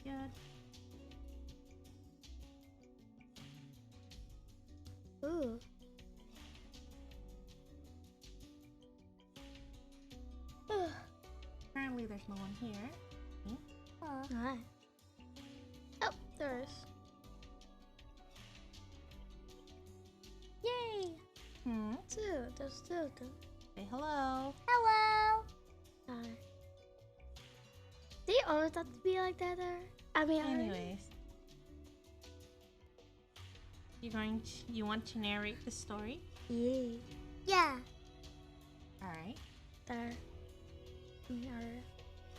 Good. Ooh. Apparently there's no one here. Hi. Oh, there is. Yay! There's two of them. Say hello. Hello! Hi. Do you always have to be like that, or? I mean, Anyways. You want to narrate the story? Yeah. Yeah. Alright. There.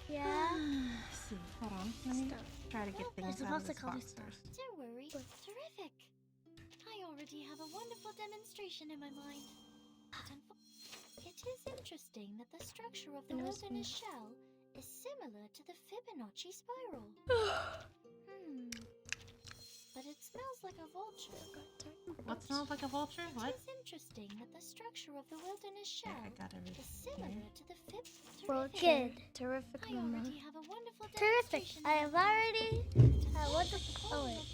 Yeah. Let's see. Hold on. Let me try to get things out of this box first. Don't worry. Terrific. I already have a wonderful demonstration in my mind. But it is interesting that the structure of the wilderness shell is similar to the Fibonacci spiral. But it smells like a vulture. What smells like a vulture? What? It is interesting that the structure of the wilderness shell I gotta read is similar to the Well, Terrific. good. Terrific, I Mama. already have a wonderful Terrific. demonstration. I have already. What the? Oh wait.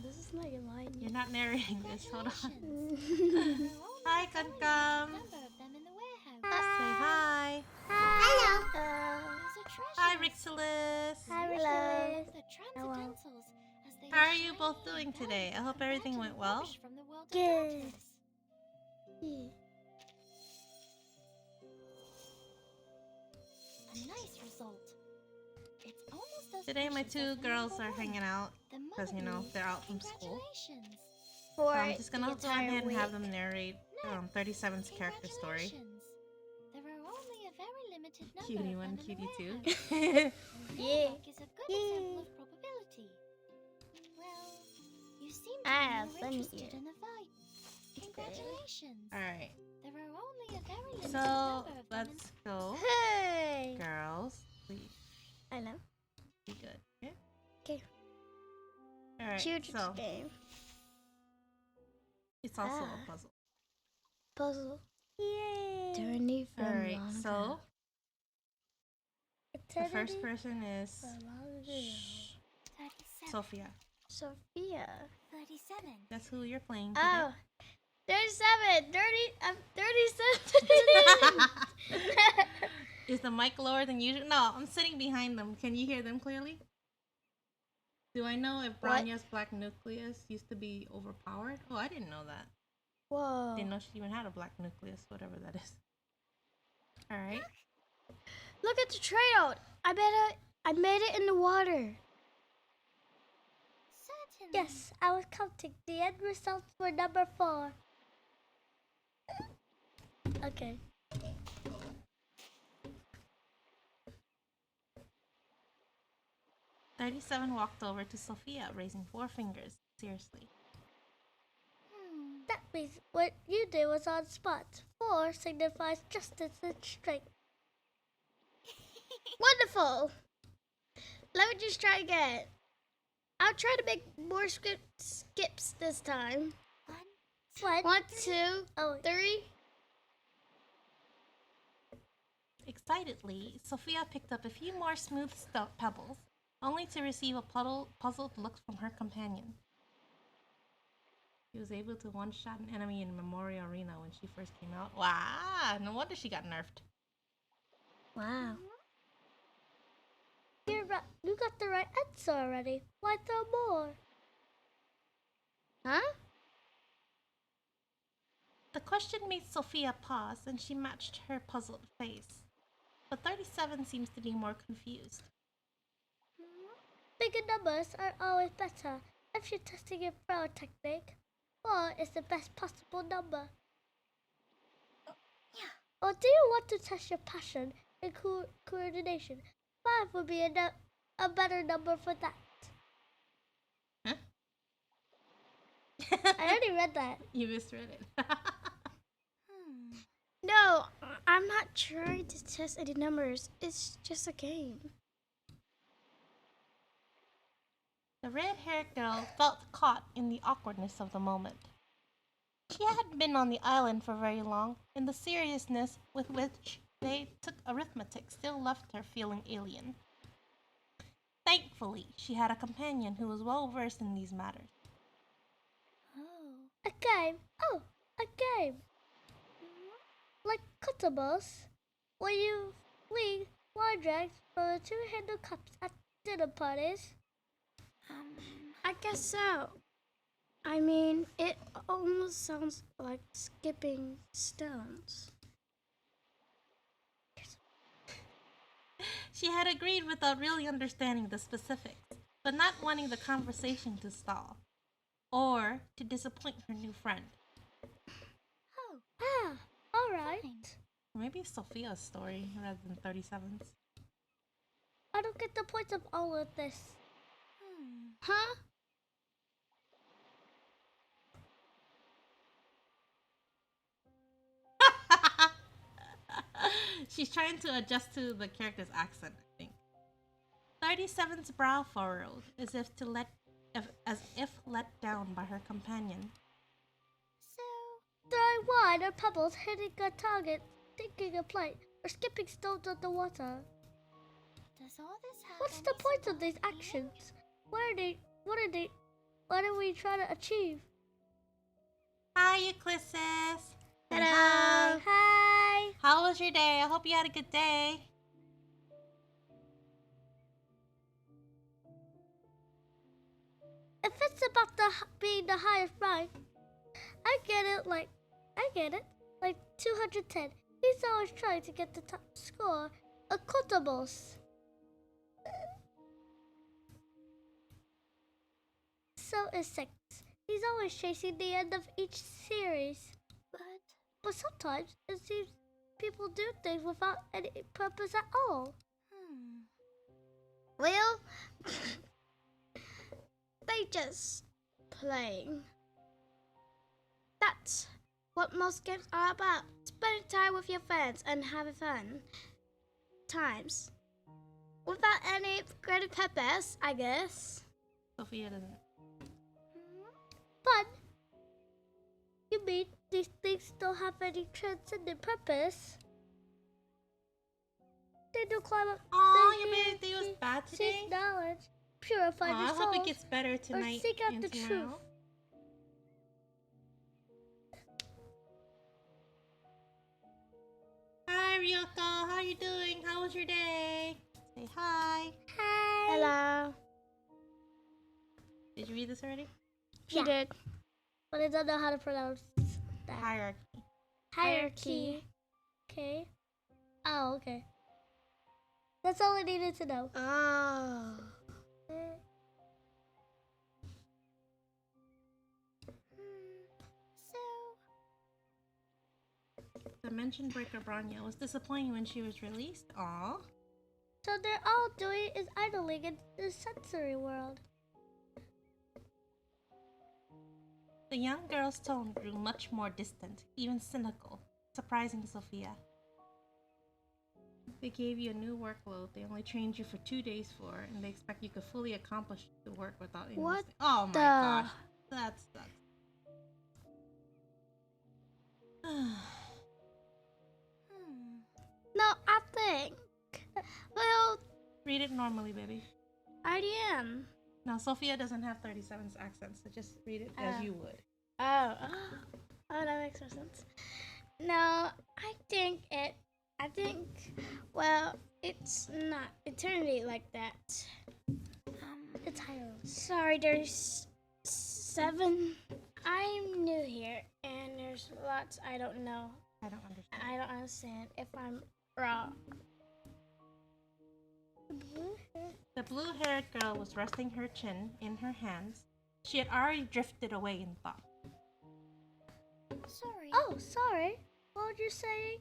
This is not your line. You're not narrating this. Hold on. Congratulations. Hi, Kankam. Number of them in the warehouse. Say hi. Hello. Those are treasures. Hi, Rixalis. Hi, Hello. Rixalis. The transcendentals, as they How are are you both shiny doing and today? I bright hope everything compared to went the well. rubbish from the world of Good. darkness. A nice result. It's almost as Today my fresh as two the girls number are one. hanging out The because, you know, mother they're out from school. Congratulations. So I'm just gonna go ahead and have them narrate 37's character story. Congratulations. There are only a very limited number Cutie1, of them in the cutie2. warehouse. Yeah. Your luck is a good example of probability. Well, you seem to I be have more fun interested here. in the fight. Congratulations. Alright, There are only a very limited so number of them let's go. Hey. Girls, please I know. be good. Okay? Okay. Alright, Huge so game. it's also a puzzle. Puzzle. Yay. Journey from Alright, long so ago. the first person is From long ago. 37. Sophia. Sophia. 37. That's who you're playing today. Oh. 37. 30. I'm 37. Is the mic lower than usual? No, I'm sitting behind them. Can you hear them clearly? Do I know if What? Branya's black nucleus used to be overpowered? Oh, I didn't know that. Whoa. Didn't know she even had a black nucleus, whatever that is. Alright. Look at the trail. I made it in the water. Certainly. Yes, I was counting. The end results were number 4. Okay. "37 walked over to Sophia, raising 4 fingers. Seriously. That means what you did was on spot. 4 signifies justice and strength. Wonderful. Let me just try again. I'll try to make more skips this time. 1, 2, 3. Excitedly, Sophia picked up a few more smooth pebbles, only to receive a puzzled look from her companion. She was able to one-shot an enemy in Memorial Arena when she first came out. Wow, no wonder she got nerfed. Wow. You got the right answer already. Why throw more? Huh? The question made Sophia pause, and she matched her puzzled face. But 37 seems to be more confused. Bigger numbers are always better if you're testing a throw technique. 4 is the best possible number. Or do you want to test your passion and coordination? 5 would be a better number for that. Huh? I already read that. You misread it. No, I'm not trying to test any numbers. It's just a game. The red-haired girl felt caught in the awkwardness of the moment. She hadn't been on the island for very long, and the seriousness with which they took arithmetic still left her feeling alien. Thankfully, she had a companion who was well versed in these matters. Oh. A game. Oh, a game. Like cuttables, where you fling wine dregs from two-handled cups at dinner parties. I guess so. I mean, it almost sounds like skipping stones. She had agreed without really understanding the specifics, but not wanting the conversation to stall or to disappoint her new friend. Oh. Ah, all right. Fine. Maybe Sophia's story rather than 37's. I don't get the point of all of this. Huh? She's trying to adjust to the character's accent, I think. 37's brow furrowed, as if let down by her companion. So, Throwing wine or pebbles, hitting a target, taking a plate, or skipping stones on the water. does all this have What's the any point of these symbolic meaning? actions? What are we trying to achieve? Hi, Euclysses. Say Hello. hi. Hi. How was your day? I hope you had a good day. If it's about being the highest rank, I get it. Like 210. He's always trying to get the top score. A quotables. So is 6. He's always chasing the end of each series. But sometimes it seems people do things without any purpose at all. Well, they just playing. That's what most games are about. Spending time with your friends and having fun. Times. Without any great purpose, I guess. Sophia doesn't. Fun. You mean these things don't have any transcendent purpose? They do climb up. Oh, your birthday was bad today? Seek knowledge, purify Aw, your I souls, hope it gets better or tonight seek out and the tomorrow. truth. Hi, Ryoko. How you doing? How was your day? Say hi. Hi. Hello. Did you read this already? She did. But I don't know how to pronounce that. Hierarchy. Hierarchy. Okay. Oh, okay. That's all I needed to know. Oh. Dimension Breaker Bronya was disappointing when she was released. Aw. So they're all doing is idling in the sensory world. The young girl's tone grew much more distant, even cynical, surprising Sophia. They gave you a new workload they only trained you for 2 days for, and they expect you to fully accomplish the work without any What mistake. Oh my gosh. That sucks. No, I think. Well, Read it normally, baby. I am. Now, Sophia doesn't have 37's accent, so just read it as you would. Oh, that makes more sense. No, well, it's not eternity like that. It's higher. Sorry, there's 7. I'm new here, and there's lots I don't know. I don't understand. I don't understand if I'm wrong. The blue-haired girl was resting her chin in her hands. She had already drifted away in thought. Sorry. Oh, sorry. What were you saying?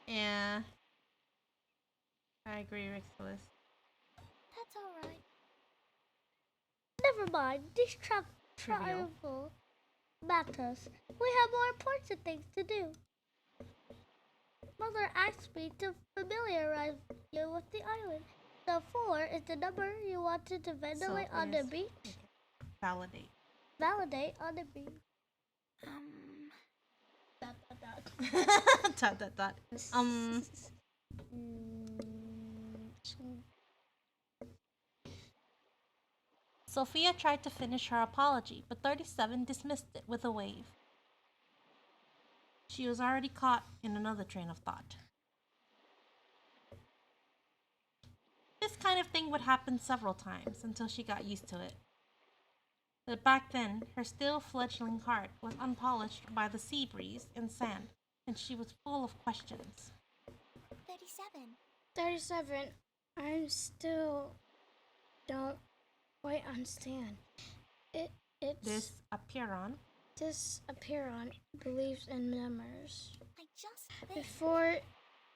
Yeah. I agree, Rixolis. That's alright. Never mind. These Trivial. trivial matters. We have more important things to do. Mother asked me to familiarize you with the island. The 4 is the number you wanted to ventilate on the beach. Okay. Validate. Validate on the beach. dot dot dot. Sophia tried to finish her apology, but 37 dismissed it with a wave. She was already caught in another train of thought. This kind of thing would happen several times until she got used to it. But back then, her still fledgling heart was unpolished by the sea breeze and sand, and she was full of questions. 37. 37. I still don't quite understand. It's this Apeiron believes in numbers. I just think. Before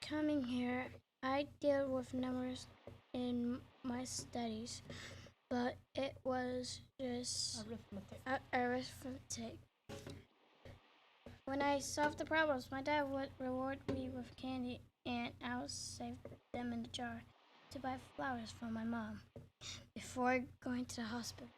coming here, I dealt with numbers in my studies, but it was just arithmetic. When I solved the problems, my dad would reward me with candy, and I would save them in the jar to buy flowers for my mom before going to the hospital.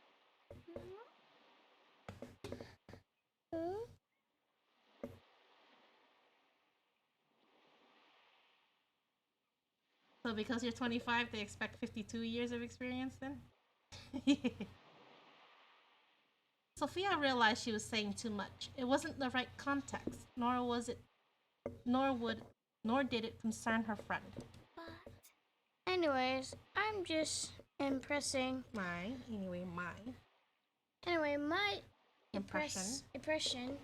So because you're 25, they expect 52 years of experience then? Sophia realized she was saying too much. It wasn't the right context, nor did it concern her friend. But Anyways, I'm just impressing. Anyway, my impression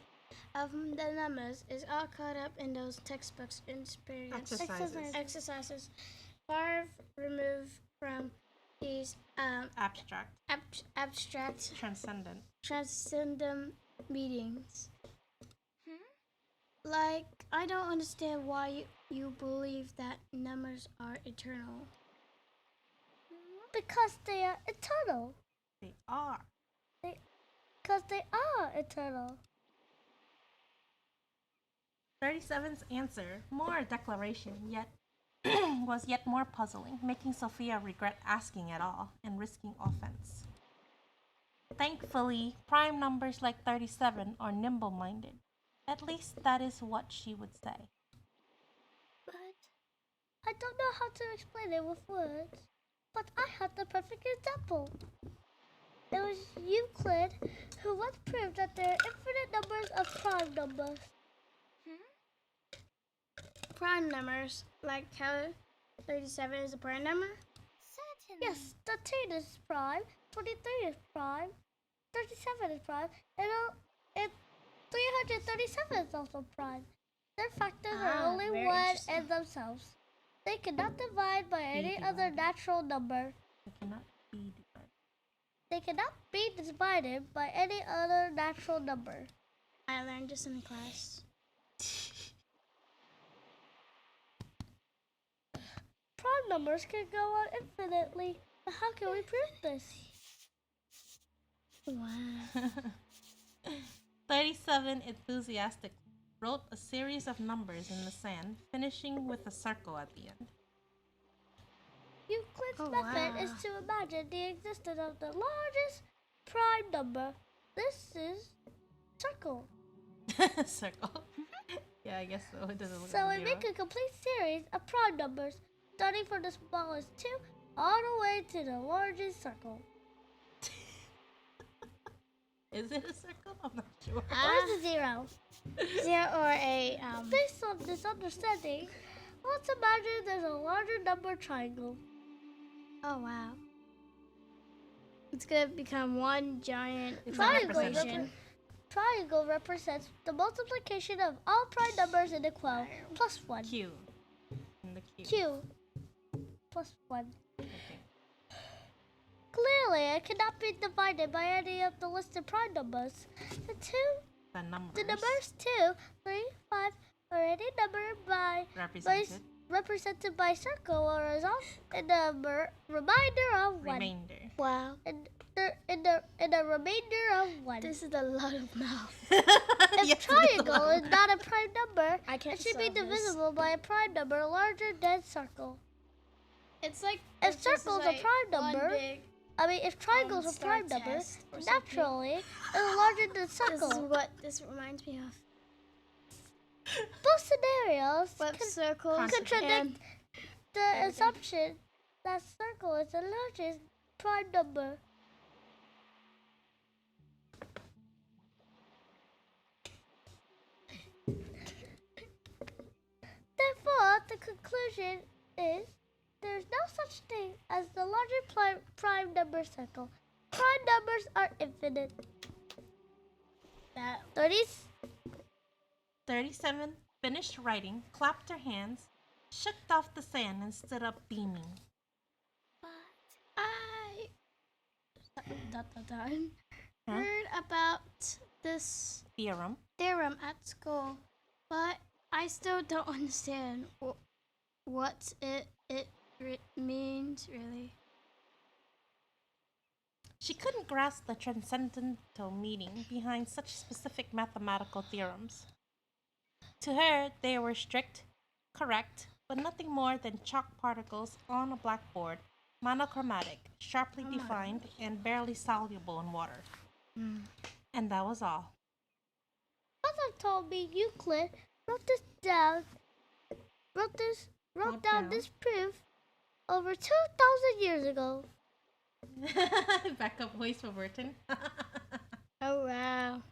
of the numbers is all caught up in those textbooks experience exercises far removed from these abstract transcendent meetings. Like, I don't understand why you believe that numbers are eternal. Because they are eternal. They are. Because they are eternal. 37's answer, more a declaration, yet was yet more puzzling, making Sophia regret asking at all and risking offense. Thankfully, prime numbers like 37 are nimble-minded. At least that is what she would say. But I don't know how to explain it with words, but I had the perfect example. It was Euclid who once proved that there are infinite numbers of prime numbers. Prime numbers, like how 37 is a prime number? certainly. Yes, 13 is prime, 23 is prime, 37 is prime, and 337 is also prime. Their factors are only very one interesting. in themselves. They cannot divide by any other natural number. They cannot be divided. They cannot be divided by any other natural number. I learned this in class. Prime numbers can go on infinitely. But how can we prove this? Wow. 37 enthusiastically wrote a series of numbers in the sand, finishing with a circle at the end. Euclid's method is to imagine the existence of the largest prime number. This is circle. Circle. Yeah, I guess so. It doesn't look So like we a zero. make a complete series of prime numbers, starting from the smallest 2 all the way to the largest circle. Is it a circle? I'm not sure. Where's the 0? 0 or a Based on this understanding, let's imagine there's a larger number triangle. Oh wow. It's gonna become one giant It's Triangle, not represented. triangle represents the multiplication of all prime numbers in the quo plus 1. Q. In the Q. Q plus 1. I think. Clearly, it cannot be divided by any of the listed prime numbers. The numbers. The numbers 2, 3, 5, or any number represented by circle or horizontal, and the remainder of 1. Remainder. wow. And the remainder of 1. This is a lot of math. If Yes, triangle is not a prime number, I can't it should be solve this. divisible by a prime number larger than circle. It's like If circle's a prime number, if triangle's a Star prime number, test or something. naturally, it's larger than This is circle. what this reminds me of. Both scenarios But circles contradict and the assumption that circle is the largest prime number. Therefore, the conclusion is there is no such thing as the larger prime number circle. Prime numbers are infinite. that 30s. 37 finished writing, clapped her hands, shook off the sand, and stood up beaming. But I Huh? heard about this Theorem. theorem at school, but I still don't understand what it means really. She couldn't grasp the transcendental meaning behind such specific mathematical theorems. To her, they were strict, correct, but nothing more than chalk particles on a blackboard, monochromatic, sharply defined, and barely soluble in water. And that was all. Mother told me Euclid wrote this down. Wrote Wrote down down? this proof over 2,000 years ago. Backup voice for Burton. Oh wow.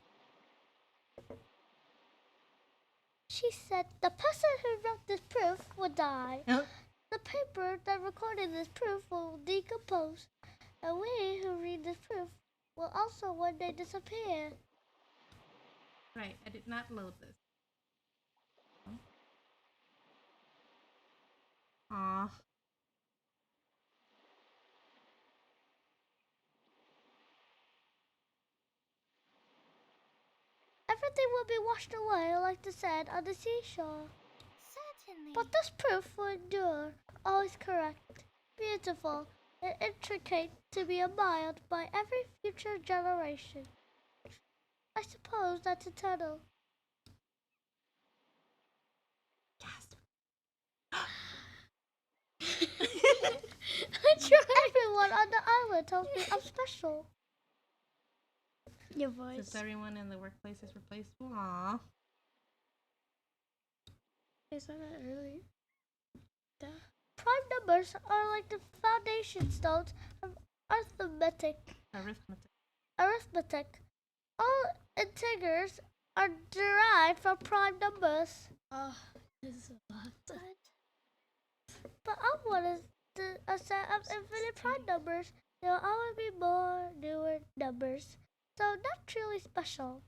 She said the person who wrote this proof would die. Oh, The paper that recorded this proof will decompose, and we who read this proof will also one day disappear. right, I did not load this. Aw. Everything will be washed away like the sand on the seashore. certainly. But this proof will endure, always correct, beautiful, and intricate to be admired by every future generation. I suppose that's eternal. Gasp. I tried. Everyone on the island tells me I'm special. Your Since voice. everyone in the workplace is replaceable. Aw. I said that earlier. Duh. Prime numbers are like the foundation stones of arithmetic. Arithmetic. All integers are derived from prime numbers. Oh, this is a lot. But I is a set of infinite prime numbers. There will always be more newer numbers, so not truly special.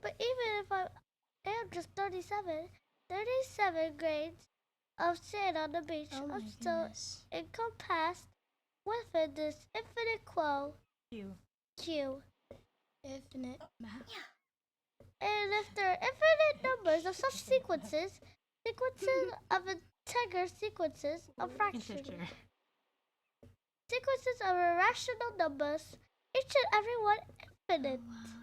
But even if I am just 37, 37 grains of sand on the beach Oh my are still goodness. encompassed within this infinite quo Q. Q. Infinite math. And if there are infinite numbers of such sequences of integer sequences of fractions, Integer. sequences of irrational numbers, each and every one infinite. Wow.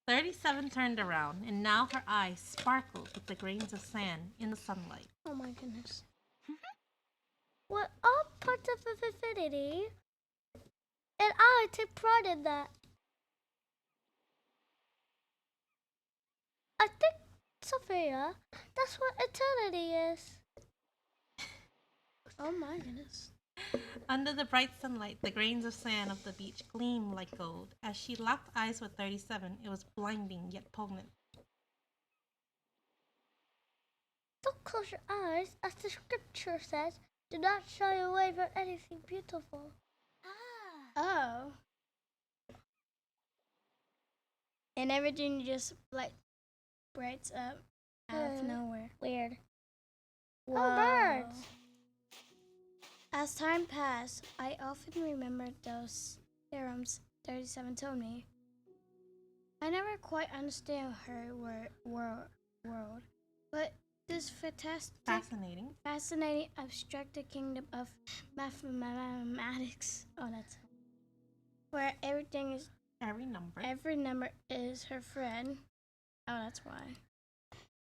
37 turned around, and now her eyes sparkled with the grains of sand in the sunlight. Oh my goodness. We're all parts of infinity, and I take pride in that. I think, Sophia, that's what eternity is. Oh my goodness. Under the bright sunlight, the grains of sand of the beach gleamed like gold. As she locked eyes with 37, it was blinding yet potent. Don't close your eyes, as the scripture says. Do not shy away from anything beautiful. Ah, Oh. And everything just like brights up out of nowhere. Weird. Wow. Oh, birds. As time passed, I often remembered those theorems 37 told me. I never quite understand her world, but this Fascinating. fascinating abstracted kingdom of mathematics. Oh, that's where everything is Every number. every number is her friend. Oh, that's why.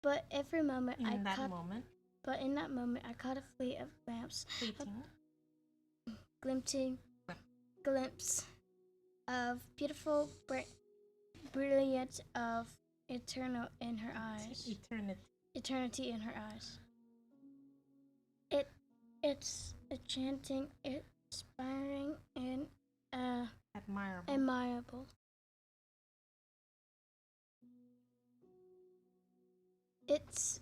But every moment In that moment. But in that moment, I caught a fleet of lamps, Fleeting. glimpse of beautiful brilliance of eternal in her eyes. Eternity in her eyes. It's enchanting, inspiring, and admirable. It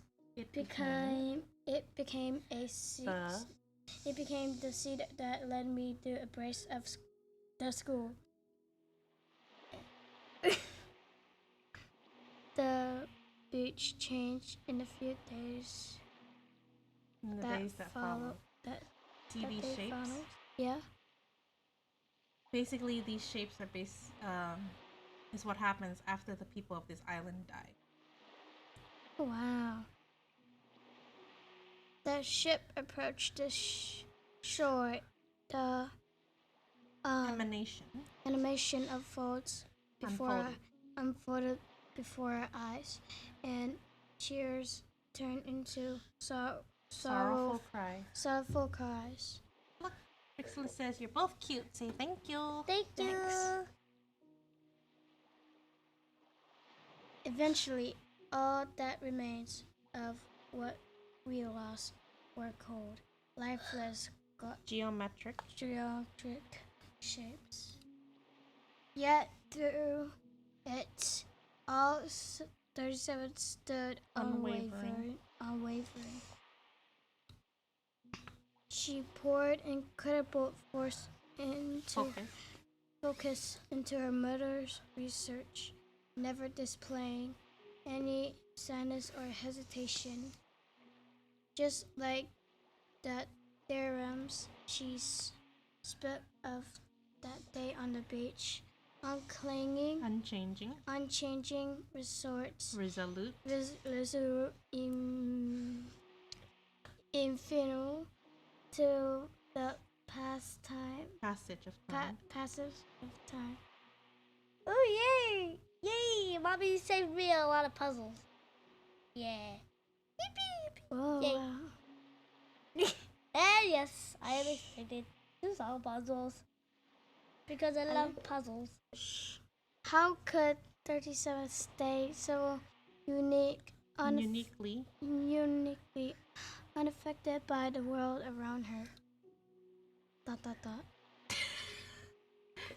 became a seed. It became the seed that led me to embrace of the school. The beach changed in a few days. In the days that followed. TV shapes. Followed. Yeah. Basically, these shapes are is what happens after the people of this island die. Wow. The ship approached the shore. The Animation unfolded before our eyes, and tears turned into sorrowful cries. Look, Pixel says you're both cute. Say thank you. Thanks. Eventually, all that remains of what we lost were cold, lifeless, geometric shapes. Yet through it, all 37 stood unwavering. She poured incredible force into focus into her mother's research, never displaying any sadness or hesitation. Just like the theorems she spoke of that day on the beach, unchanging, resolute, infinite to the passage of time. Oh, yay! Yay! Mommy saved me a lot of puzzles. Yeah. Beep, beep. Oh, yay. wow. And yes, I am excited to solve puzzles. Because I love puzzles. How could 37 stay so uniquely unaffected by the world around her? ...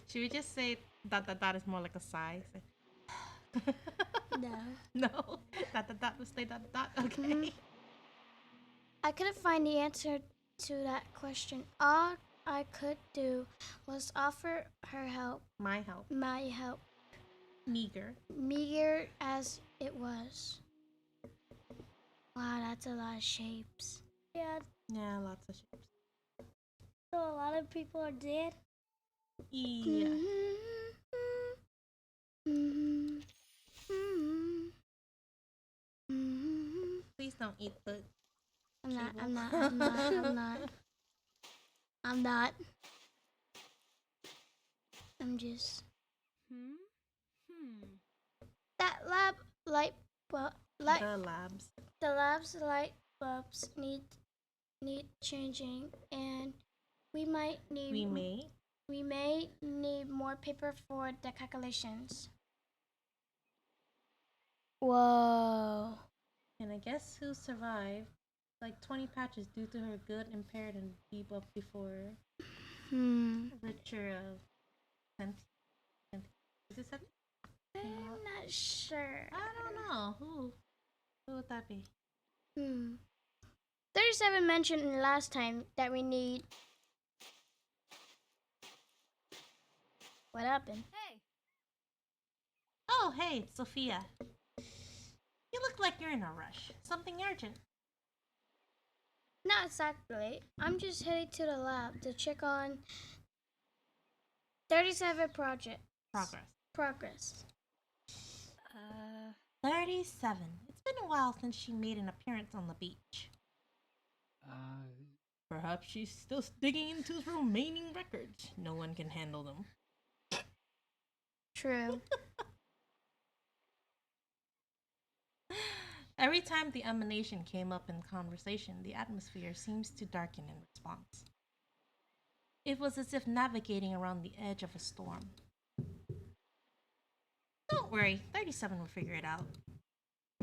Should we just say ... is more like a sigh? No. No. ... Let's say ... Okay. Mm-hmm. I couldn't find the answer to that question. All I could do was offer her help. My help. Meager as it was. Wow, that's a lot of shapes. Yeah. Yeah, lots of shapes. So a lot of people are dead? Yeah. Please don't eat the... I'm not. I'm just... That lab light bulb... The lab's light bulbs need changing, and we may need more paper for the calculations. Whoa. And I guess who survived like 20 patches due to her good, impaired, and debuff before richer of sentient. Is it sentient? I'm not sure. I don't know. Who would that be? 37 mentioned last time that we need... What happened? Hey! Oh, hey, it's Sophia. You look like you're in a rush. Something urgent. Not exactly. I'm just heading to the lab to check on 37 progress. 37. It's been a while since she made an appearance on the beach. Perhaps she's still digging into the remaining records. No one can handle them. True. Every time the emanation came up in conversation, the atmosphere seems to darken in response. It was as if navigating around the edge of a storm. Don't worry, 37 will figure it out.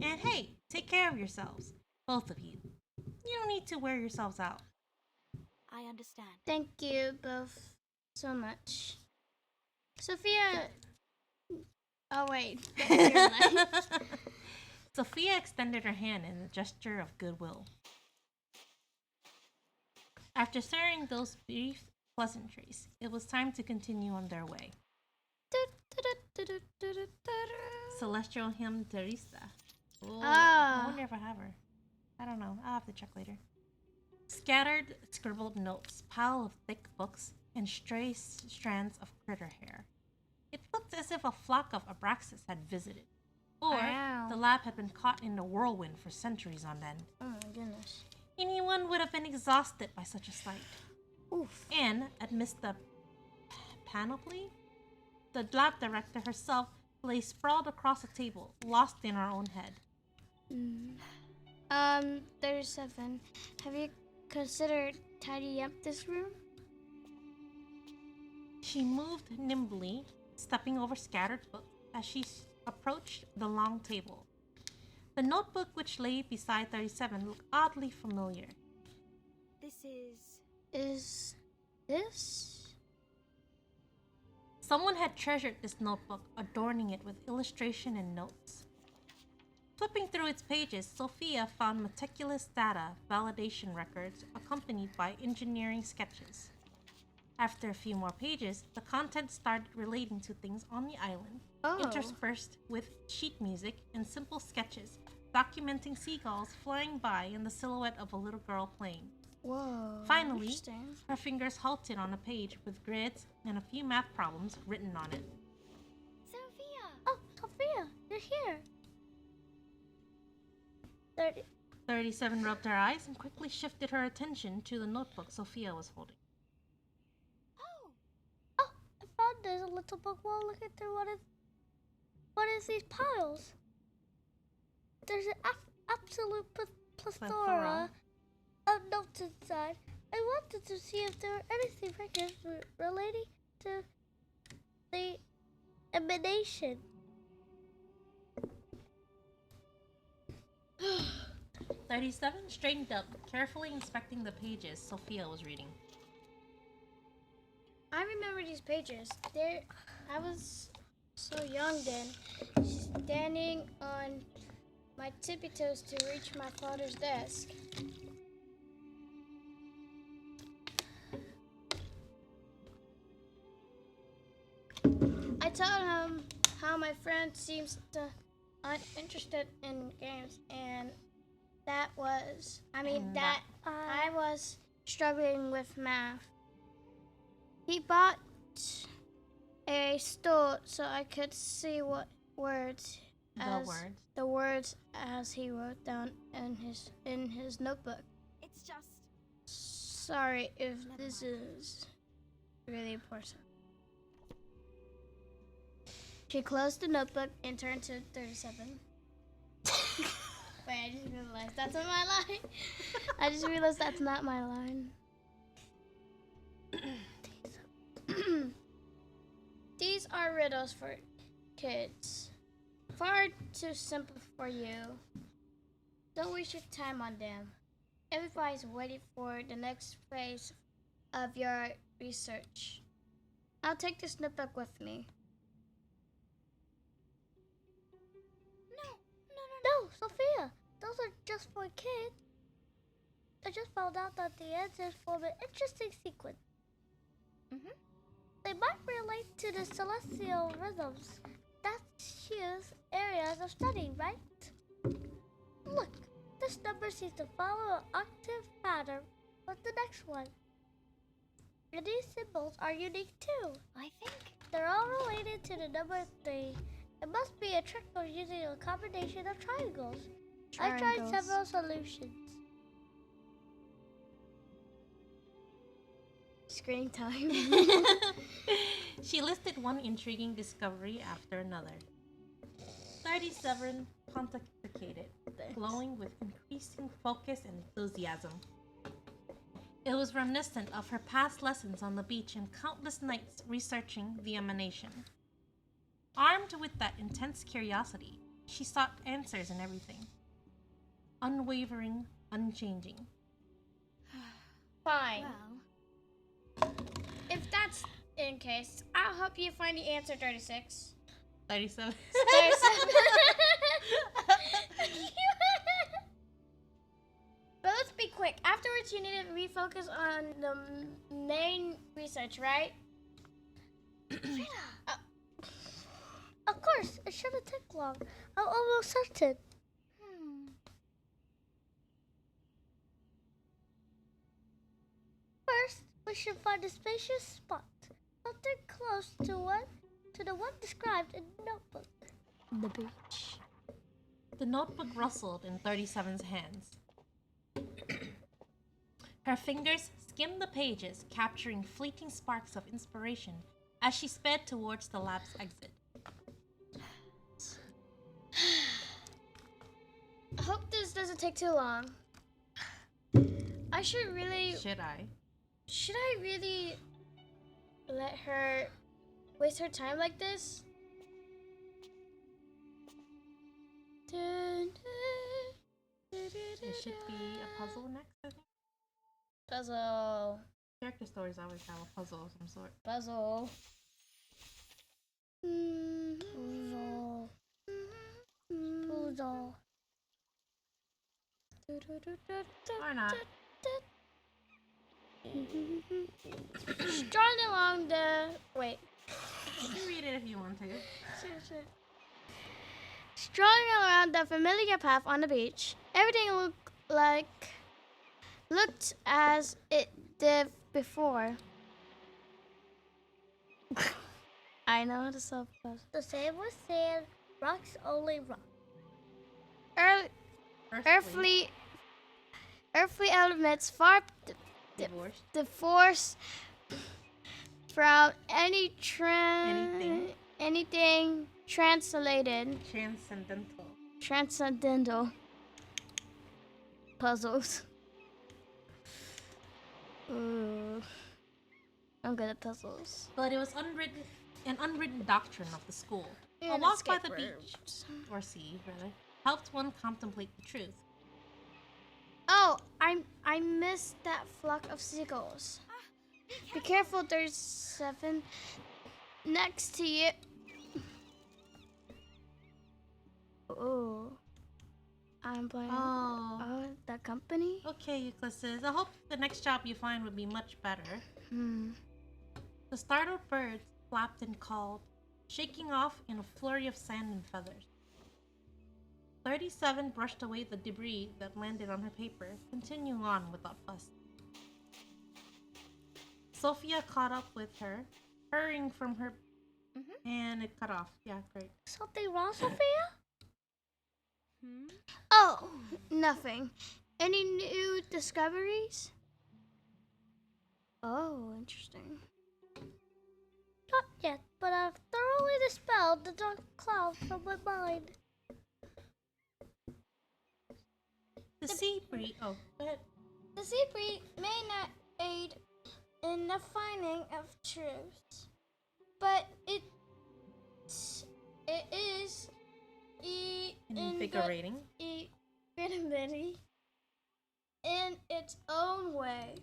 And hey, take care of yourselves, both of you. You don't need to wear yourselves out. I understand. Thank you both so much. Sophia. Oh, wait. That's your line. Sophia extended her hand in a gesture of goodwill. After sharing those brief pleasantries, it was time to continue on their way. Celestial hymn Teresa. Oh, I wonder if I have her. I don't know. I'll have to check later. Scattered, scribbled notes, pile of thick books, and stray strands of critter hair. It looked as if a flock of Abraxas had visited, or the lab had been caught in a whirlwind for centuries on end. Oh my goodness. Anyone would have been exhausted by such a sight. Oof. And, amidst the panoply, the lab director herself lay sprawled across a table, lost in her own head. 37. Have you considered tidying up this room? She moved nimbly, stepping over scattered books as she approached the long table. The notebook which lay beside 37 looked oddly familiar. This is... Is this? Someone had treasured this notebook, adorning it with illustration and notes. Flipping through its pages, Sophia found meticulous data validation records accompanied by engineering sketches. After a few more pages, the content started relating to things on the island, interspersed with sheet music and simple sketches documenting seagulls flying by and the silhouette of a little girl playing. Whoa. Finally, her fingers halted on a page with grids and a few math problems written on it. Sophia! Oh, Sophia, you're here. 37 rubbed her eyes and quickly shifted her attention to the notebook Sophia was holding. Oh, I found this a little book while looking through what is these piles. There's an absolute plethora of notes inside. I wanted to see if there were anything records relating to the emanation. 37 straightened up, carefully inspecting the pages Sophia was reading. I remember these pages. I was so young then, standing on my tippy toes to reach my father's desk. I told him how my friend seems uninterested in games, and I was struggling with math. He bought a stool so I could see what the words as he wrote down in his notebook. It's just... Sorry if this is really important. She closed the notebook and turned to 37. Wait, I just realized that's not my line. I just realized that's not my line. These are riddles for kids. Far too simple for you. Don't waste your time on them. Everybody's waiting for the next phase of your research. I'll take this notebook with me. No, Sophia, those are just for kids. I just found out that the answers form an interesting sequence. They might relate to the celestial rhythms that choose areas of study, right? Look, this number seems to follow an octave pattern with the next one. And these symbols are unique too. I think... They're all related to the number 3. It must be a trick of using a combination of triangles. I tried several solutions. Screen time. She listed one intriguing discovery after another. 37 pontificated, glowing with increasing focus and enthusiasm. It was reminiscent of her past lessons on the beach and countless nights researching the emanation. Armed with that intense curiosity, she sought answers in everything. Unwavering, unchanging. Fine. Well, If that's in case, I'll help you find the answer, 36. 37. 37. But let's be quick. Afterwards, you need to refocus on the main research, right? Of course, it shouldn't take long. I'm almost certain. First, we should find a spacious spot, something close to the one described in the notebook. The beach. The notebook rustled in 37's hands. Her fingers skimmed the pages, capturing fleeting sparks of inspiration as she sped towards the lab's exit. I hope this doesn't take too long. I should really... Should I? Should I really let her waste her time like this? There should be a puzzle next, I think. Puzzle. Character stories always have a puzzle of some sort. Puzzle. Puzzle. Puzzle. Or not. Strolling along the... Wait. You can read it if you want to. Sure. Strolling around the familiar path on the beach, everything looked as it did before. I know the sub. The sand was sand, rocks only rock. Earthly elements far Divorced. divorced from anything translated. Transcendental puzzles. Ooh. I'm good at puzzles. But it was an unwritten doctrine of the school. A And walk by escape the route. beach, or sea, rather, helped one contemplate the truth. Oh, I missed that flock of seagulls. Be careful, there's 7 next to you. Oh, I'm playing. Oh. Oh, that company? Okay, Euclides. I hope the next job you find would be much better. Hmm. The startled birds flapped and called, shaking off in a flurry of sand and feathers. 37 brushed away the debris that landed on her paper, continuing on without fuss. Sophia caught up with her, hurrying from her, and it cut off. Yeah, great. Something wrong, Sophia? Oh, nothing. Any new discoveries? Oh, interesting. Not yet, but I've thoroughly dispelled the dark cloud from my mind. The sea breeze. Oh, go ahead. The sea breeze may not aid in the finding of truth, but it is Invigorating. invigorating in its own way.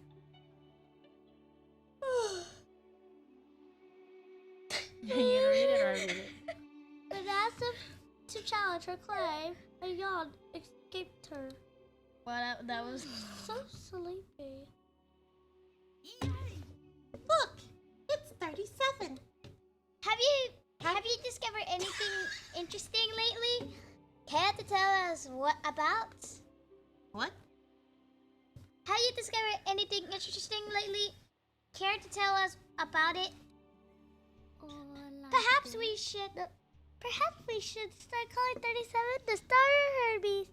You gonna read it or I read it? But as if to challenge her claim, a yawn escaped her. Well, that was So sleepy. Look, it's 37. Have you discovered anything interesting lately? Care to tell us what about? What? Have you discovered anything interesting lately? Care to tell us about it? Perhaps we should. Perhaps we should start calling 37 the starter Hermes,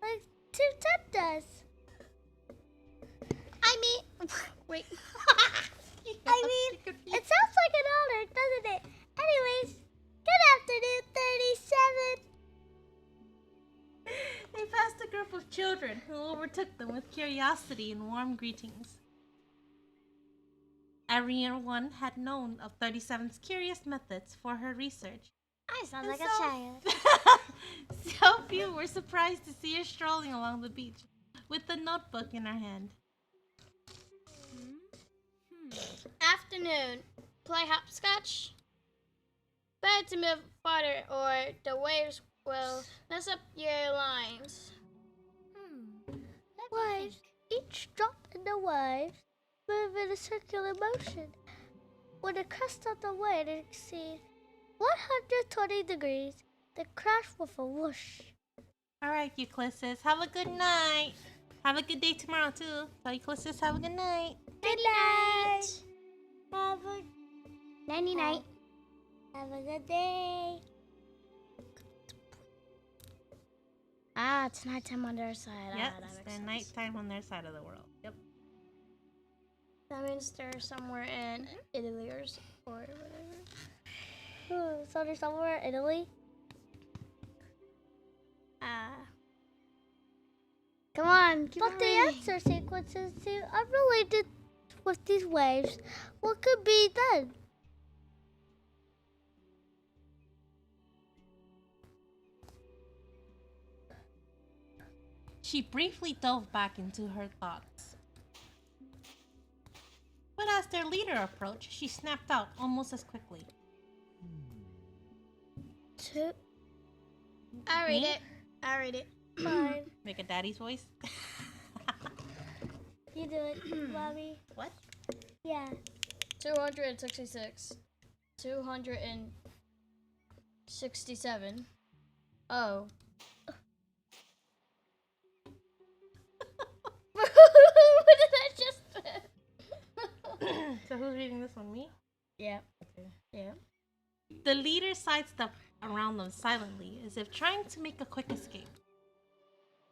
like 210 does. I mean, wait. I mean, it sounds like an honor, doesn't it? Anyways, good afternoon, 37. They passed a group of children who overtook them with curiosity and warm greetings. R1999 had known of 37's curious methods for her research I sound like So- a child. So few were surprised to see her strolling along the beach with a notebook in her hand. Afternoon. Play hopscotch? Better to move farther or the waves will mess up your lines. Let me Waves. think. Each drop in the waves move in a circular motion. When the crest of the wave exceeds 120 degrees, they crash with a whoosh. Alright, Euclides, have a good night. Have a good day tomorrow, too. Tell Euclides, have a good night. Good night. Have a, Nighty night. have a good day. Ah, it's nighttime on their side. Yep, Ah, that it's makes their sense. nighttime on their side of the world. Yep. That means they're somewhere in Italy or whatever. So they're somewhere in Italy. Come on, keep But on the reading. answer sequences seem unrelated with these waves. What could be then? She briefly dove back into her thoughts. But as their leader approached, she snapped out almost as quickly. Two, I read Me? it. I read it. fine. Make a daddy's voice. You do it, mommy. What? Yeah. 266. 267. Oh. What did I just So who's reading this one? Me? Yeah. Okay. Yeah. The leader sidestepped around them silently, as if trying to make a quick escape.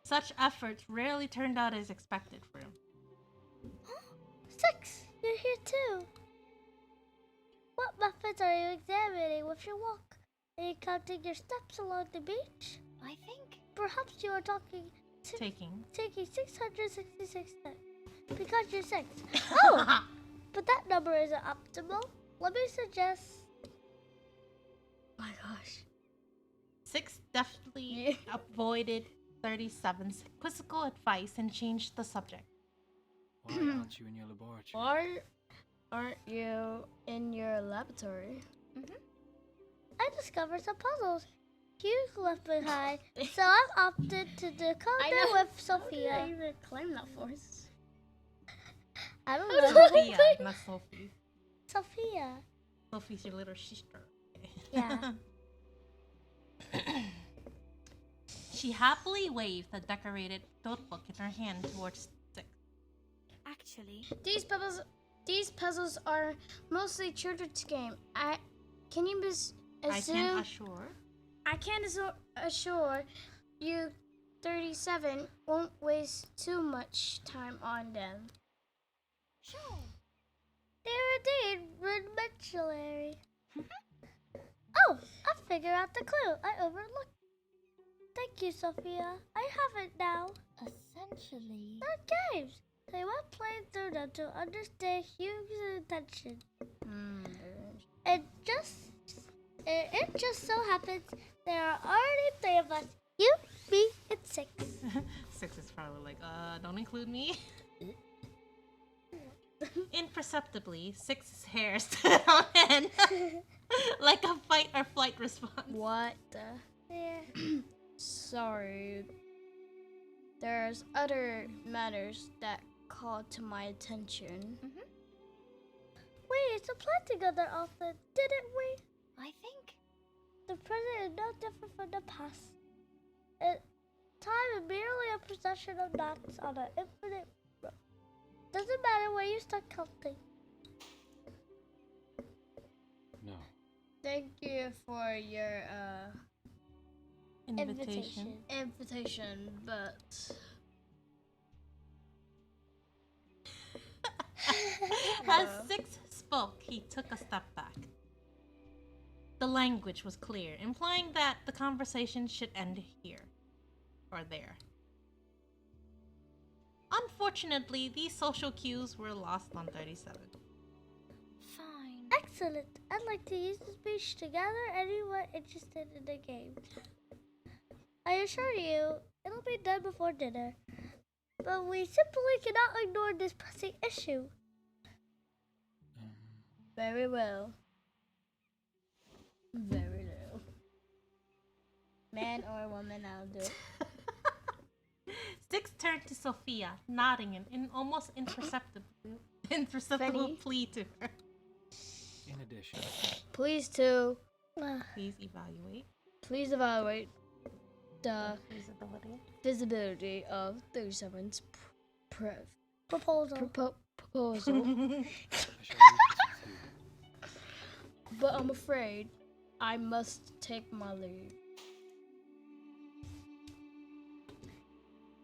Such efforts rarely turned out as expected for him. 6, you're here too. What methods are you examining with your walk? Are you counting your steps along the beach? I think. Perhaps you are taking Taking. 666 steps. Because you're 6. Oh! But that number isn't optimal. Let me suggest. My gosh. 6 deftly avoided 37's quizzical advice and changed the subject. Why aren't you in your laboratory? Why aren't you in your laboratory? I discovered some puzzles Hugh left behind, so I've opted to decode them with How did I Sophia. even claim that for us? I don't know. Sophia, not Sophie. Sophia. Sophie's your little sister. Yeah. She happily waved the decorated notebook in her hand towards 6. Actually, These puzzles are mostly children's game. Can you I can assure. I can assure you 37 won't waste too much time on them. sure. They're indeed rudimentary. Oh, I figured out the clue I overlooked. Thank you, Sophia. I have it now. Essentially, They're games. They went playing through them to understand Hugh's intention. It just so happens there are already 3 of us. You, me, and 6. 6 is probably like, don't include me. Imperceptibly, 6's hair stood on end like a fight or flight response. What the? Yeah. Sorry. There's other matters that called to my attention. We used to play together often, didn't we? I think. The present is no different from the past. Time is merely a procession of dots on an infinite road. Doesn't matter where you start counting. No. Thank you for your Invitation. invitation, but As 6 spoke, he took a step back. The language was clear, implying that the conversation should end here or there. Unfortunately, these social cues were lost on 37. Fine. Excellent. I'd like to use this speech to gather anyone interested in the game. I assure you, it'll be done before dinner. But we simply cannot ignore this pressing issue. Very well. Very well. Man or woman, I'll do it. Six turned to Sophia, nodding an almost imperceptible Funny. plea to her. In addition, Please to Please evaluate please evaluate the feasibility. visibility of 37's Proposal. proposal. I shall leave this with you. But I'm afraid I must take my leave.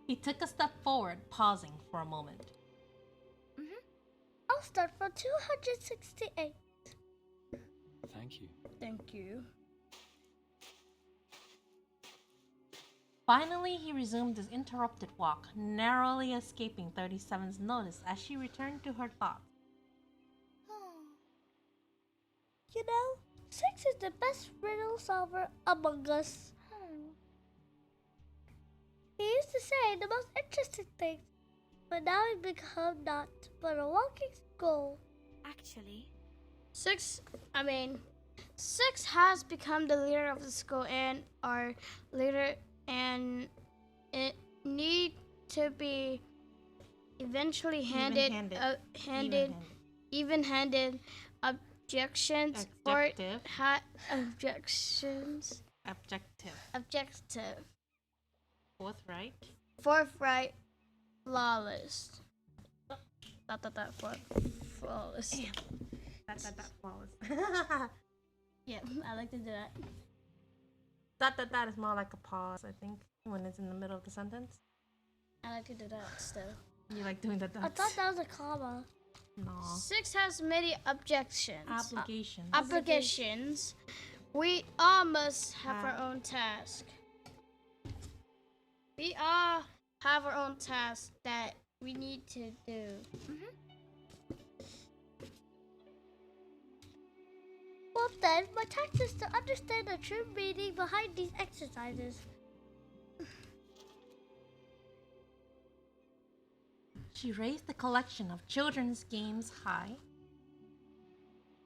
He took a step forward, pausing for a moment. I'll start from 268. Thank you. Thank you. Finally, he resumed his interrupted walk, narrowly escaping 37's notice as she returned to her thoughts. You know, Six is the best riddle solver among us. He used to say the most interesting things, but now he's become not but a walking skull. Actually, Six has become the leader of the school and our leader, and it need to be eventually handed even-handed objections Objective. objective Forthright. forthright flawless flawless. That flawless. Yeah, I like to do that. That is more like a pause, I think, when it's in the middle of the sentence. I like to do that still. You like doing that. I thought that was a comma. No. Six has many objections. Obligations. We all must have our own task. We all have our own task that we need to do. Well then, my task is to understand the true meaning behind these exercises. She raised the collection of children's games high.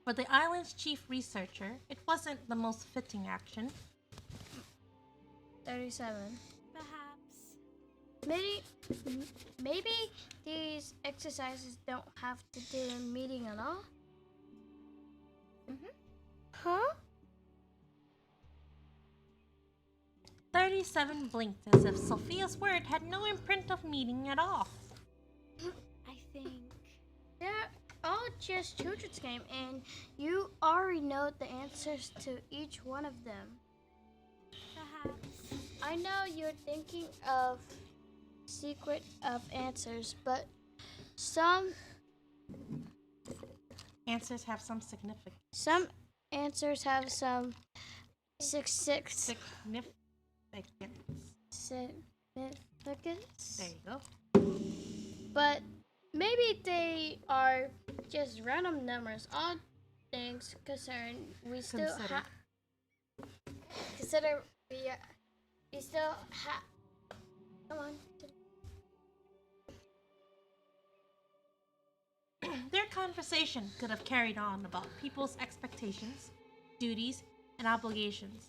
For the island's chief researcher, it wasn't the most fitting action. 37. perhaps. Maybe these exercises don't have to do a meeting at all. Huh? 37 blinked as if Sophia's word had no imprint of meaning at all. I think. They're all just children's game, and you already know the answers to each one of them. Perhaps. I know you're thinking of secret of answers, but some Answers have some significance. answers have some significance. There you go. But maybe they are just random numbers. All things concerned, we still Considered. consider we still have. Come on. Their conversation could have carried on about people's expectations, duties, and obligations,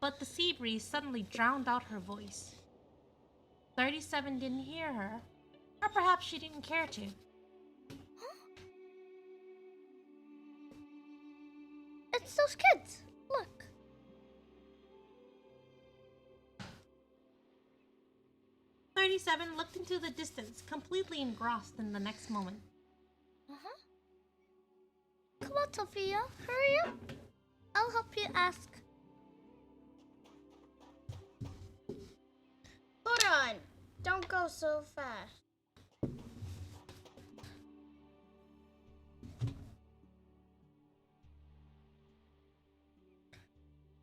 but the sea breeze suddenly drowned out her voice. 37 didn't hear her, or perhaps she didn't care to. It's those kids. Look. "37 looked into the distance, completely engrossed in the next moment. Come on, Sophia. Hurry up. I'll help you ask. Hold on! Don't go so fast.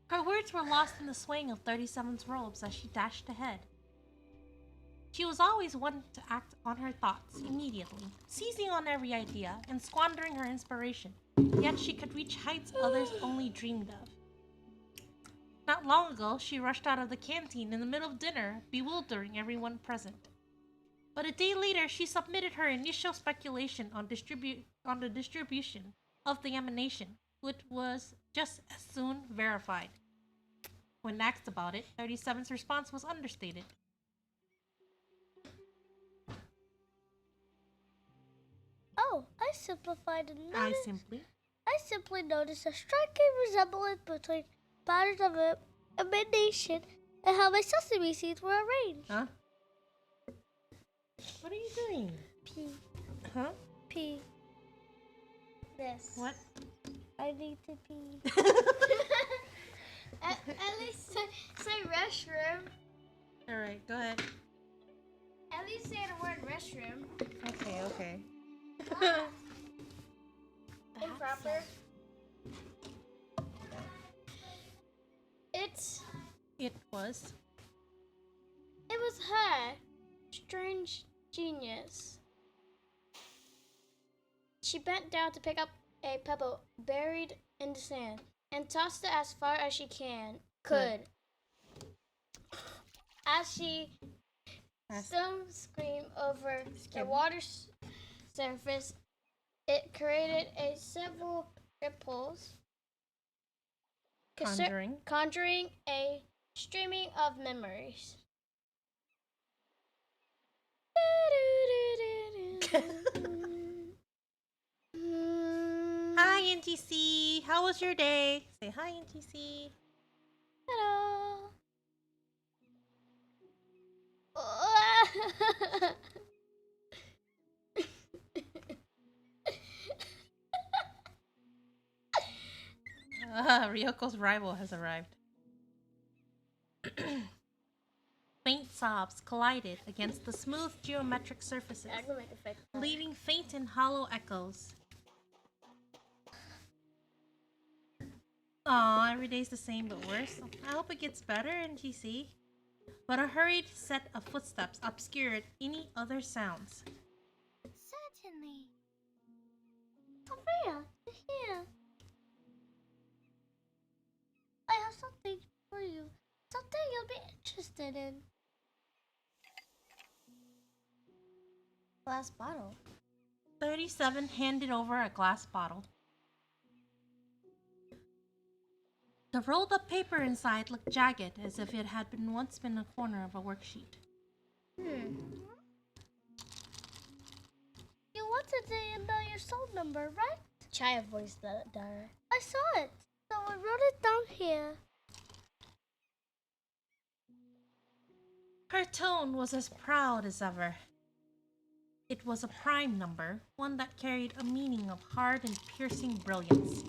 Her words were lost in the swaying of 37's robes as she dashed ahead. She was always one to act on her thoughts immediately, seizing on every idea and squandering her inspiration Yet she could reach heights others only dreamed of. Not long ago, she rushed out of the canteen in the middle of dinner, bewildering everyone present. But a day later, she submitted her initial speculation on the distribution of the emanation, which was just as soon verified. When asked about it, 37's response was understated. Oh, I simplified and noticed. I simply noticed a striking resemblance between patterns of emanation and how my sesame seeds were arranged. Huh? What are you doing? P. Huh? P. This. What? I need to pee. At least say restroom. Alright, go ahead. At least say the word restroom. Okay. Improper. It was her. Strange genius. She bent down to pick up a pebble buried in the sand and tossed it as far as she could. As she screamed over the water surface, it created several ripples, conjuring a streaming of memories. Hi, NTC. How was your day? Say hi, NTC. Hello. Ryoko's rival has arrived. Faint sobs collided against the smooth geometric surfaces, leaving faint and hollow echoes. Aw, every day's the same but worse. I hope it gets better, NTC. But a hurried set of footsteps obscured any other sounds. Certainly. Sophia, here. I have something for you. Something you'll be interested in. Glass bottle. 37 handed over a glass bottle. The rolled up paper inside looked jagged, as if it had once been a corner of a worksheet. You wanted to know your soul number, right? Chaya voiced that. I saw it, so I wrote it down here. Her tone was as proud as ever. It was a prime number, one that carried a meaning of hard and piercing brilliance.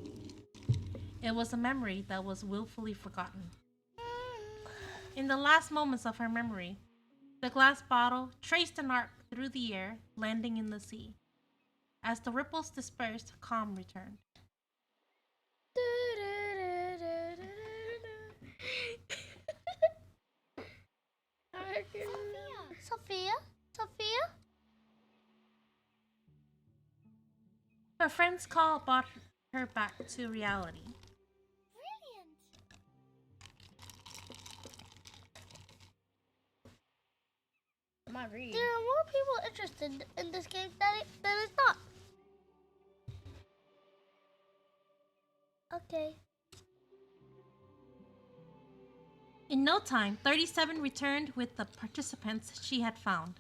It was a memory that was willfully forgotten. In the last moments of her memory, the glass bottle traced an arc through the air, landing in the sea. As the ripples dispersed, calm returned. Sophia? Sophia? Her friend's call brought her back to reality. Brilliant. Come on, read. There are more people interested in this game than it's not. Okay. In no time, 37 returned with the participants she had found.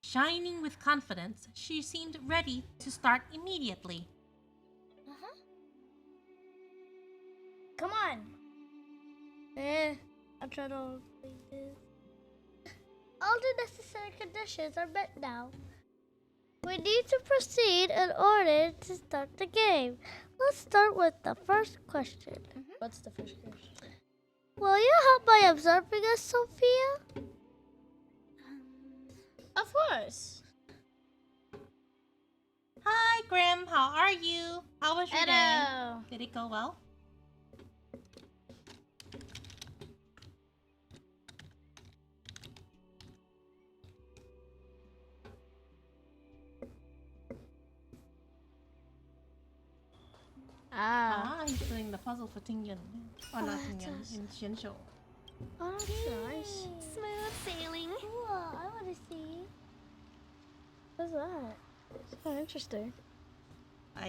Shining with confidence, she seemed ready to start immediately. Come on. I'm trying to play this. All the necessary conditions are met now. We need to proceed in order to start the game. Let's start with the first question. What's the first question? Will you help by observing us, Sophia? Of course. Hi, Grim. How are you? How was your Hello. day? Did it go well? puzzle for Tingyun. Or not Tingyun, in Xianshou. Oh, that's nice. Smooth sailing. Cool. I want to see. What's that? It's so interesting.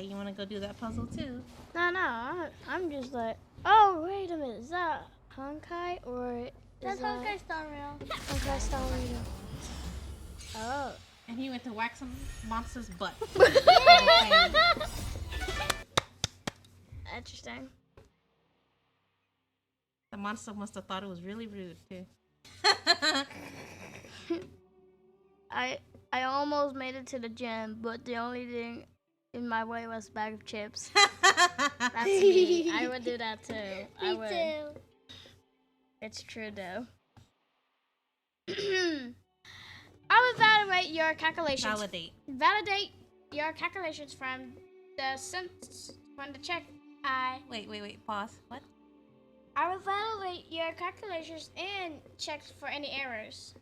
You wanna go do that puzzle too? No, I'm just like, oh, wait a minute. Is that Honkai or is That's that Honkai Star Rail. Honkai Star Rail? Oh. And he went to whack some monster's butt. Interesting. The monster must have thought it was really rude too. I almost made it to the gym, but the only thing in my way was a bag of chips. That's me. I would do that too. I Me would. too. It's true though. I will validate your calculations. Validate your calculations from the check. Wait, pause. What? I will validate your calculations and check for any errors.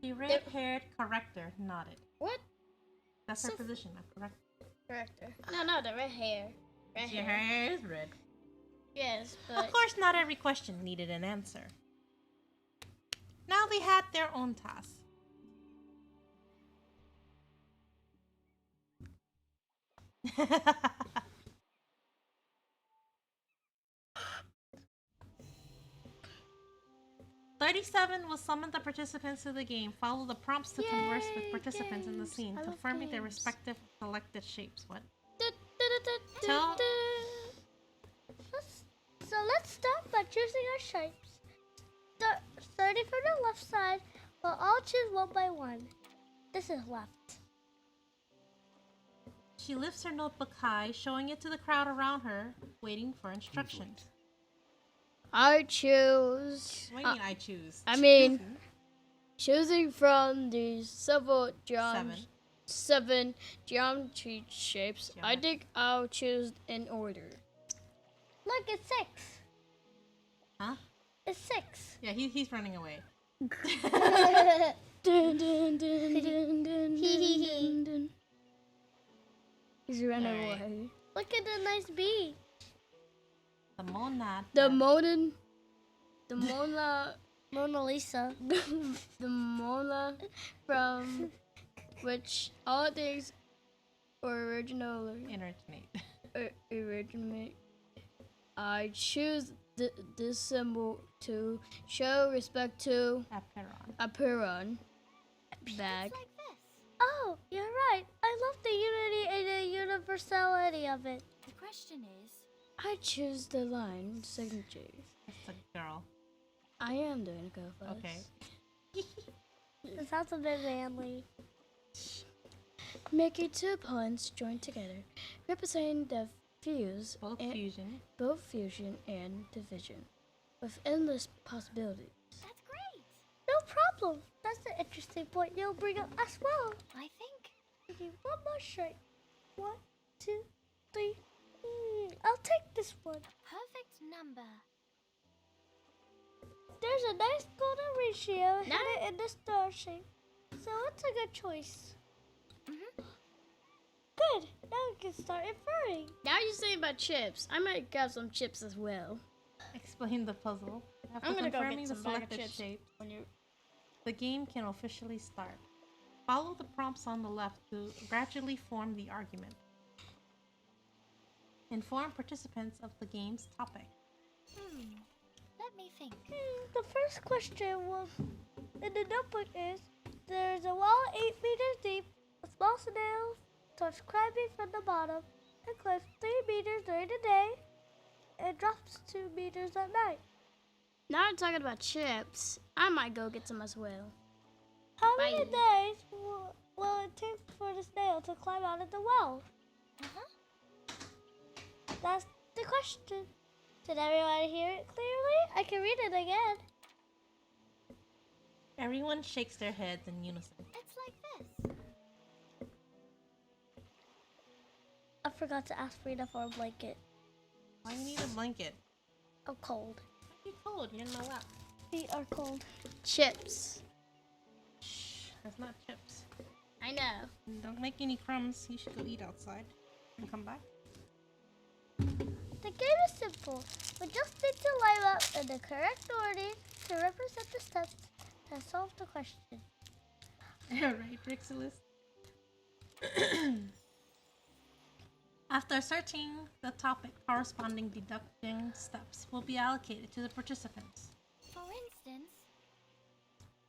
The red-haired corrector nodded. What? That's her position, a corrector. Corrector. No, the red hair. Red Your hair. hair is red. Yes, Of but course, not every question needed an answer. Now they had their own task. $37 will summon the participants to the game. Follow the prompts to converse with participants in the scene, I love confirming their games. respective selected shapes. What? Tell- So let's start by choosing our shapes. 30 from the left side. We'll all choose one by one. This is left. She lifts her notebook high, showing it to the crowd around her, waiting for instructions. I choose. What do you mean I choose? I mean, Choosing? choosing from the seven geometry shapes, I think I'll choose in order. Look, it's 6. Huh? It's 6. Yeah, he's running away. Dun, dun, dun, dun, dun, dun, dun. He's running Alright. away. Look at the nice bee. The monad. The Mona, Mona Lisa. the Mona from which all things originally originate. I choose this symbol to show respect to Aperon. Aperon bag. It's like this. Oh, you're right. I love the unity and the universality of it. The question is, I choose the line signature. It's a girl. I am doing a go first. Okay. It sounds a bit manly. Making 2 points joined together, representing the fuse Both and fusion. both fusion and division, with endless possibilities. that's great. No problem. That's an interesting point you'll bring up as well. I think. Okay, one more shape. 1, 2, 3. I'll take this one. Perfect number. There's a nice golden ratio Nice. hidden in the star shape. So it's a good choice. Good. Now we can start inferring. Now you're saying about chips. I might grab some chips as well. Explain the puzzle. After I'm gonna go confirming get the some bag of selected chips. shape, When you the game can officially start. Follow the prompts on the left to gradually form the argument. Inform participants of the game's topic. Let me think. The first question in the notebook is, there's a wall 8 meters deep, a small snail starts climbing from the bottom and climbs 3 meters during the day and drops 2 meters at night. now I'm talking about chips. I might go get some as well. How many Bye. days will it take for the snail to climb out of the well? That's the question. Did everyone hear it clearly? I can read it again. Everyone shakes their heads in unison. It's like this. I forgot to ask Frida for a blanket. Why do you need a blanket? I'm cold. You're cold. You're in my lap. Feet are cold. Chips. Shh. That's not chips. I know. Don't make any crumbs. You should go eat outside. and come back. The game is simple. We just need to line up in the correct order to represent the steps and solve the question. Alright, Rixilis. After searching the topic, corresponding deducting steps will be allocated to the participants. For instance,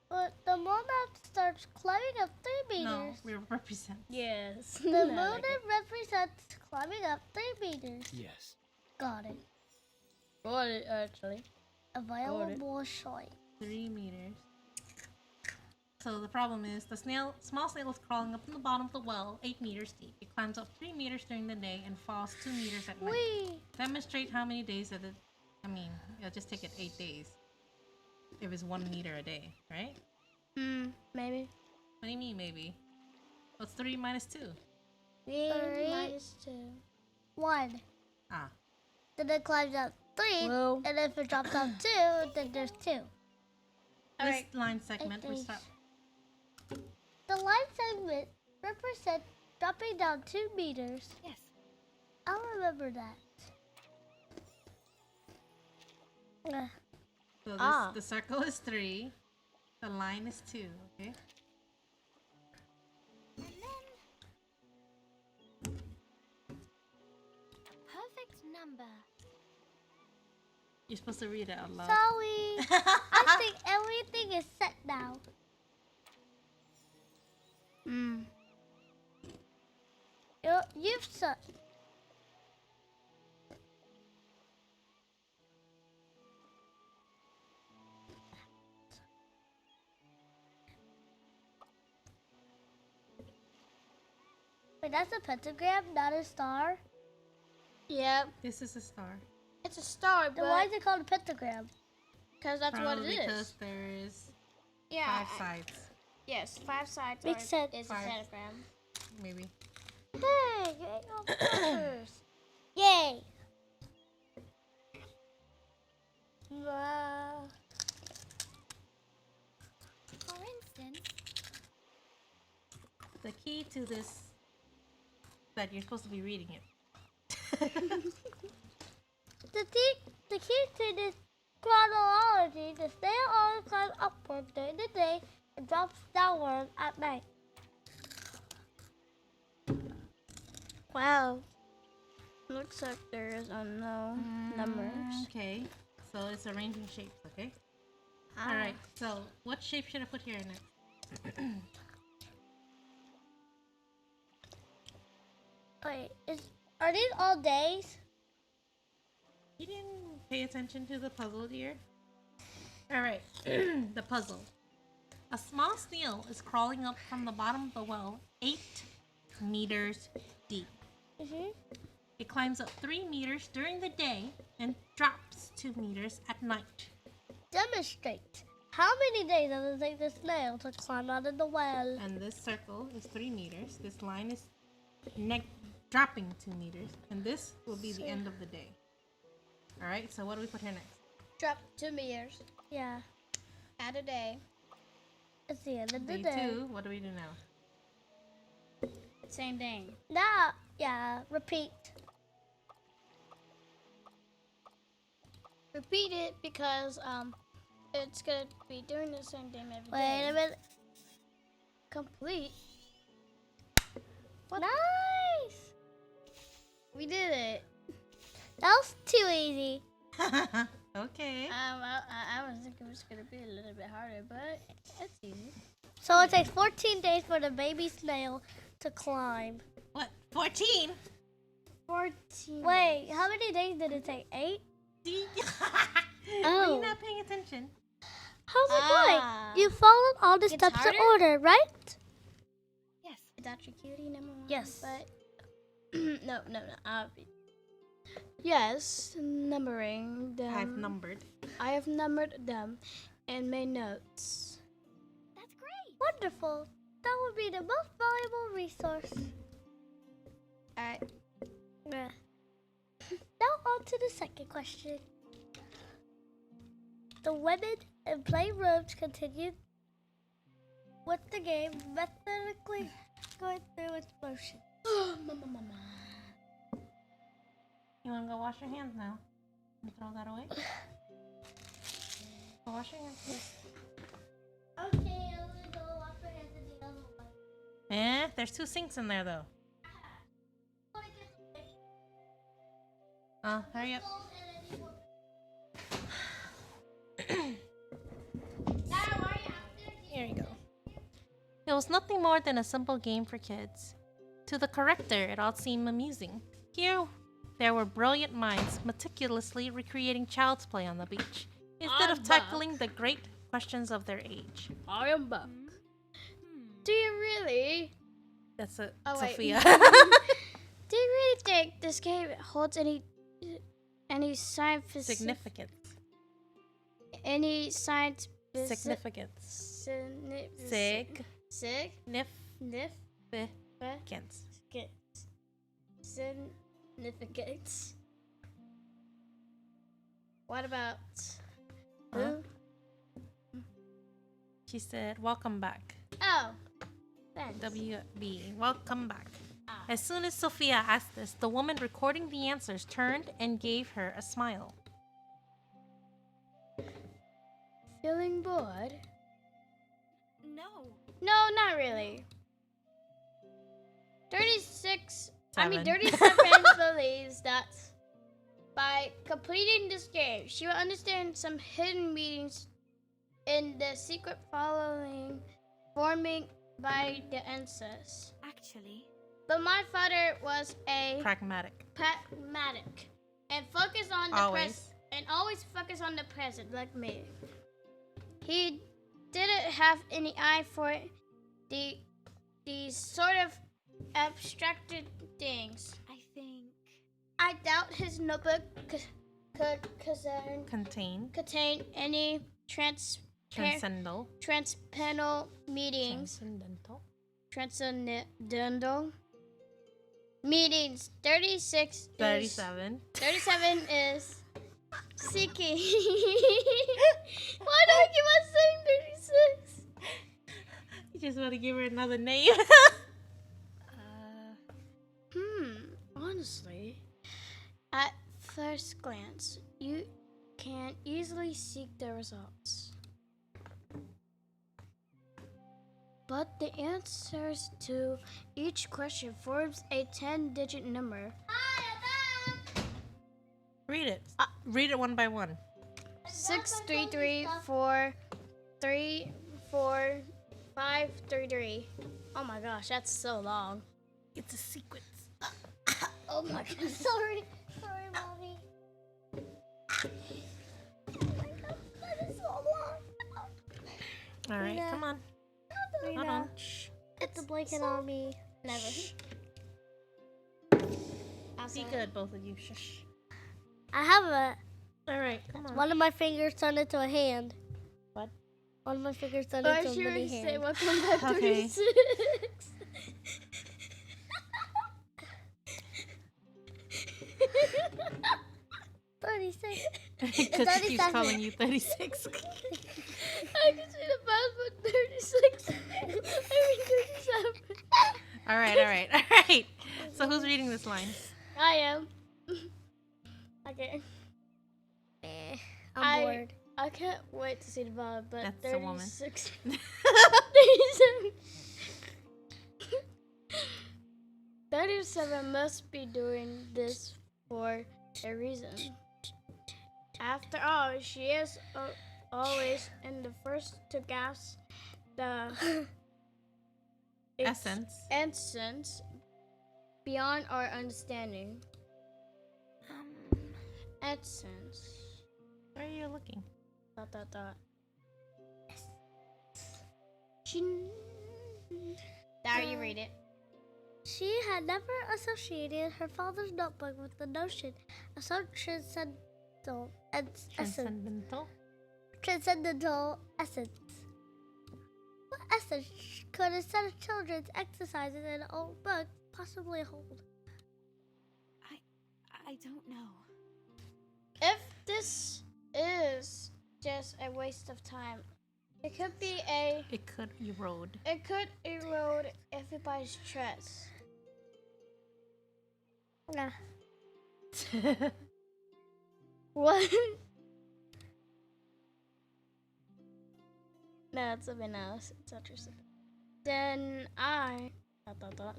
But the monad starts climbing up 3 No, meters. we represent. Yes. The monad represents climbing up 3 meters. Yes. Got it. Got it, actually. Available choice. 3 meters. So the problem is the small snail is crawling up from the bottom of the well 8 meters deep. It climbs up 3 meters during the day and falls 2 meters at night. Whee! Demonstrate how many days of it. I mean, it'll just take it 8 days. If it's 1 meter a day, right? Maybe. What do you mean, maybe? What's 3 minus 2? 3 3 minus 2. 1. Ah, Then it climbs up 3. Well. And if it drops off 2, then there's 2. this Alright. line segment we days. start. The line segment represents dropping down 2 meters. yes. I'll remember that. So this, Ah. the circle is 3. The line is 2, okay? And then perfect number. You're supposed to read it out loud. Sorry. I think everything is set now. You've set. Wait, that's a pentagram, not a star. Yep. This is a star. It's a star, Then why but is it called a pentagram? because that's what Probably it because is. there's Yeah. 5 sides, Yes, 5 sides Makes sense. is Five. a pentagram. maybe. Hey, you ain't no fuckers. Yay. Wow. For instance, The key to this that you're supposed to be reading it. The key to this chronology, the snail always climbs upward during the day and drops downward at night. Wow. Looks like there's unknown numbers. Okay, so it's arranging shapes, okay? Ah. Alright, so what shape should I put here next? Wait, are these all days? You didn't pay attention to the puzzle, dear? Alright, the puzzle. A small snail is crawling up from the bottom of the well 8 meters deep. It climbs up 3 meters during the day and drops 2 meters at night. Demonstrate. How many days does it take the snail to climb out of the well? And this circle is 3 meters. This line is dropping 2 meters. And this will be the end of the day. Alright, so what do we put here next? Drop 2 meters. Yeah, Add a day. it's the end of the Day day. 2, what do we do now? Same thing. Now, yeah, repeat. Repeat it because it's gonna be doing the same thing every day. Wait a minute. Complete. Nice. We did it. That was too easy. Okay. I was thinking it was gonna be a little bit harder, but it's easy. So it takes 14 days for the baby snail to climb. What? 14? 14. Wait, how many days did it take? 8? Are Oh. you not paying attention? How's it Ah. going? You followed all the It's steps in harder? order, right? yes. It's actually cutie number 1. Yes. But no. Yes, numbering them. I've numbered. I have numbered them and made notes. That's great. Wonderful. That would be the most valuable resource. Alright. Now on to the second question. The women in plain robes continued with the game, methodically going through its motion. You wanna go wash your hands now? And throw that away? Go wash your hands, please. Okay, I'm gonna go wash my hands in the other one. There's 2 sinks in there though. Hurry up. Here you go. It was nothing more than a simple game for kids. To the corrector, it all seemed amusing. Here, there were brilliant minds meticulously recreating child's play on the beach, instead of tackling the great questions of their age. I am back. Do you really? That's it, Oh, wait. Sophia. Do you really think this game holds any scientific Significance. Any science Significance. Sig. Significance. Significance. What about Huh? She said, welcome back. Oh, thanks. WB, welcome back. As soon as Sophia asked this, the woman recording the answers turned and gave her a smile. Feeling bored? No. No, not really. 37 believes that by completing this game, she will understand some hidden meanings in the secret forming by the answers. Actually, But my father was a Pragmatic. and focus on the always focus on the present like me. He didn't have any eye for the sort of abstracted things. I think I doubt his notebook could contain any Transcendental. transcendental meetings. Transcendental meetings. 37 is seeking. Why do I keep on saying 36? You just want to give her another name. Honestly, at first glance, you can easily seek the results. But the answers to each question forms a 10-digit number. Read it. Read it one by one. 633434533. Oh my gosh, that's so long. It's a sequence. Oh my god. Sorry, mommy. That is so long. All right, Rita. come on. Hold Rita, on. Shh. put the blanket on me. Never. Be good, both of you. Shush. I have All right, come on. one of my fingers turned into a hand. What? One of my fingers turned I into a should mini say hand. welcome back to Okay. 36. 36. Because she keeps calling you 36. I can see the password 36. I mean 37. All right. So who's reading this line? I am. Okay. I'm bored. I can't wait to see the bottom, but That's a woman. 36. 37. 37 must be doing this for a reason. After all, she is always in the first to gasp the essence beyond our understanding. Essence. Where are you looking? ... There, you read it. She had never associated her father's notebook with the notion of some transcendental essence. What essence could a set of children's exercises in an old book possibly hold? I don't know. If this is just a waste of time, it could erode everybody's trust. What? No, it's something else. It's interesting. Then dot.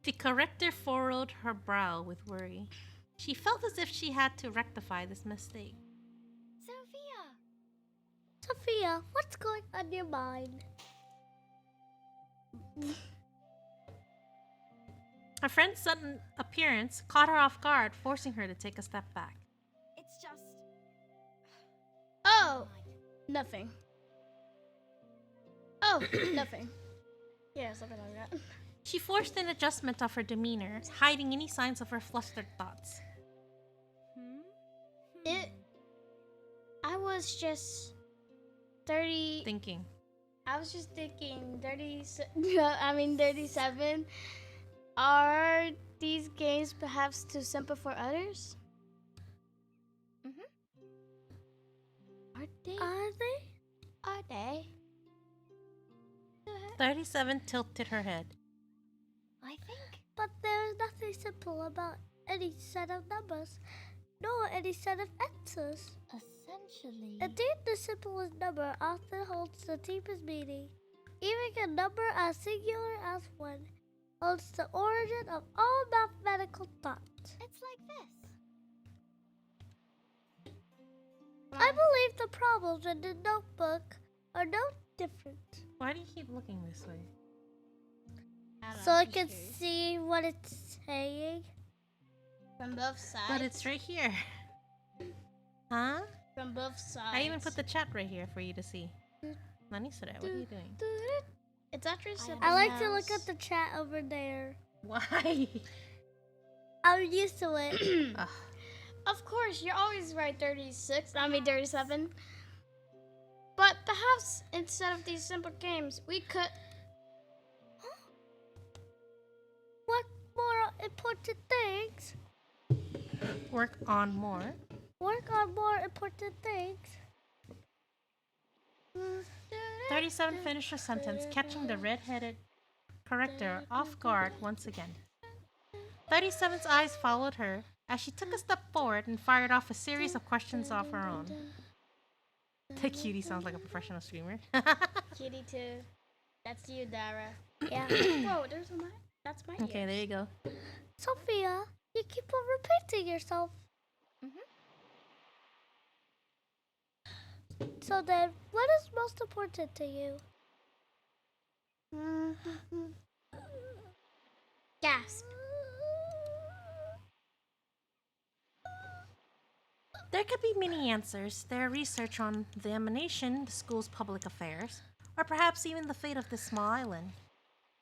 The corrector furrowed her brow with worry. She felt as if she had to rectify this mistake. Sophia! Sophia, what's going on in your mind? Her friend's sudden appearance caught her off guard, forcing her to take a step back. It's just. Oh, nothing. Oh, nothing. Yeah, something like that. She forced an adjustment of her demeanor, hiding any signs of her flustered thoughts. I was just 30. Thinking. I was just thinking 37. Are these games perhaps too simple for others? Are they? Are they? Are they? 37 tilted her head. I think. But there's nothing simple about any set of numbers, nor any set of answers. Essentially. Indeed, the simplest number often holds the deepest meaning. Even a number as singular as one holds the origin of all mathematical thought. It's like this. I believe the problems in the notebook are no different. Why do you keep looking this way? So I can see what it's saying. From both sides. But it's right here. Huh? From both sides. I even put the chat right here for you to see. Nanisura, what are you doing? It's actually something I like to else. look at the chat over there. Why? I'm used to it. Ugh. Of course, you're always right. 37. But perhaps instead of these simple games, we could. What more important things? Work on more. Work on more important things. 37 finished her sentence, catching the red-headed corrector off guard once again. 37's eyes followed her as she took a step forward and fired off a series of questions of her own. The cutie sounds like a professional streamer. Cutie2. That's you, Dara. Yeah. Whoa, there's a mic. That's my Okay, ears. there you go. Sophia, you keep on repeating yourself. So then, what is most important to you? Gasp. There could be many answers. Their research on the emanation, the school's public affairs, or perhaps even the fate of this small island.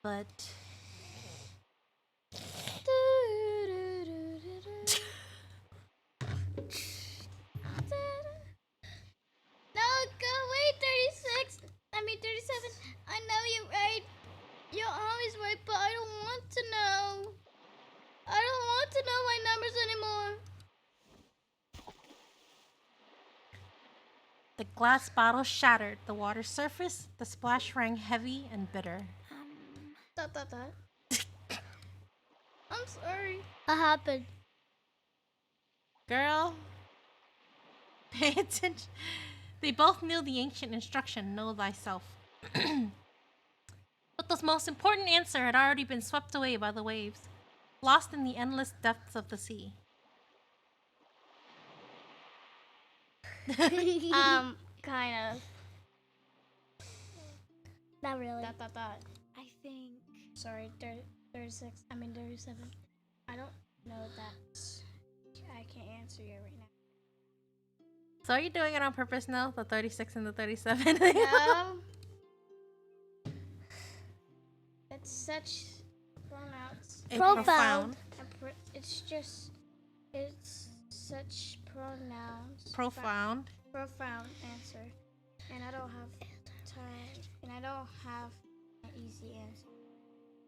But No, go away, 36. 37. I know you're right. You're always right, but I don't want to know. I don't want to know my numbers anymore. the glass bottle shattered. The water surfaced. The splash rang heavy and bitter. Dot. I'm sorry. What happened? Girl, pay attention. They both knew the ancient instruction, know thyself. But the most important answer had already been swept away by the waves, lost in the endless depths of the sea. Kind of. Not really. Dot. I think. Sorry, 36. 37. I don't know that. I can't answer you right now. So are you doing it on purpose now? The 36 and the 37? No. It's such pronouns. Profound. It's such pronouns. Profound. Profound answer. And I don't have time. And I don't have an easy answer.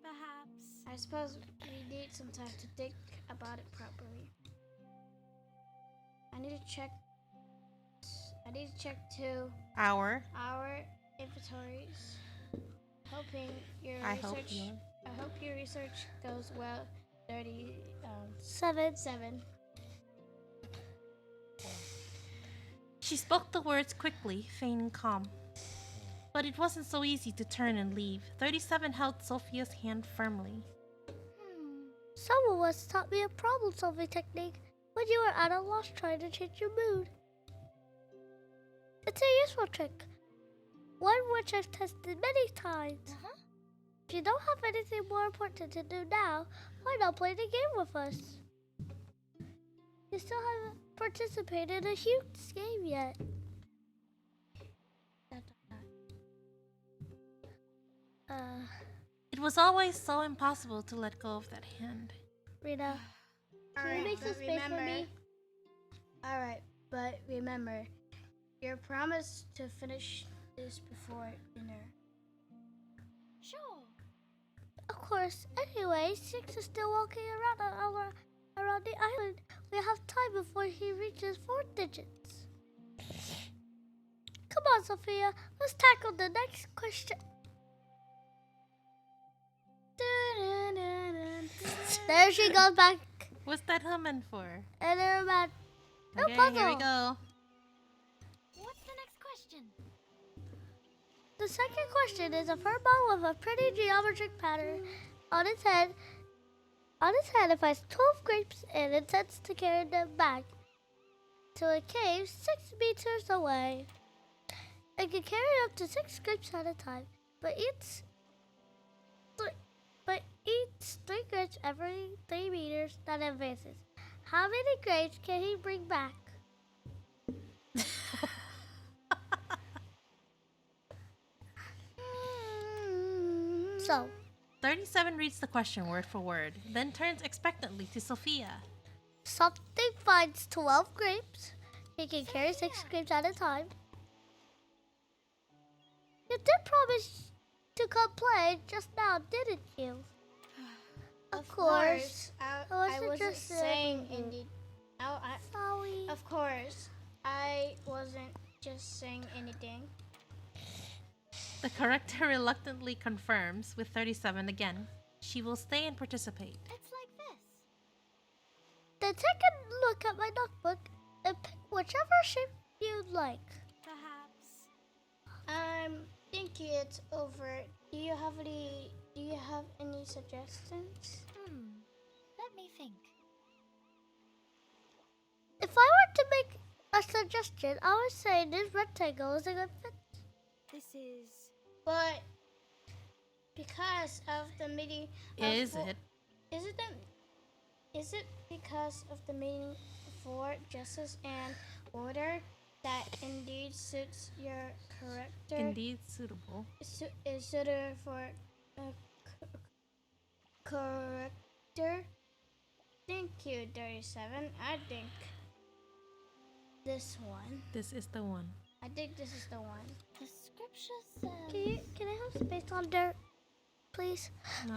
Perhaps. I suppose we need some time to think about it properly. I need to check 2 Our. our inventories. Hoping your I research. hope you. I hope your research goes well 7. She spoke the words quickly, feigning calm. But it wasn't so easy to turn and leave. 37 held Sophia's hand firmly. Someone once taught me a problem-solving technique when you were at a loss trying to change your mood. It's a useful trick, one which I've tested many times. If you don't have anything more important to do now, why not play the game with us? You still haven't participated in a huge game yet. It was always so impossible to let go of that hand. Rita, can you make some space for me? Alright, but remember, your promise to finish this before dinner. Sure. Of course. Anyway, Six is still walking around the island. We have time before he reaches 4 digits. Come on, Sophia. Let's tackle the next question. There she goes back. What's that humming for? And they're about no Okay, puzzle. here we go. What's the next question? The second question is a fur ball with a pretty geometric pattern on its head. On its head, it finds 12 grapes and intends to carry them back to a cave 6 meters away. It can carry up to 6 grapes at a time, but eats 3 grapes every 3 meters that advances. How many grapes can he bring back? So, 37 reads the question word for word, then turns expectantly to Sophia. something finds 12 grapes. He can carry 6 grapes at a time. You did promise to come play just now, didn't you? Of course. I wasn't just saying indeed. Sorry. Of course, I wasn't just saying anything. The corrector reluctantly confirms with 37 again. She will stay and participate. It's like this. Then take a look at my notebook and pick whichever shape you like. Perhaps. I'm thinking it's over. Do you have any suggestions? Let me think. If I were to make a suggestion, I would say this rectangle is a good fit. This is. But because of the meeting, Is it? Is it because of the meaning for justice and order that indeed suits your character? Indeed suitable. Is suited for a character? Thank you, 37. I think this one. This is the one. I think this is the one. The scripture says. Can I have space on there, please? No,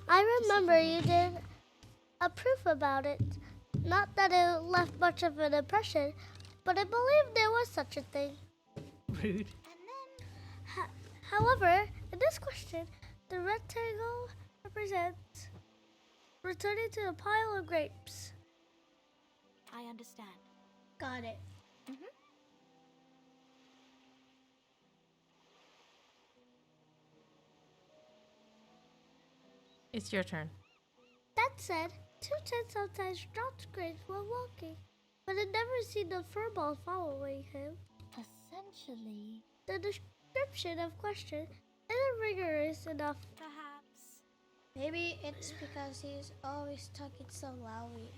I remember you did a proof about it. Not that it left much of an impression, but I believe there was such a thing. rude. And then. However, in this question, the rectangle represents returning to a pile of grapes. I understand. Got it. It's your turn. That said, 210 sometimes drops grapes while walking, but I never seen the furball following him. Essentially. The description of question isn't rigorous enough. Perhaps. Maybe it's because he's always talking so loudly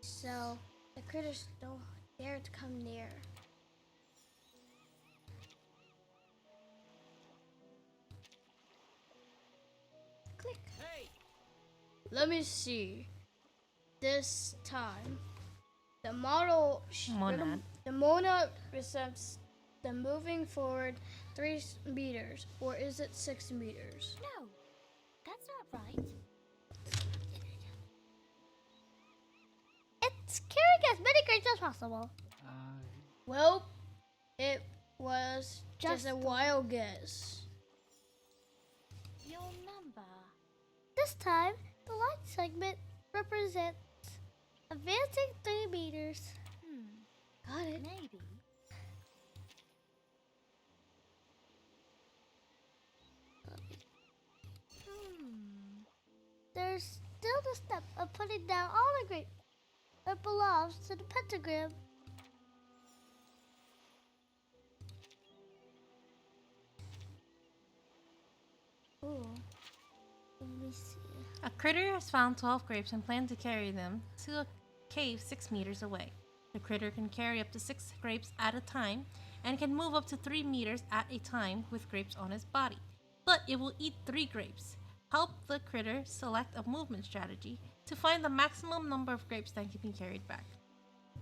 so the critters don't dare to come near. Click. Hey! Let me see. This time, the model Monad. the monad represents the moving forward 3 meters, or is it 6 meters? No. That's not right. It's carrying as many grapes as possible. Well, it was just a Just- wild guess. Your number. This time, The light segment represents advancing 3 meters. Got it. Maybe. There's still the step of putting down all the grapes that belongs to the pentagram. Ooh. Let me see. A critter has found 12 grapes and plans to carry them to a cave 6 meters away. The critter can carry up to 6 grapes at a time and can move up to 3 meters at a time with grapes on its body. But it will eat 3 grapes. Help the critter select a movement strategy to find the maximum number of grapes that can be carried back.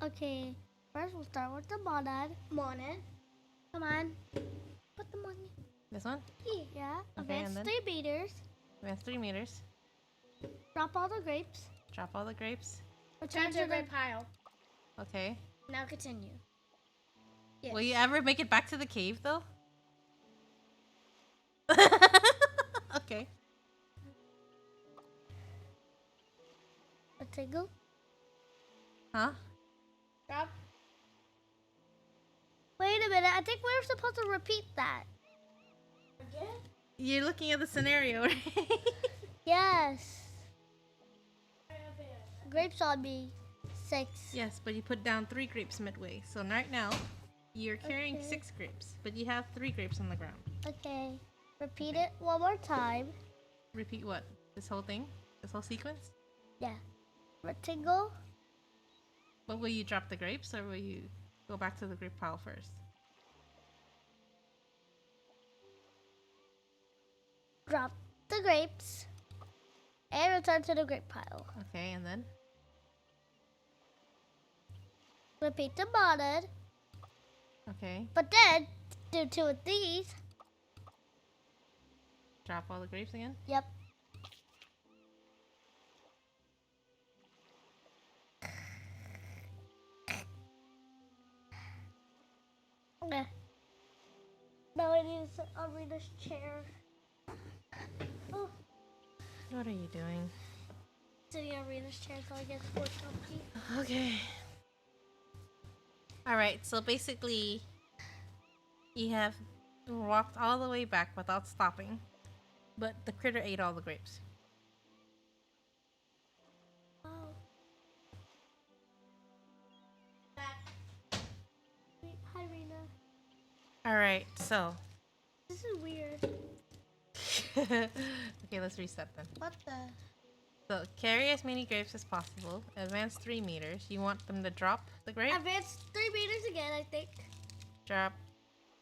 Okay, first we'll start with the monad. Morning. Come on. Put them on you. This one? Yeah. Okay, Advance and then? 3 meters. Advance 3 meters. Drop all the grapes. Drop all the grapes. Return to the grape pile. Okay. Now continue. Yes. Will you ever make it back to the cave though? Okay. A tingle. Huh? Drop. Wait a minute. I think we're supposed to repeat that. Again? You're looking at the scenario, right? Yes. Grapes on me. 6. Yes, but you put down 3 grapes midway. So right now, you're carrying Okay. 6 grapes, but you have 3 grapes on the ground. Okay. Repeat it one more time. Repeat what? This whole thing? This whole sequence? Yeah. Rectangle. But will you drop the grapes or will you go back to the grape pile first? Drop the grapes. And return to the grape pile. Okay, and then? Repeat the monad. Okay. But then, do 2 of these. Drop all the grapes again? Yep. Okay. Now I need to sit on Rita's chair. Oh, What are you doing? sitting on Rita's chair so I get more comfy. Okay. Alright, so basically, you have walked all the way back without stopping, but the critter ate all the grapes. Oh. Hi, Rita. Alright, so. This is weird. Okay, let's reset then. What the? So, carry as many grapes as possible. Advance 3 meters. You want them to drop the grape? Advance 3 meters again, I think. Drop.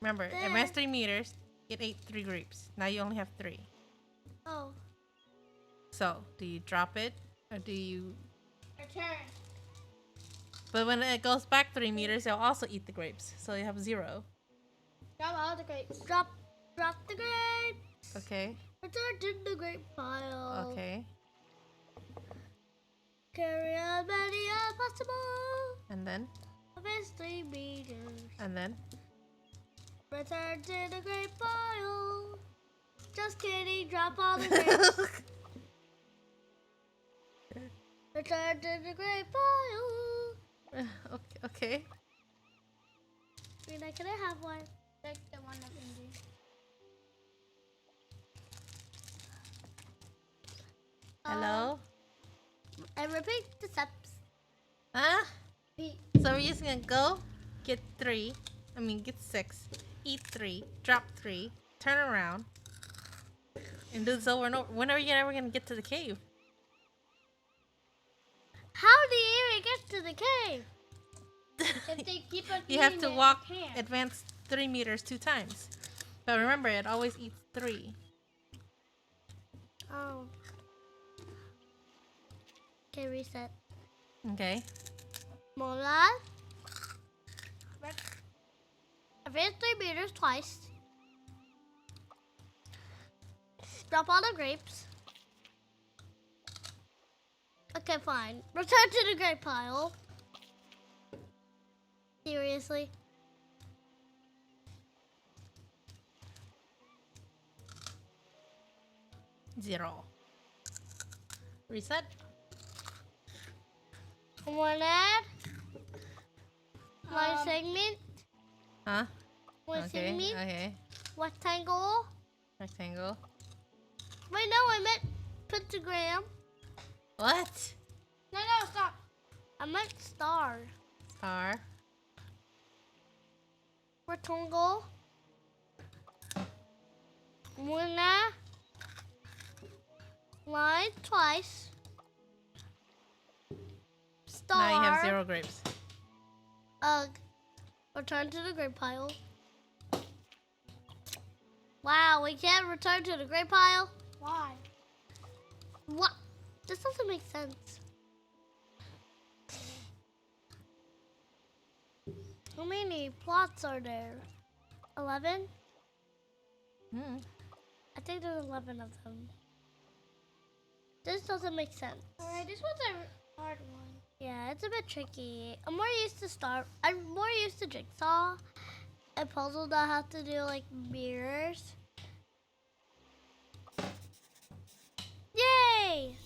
Remember, There. advance 3 meters. It ate 3 grapes. Now you only have 3. Oh. So, do you drop it or do you? Return. But when it goes back 3 meters, it'll also eat the grapes. So you have 0. Drop all the grapes. Drop the grapes. Okay. Return to the grape pile. Okay. Carry as many as possible. And then? Advance 3 meters. And then? Return to the grape pile. Just kidding. Drop all the grapes. Return to the grape pile. Okay. Rita, can I have one? Take the one of Indy. Hello? And repeat the steps. Huh? Beat. So we're just gonna go, get 6, eat 3, drop 3, turn around, and do this over and over. When are you ever gonna get to the cave? How do you even get to the cave? If they keep on You have eating to it, walk, they can't. advance 3 meters 2 times. But remember, it always eats 3. Oh. Okay, reset. Okay. Mola. Advance 3 meters twice. Drop all the grapes. Okay, fine. Return to the grape pile. Seriously? Zero. Reset. One ad. One segment. Huh? One Okay. segment. Okay. Rectangle. Rectangle. Wait, no, I meant pentagram. What? No, stop. I meant star. Star. Rectangle. One line twice. Star. Now you have 0 grapes. Ugh. Return to the grape pile. Wow, we can't return to the grape pile? Why? What? This doesn't make sense. How many plots are there? 11? Hmm. I think there's 11 of them. This doesn't make sense. Alright, this one's a hard one. Yeah, it's a bit tricky. I'm more used to Jigsaw and puzzles that have to do like mirrors. Yay!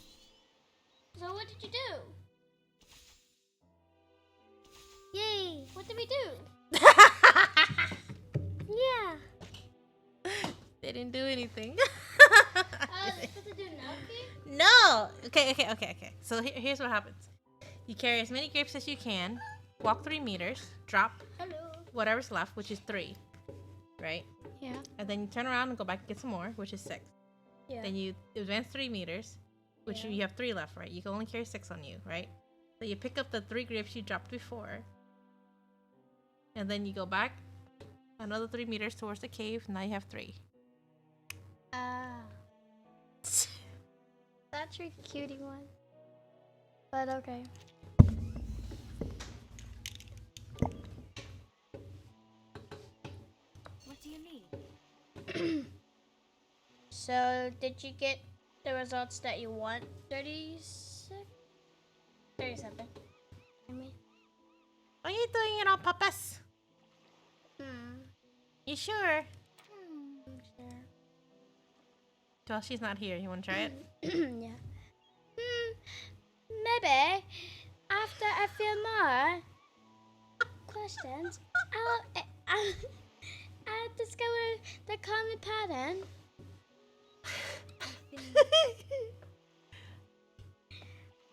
So what did you do? Yay! What did we do? Yeah. They didn't do anything. They're supposed to do nothing? No. Okay. So here's what happens. You carry as many grapes as you can. Walk 3 meters. Drop Hello. whatever's left, which is 3. Right? Yeah. And then you turn around and go back and get some more, which is 6. Yeah. Then you advance 3 meters, which Yeah. you have 3 left, right? You can only carry 6 on you, right? So you pick up the 3 grapes you dropped before. And then you go back another 3 meters towards the cave. Now you have 3. That's your cutie one. But okay. What do you need? So, did you get the results that you want? 36? 37. I mean. What are you doing, you know, papas? You sure? I'm sure. Well, she's not here. You want to try it? Yeah. Maybe after a few more questions, I'll discover the common pattern.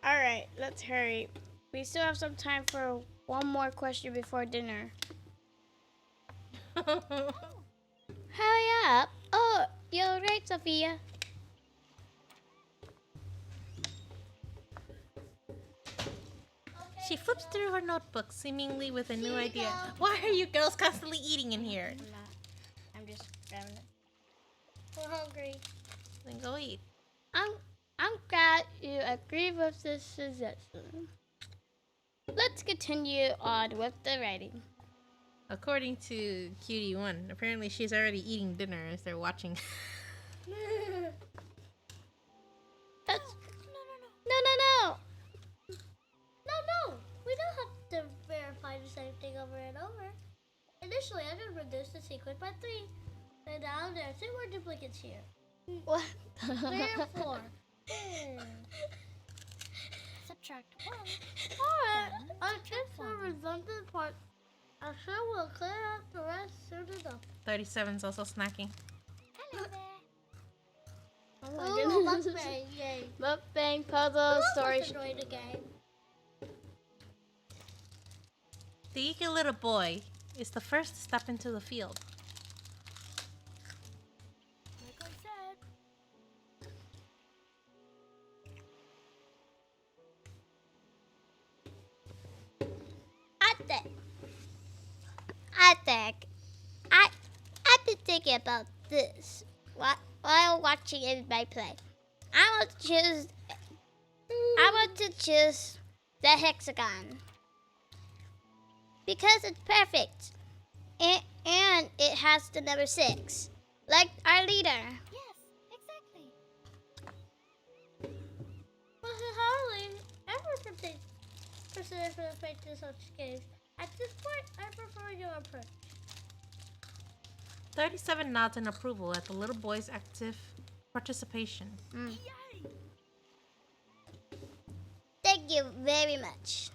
Alright, let's hurry. We still have some time for one more question before dinner. Hurry up. Oh, you're right, Sophia. She flips through her notebook, seemingly with a new idea. Why are you girls constantly eating in here? I'm not. I'm just grabbing it. We're hungry. Then go eat. I'm glad you agree with this suggestion. Let's continue on with the writing. According to cutie1, apparently she's already eating dinner as they're watching. That's, No. We don't have to verify the same thing over and over. Initially, I did reduce the sequence by 3. And now there are 2 more duplicates here. what? Therefore. Subtract 1. Alright, I guess the redundant part. I'm sure we'll clear out the rest soon enough. 37's also snacking. Hello there. Oh my Ooh, goodness. mukbang, yay. Mukbang, puzzle, story. Enjoy the game. The eager little boy is the first to step into the field. Like I said. I've been thinking about this while watching everybody play. I want to choose the hexagon because it's perfect and it has the number 6, like our leader. Yes, exactly. Well, Harley, everyone can take persistent approach to such games. At this point, I prefer your approach. 37 nods in approval at the little boy's active participation. Yay! Thank you very much.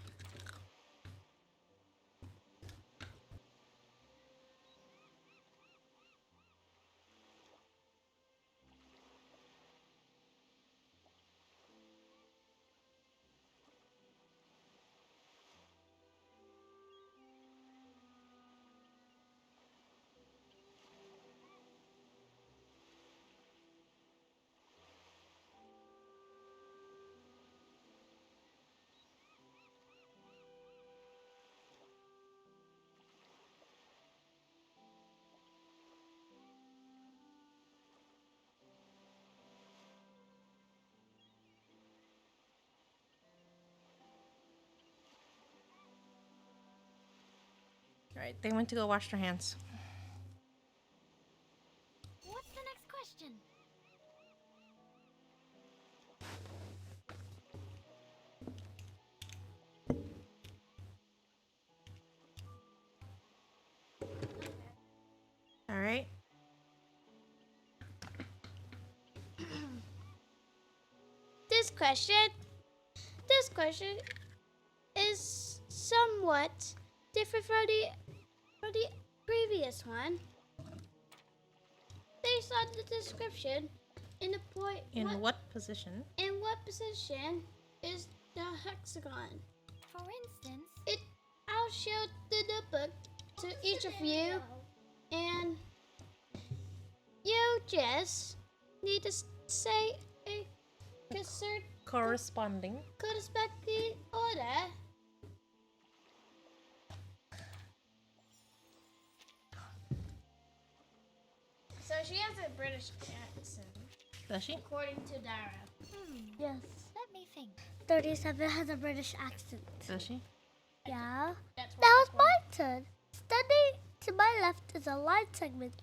Alright, they went to go wash their hands. What's the next question? Alright. This question is somewhat different from the previous one. Based on the description, in the point What position? in what position is the hexagon? For instance, I'll show the book to each of you, and you just need to say a Corresponding. corresponding order. So she has a British accent, Does she? according to Dara. Yes. let me think. 37 has a British accent. Does she? Yeah. That's Now it's my turn. Standing to my left is a line segment.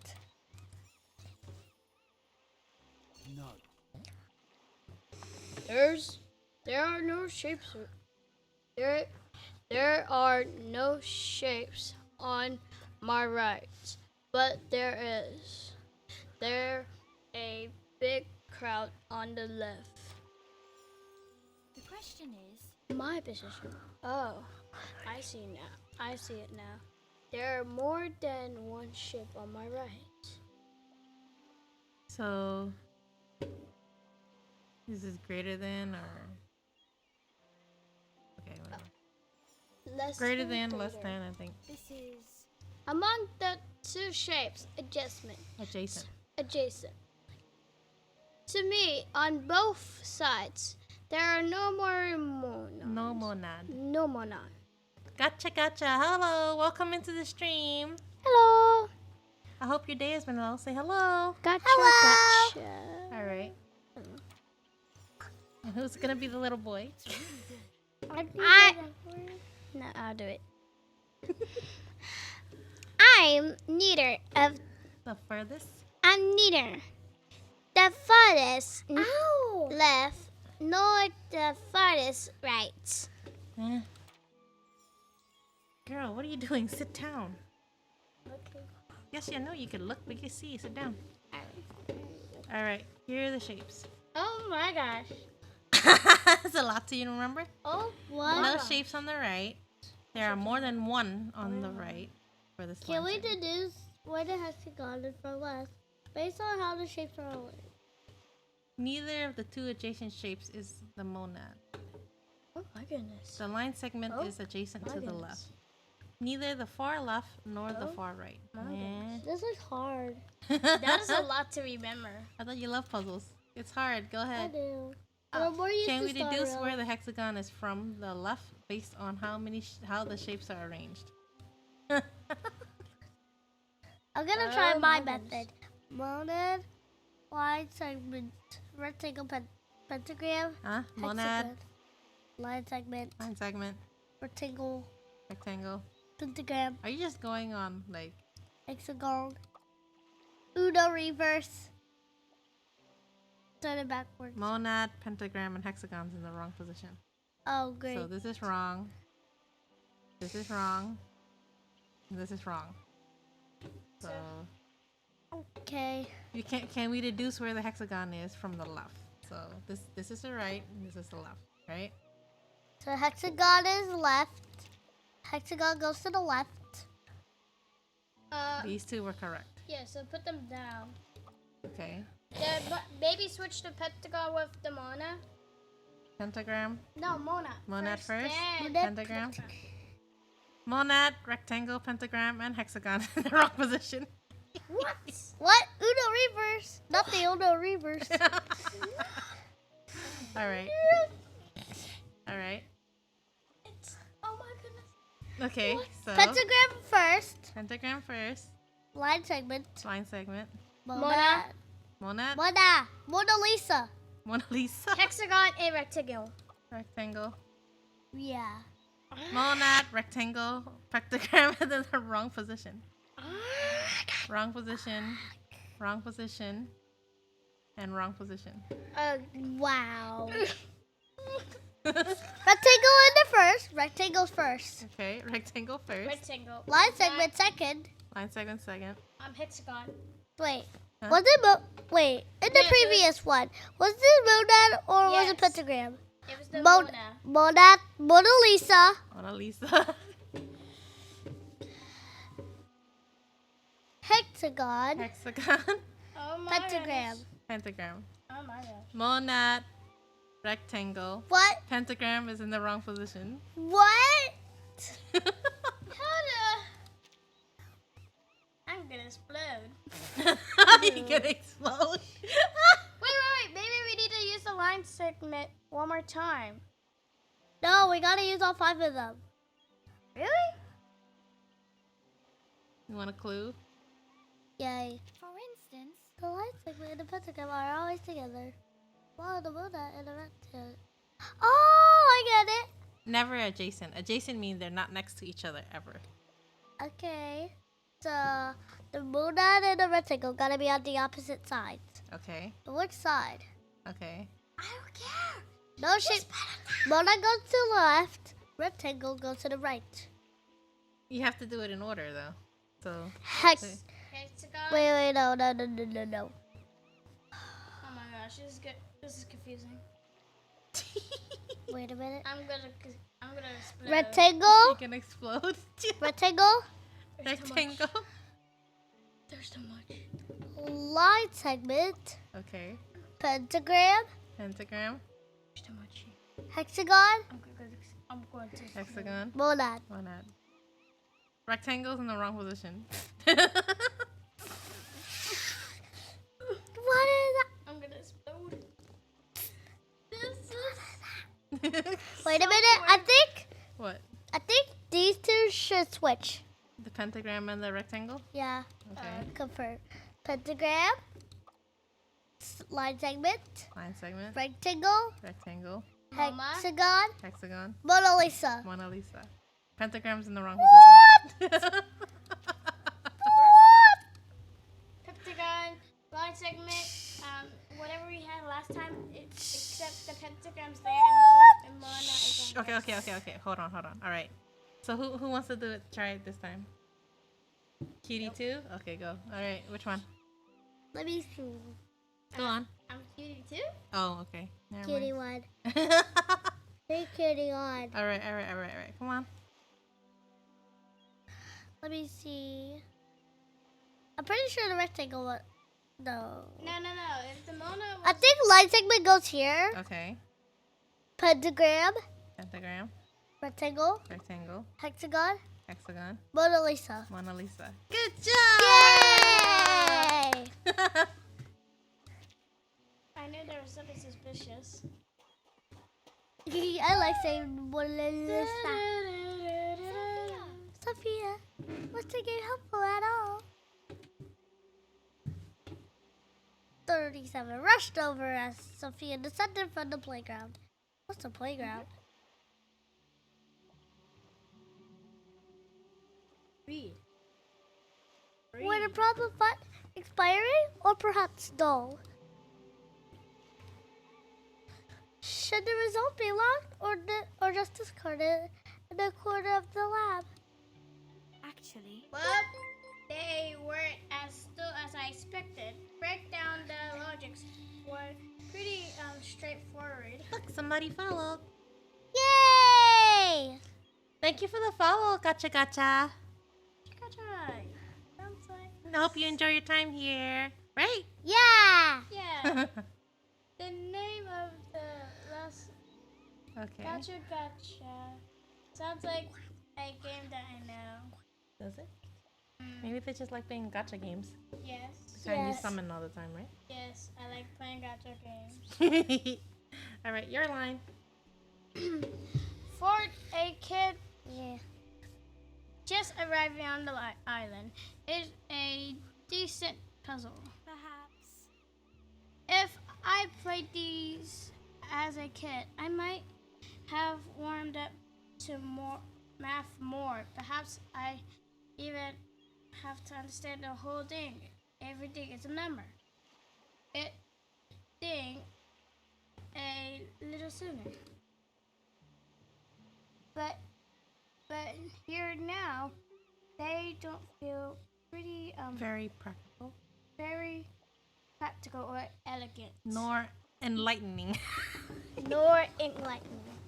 No. There are no shapes. There are no shapes on my right, but there is. There a big crowd on the left. The question is, My position. Oh, I see now. I see it now. There are more than one shape on my right. So, is this greater than or? Okay, whatever. Less Greater than than, less greater. than, I think. this is Among the two shapes, adjacent. Adjacent. To me, on both sides, there are no more monads. No monad. No monad. Gotcha, gotcha. Hello. Welcome into the stream. Hello. I hope your day has been well. Say hello. Gotcha. Hello. Gotcha. All right. And who's going to be the little boy? No, I'll do it. I'm neither of. The furthest? I'm neither the farthest Ow! left nor the farthest right. Eh. Girl, what are you doing? Sit down. Okay. Yes, I know you can look, but you see. Sit down. All right. Here are the shapes. Oh my gosh. That's a lot to you to remember. Oh No shapes on the right. There are more than one on the right for this Can line we segment. deduce where the hexagon is from left based on how the shapes are aligned? Neither of the two adjacent shapes is the monad. Oh my goodness. The line segment Oh, is adjacent my to the goodness. left. Neither the far left nor the Oh, far right. my Eh. This is hard. That is a lot to remember. I thought you love puzzles. It's hard. Go I ahead. do. Oh, I'm more used Can to we deduce Star where Rail. the hexagon is from the left based on how the shapes are arranged? I'm gonna try Oh my my goodness. method. Monad, line segment, rectangle, pentagram, Huh? Monad, hexagon. Line segment, line segment, rectangle, rectangle. pentagram, Are you just going on like hexagon, Uno reverse. Turn it backwards. monad, pentagram, and hexagons in the wrong position? Oh, great. So this is wrong. This is wrong. And this is wrong. So Okay. you can't. Can we deduce where the hexagon is from the left? So this is the right and this is the left, right? So hexagon is left. Hexagon goes to the left. These two were correct. Yeah, so put them down. Okay. Maybe switch the pentagon with the Mona. Pentagram. No, Mona. Monad first. then Pentagram. Monad, rectangle, pentagram, and hexagon in the wrong position. What? What? Uno reverse. Not the Uno reverse. Alright. Alright. Oh my goodness. Okay, so Pentagram first. pentagram first. Line segment. Line segment. Mona. Monad. Mona Lisa. Mona Lisa. Hexagon and rectangle. Rectangle. Yeah. Monad, rectangle, pentagram, and then the wrong position. Wrong position. Wrong position. And wrong position. Wow. Rectangle in the first. Rectangle first. Okay, rectangle first. Rectangle. Line segment second. Line segment second. Hexagon. Wait. Huh? Was it wait, in the Yeah, previous one, was it Monad or was it Yes. pentagram? It was the Mona. Mona. Mona Lisa. Mona Lisa. Hexagon. Hexagon. Oh my Pentagram. goodness. Pentagram. Oh my gosh. Monad. Rectangle. What? Pentagram is in the wrong position. What? How the... I'm gonna explode. You can explode. Wait. Maybe we need to use the line segment one more time. No, we gotta use all 5 of them. Really? You want a clue? Yay. For instance, The line segment and the pentagram are always together. While the Monad and the rectangle. Oh, I get it. Never adjacent. Adjacent means they're not next to each other ever. Okay. So the Monad and the rectangle gotta be on the opposite sides. Okay. But which side? Okay. I don't care. No shit. Monad goes to the left. Rectangle goes to the right. You have to do it in order though. So Hex. Okay. Hexagon. Wait, no. Oh my gosh, this is good. This is confusing. Wait a minute. I'm gonna explode. you Rectangle. can explode. Rectangle. There's too much. Rectangle. There's too much. Line segment. Okay. Pentagram. Pentagram. There's too much. Hexagon. I'm going to explode. Hexagon. Monad. Monad. Rectangle's in the wrong position. What is that? I'm gonna explode. Wait a minute. I What? think these two should switch. The pentagram and the rectangle? Yeah. Okay. Confirm. Pentagram. Line segment. Line segment. Rectangle. Rectangle. Mama? Hexagon. Hexagon. Mona Lisa. Mona Lisa. Pentagram's in the wrong position. Pentagon, line segment, whatever we had last time, except the pentagram's there and Mona is on Okay. Hold on. All right. So who wants to do it? Try it this time. Cutie2? Okay, go. All right. Which one? Let me see. Go on. I'm cutie2. Oh, okay. Never Cutie mind. one. Hey, cutie one. All right. Come on. Let me see. I'm pretty sure the rectangle one. No. No. If the Mona was... I think line segment goes here. Okay. Pentagram. Pentagram. Rectangle. Rectangle. Hexagon. Hexagon. Mona Lisa. Mona Lisa. Good job! Yay! I knew there was something suspicious. I like saying Mona Lisa. Sophia, what's the game helpful at all? 37 rushed over as Sophia descended from the playground. What's the playground? Read. Were the problem expiring or perhaps dull? Should the result be locked or just discarded in the corner of the lab? actually, Well, they weren't as still as I expected. Break down the logics were pretty straightforward. Look, somebody followed. Yay! Thank you for the follow, Gotcha Gotcha. Gotcha. Sounds like. I hope you enjoy your time here. Right? Yeah. Yeah. The name of the last Okay. Gotcha Gotcha sounds like a game that I know. Does it? Maybe they just like playing gotcha games. Yes. The kind you Yes. summon all the time, right? Yes, I like playing Gotcha games. All right, your line. For a kid Yeah. just arriving on the island is a decent puzzle. Perhaps. If I played these as a kid, I might have warmed up to math more. Perhaps I even have to understand the whole thing. Everything is a number. It thing a little sooner. But here now, they don't feel pretty Very practical. very practical or elegant. Nor enlightening. Nor enlightening.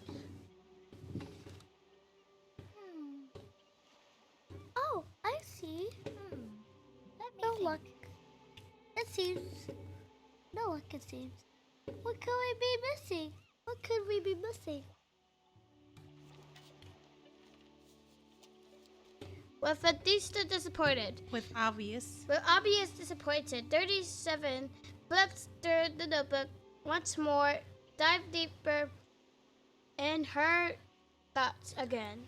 Oh, I see. Let me No think. luck. It seems. No luck, it seems. What could we be missing? What could we be missing? With Batista disappointed, With obvious. with obvious disappointed, 37 flips through the notebook once more, dive deeper in her thoughts again.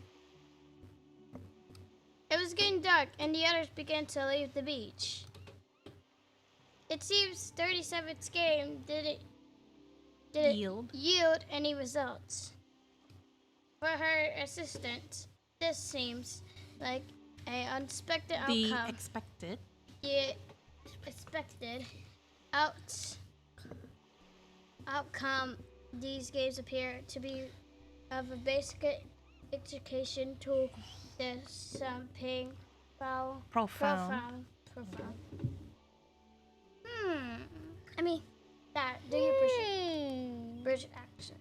It was getting dark, and the others began to leave the beach. It seems 37's game didn't Yield. yield any results. For her assistant, this seems like an unexpected The outcome. expected. The expected outcome. These games appear to be of a basic education tool. There's something Profound. profound. I mean, that. Do you appreciate British accent?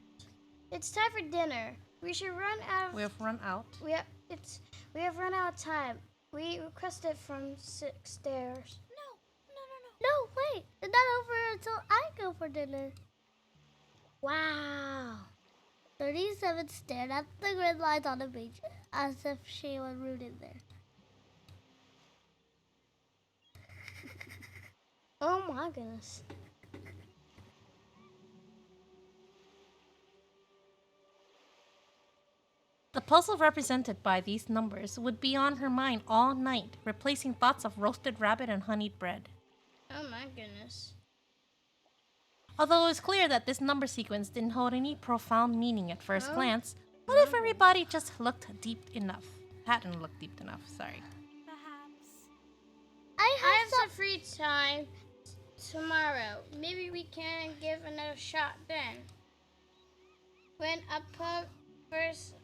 It's time for dinner. We should run out of. We have run out. We have run out of time. We requested from 6 stairs. No, wait. It's not over until I go for dinner. Wow. 37 stared at the grid lines on the beach as if she was rooted there. Oh my goodness. The puzzle represented by these numbers would be on her mind all night, replacing thoughts of roasted rabbit and honeyed bread. Oh my goodness. Although it was clear that this number sequence didn't hold any profound meaning at first glance, what if everybody just looked deep enough? Hadn't looked deep enough, sorry. Perhaps. I I have have some free time tomorrow. Maybe we can give another shot then. When a pug first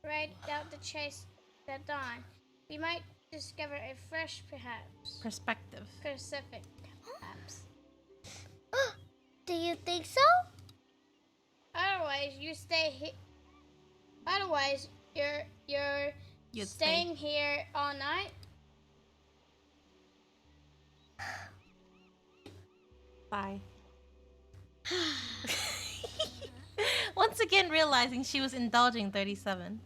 ride out the chase at dawn, we might discover a fresh, perhaps Perspective. Pacific, perhaps. Do you think so? Otherwise, you stay here. Otherwise, you're You'd staying here all night. Bye. Once again realizing she was indulging 37.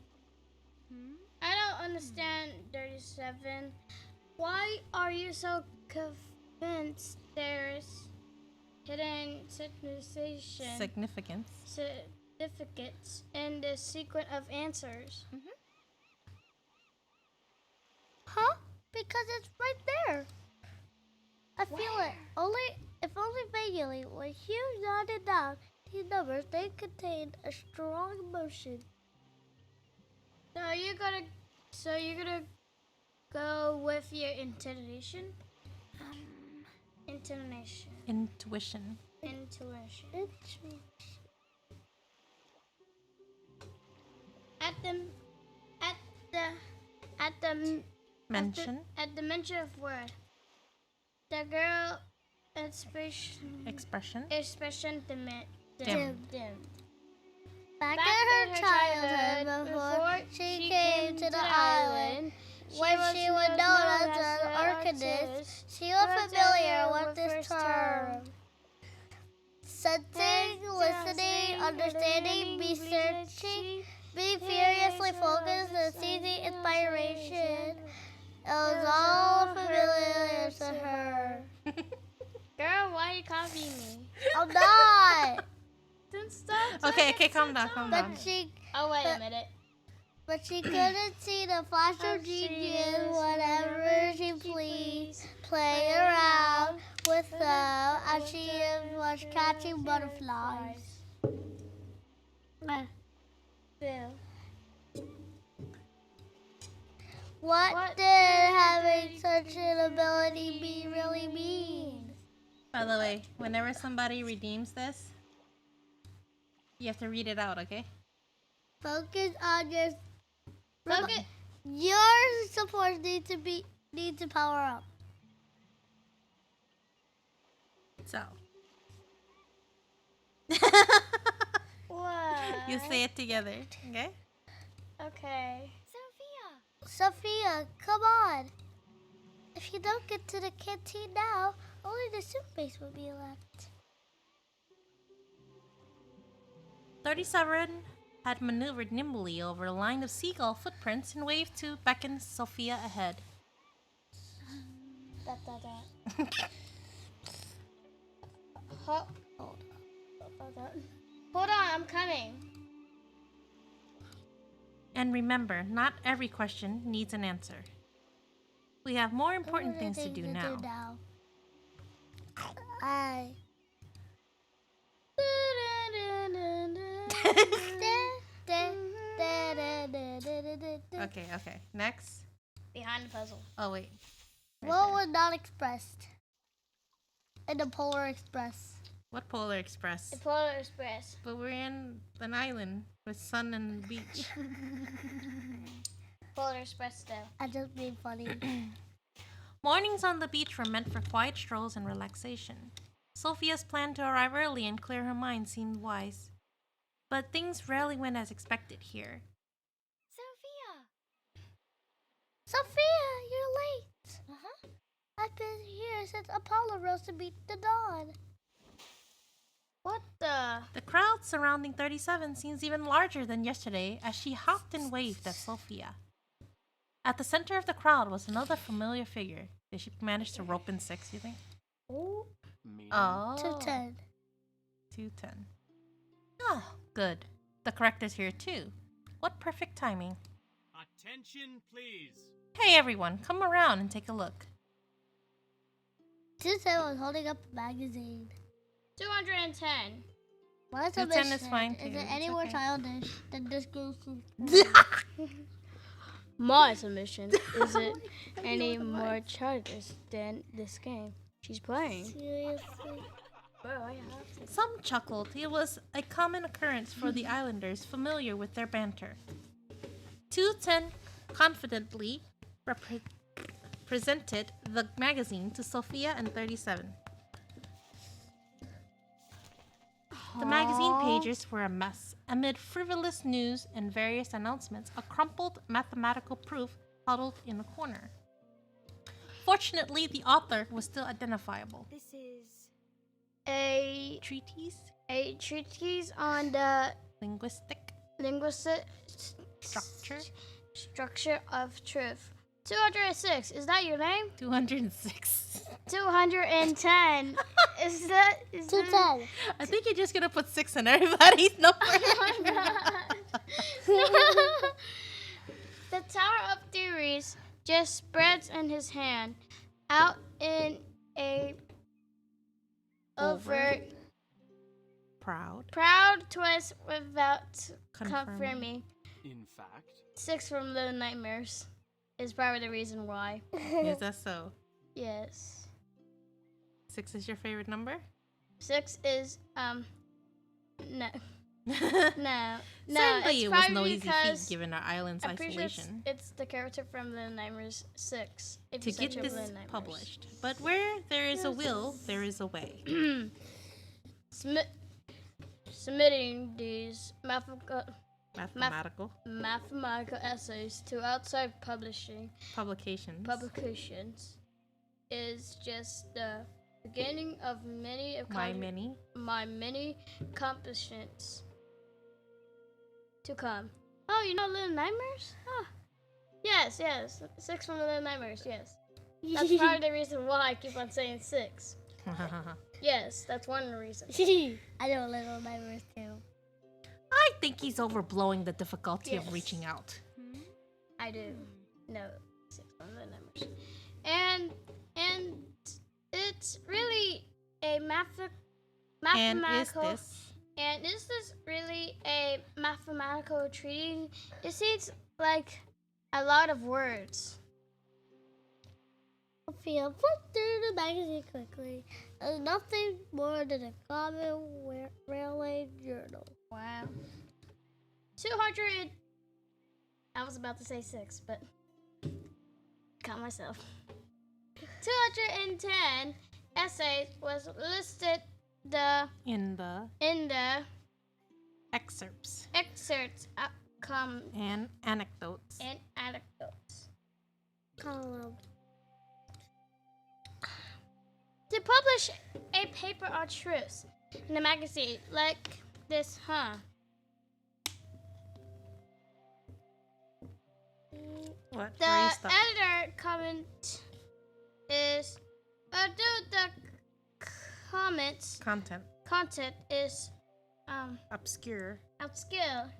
I don't understand 37. Why are you so convinced there's hidden Significance. significance in the sequence of answers? Huh? Because it's right there. I feel it. If only vaguely, when Hugh nodded down these numbers, they contained a strong emotion. So you're gonna go with your intonation? Intonation. Intuition. Intuition. Interesting. At the Mention. At the mention of word, the girl expression Expression. dimmed. Dimmed. Dimmed. Back in her childhood, before she came to the island, when she was known as an arcanist, she was familiar with this term. Sensing, listening, understanding, researching, being furiously focused, and seizing inspiration. It was all familiar to her. Girl, why are you copying me? I'm not! Then stop. Okay, calm down. Oh, wait a minute. But she couldn't see the flash of genius whenever she pleased, playing around with them as she was catching butterflies. What did having such an ability really mean? By the way, whenever somebody redeems this, you have to read it out, okay? Focus on your Focus. Your supports need to power up. So. What? You say it together, okay? Okay. Sophia, come on. If you don't get to the canteen now, only the soup base will be left. 37 had maneuvered nimbly over a line of seagull footprints and waved to beckon Sophia ahead. Hold on, I'm coming. And remember, not every question needs an answer. We have more important things to do now. Okay. Next. Behind the puzzle. Oh, wait. What was not expressed in the Polar Express? What Polar Express? The Polar Express. But we're in an island with sun and beach. Polar Express though. I just being funny. Mornings on the beach were meant for quiet strolls and relaxation. Sophia's plan to arrive early and clear her mind seemed wise. But things rarely went as expected here. Sophia, you're late. I've been here since Apollo rose to meet the dawn. What the? The crowd surrounding 37 seems even larger than yesterday as she hopped and waved at Sophia. At the center of the crowd was another familiar figure. Did she manage to rope in 6, you think? Oh. Oh. 210. 210. Oh, good. The corrector's here too. What perfect timing. Attention, please. Hey everyone, come around and take a look. 210 was holding up a magazine. 210. Why is 210 is fine too. Is it It's any more okay. childish than this girl's? My submission is it any more childish than this game she's playing? Seriously? Some chuckled. It was a common occurrence for the islanders familiar with their banter. 210 confidently presented the magazine to Sophia and 37. The magazine pages were a mess. Amid frivolous news and various announcements, a crumpled mathematical proof huddled in a corner. Fortunately, the author was still identifiable. This is A treatise on the linguistic structure of truth. 206. Is that your name? 206. 210. Is that 210. I think you're just gonna put 6 in everybody's number. The Tower of Theories just spreads in his hand, out in a overt, proud twist without confirming. In fact, 6 from Little Nightmares is probably the reason why. Is that so? Yes. 6 is your favorite number? 6 is no. No. Certainly It's it was no probably easy feat because given our island's I'm pretty sure isolation. it's the character from Little Nightmares 6. If To you get search up this Little Nightmares. published. But where there is a will, there is a way. submitting these Mathematical mathematical essays to outside publications. is just the beginning of My many accomplishments to come. Oh, you know Little Nightmares? Ah, yes, 6 from Little Nightmares, yes. That's part of the reason why I keep on saying 6. Yes, that's one of the reasons. I know Little Nightmares too. I think he's overblowing the difficulty of Yes. reaching out. I do. No, 6 from Little Nightmares. And it's really a mathematical. And is this really a mathematical treaty? It seems like a lot of words. Sophia flipped through the magazine quickly. There's nothing more than a common railway journal. Wow. 200. I was about to say 6, but caught myself. 210 essays was listed In the in the excerpts excerpts outcome and anecdotes. and anecdotes. Column. To publish a paper on truths in a magazine like this, huh? What? The Where you stop? editor comment is the comments content is Obscure. obscure.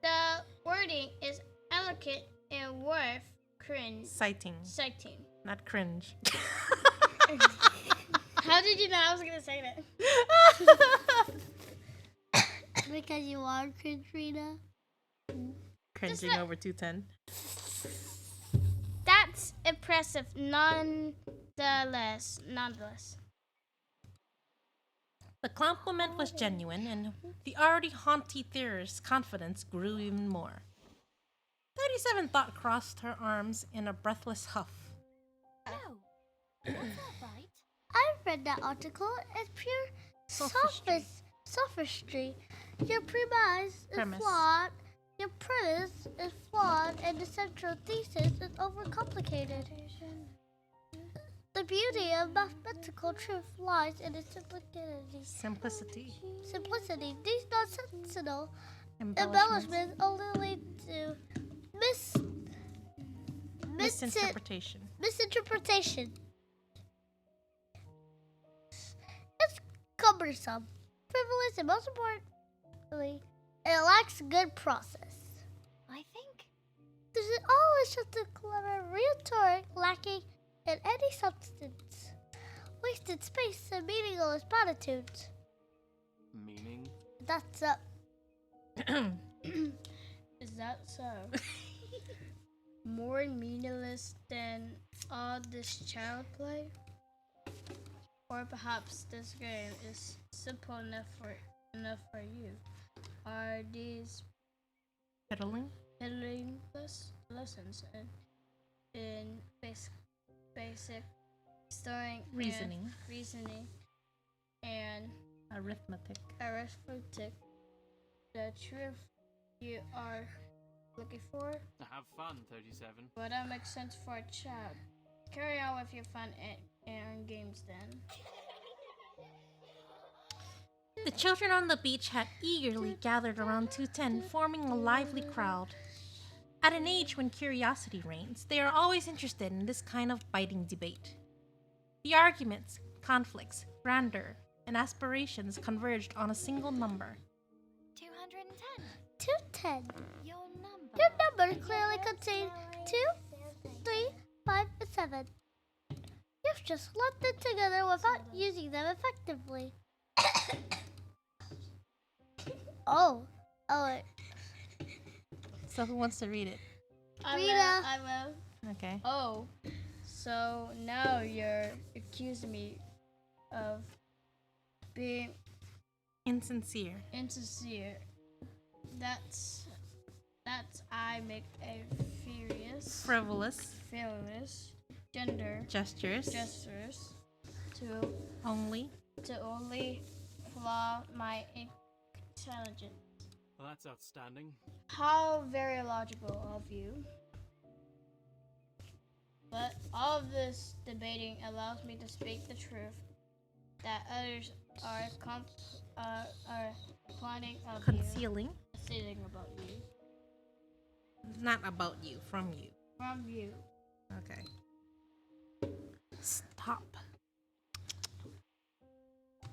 The wording is elegant and worth Citing. citing. Not cringe. How did you know I was gonna say that? Because you are Katrina. Cringing over 210. That's impressive, nonetheless. The compliment was genuine, and the already haughty theorist's confidence grew even more. 37 thought crossed her arms in a breathless huff. No. Was that right? I read that article. It's pure Sophistry. sophistry. Your premise is Premise. flawed. Your premise is flawed, and the central thesis is overcomplicated. The beauty of mathematical truth lies in its Simplicity. simplicity. These nonsensical Embellishments. embellishments only lead to Misinterpretation. misinterpretation. It's cumbersome, frivolous, and most importantly, it lacks good process. I think. This is all is just a clever rhetoric lacking in any substance. Wasted space and meaningless platitudes. Meaning? That's Is that so? More meaningless than all this child play? Or perhaps this game is simple enough for you. Are these Fiddling. lessons in basic storing Reasoning. and Arithmetic. the truth you are looking for? Have fun, 37. But that makes sense for a child. Carry on with your fun and games then. The children on the beach had eagerly gathered around 210, forming a lively crowd. At an age when curiosity reigns, they are always interested in this kind of biting debate. The arguments, conflicts, grandeur, and aspirations converged on a single number. 210. 210. Your number. Your number clearly contains 2, 3, 5, and 7. You've just lumped them together without using them effectively. Oh, wait. So who wants to read it? I will. Okay. Oh, so now you're accusing me of being Insincere. That's I make a Frivolous. gender Gestures. to Only. only flaw my intelligent. Well, that's outstanding. How very logical of you. But all of this debating allows me to speak the truth that others are planning of Concealing. you, concealing about you, Not about you, from you. from you. Okay. Stop.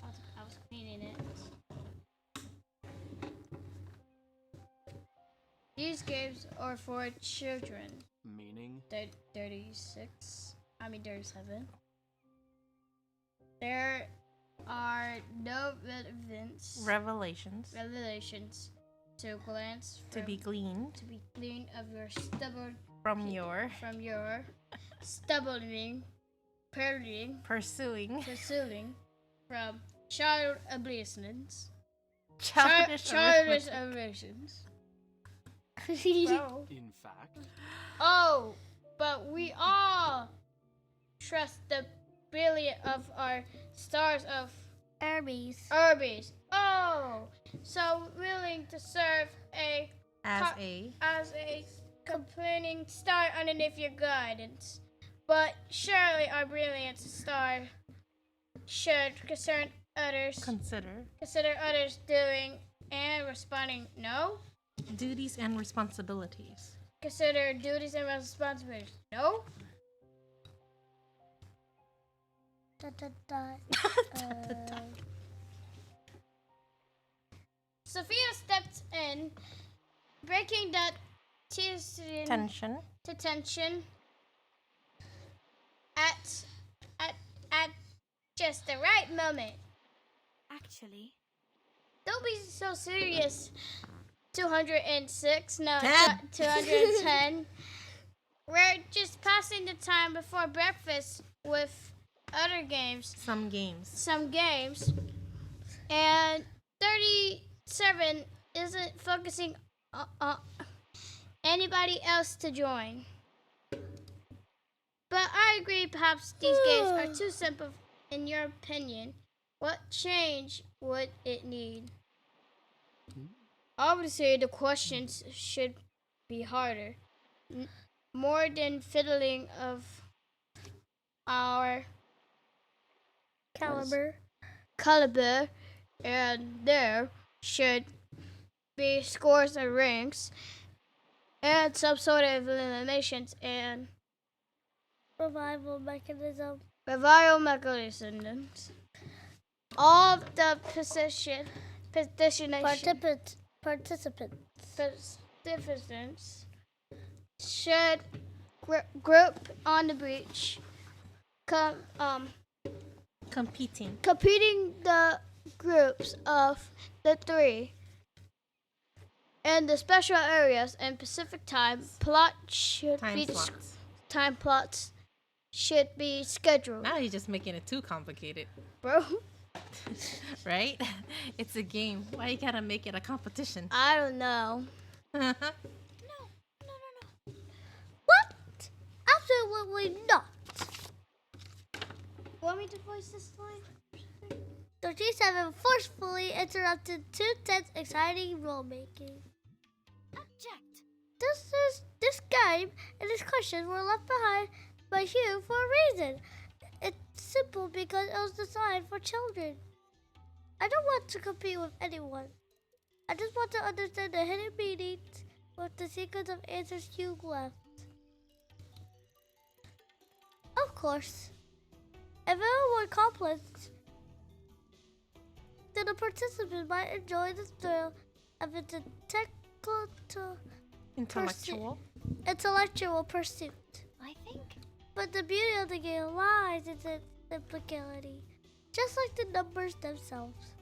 I was cleaning it. These games are for children. Meaning? 37. There are no revelations to glance To be gleaned of your stubborn from your stubborning pursuing pursuing from child oblivions. childish Childish arithmetic. oblivions. In fact? Oh, but we all trust the brilliance of our stars of Arby's. Oh, so willing to serve As a complaining star underneath your guidance. But surely our brilliant star should consider others doing and responding no? duties and responsibilities. Consider duties and responsibilities no? Sophia stepped in, breaking that Tension. tension at just the right moment. Actually, Don't be so serious. 206, no, 10. 210. We're just passing the time before breakfast with other games. Some games. And 37 isn't focusing on anybody else to join. But I agree, perhaps these games are too simple in your opinion. What change would it need? Obviously, the questions should be harder. More than fiddling of our caliber, and there should be scores of ranks and some sort of eliminations and Revival mechanism. all of the participants should group on the beach, competing the groups of the three in the special areas and Pacific time. Time plots should be scheduled. Now you're just making it too complicated. Bro, Right? It's a game. Why you gotta make it a competition? I don't know. no. What? Absolutely not. Want me to voice this line? 37 forcefully interrupted 210's exciting rule-making. Object. This game and this question were left behind by Hugh for a reason. It's simple because it was designed for children. I don't want to compete with anyone. I just want to understand the hidden meanings with the sequence of answers Hugh left. Of course, if it were more complex, then the participant might enjoy the thrill of its intellectual pursuit. I think. But the beauty of the game lies in its simplicity, just like the numbers themselves.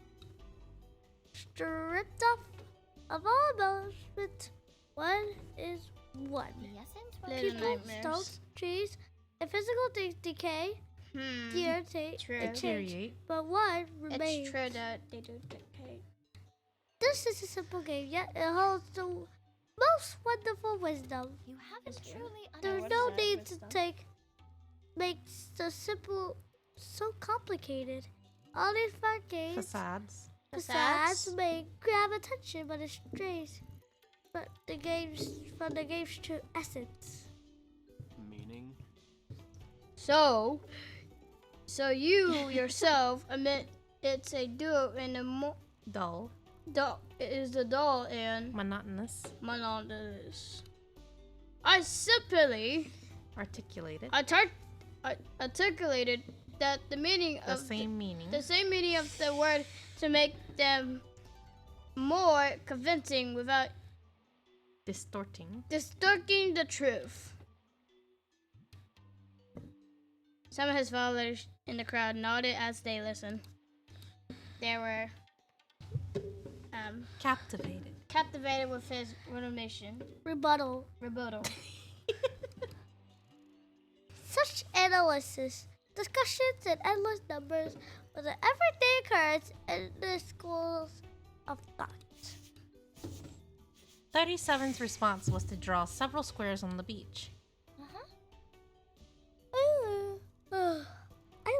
Stripped off of all embellishment, one is one. Yes, and Little People, nightmares. stones, trees, and physical decay, Deteriorate. but one remains. It's true that they do decay. This is a simple game, yet it holds the most wonderful wisdom. you haven't truly There's understood. no that need to wisdom? make the simple so complicated. All these fun games Facades. The Besides, sats? may grab attention, but it strays from the game's true essence. Meaning? So you yourself admit it's a duo and Dull. it is the dull and Monotonous. monotonous. I simply Articulated. articulated that the meaning The of same meaning. the same meaning of the word to make them more convincing without Distorting. distorting the truth. Some of his followers in the crowd nodded as they listened. They were Captivated. with his renovation Rebuttal. rebuttal. Such analysis, discussions, and endless numbers was an everyday occurrence in the schools of thought. 37's response was to draw several squares on the beach. I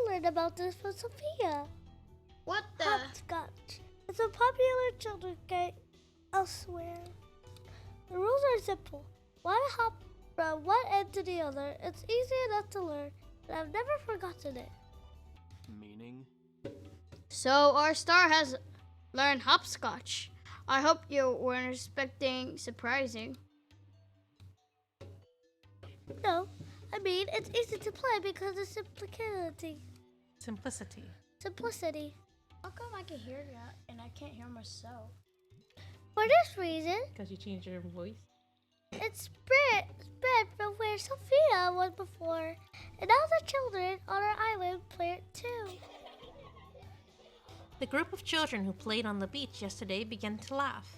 learned about this from Sophia. What the? Hopscotch. It's a popular children's game elsewhere. The rules are simple. One hop from one end to the other. It's easy enough to learn, and I've never forgotten it. Meaning? So our star has learned hopscotch. I hope you weren't expecting surprising. No, I mean, it's easy to play because of simplicity. Simplicity. How come I can hear that and I can't hear myself? For this reason, Because you changed your voice. it's spread from where Sophia was before, and now the children on our island play it too. The group of children who played on the beach yesterday began to laugh.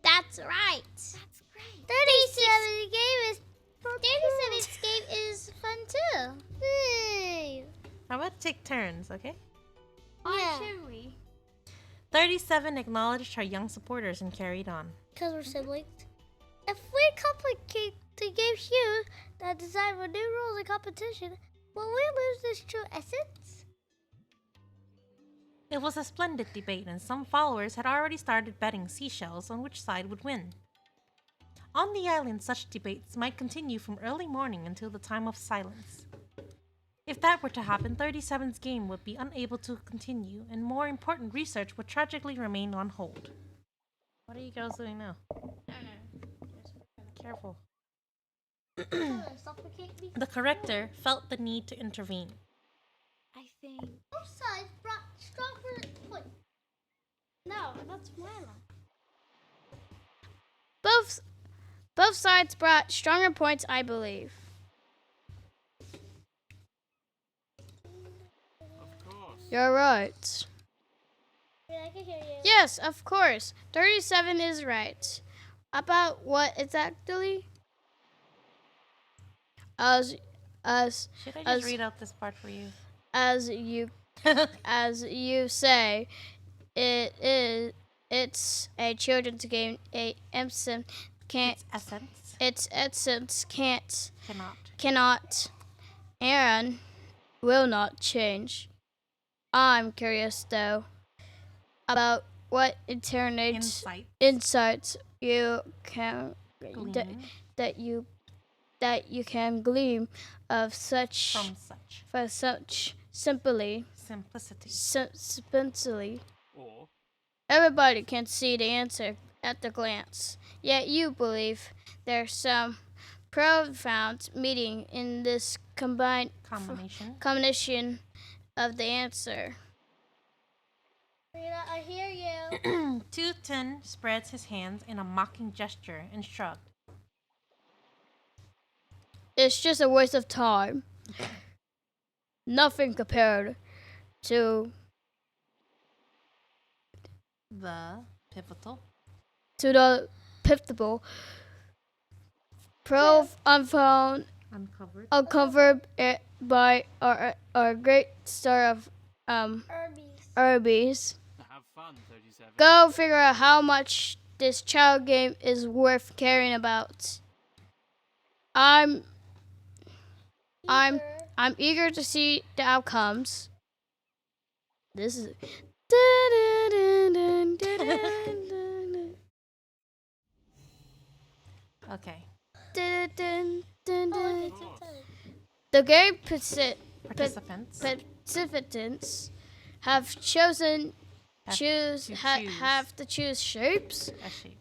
That's right. That's great. 37 game is 37's game is fun too. Hey. How about take turns, okay? Yeah. Should we? 37 acknowledged her young supporters and carried on. Because we're siblings. If we complicate the game huge that design for new rules and competition, will we lose this true essence? It was a splendid debate, and some followers had already started betting seashells on which side would win. On the island, such debates might continue from early morning until the time of silence. If that were to happen, 37's game would be unable to continue, and more important research would tragically remain on hold. What are you girls doing now? Careful. Suffocate me. The corrector felt the need to intervene. I think Both sides brought stronger points. No, that's my line. Both sides brought stronger points, I believe. Of course. You're right. Yeah, I can hear you. Yes, of course. 37 is right. About what exactly? As Should I just read out this part for you? as you say, it's a children's game. Its essence cannot and will not change. I'm curious though about what insights you can Glean that you can glean of such from for such simply simplicity. Or, Everybody can see the answer at the glance. Yet you believe there's some profound meaning in this combination of the answer. Rita, I hear you. 210 spreads his hands in a mocking gesture and shrugged. It's just a waste of time. Nothing compared to The pivotal. the pivotal proof uncovered by our great star of Herbies. have fun, 37. Go figure out how much this child game is worth caring about. I'm eager to see the outcomes. This is Okay. The game Participants have chosen Have choose to ha- choose. have to choose shapes. a shape.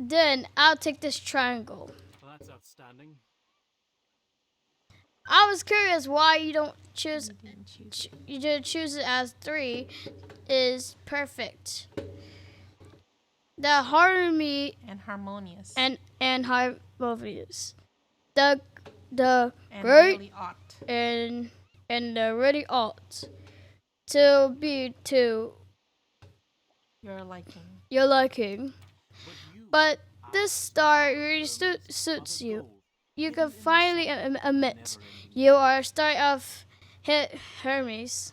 Then I'll take this triangle. Well, that's outstanding. I was curious why you don't choose. You didn't choose. You didn't choose it as 3. Is perfect. The harmony And harmonious. and harmonious. The And great really ought. and the really ought to be to Your liking. your liking. But you But this star really suits you. You can finally admit you are a star of Hermes.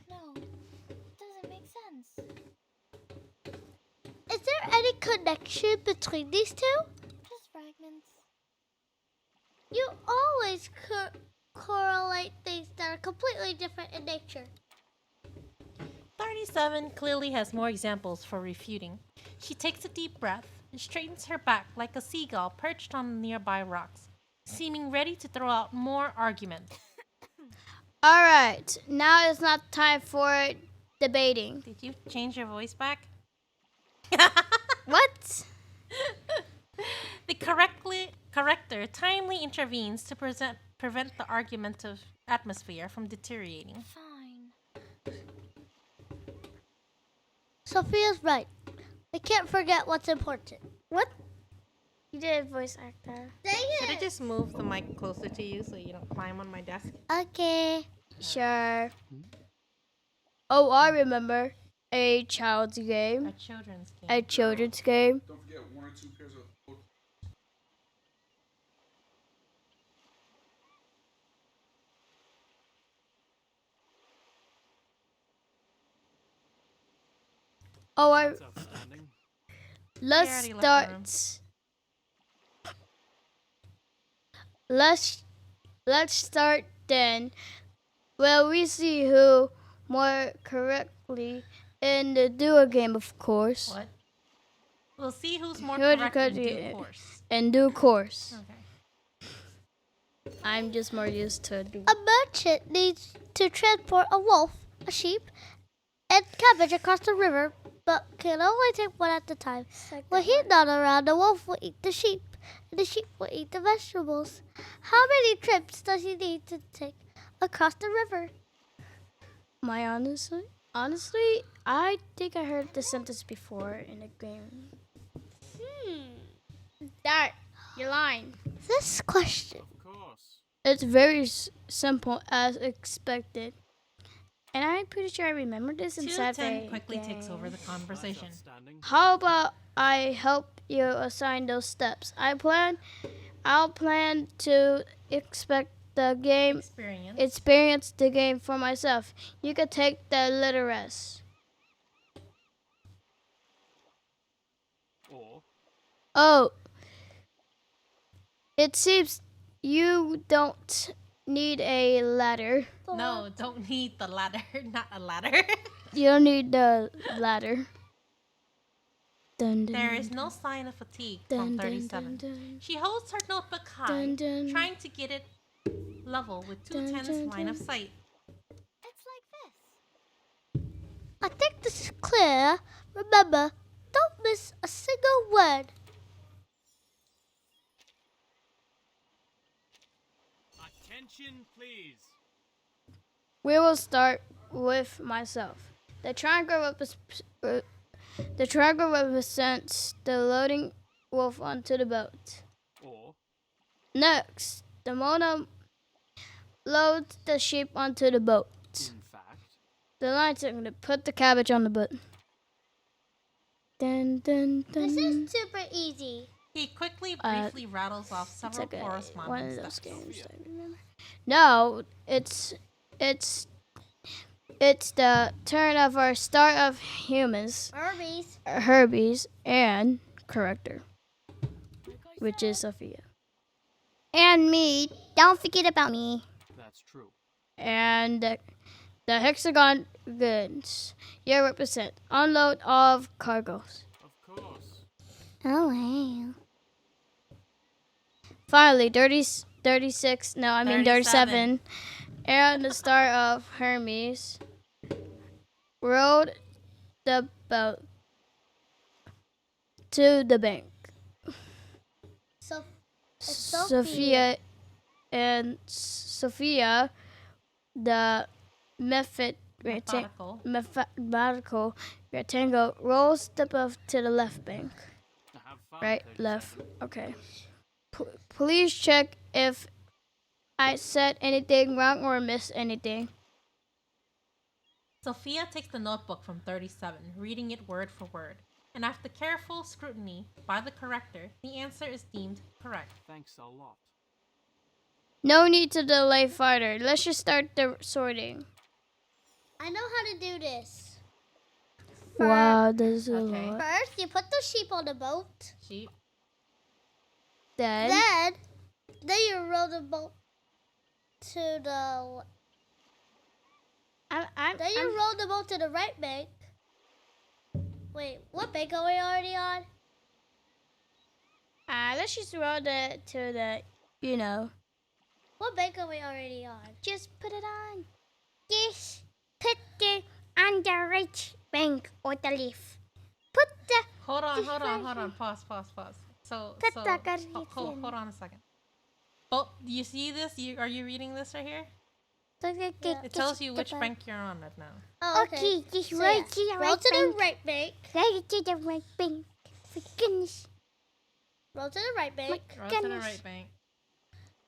No. Doesn't make sense. Is there any connection between these two? Just fragments. You always correlate things that are completely different in nature. 37 clearly has more examples for refuting. She takes a deep breath and straightens her back like a seagull perched on nearby rocks, seeming ready to throw out more argument. All right, now it's not time for debating. Did you change your voice back? What? The corrector timely intervenes to prevent the argumentative atmosphere from deteriorating. Fine. Sophia's right. We can't forget what's important. What? You did a voice actor. Should I just move the mic closer to you so you don't climb on my desk? Okay. Sure. Oh, I remember a child's game. A children's game. A children's game. Don't forget 1 or 2 pairs of books. Oh, I. That's outstanding. Let's already left the room. start. Let's start then. Well, we see who more correctly in the duo game, of course. What? We'll see who's more Who correct in due course. In due course. Okay. I'm just more used to do. A merchant needs to transport a wolf, a sheep, and cabbage across the river, but can only take one at a time. When he's not around, the wolf will eat the sheep, and the sheep will eat the vegetables. How many trips does he need to take across the river? Honestly, I think I heard the sentence before in a game. Dart, you're lying. This question. Of course. It's very simple as expected. And I'm pretty sure I remember this inside 210 the quickly takes game. over the conversation. That's outstanding. How about I help you assign those steps? I'll plan to experience the game for myself. You can take the little rest. Or Oh, it seems you don't need a ladder. No, don't need the ladder. Not a ladder. You don't need the ladder. Dun, dun, There is no sign of fatigue from 37. She holds her notebook high, Dun, dun. trying to get it level with 210's line of sight. It's like this. I think this is clear. Remember, don't miss a single word. attention, please. We will start with myself. The triangle represents the loading wolf onto the boat. Or Next, the Mona loads the sheep onto the boat. in fact, The line's going to put the cabbage on the boat. Dun, dun, dun. This is super easy. He quickly, briefly rattles off It's several like one corresponding of those steps. games. I remember. No, it's the turn of our star of humans, Herbies, and corrector, which is Sophia. And me. Don't forget about me. that's true. And The hexagon goods. You represent. Unload of cargoes. Of course. Oh wow. Finally, 36. No, I mean 37. And the star of Hermes rowed the boat to the bank. So Sophia and Sophia, the Methodical. mathematical rectangle, rolls the boat to the left bank. Have fun. Right, 37. left. Okay. Please check if I said anything wrong or missed anything. Sophia takes the notebook from 37, reading it word for word. And after careful scrutiny by the corrector, the answer is deemed correct. Thanks a lot. No need to delay further. Let's just start the sorting. I know how to do this. Wow, this is a Okay. lot. First, you put the sheep on the boat. Sheep. Then, Then you row the boat to the. Then you row the boat to the right bank. Wait, what bank are we already on? let's just roll to the, you know. What bank are we already on? Just put it on. Yes, put the on the right bank or the left. Put the. Hold on. Pause. So, Put so the hold on a second. Oh, do you see this? Are you reading this right here? It tells you which bank you're on right now. Oh, okay. Just So, roll yeah. to the Roll right to bank. the right bank. Right to the right bank. For goodness. Roll to the right bank. Roll to the right bank.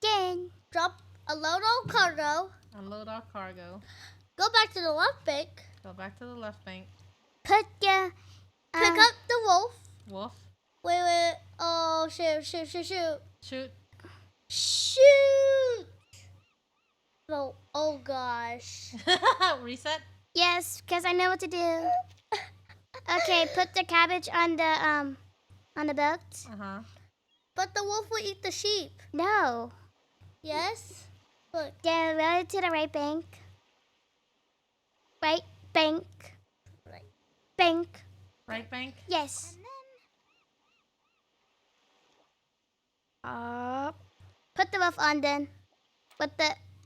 Then Drop a load on cargo. Unload our cargo. Go back to the left bank. Go back to the left bank. put the Pick up the wolf. Wolf. Wait. Oh, shoot. Shoot. Shoot! Oh gosh. Reset. yes, because I know what to do. Okay, put the cabbage on the boat. Uh-huh. But the wolf will eat the sheep. No. Yes? Look. Then roll it to the right bank. Right bank. Right. Bank. Right bank. Yes. Put the wolf on then.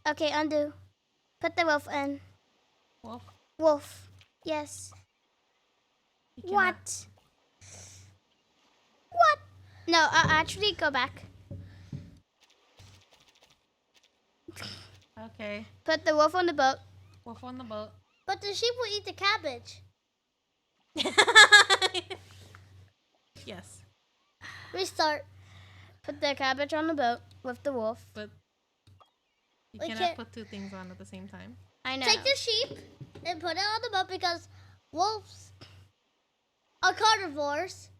Okay, undo. Put the wolf in. Wolf. Wolf. Yes. You cannot- What? What? No, actually go back. Okay. Put the wolf on the boat. Wolf on the boat. But the sheep will eat the cabbage. Yes. Restart. Put the cabbage on the boat with the wolf. But you We cannot can't- put two things on at the same time. I know. Take the sheep and put it on the boat because wolves are carnivores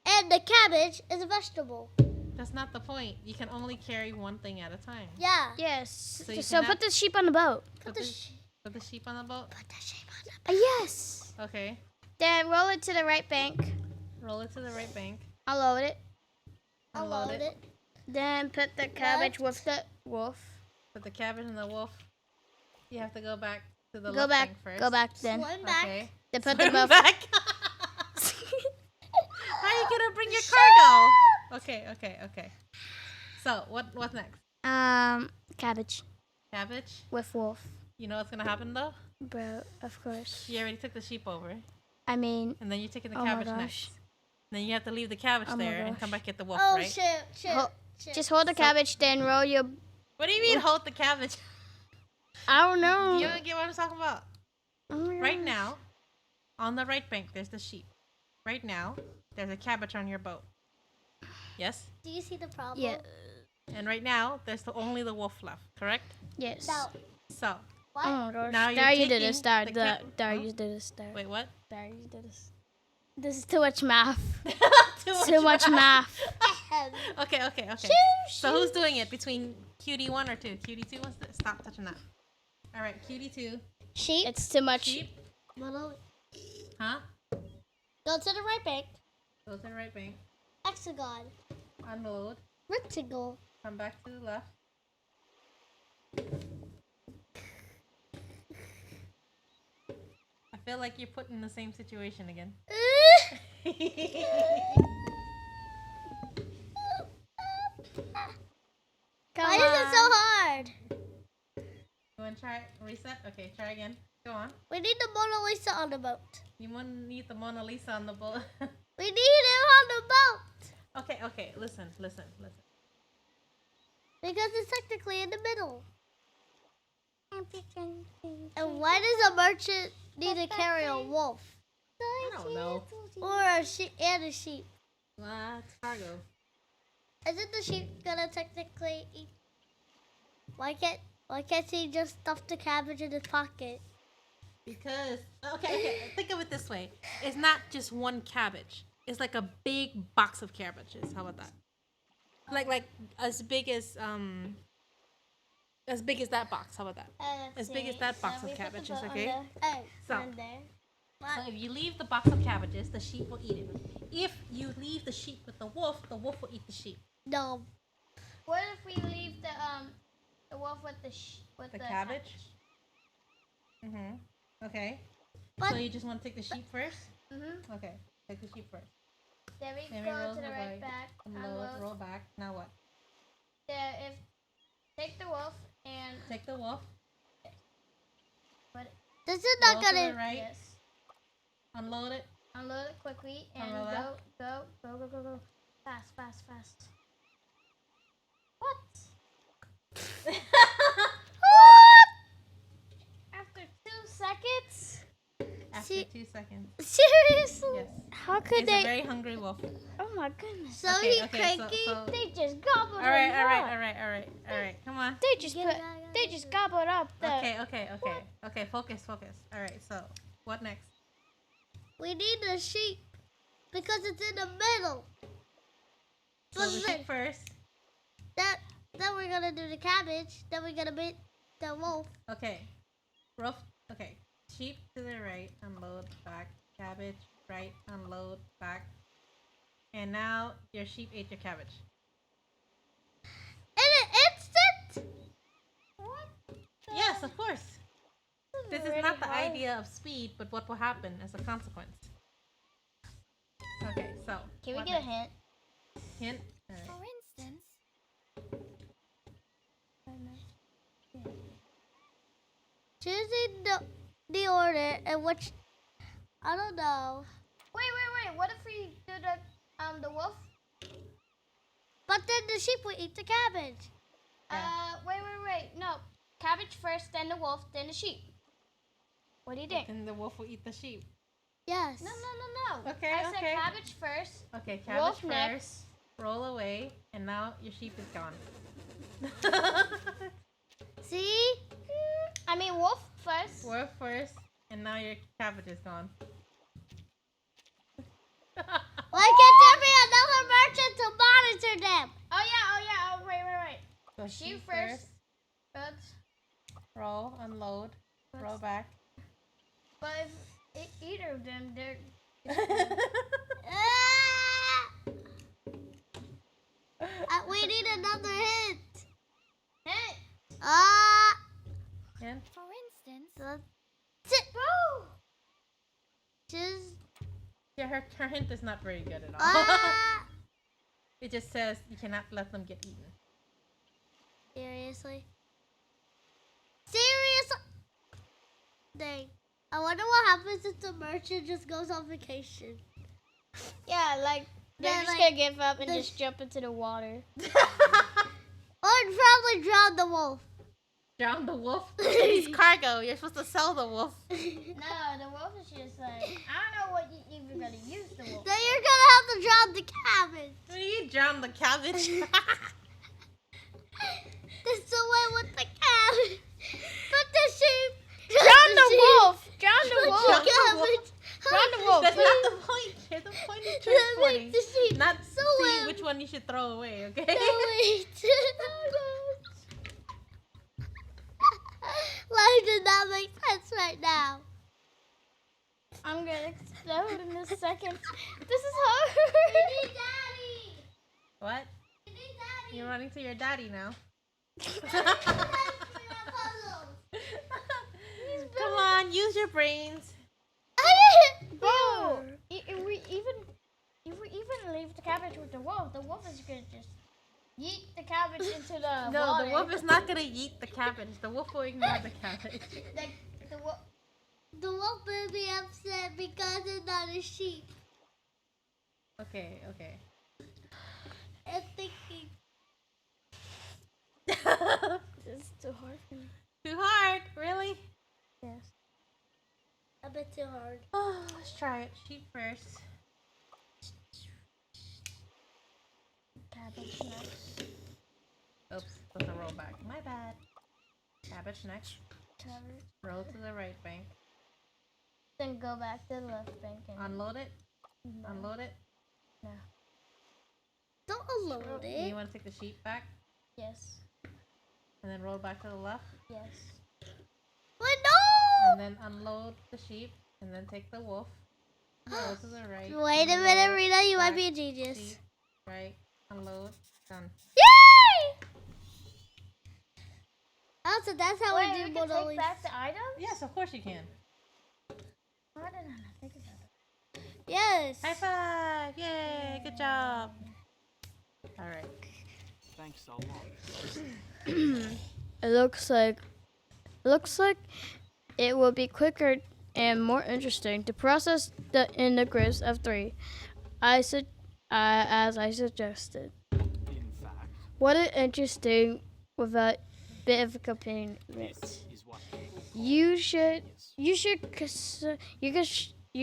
and the cabbage is a vegetable. That's not the point. You can only carry one thing at a time. Yeah. Yes. So you So cannot- put the sheep on the boat. Put the sheep on the boat. Yes. Okay. Then roll it to the right bank. Roll it to the right bank. Unload it. Unload it. Then put the cabbage with the wolf. Put the cabbage and the wolf. You have to go back to the Go left back. bank first. Go back then. Swim back. Okay. Then put the Swim wolf. back. How are you gonna bring your cargo? Okay. So what's next? Cabbage Cabbage. with wolf. You know what's gonna happen though? Bro, of course. You already took the sheep over, I mean, and then you're taking the Oh my cabbage gosh. next. Then you have to leave the cabbage Oh my there and gosh. come back get the wolf, Oh, right? shit. just hold the cabbage, then roll your. What do you mean hold the cabbage? I don't know. You don't get what I'm talking about. Oh my Right gosh. now, on the right bank, there's the sheep. Right now, there's a cabbage on your boat. Yes? Do you see the problem? Yeah. And right now, there's only the wolf left, correct? Yes. Now, So, what? Oh my gosh. Now you're There you did taking this. There, the there, cap- there Huh? you did this. There. wait, what? There you did this. This is too much math. Too Too much math. Okay. So who's doing it between cutie1 or 2? Cutie2 wants to stop touching that. All right, cutie2. Sheep. It's too much. Sheep. Huh? Go to the right bank. Go to the right bank. Hexagon. Unload. Rectangle. Come back to the left. feel like you're put in the same situation again. Why is it so hard? You want to try reset? Okay, try again. Go on. We need the Mona Lisa on the boat. You need the Mona Lisa on the boat. We need him on the boat. Okay. Listen. Because it's technically in the middle. And why does a merchant need to carry a wolf? I don't know. Or a sheep and a sheep? It's cargo. Isn't the sheep gonna technically eat? Why can't he just stuff the cabbage in his pocket? Because okay, think of it this way. It's not just one cabbage. It's like a big box of cabbages. How about that? Like as big as that box. How about that? As big as that box of cabbages, okay? So if you leave the box of cabbages, the sheep will eat it. If you leave the sheep with the wolf will eat the sheep. No. What if we leave the wolf with the cabbage? Mhm. Okay. But so you just want to take the sheep first? Mhm. Okay. Take the sheep first. Then we Then go roll to the the right right, back. Unload, roll back. Now what? Take the wolf and Take the wolf. this is Roll not to the gonna. right. yes, Unload it. unload it quickly and On the left. go fast. What? After 2 seconds? After See- 2 seconds. Seriously? Yes. How could He's a they? very hungry wolf. Oh my goodness. So Okay, he okay, cranky. so- They just gobbled All right. him up. All right. Come on. They just gobbled up the. Okay. Focus. All right. So, what next? We need the sheep because it's in the middle. So the sheep first. Then we're gonna do the cabbage. Then we're gonna beat the wolf. Okay. Okay. Sheep to the right. Unload back. Cabbage right. Unload back. And now your sheep ate your cabbage. In an instant. What? Yes, of course. This is really not the hard. idea of speed, but what will happen as a consequence. Okay, so. Can we what get a next? hint? Hint? All For right. instance, Choosing the order in which I don't know. Wait. What if we do the wolf? But then the sheep will eat the cabbage. Wait. No. Cabbage first, then the wolf, then the sheep. What do you think? Then the wolf will eat the sheep. Yes. No. Okay, I said okay. cabbage first. Okay, cabbage Wolf first. next. Roll away, and now your sheep is gone. See? I mean wolf first. Wolf first, and now your cabbage is gone. Why can't there be another merchant to monitor them? Oh yeah. Oh wait. So Sheep first. But Roll, unload, roll back. if either of them, they're. We need another hint. Hint. And for instance, Sit. Just. yeah, her hint is not very good at all. It just says you cannot let them get eaten. Seriously? Dang. I wonder what happens if the merchant just goes on vacation. Yeah, like they're Yeah, just like, gonna give up and the just jump into the water. Or probably drown the wolf. Drown the wolf? He's cargo. You're supposed to sell the wolf. No, the wolf is just like I don't know what you even gonna use the wolf. Then you're gonna have to drown the cabbage. What do you drown the cabbage? This is the way with the cabbage. But the sheep. Drown the wolf! Drown the Drown wolf! the cabbage. Drown the wolf! That's not the point. Here, the point is transporting. The sheep. Not So see which one you should throw away, okay? wait. Life did not make sense right now. I'm gonna explode in a second. This is hard. Daddy. What? We need Daddy. You're running to your daddy now. Come on, use your brains. Bro, if we even leave the cabbage with the wolf is gonna just yeet the cabbage into the No, water. the wolf is not gonna yeet the cabbage. The wolf will ignore the cabbage. The wolf. The wolf will be upset because it's not a sheep. Okay. I'm thinking. It's too hard for me. Too hard, really? Yes. A bit too hard. Oh, let's try it. Sheep first. Cabbage next. Oops, that's a roll back. My bad. Cabbage next. Cabbage. Roll to the right bank. Then go back to the left bank and Unload it. No. Unload it. No. Don't unload You it. want to take the sheep back Yes. and then roll back to the left. Yes. Wait, no! And then unload the sheep and then take the wolf. Roll to the right. Wait a unload minute, it, Rita. You might back, be a genius. sheep, right. Unload. Done. Yay! Also, that's how Wait, we we do can take Monopoly. back the items? Yes, of course you can. I didn't know. Think about it. Yes. High five! Yay! Good job. All right. Thanks a lot. It looks like it will be quicker and more interesting to process in the groups of 3. As I suggested. In fact, What is interesting with a bit of accompaniment? this is what people call You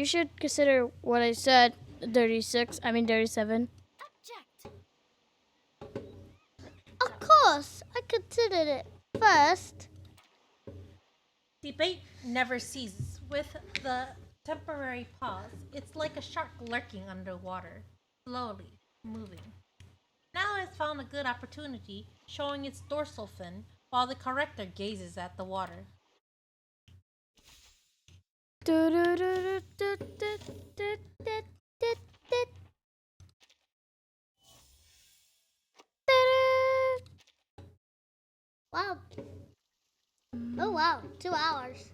should consider what I said. 37. Object. Of course, I considered it first. Debate never ceases. With the temporary pause, it's like a shark lurking underwater, slowly moving. Now it has found a good opportunity, showing its dorsal fin while the corrector gazes at the water. Wow. Oh wow, 2 hours.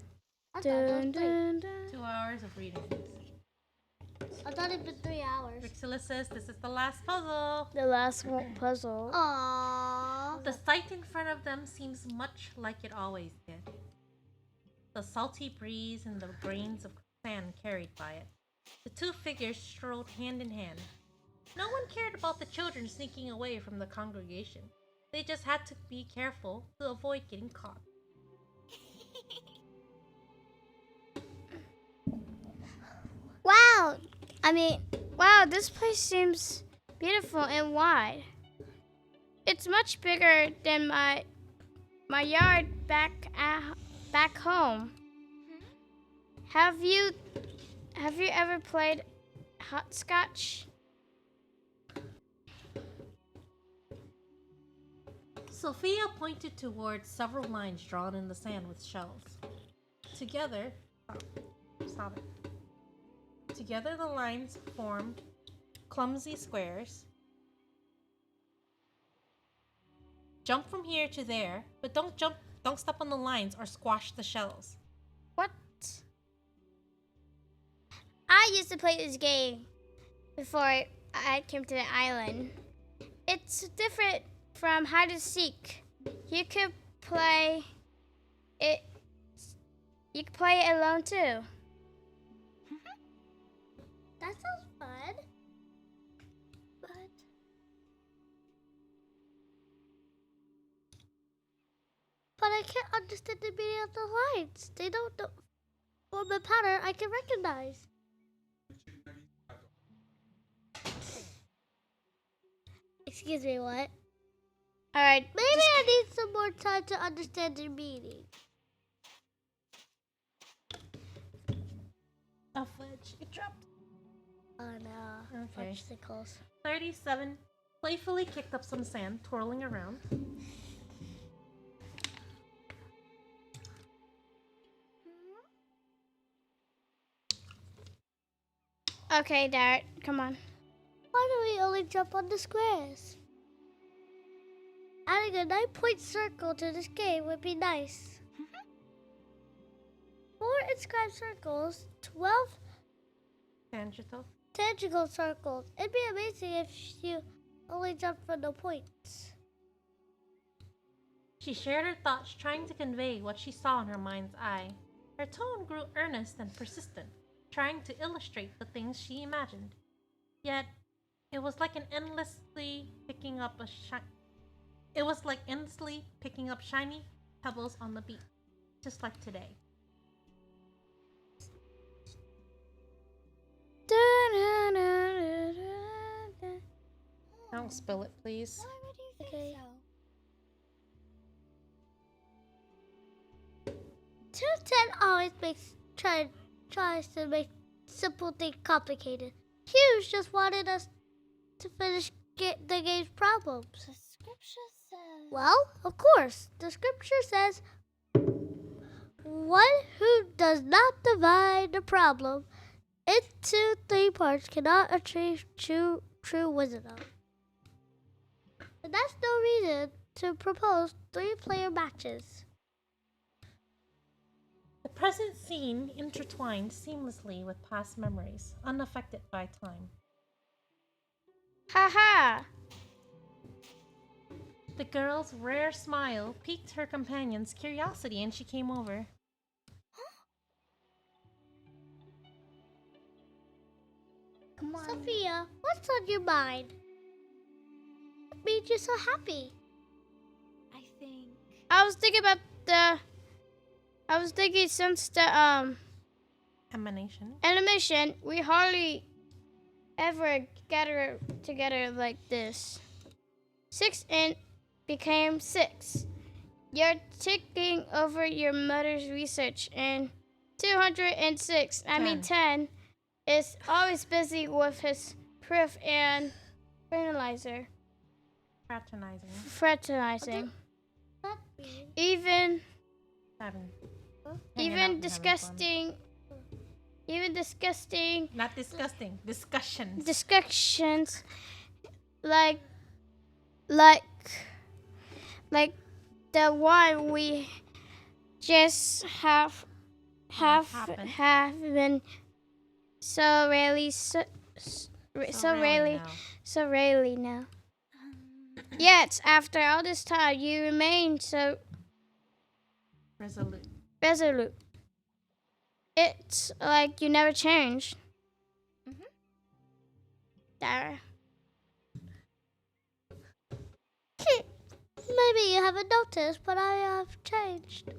I thought it was 3. 2 hours of reading. I thought it'd been 3 hours. Rixula says this is the last puzzle. The last one puzzle. Aww. The sight in front of them seems much like it always did. The salty breeze and the grains of sand carried by it. The 2 figures strolled hand in hand. No one cared about the children sneaking away from the congregation. They just had to be careful to avoid getting caught. Wow, this place seems beautiful and wide. It's much bigger than my yard back home. Have you ever played hopscotch? Sophia pointed towards several lines drawn in the sand with shells. Together, stop it. Together the lines formed clumsy squares. Jump from here to there, but don't step on the lines or squash the shells. What? I used to play this game before I came to the island. It's different from hide and seek. You could play it. You could play it alone too. That sounds fun. But I can't understand the meaning of the lines. They don't form a pattern I can recognize. Excuse me, what? Alright, Maybe I need some more time to understand their meaning. A fudge. It dropped. Oh no. Okay. Obstacles. 37 playfully kicked up some sand, twirling around. okay, Dad, come on. Why do we only jump on the squares? Adding a 9-point circle to this game would be nice. 4 inscribed circles, 12 Tangential circles. It'd be amazing if you only jumped from the points. She shared her thoughts, trying to convey what she saw in her mind's eye. Her tone grew earnest and persistent, trying to illustrate the things she imagined. Yet, it was like endlessly picking up shiny pebbles on the beach, just like today. Don't spill it, please. Why would you think Okay. so? 210 always tries to make simple things complicated. Hughes just wanted us to finish the game's problems. The scripture says... Well, of course, the scripture says, one who does not divide the problem into 3 parts cannot achieve true wisdom. And that's no reason to propose 3-player matches. The present scene intertwined seamlessly with past memories, unaffected by time. Haha! The girl's rare smile piqued her companion's curiosity, and she came over. Come on. Sophia, what's on your mind? What made you so happy? I think... I was thinking since the Emanation. animation, we hardly ever gather together like this. 6 and became 6. You're taking over your mother's research, and 206, 10, is always busy with his proof and fraternizing. That means Even 7. even disgusting Not disgusting. Discussions. discussions like the one we just have been so rarely now. Yet after all this time you remain so resolute. It's like you never changed. Dara. maybe you haven't noticed, but I have changed.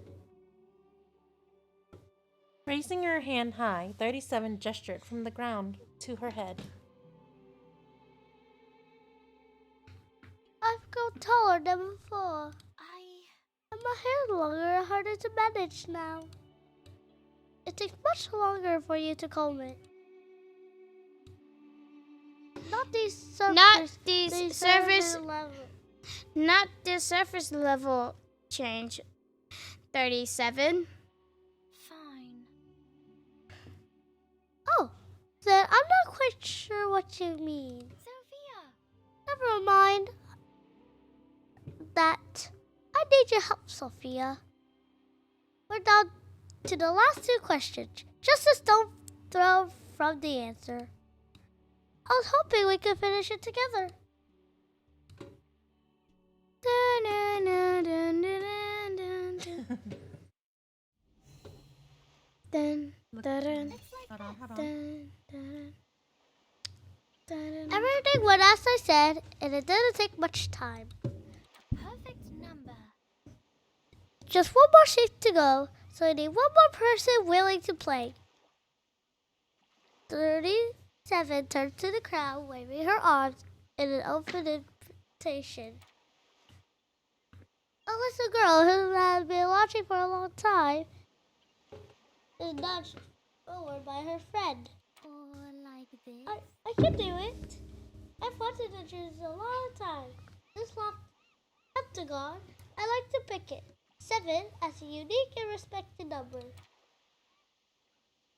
Raising her hand high, 37 gestured from the ground to her head. I've grown taller than before. And my hair longer and harder to manage now. It takes much longer for you to comb it. Not these surface level change. 37. Fine. Oh, then I'm not quite sure what you mean. Sophia! Never mind that. I need your help, Sophia. We're down to the last 2 questions. Just a stone throw from the answer. I was hoping we could finish it together. Everything went as I said, and it didn't take much time. Perfect number. Just 1 more sheet to go, so I need 1 more person willing to play. 37 turned to the crowd, waving her arms in an open invitation. A little girl who had been watching for a long time is nudged forward by her friend. Or like this. I can do it. I've wanted to choose a long time. This locked heptagon, I like to pick it. 7 as a unique and respected number.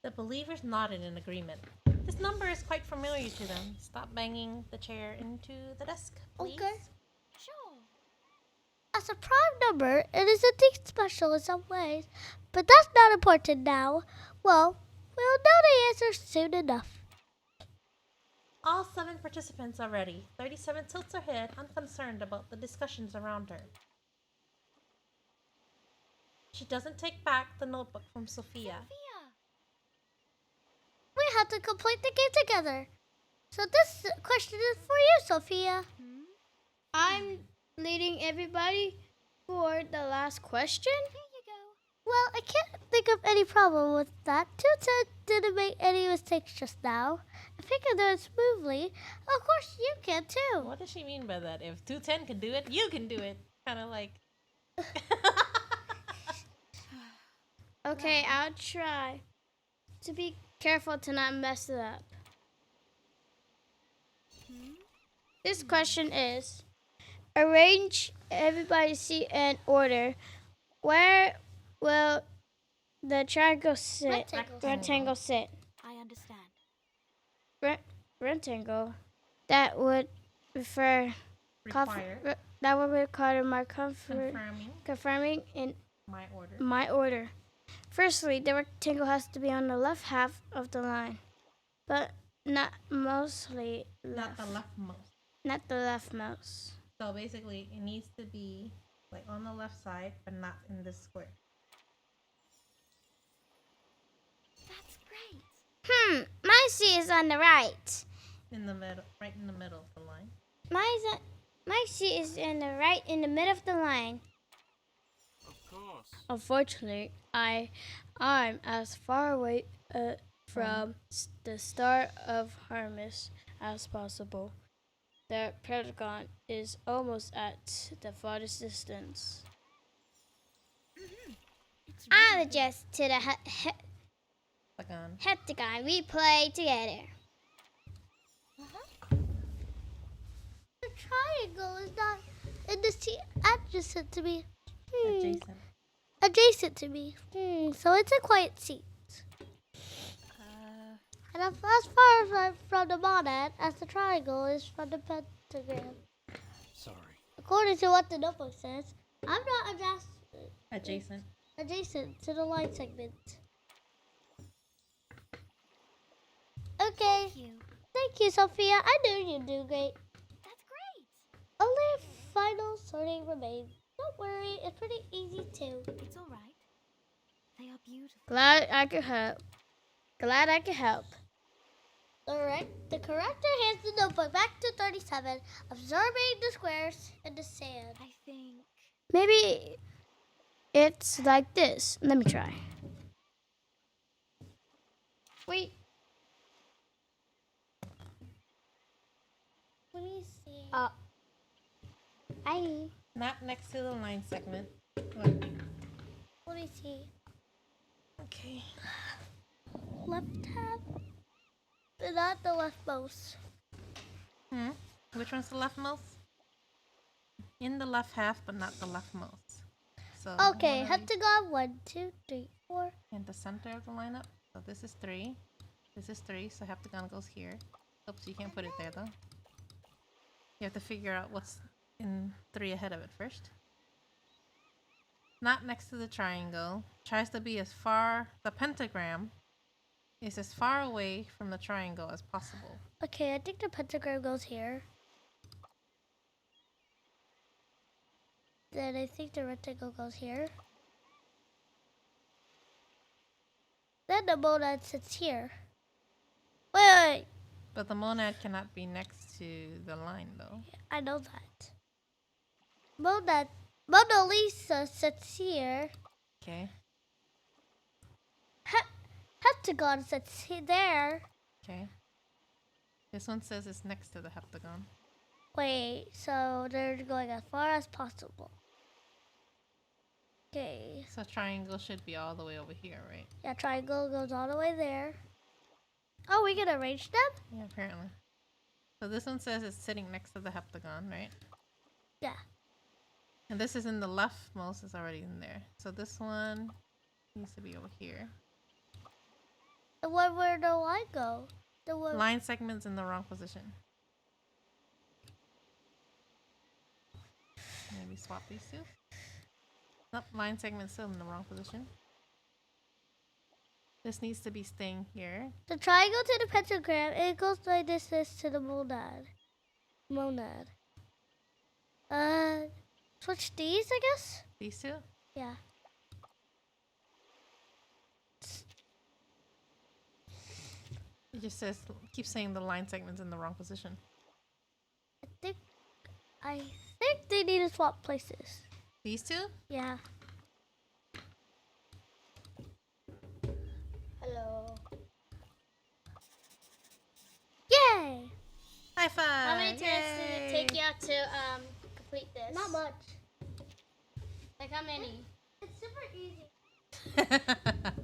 The believers nodded in agreement. This number is quite familiar to them. Stop banging the chair into the desk, please. Okay. Sure. As a prime number, it is indeed special in some ways, but that's not important now. Well, we'll know the answer soon enough. All 7 participants are ready. 37 tilts her head, unconcerned about the discussions around her. She doesn't take back the notebook from Sophia. We have to complete the game together. So this question is for you, Sophia. I'm leading everybody for the last question. Well, I can't think of any problem with that. Tuta didn't make any mistakes just now. If he can do it smoothly, of course you can too. What does she mean by that? If 210 can do it, you can do it. Kind of like... Okay, I'll try to be careful to not mess it up. This question is, arrange everybody's seat in order. Where will the triangle sit? Rectangle sit. I understand. Rectangle. That would refer Require. that would require my confirming in My order. Firstly, the rectangle has to be on the left half of the line, but not mostly left. Not the leftmost. Not the leftmost. So basically, it needs to be like on the left side, but not in this square. That's great. My seat is on the right. In the middle, right in the middle of the line. My seat is in the middle of the line. Of course. Unfortunately, I'm as far away from the start of Hermes as possible. The Pentagon is almost at the farthest distance. I'm just to the Heptagon. heptagon. We play together. The triangle is not in the seat adjacent to me. Adjacent. Adjacent to me. So it's a quiet seat. And as far as I'm from the monad as the triangle is from the pentagram. Sorry. According to what the notebook says, I'm not adjacent to the line segment. Okay. Thank you, Sophia. I knew you'd do great. That's great. Only a final sorting remains. Don't worry, it's pretty easy too. It's all right. They are beautiful. Glad I could help. The corrector hands the notebook back to 37, absorbing the squares in the sand. I think. Maybe it's like this. Let me try. Wait. Let me see. Not next to the line segment. Look. Let me see. Okay. Left tab. But not the leftmost. Which one's the leftmost? In the left half, but not the leftmost. So Okay, heptagon 1, 2, 3, 4. in the center of the lineup. So this is 3. This is 3. So heptagon goes here. Oops, you can't put it there though. You have to figure out what's in 3 ahead of it first. Not next to the triangle. Tries to be as far. The pentagram is as far away from the triangle as possible. Okay, I think the pentagram goes here. Then I think the rectangle goes here. Then the monad sits here. Wait. But the monad cannot be next to the line though. I know that. Mona Lisa sits here. Okay. Heptagon sits there. Okay. This one says it's next to the heptagon. Wait, so they're going as far as possible. Okay. So triangle should be all the way over here, right? Yeah, triangle goes all the way there. Oh, we can arrange them? Yeah, apparently. So this one says it's sitting next to the heptagon, right? Yeah. And this is in the leftmost, it's already in there. So this one needs to be over here. The one where the line go. The one. Line segment's in the wrong position. Maybe swap these two. Nope, line segment's still in the wrong position. This needs to be staying here. The triangle to the pentagram, it goes like this to the monad. Monad. Switch these, I guess? These two? Yeah. It just says, keep saying the line segment's in the wrong position. I think they need to swap places. These two? Yeah. Hello. Yay! High five! How many times did it take Yay! you to complete this? Not much. Like how many? It's super easy.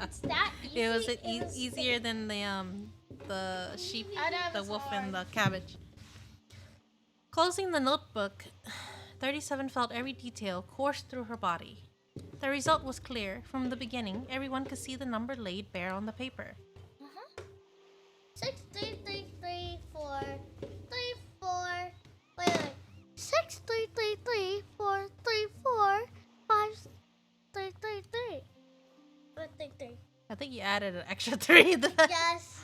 It's that easy. It was easier than the sheep, I know it the was wolf, hard. and the cabbage. Closing the notebook, 37 felt every detail course through her body. The result was clear. From the beginning, everyone could see the number laid bare on the paper. 6, 3, 3, 3, 4, 3, 4. Wait. 6, 3, 3, 3, 4, 3, 4, 5, 3, 3, 3. 3, 3. I think you added an extra 3. Yes.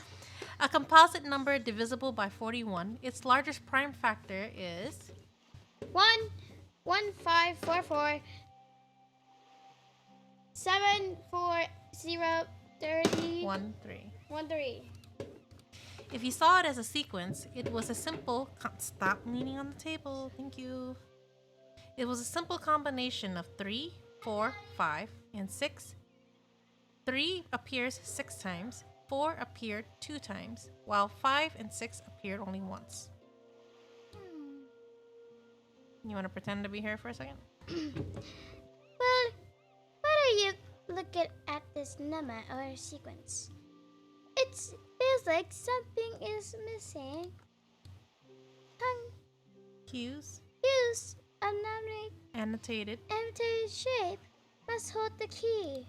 A composite number divisible by 41. Its largest prime factor is 1, 1, 5, 4, 4, 7, 4, 0, 30, 1, 3. 1, 3. If you saw it as a sequence, it was a simple... Stop leaning on the table. Thank you. It was a simple combination of 3, 4, 5, and 6. 3 appears 6 times. 4 appeared 2 times, while 5 and 6 appeared only once. You want to pretend to be her for a second? Well, what are you looking at this number or sequence? It feels like something is missing. Cues, Use a numeric annotated. empty shape must hold the key.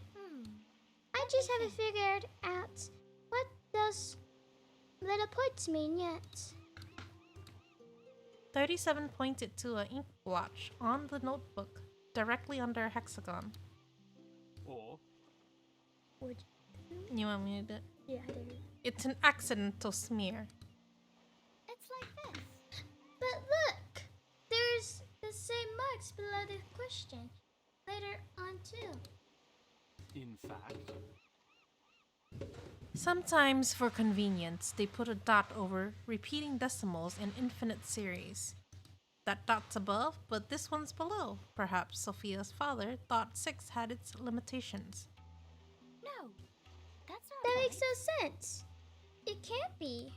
I just haven't figured out what those little points mean yet. 37 pointed to an ink blotch on the notebook, directly under a hexagon. Or You want me to do it? Yeah, I do. It's an accidental smear. It's like this. But look, there's the same marks below the question later on too. in fact, Sometimes, for convenience, they put a dot over repeating decimals in infinite series. That dot's above, but this one's below. Perhaps Sophia's father thought 6 had its limitations. No, that's not That right. makes no sense. It can't be.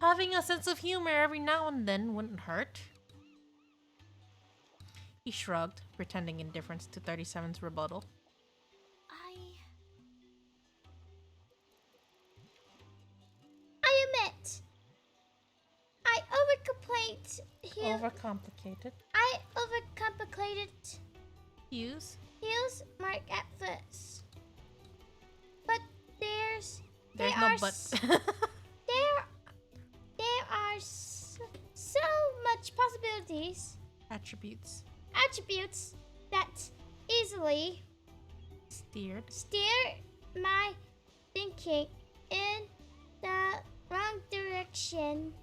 Having a sense of humor every now and then wouldn't hurt. He shrugged, pretending indifference to 37's rebuttal. I admit, I overcomplete here. Overcomplicated. I overcomplicated Hughes. heels mark at first. But There's there no are but. there are so much possibilities, Attributes. attributes that easily Steered. steer my thinking in the wrong direction.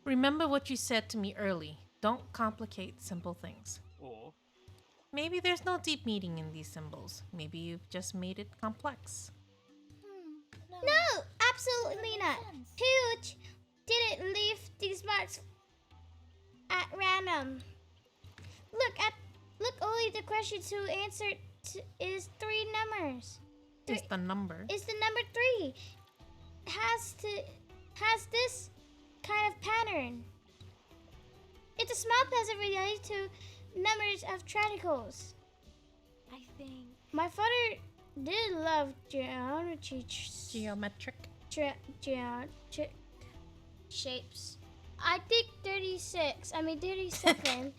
Remember what you said to me early. Don't complicate simple things. or Maybe there's no deep meaning in these symbols. Maybe you've just made it complex. No, absolutely not. Huge didn't leave these marks at random. Look only the question to answer is 3 numbers. Is the number. Is the number 3 has this kind of pattern. It's a small puzzle related to numbers of triangles. I think My father did love geometry. Geometric. Geometric shapes. I think 37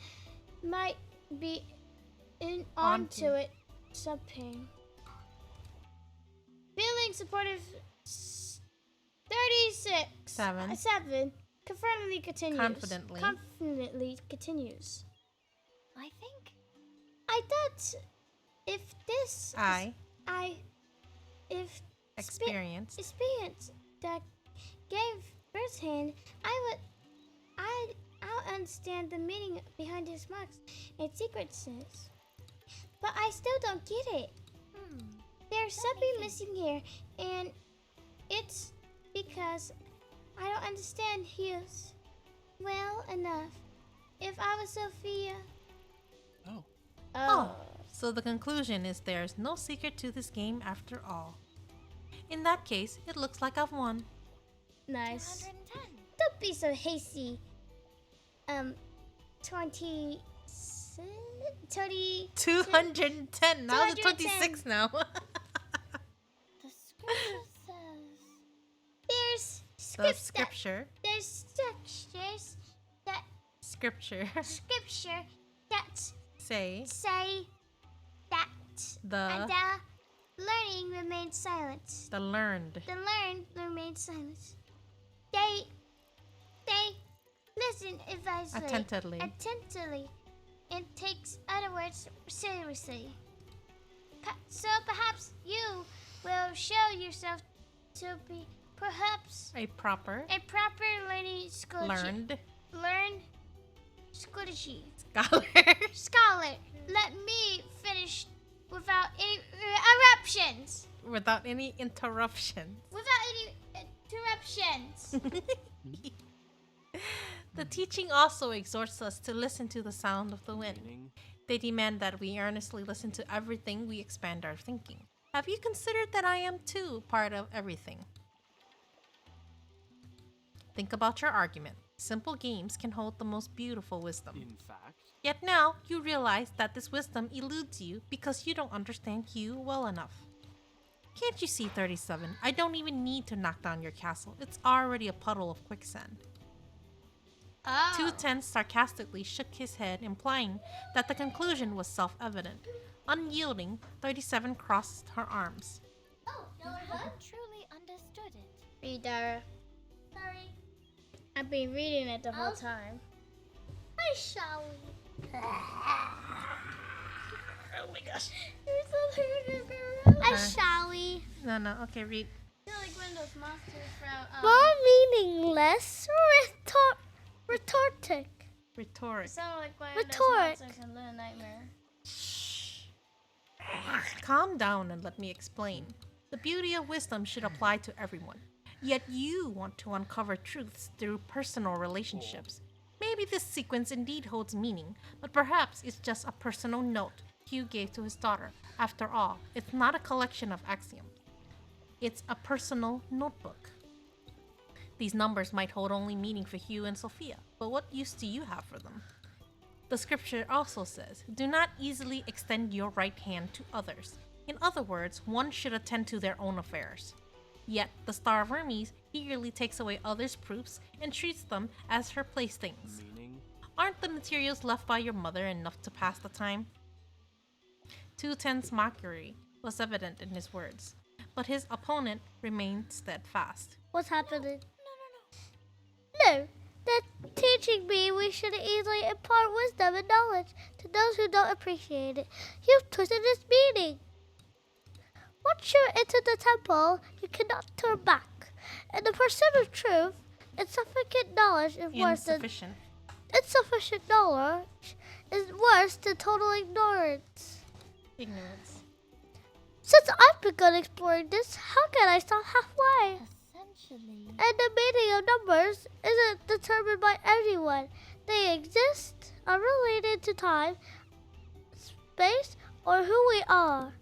might be onto it something. Feeling supportive 36. 7. Confidently continues. Confidently. Confidently continues. I think I thought if this I if experienced experience that gave firsthand, I'll understand the meaning behind his marks and secretness. But I still don't get it. There's something missing here, and it's because I don't understand his well enough. If I was Sophia. Oh, so the conclusion is there's no secret to this game after all. In that case, it looks like I've won. Nice. 210. Don't be so hasty. 20. 210. Now it's 210. 26 now. The scripture says. There's The scripture. there's structures that Scripture. scripture that Say say that the learning remains silent. the learned. The learned remain silent. They listen Attentively. attentively, and takes other words seriously. So perhaps you will show yourself to be perhaps A proper a proper learning scholar. Learn scholargy. Scholar. Let me finish without any interruptions. Without any interruption. Without any interruptions. The teaching also exhorts us to listen to the sound of the wind. Meaning. They demand that we earnestly listen to everything we expand our thinking. Have you considered that I am too part of everything? Think about your argument. Simple games can hold the most beautiful wisdom. In fact. Yet now you realize that this wisdom eludes you because you don't understand Hugh well enough. Can't you see, 37? I don't even need to knock down your castle. It's already a puddle of quicksand. 210 sarcastically shook his head, implying that the conclusion was self-evident. Unyielding, 37 crossed her arms. You haven't truly understood it. Read, Dara. Sorry. I've been reading it the whole time. Why shall we? Oh my gosh. Shall we? No, okay, read. I feel like one of those monsters from More meaningless rhetoric. Rhetoric. sound like one Rhetoric. of those monsters in Little Nightmare. Calm down and let me explain. The beauty of wisdom should apply to everyone. Yet you want to uncover truths through personal relationships. Maybe this sequence indeed holds meaning, but perhaps it's just a personal note Hugh gave to his daughter. After all, it's not a collection of axioms. It's a personal notebook. These numbers might hold only meaning for Hugh and Sophia, but what use do you have for them? The scripture also says, do not easily extend your right hand to others. In other words, one should attend to their own affairs. Yet, the Star of Hermes eagerly takes away others' proofs and treats them as her playthings. Meaning. Aren't the materials left by your mother enough to pass the time? 210's mockery was evident in his words, but his opponent remained steadfast. What's happening? No, they're teaching me we should easily impart wisdom and knowledge to those who don't appreciate it. You've twisted its meaning. Once you're into the temple, you cannot turn back. In the pursuit of truth, insufficient knowledge is worse than insufficient knowledge is worse than total ignorance. Since I've begun exploring this, how can I stop halfway? Essentially. And the meaning of numbers isn't determined by anyone. They exist, are related to time, space, or who we are.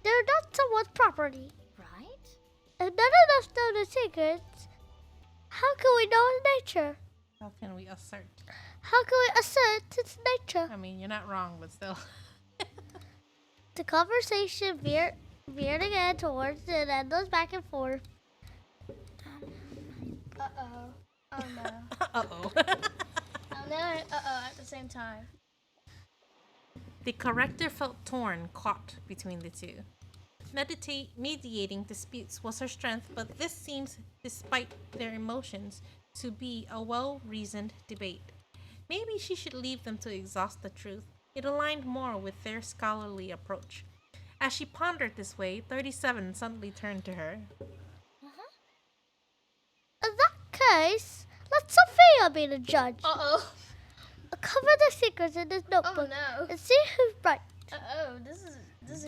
They're not someone's property. Right? If none of us know the secrets, how can we know its nature? How can we assert? How can we assert its nature? I mean, you're not wrong, but still. The conversation veered again towards an endless back and forth. Uh-oh. Oh no. Uh-oh. Oh no, uh-oh at the same time. The corrector felt torn, caught between the two. Mediating disputes was her strength, but this seems, despite their emotions, to be a well-reasoned debate. Maybe she should leave them to exhaust the truth, It aligned more with their scholarly approach. As she pondered this way, 37 suddenly turned to her. In that case, let Sophia be the judge. Uh-oh. Cover the secrets in this notebook no. and see who's right. Uh-oh, this is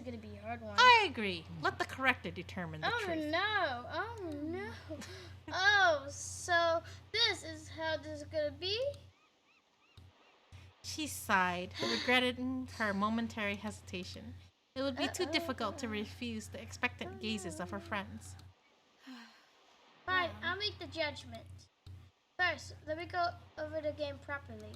gonna be a hard one. I agree. Let the corrector determine the truth. No. Oh no. Oh, so this is how this is gonna be? She sighed, regretting her momentary hesitation. It would be too difficult to refuse the expectant gazes of her friends. Fine, I'll make the judgment. First, let me go over the game properly.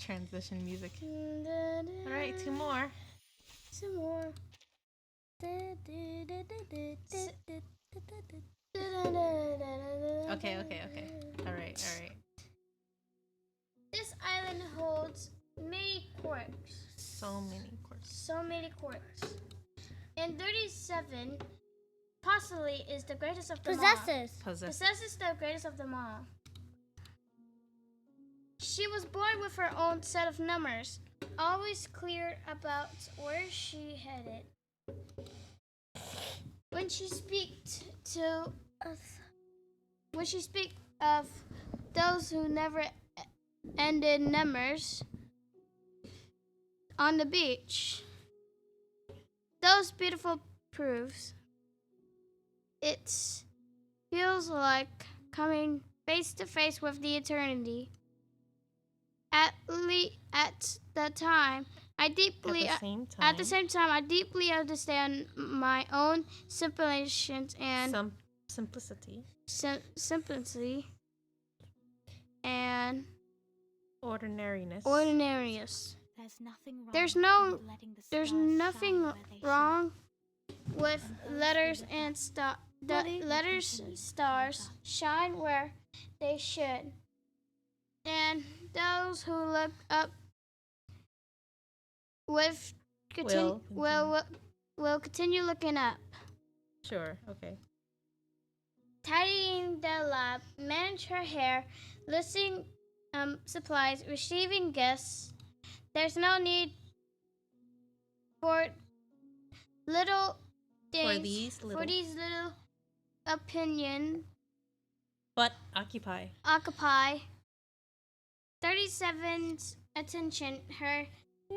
Transition music. Alright, two more. Some more. Okay. Alright. This island holds many quirks. So many quirks. And 37 possibly is the greatest of them Possesses. all. Possesses the greatest of them all. She was born with her own set of numbers, always clear about where she headed. When she speaks of those who never ended numbers on the beach, those beautiful proofs, it feels like coming face to face with the eternity. At the same time, I deeply understand my own simulations and simplicity and ordinariness. There's nothing wrong with letters and stars shine where they should, and those who look up will continue looking up. Sure, okay. Tidying the lab, manage her hair, listing supplies, receiving guests. There's no need for little things, for these little opinions. But occupy 37's attention. Her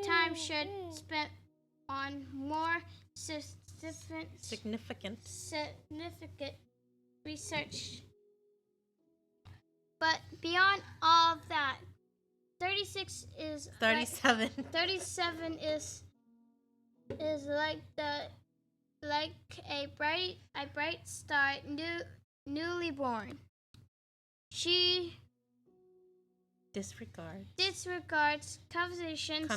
time should spend on more significant research. But beyond all that, 37 is like a bright star, newly born. She disregards conventions,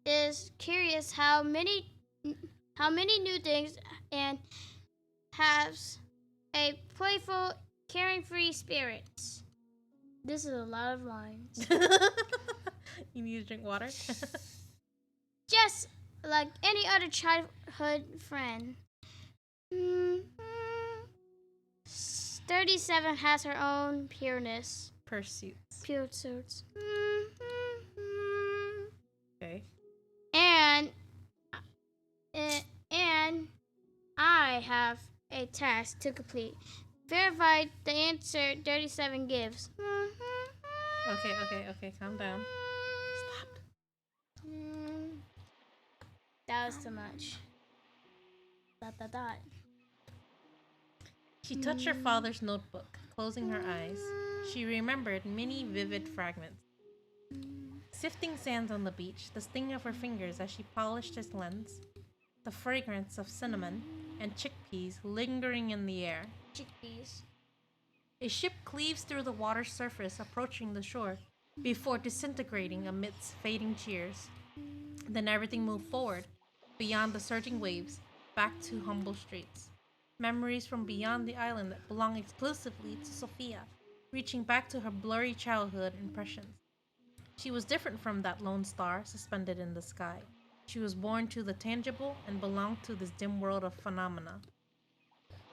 is curious how many new things, and has a playful, carefree spirit. This is a lot of lines. You need to drink water? Just like any other childhood friend. 37 has her own pursuits. Okay. And I have a task to complete. Verify the answer 37 gives. Okay. Calm down. Stop. That was too much. ... She touched her father's notebook, closing her eyes. She remembered many vivid fragments. Sifting sands on the beach, the sting of her fingers as she polished his lens, the fragrance of cinnamon and chickpeas lingering in the air. A ship cleaves through the water's surface, approaching the shore, before disintegrating amidst fading cheers. Then everything moved forward, beyond the surging waves, back to humble streets. Memories from beyond the island that belong exclusively to Sophia, reaching back to her blurry childhood impressions. She was different from that lone star suspended in the sky. She was born to the tangible and belonged to this dim world of phenomena.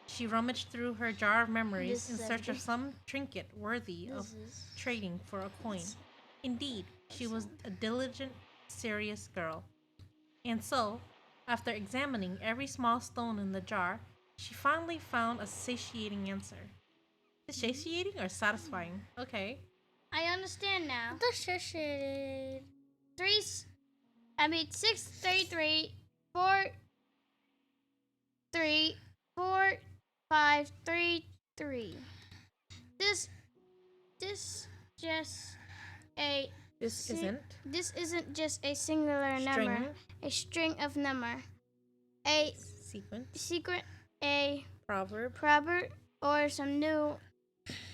She rummaged through her jar of memories in search of some trinket worthy of trading for a coin. Indeed, she was a diligent, serious girl. And so, after examining every small stone in the jar, she finally found a satiating answer. Satiating or satisfying? Okay. I understand now. The shit. 633 4 3 4 5 3 3. This just a This isn't this isn't just a singular number, a string of number, a sequence, a proverb, or some new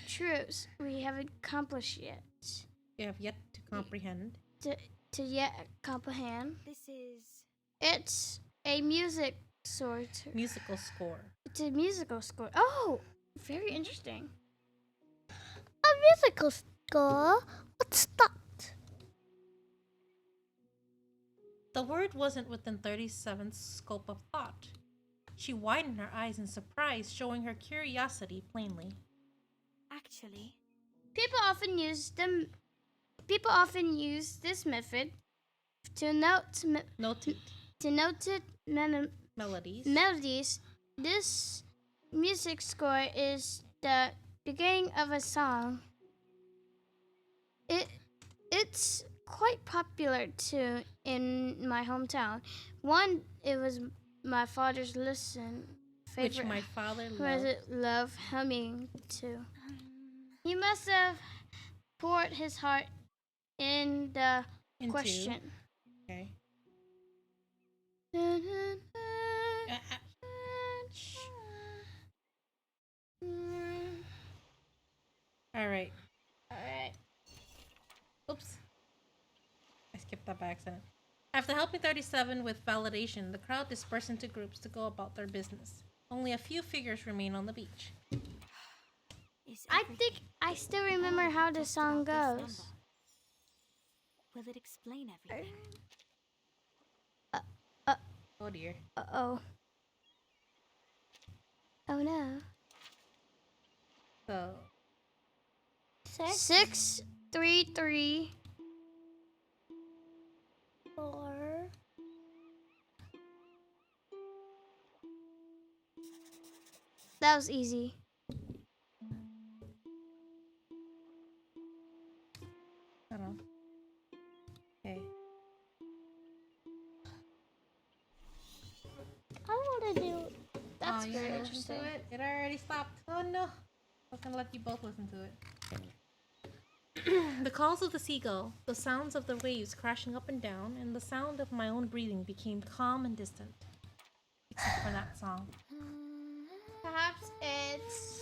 truths we haven't accomplished yet. you have yet to comprehend. To yet comprehend. It's a musical score. It's a musical score. Oh, very interesting. A musical score? What's that? The word wasn't within 37's scope of thought. She widened her eyes in surprise, showing her curiosity plainly. Actually, People often use this method to note melodies. This music score is the beginning of a song. It's quite popular too in my hometown. It was my father's favorite, Which my father loved humming to. He must have poured his heart in the question. Okay. Alright. Oops. I skipped that by accident. After helping 37 with validation, the crowd dispersed into groups to go about their business. Only a few figures remain on the beach. I think I still remember how the song goes. Will it explain everything? Oh dear. Uh-oh. Oh no. So 633 4. That was easy. I don't know. Okay. I want to do. That's you very wanna interesting. listen to it? It already stopped. Oh no. I was gonna let you both listen to it. The calls of the seagull, the sounds of the waves crashing up and down, and the sound of my own breathing became calm and distant. Except for that song. Perhaps it's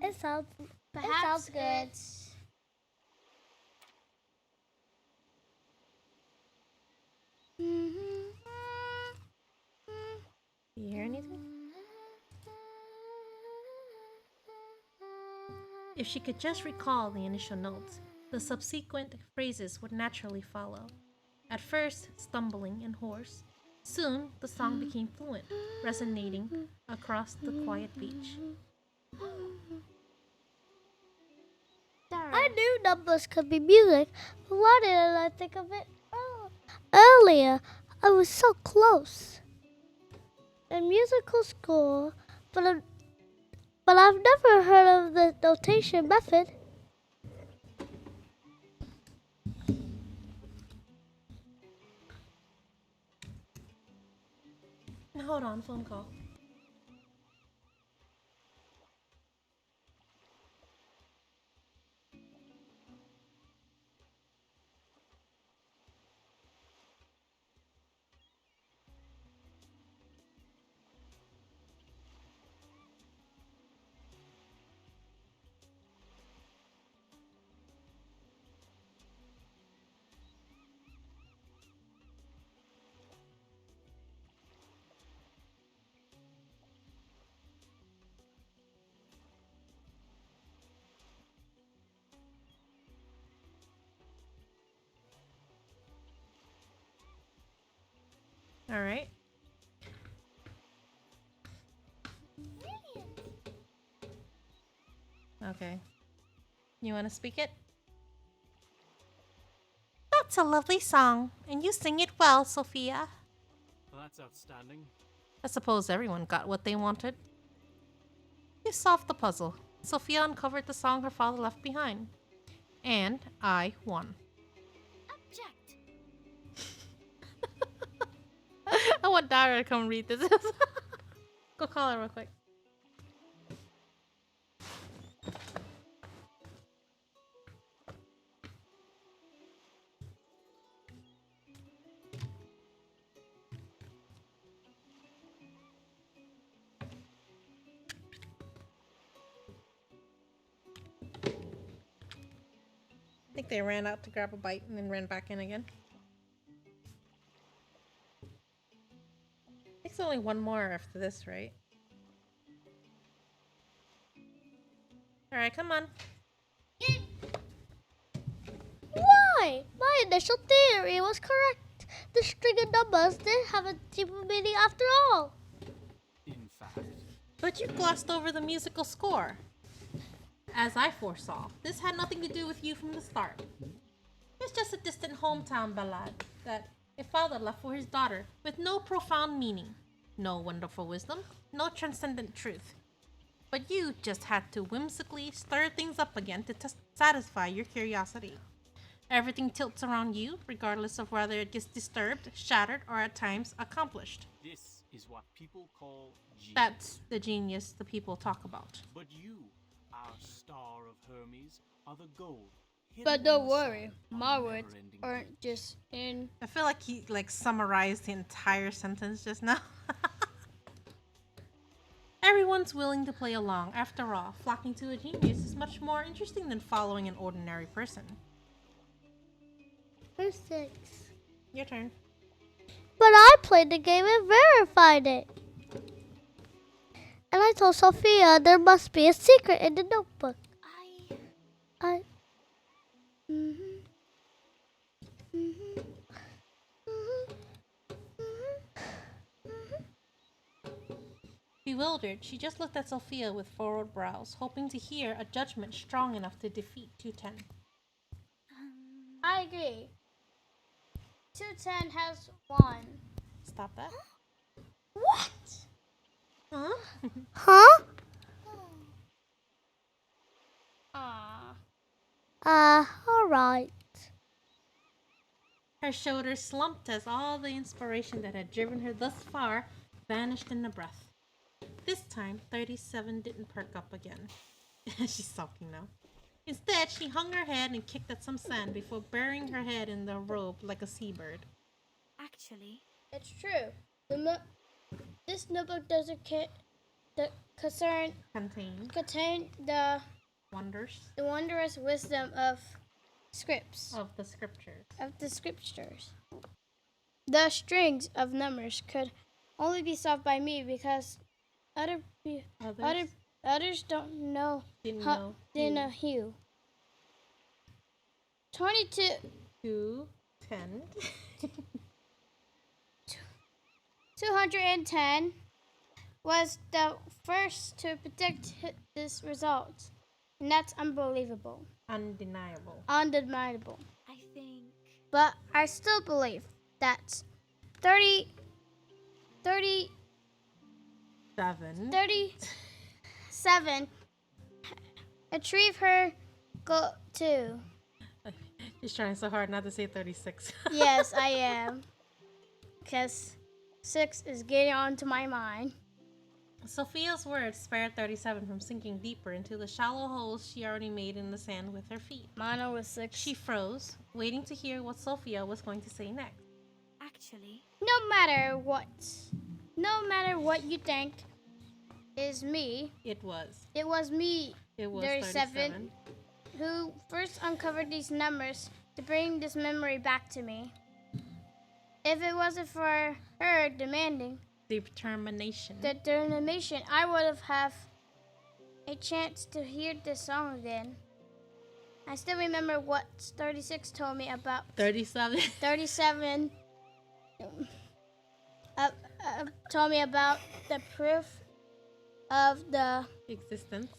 It sounds good. it's Do you hear anything? If she could just recall the initial notes, the subsequent phrases would naturally follow. At first, stumbling and hoarse, soon the song became fluent, resonating across the quiet beach. I knew numbers could be music, but why didn't I think of it earlier? I was so close. A musical score, but I've never heard of the notation method. Hold on, phone call. Alright. Brilliant. Okay. You want to speak it? That's a lovely song, and you sing it well, Sophia. Well, that's outstanding. I suppose everyone got what they wanted. You solved the puzzle. Sophia uncovered the song her father left behind. And I won. Object. I want Dara to come read this. Go call her real quick. I think they ran out to grab a bite and then ran back in again. I think there's only one more after this, right? Alright, come on. Why? My initial theory was correct. The string of numbers did have a deeper meaning after all. In fact, But you glossed over the musical score. As I foresaw, this had nothing to do with you from the start. It's just a distant hometown ballad that a father left for his daughter with no profound meaning, no wonderful wisdom, no transcendent truth. But you just had to whimsically stir things up again to satisfy your curiosity. Everything tilts around you, regardless of whether it gets disturbed, shattered, or at times accomplished. this is what people call genius. That's the genius the people talk about. But you, our star of Hermes, are the gold. hidden But in don't the worry, sun my on a words never-ending aren't page. just in. I feel like he summarized the entire sentence just now. Everyone's willing to play along. After all, flocking to a genius is much more interesting than following an ordinary person. Verse 6. Your turn. But I played the game and verified it. And I told Sophia there must be a secret in the notebook. I. Bewildered, she just looked at Sophia with furrowed brows, hoping to hear a judgment strong enough to defeat 210. I agree. 210 has won. Stop that. What? Huh? Huh? Alright. Her shoulders slumped as all the inspiration that had driven her thus far vanished in a breath. This time, 37 didn't perk up again. She's sulking now. Instead, she hung her head and kicked at some sand before burying her head in the robe like a seabird. Actually, It's true. This notebook doesn't contain the Wonders wondrous wisdom of scripts. of the scriptures. The strings of numbers could only be solved by me because others don't know. Didn't Didn't know Hugh. 22. 210. 210 was the first to predict this result. And that's unbelievable. Undeniable. Undeniable. I think But I still believe that 37 achieve her goal too. She's trying so hard not to say 36. Yes, I am. Because 6 is getting onto my mind. Sophia's words spared 37 from sinking deeper into the shallow holes she already made in the sand with her feet. Mine was 6. She froze, waiting to hear what Sophia was going to say next. actually, No matter what you think is me, It was. it was me, It was 37, who first uncovered these numbers to bring this memory back to me. If it wasn't for her demanding Determination. the determination, I would have a chance to hear this song again. I still remember what 36 told me about 37. 37. told me about the proof of the Existence.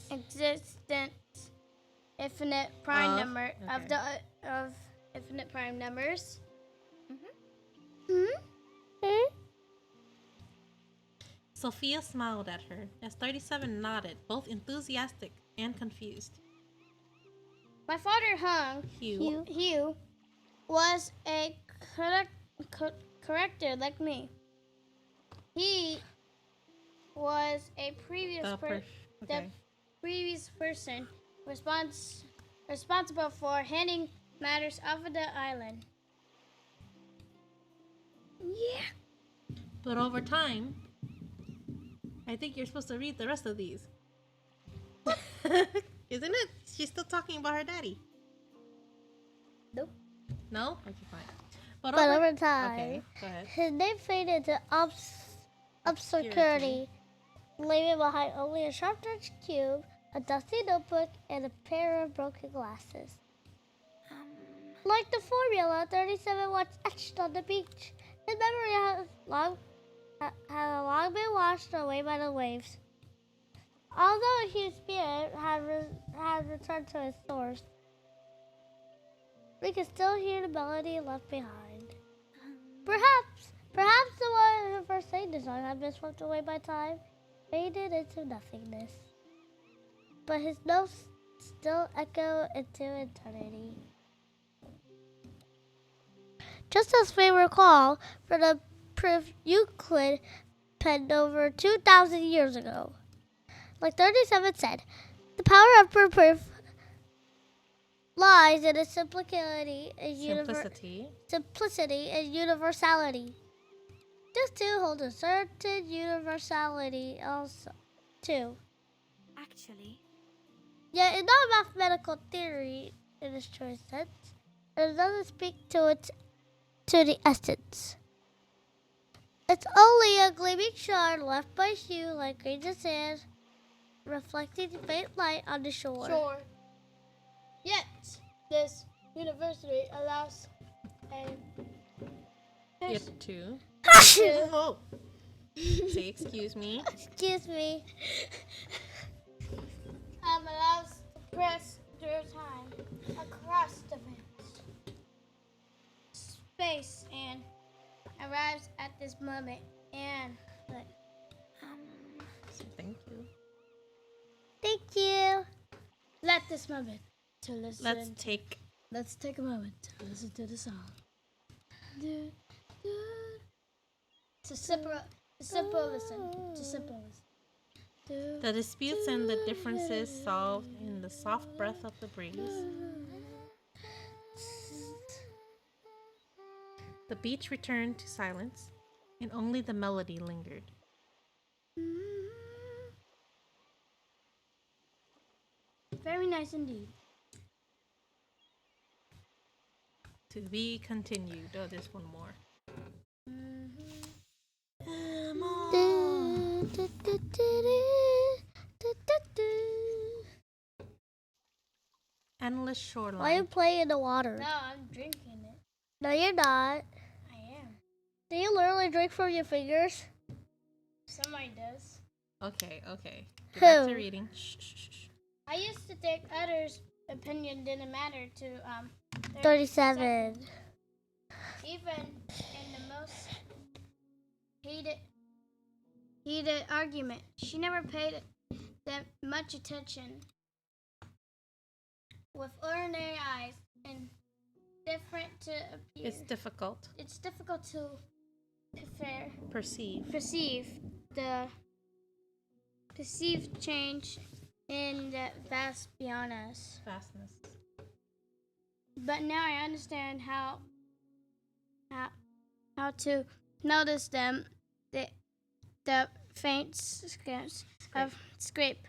infinite prime number of okay. the of infinite prime numbers. Sophia smiled at her as 37 nodded, both enthusiastic and confused. My father, Hugh, was a corrector like me. He was a the previous person responsible for handing matters off of the island. Yeah. But over time, I think you're supposed to read the rest of these. Isn't it? She's still talking about her daddy. Nope. No? Okay, fine. But over time, okay, go ahead. his name faded into obscurity, leaving behind only a sharp-edged cube, a dusty notebook, and a pair of broken glasses. Like the formula 37 once etched on the beach, his memory had long been washed away by the waves. Although his spirit had returned to its source, we can still hear the melody left behind. Perhaps the one who first sang the song had been swept away by time, faded into nothingness. But his notes still echo into eternity. Just as we recall from the proof Euclid penned over 2,000 years ago. Like 37 said, the power of proof lies in its simplicity and universality. This too holds a certain universality also, too. Actually, Yet in non-mathematical theory, in its true sense, it doesn't speak to the essence. It's only a gleaming shard left by Hugh like grains of sand, reflecting faint light on the shore. Yet, this university allows It too. to Oh. Say excuse me. Excuse me. allows to press through time across space and arrives at this moment and Thank you. Thank you. let this moment to listen. Let's take a moment to listen to the song. To simple listen. the disputes and the differences solved in the soft breath of the breeze. The beach returned to silence, and only the melody lingered. Very nice indeed. To be continued. Oh, there's one more. Endless shoreline. Why are you playing in the water? No, I'm drinking it. No, you're not. I am. Do you literally drink from your fingers? Somebody does. Okay. Get Who? back to reading. Shh. I used to think others' opinion didn't matter to 37. Even in the most heated argument, she never paid that much attention. With ordinary eyes and different to appear, It's difficult. It's difficult to Perceive the perceived change in the vast beyond us. Vastness. But now I understand how to notice them. The faint scrape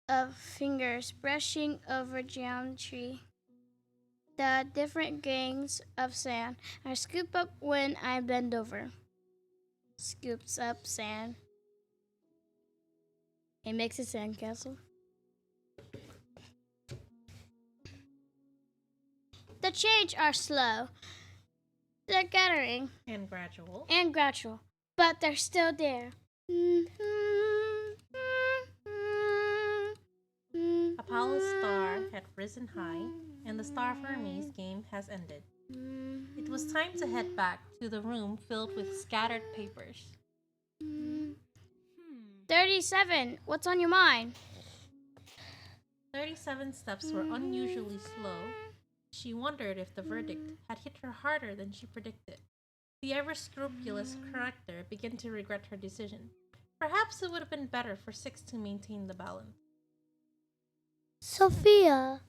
of fingers brushing over geometry. The different grains of sand I scoop up when I bend over. Scoops up sand. It makes a sandcastle. The change are slow. They're gathering and gradual. but they're still there. Apollo's star had risen high, and the Star of Hermes game has ended. It was time to head back to the room filled with scattered papers. 37, what's on your mind? 37's steps were unusually slow. She wondered if the verdict had hit her harder than she predicted. The ever-scrupulous corrector began to regret her decision. Perhaps it would have been better for 6 to maintain the balance. Sophia.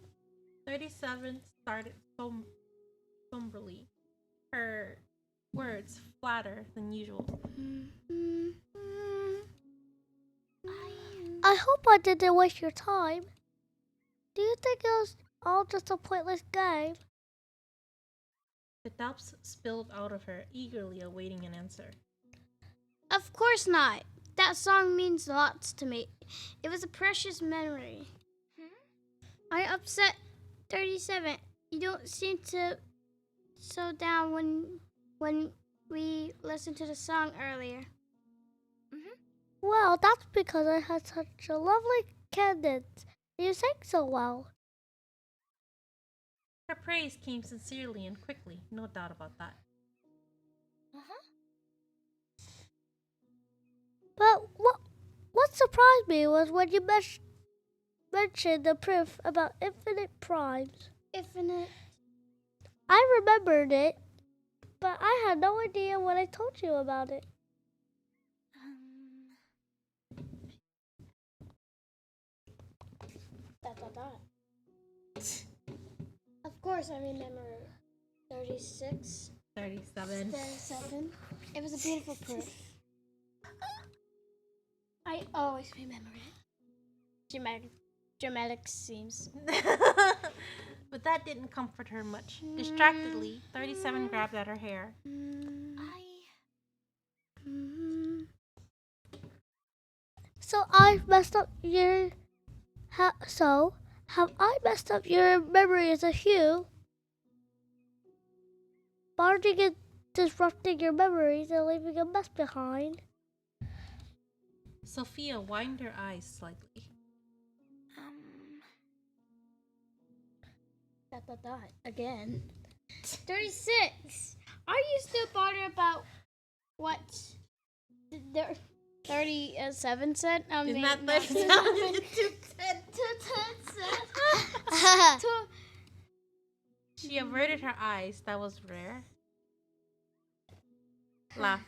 37 started somberly, her words flatter than usual. I hope I didn't waste your time. Do you think it was all just a pointless game? The doubts spilled out of her, eagerly awaiting an answer. Of course not. That song means lots to me. It was a precious memory. I upset 37. You don't seem to slow down when we listened to the song earlier. Well, that's because I had such a lovely cadence. You sang so well. Her praise came sincerely and quickly, no doubt about that. But what surprised me was when you mentioned the proof about infinite primes. Infinite. I remembered it, but I had no idea when I told you about it. Of course, I remember 36. 37. 37. It was a beautiful proof. I always remember it. Dramatic scenes. But that didn't comfort her much. Distractedly, 37 grabbed at her hair. So I messed up your. Have I messed up your memory as a Hugh? Barging and disrupting your memories and leaving a mess behind. Sophia widened her eyes slightly. Again. 36. Are you still bothered about what 37 said? Isn't that 37? She averted her eyes. That was rare. Laugh.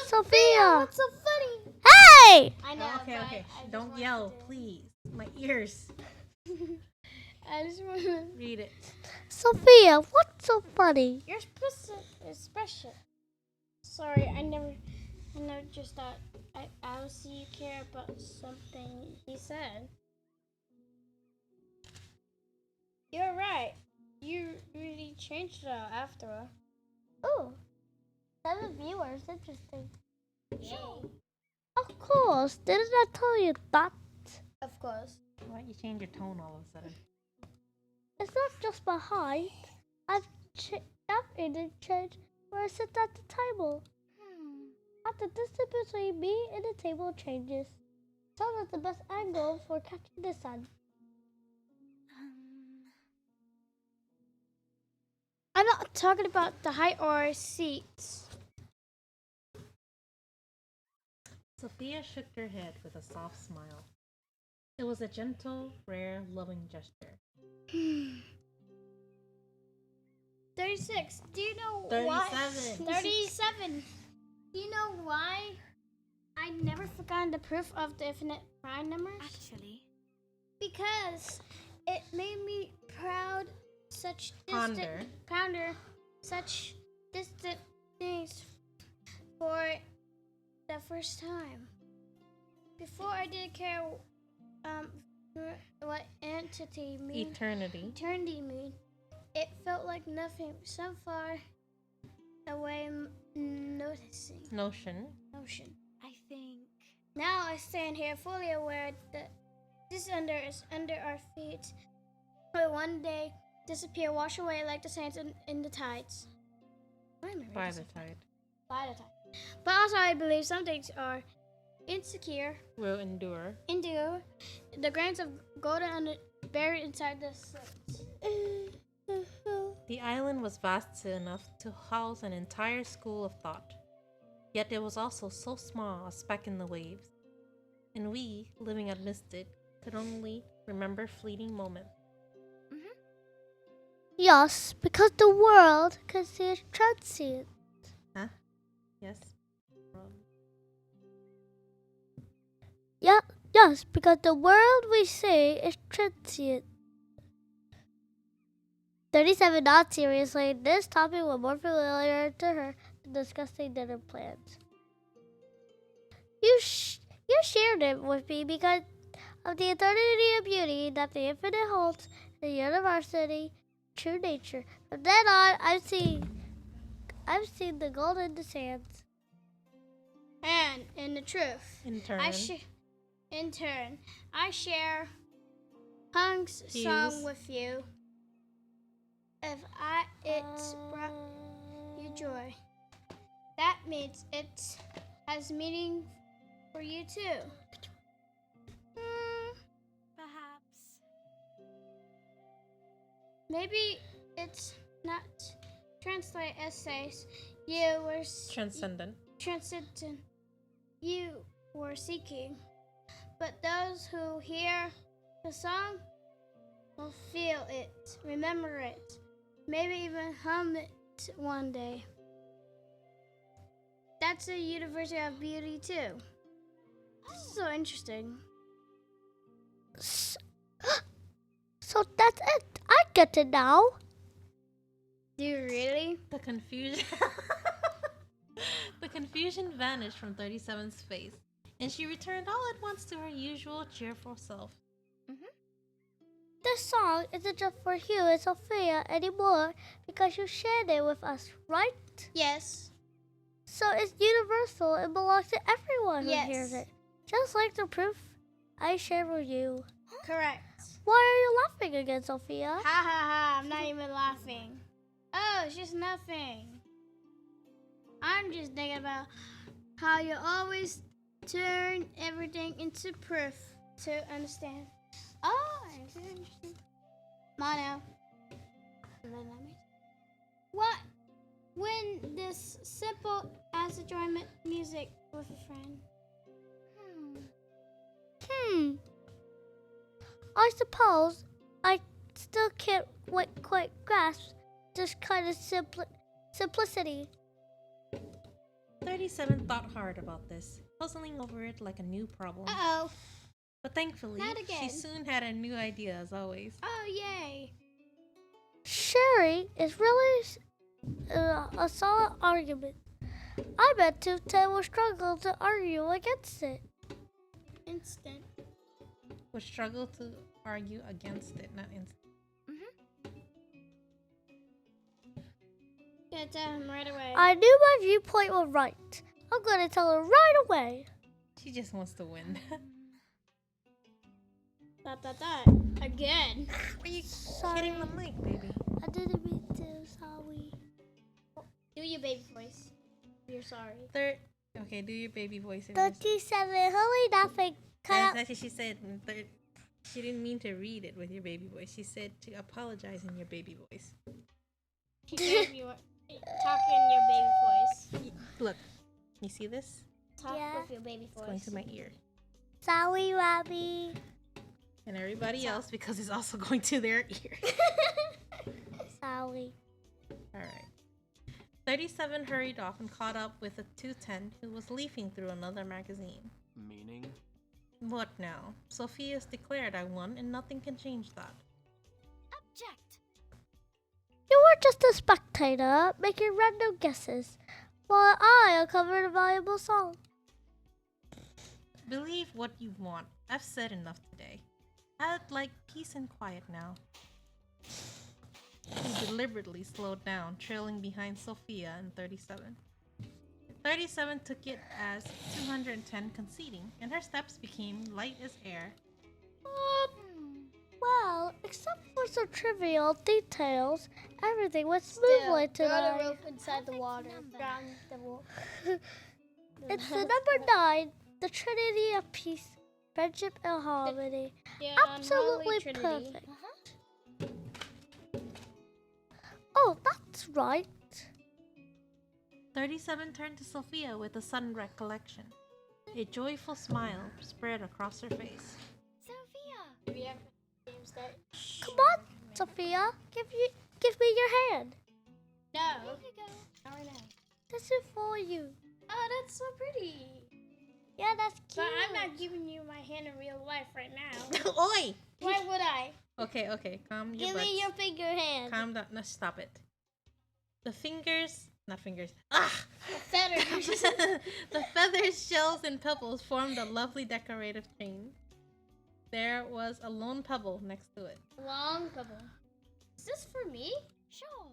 Sophia! What's so funny? Hey! I know. Okay. Don't yell, please. My ears. I just want to. Read it. Sophia, what's so funny? Your expression. Sorry, I never just thought I'll see you care about something he said. You're right. You really changed after all. Oh, 7 viewers, interesting. Yay. Of course, didn't I tell you that? Of course. Why don't you change your tone all of a sudden? It's not just my height. I've even changed where I sit at the table. At the distance between me and the table changes. So that's the best angle for catching the sun. I'm not talking about the height or seats. Sophia shook her head with a soft smile. It was a gentle, rare, loving gesture. 36. Do you know 37. why? 37. Do you know why I never forgotten the proof of the infinite prime numbers? Actually, Because it made me proud. Ponder such distant things for the first time. Before I didn't care what eternity mean. It felt like nothing so far away notion. I think Now I stand here fully aware that this is under our feet. But one day disappear, wash away like the sands in the tides. Why am I By reading the tide. by the tide? But also, I believe some things are insecure, Will endure. endure. The grains of gold buried inside the slits. The island was vast enough to house an entire school of thought. Yet it was also so small, a speck in the waves. And we, living amidst it, could only remember fleeting moments. Yes, because the world can see it transient. Huh? Yes? Yeah, yes, because the world we see is transient. 37 not seriously, this topic was more familiar to her than discussing dinner plans. You shared it with me because of the eternity of beauty that the infinite holds in the university, true nature. From then on, I've seen the gold in the sands. And in the truth, In turn, in turn, I share Hung's song with you. If it brought you joy, that means it has meaning for you too. Perhaps. Maybe it's not translate essays. You were transcendent. transcendent. You were seeking, but those who hear the song will feel it, remember it, maybe even hum it one day. That's a University of Beauty too. This is so interesting. So that's it. I get it now. Do you really? The confusion. The confusion vanished from 37's face, and she returned all at once to her usual cheerful self. This song isn't just for you and Sophia anymore because you shared it with us, right? Yes. So it's universal and belongs to everyone who Yes. hears it. Just like the proof I share with you. Correct. Why are you laughing again, Sophia? Ha ha ha, I'm not even laughing. Oh, it's just nothing. I'm just thinking about how you always turn everything into proof to understand. Oh, I see interesting. Mono. What? When this simple as enjoyment music with a friend. I suppose I still can't quite grasp this kind of simplicity. 37 thought hard about this, puzzling over it like a new problem. Uh-oh. But thankfully, Not she again. soon had a new idea as always. Oh, yay. Sharing is really a solid argument. I bet 210 will struggle to argue against it. Instant. Would struggle to argue against it, not instant. Gonna tell him right away. I knew my viewpoint was right. I'm gonna tell her right away. She just wants to win. Again. Are you Sorry. hitting the mic, baby? I didn't mean to, sorry. Do your baby voice. You're sorry. Okay, do your baby voice. in this. 37, holy nothing. Cut That's out. actually she said. She didn't mean to read it with your baby voice. She said to apologize in your baby voice. She gave you talk in your baby voice. Look, you see this? Talk Yeah. with your baby It's going voice. to my ear. Sorry, Robbie. And everybody else because it's also going to their ear. Sorry. Alright. 37 hurried off and caught up with a 210 who was leafing through another magazine. Meaning? What now? Sophia's declared I won and nothing can change that. Object. You were just a spectator, making random guesses, while I uncovered a valuable song. Believe what you want. I've said enough today. I'd like peace and quiet now. He deliberately slowed down, trailing behind Sophia and 37. 37 took it as 210 conceding, and her steps became light as air. Well, except for for some trivial details, everything went Still, smoothly throw the tonight. rope inside the Perfect water. number. Drown the wolf. It's the number 9, the trinity of peace, friendship, and harmony. Yeah, Absolutely unholy Trinity. perfect. Uh-huh. Oh, that's right. 37 turned to Sophia with a sudden recollection. A joyful smile spread across her face. Sophia! We have games that. Come on, Sophia. Give me your hand. No. Here you go. Not right now. This is for you. Oh, that's so pretty. Yeah, that's cute. But I'm not giving you my hand in real life right now. Oi! Why would I? Okay, calm your Give me butts. your finger hand. Calm down. No, stop it. The fingers, not fingers. Ah! Feathers. The feathers, shells, and pebbles formed a lovely decorative chain. There was a lone pebble next to it. Long pebble. Is this for me? Sure.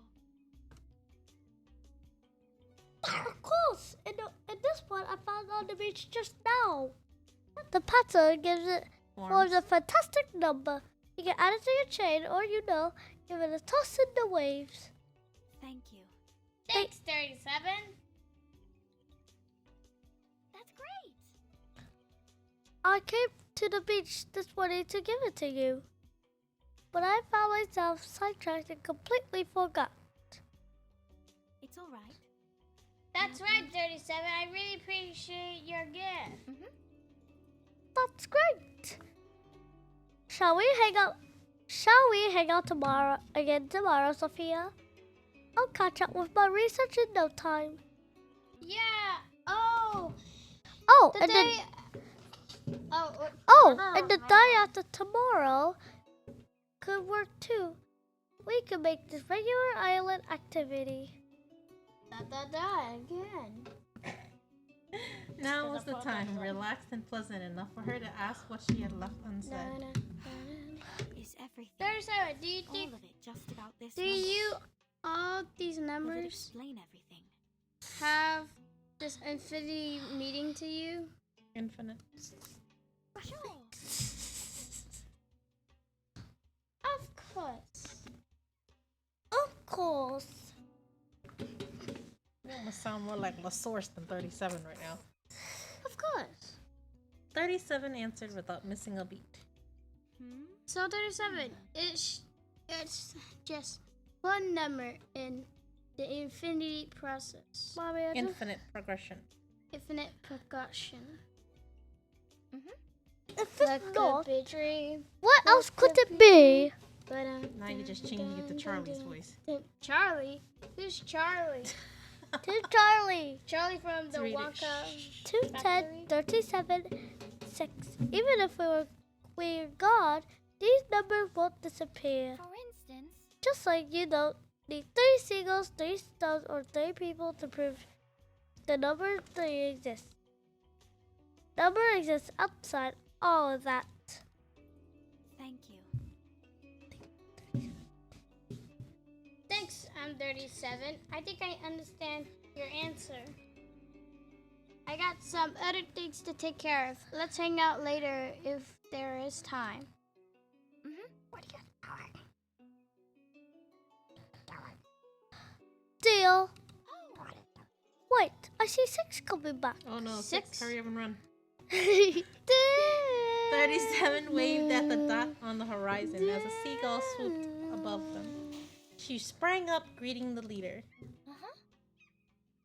Of course. And this one I found on the beach just now. The pattern gives it forms a fantastic number. You can add it to your chain, or give it a toss in the waves. Thank you. Thanks, 37. That's great. I came to the beach this morning to give it to you, but I found myself sidetracked and completely forgot. It's all right. That's right, 37. I really appreciate your gift. Mm-hmm. That's great. Shall we hang out tomorrow, Sophia? I'll catch up with my research in no time. Yeah. Oh. Oh, The and day. then Oh. and the day after tomorrow could work too. We could make this regular island activity. Again. Now was the time, relaxed and pleasant enough for her to ask what she had left unsaid. Is everything, 37. Do you all think? of it, just about this Do number? you all these Does it numbers explain everything? have this infinity meaning to you? Infinite. Sure. Of course. Of course. You almost sound more like La Source than 37 right now. Of course. 37 answered without missing a beat. So 37. It's just one number in the infinity process. Mommy, I just Infinite progression. Infinite progression. if Like it's a not, big dream. what else could it be? But Now you're just changing it to Charlie's voice. Charlie? Who's Charlie? To Charlie. Charlie from the read it. Wonka. 210, 37, 6. Even if we're gone, these numbers won't disappear. For instance, Just like you don't need 3 seagulls, 3 stones, or 3 people to prove the number 3 exists. Number exists outside all of that. thank you. Thanks, I'm 37. I think I understand your answer. I got some other things to take care of. Let's hang out later if there is time. Deal. Wait, I see 6 coming back. Oh no, 6. 6. Hurry up and run. Deal. 37 waved at the dot on the horizon as a seagull swooped above them. She sprang up, greeting the leader.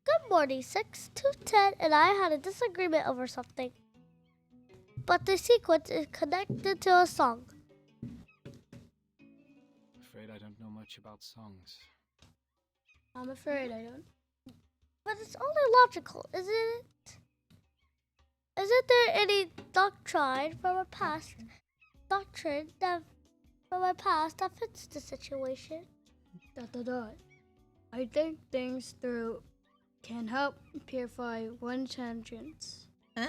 Good morning, 6, 210, and I had a disagreement over something. But the sequence is connected to a song. Afraid I don't know much about songs. I'm afraid I don't. But it's only logical, isn't it? Isn't there any doctrine from our past that fits the situation? I think things through can help purify one's conscience. Huh?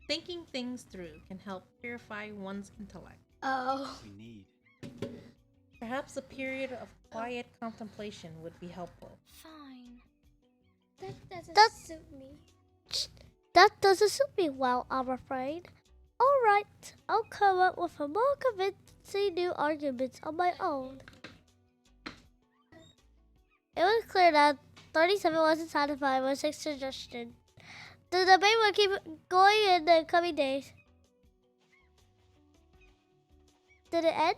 Thinking things through can help purify one's intellect. Oh. We need. Perhaps a period of quiet contemplation would be helpful. Fine. That doesn't That- suit me. That doesn't suit me well, I'm afraid. Alright, I'll come up with a more convincing new arguments on my own. It was clear that 37 wasn't satisfied with 6 suggestion. The debate will keep going in the coming days. Did it end?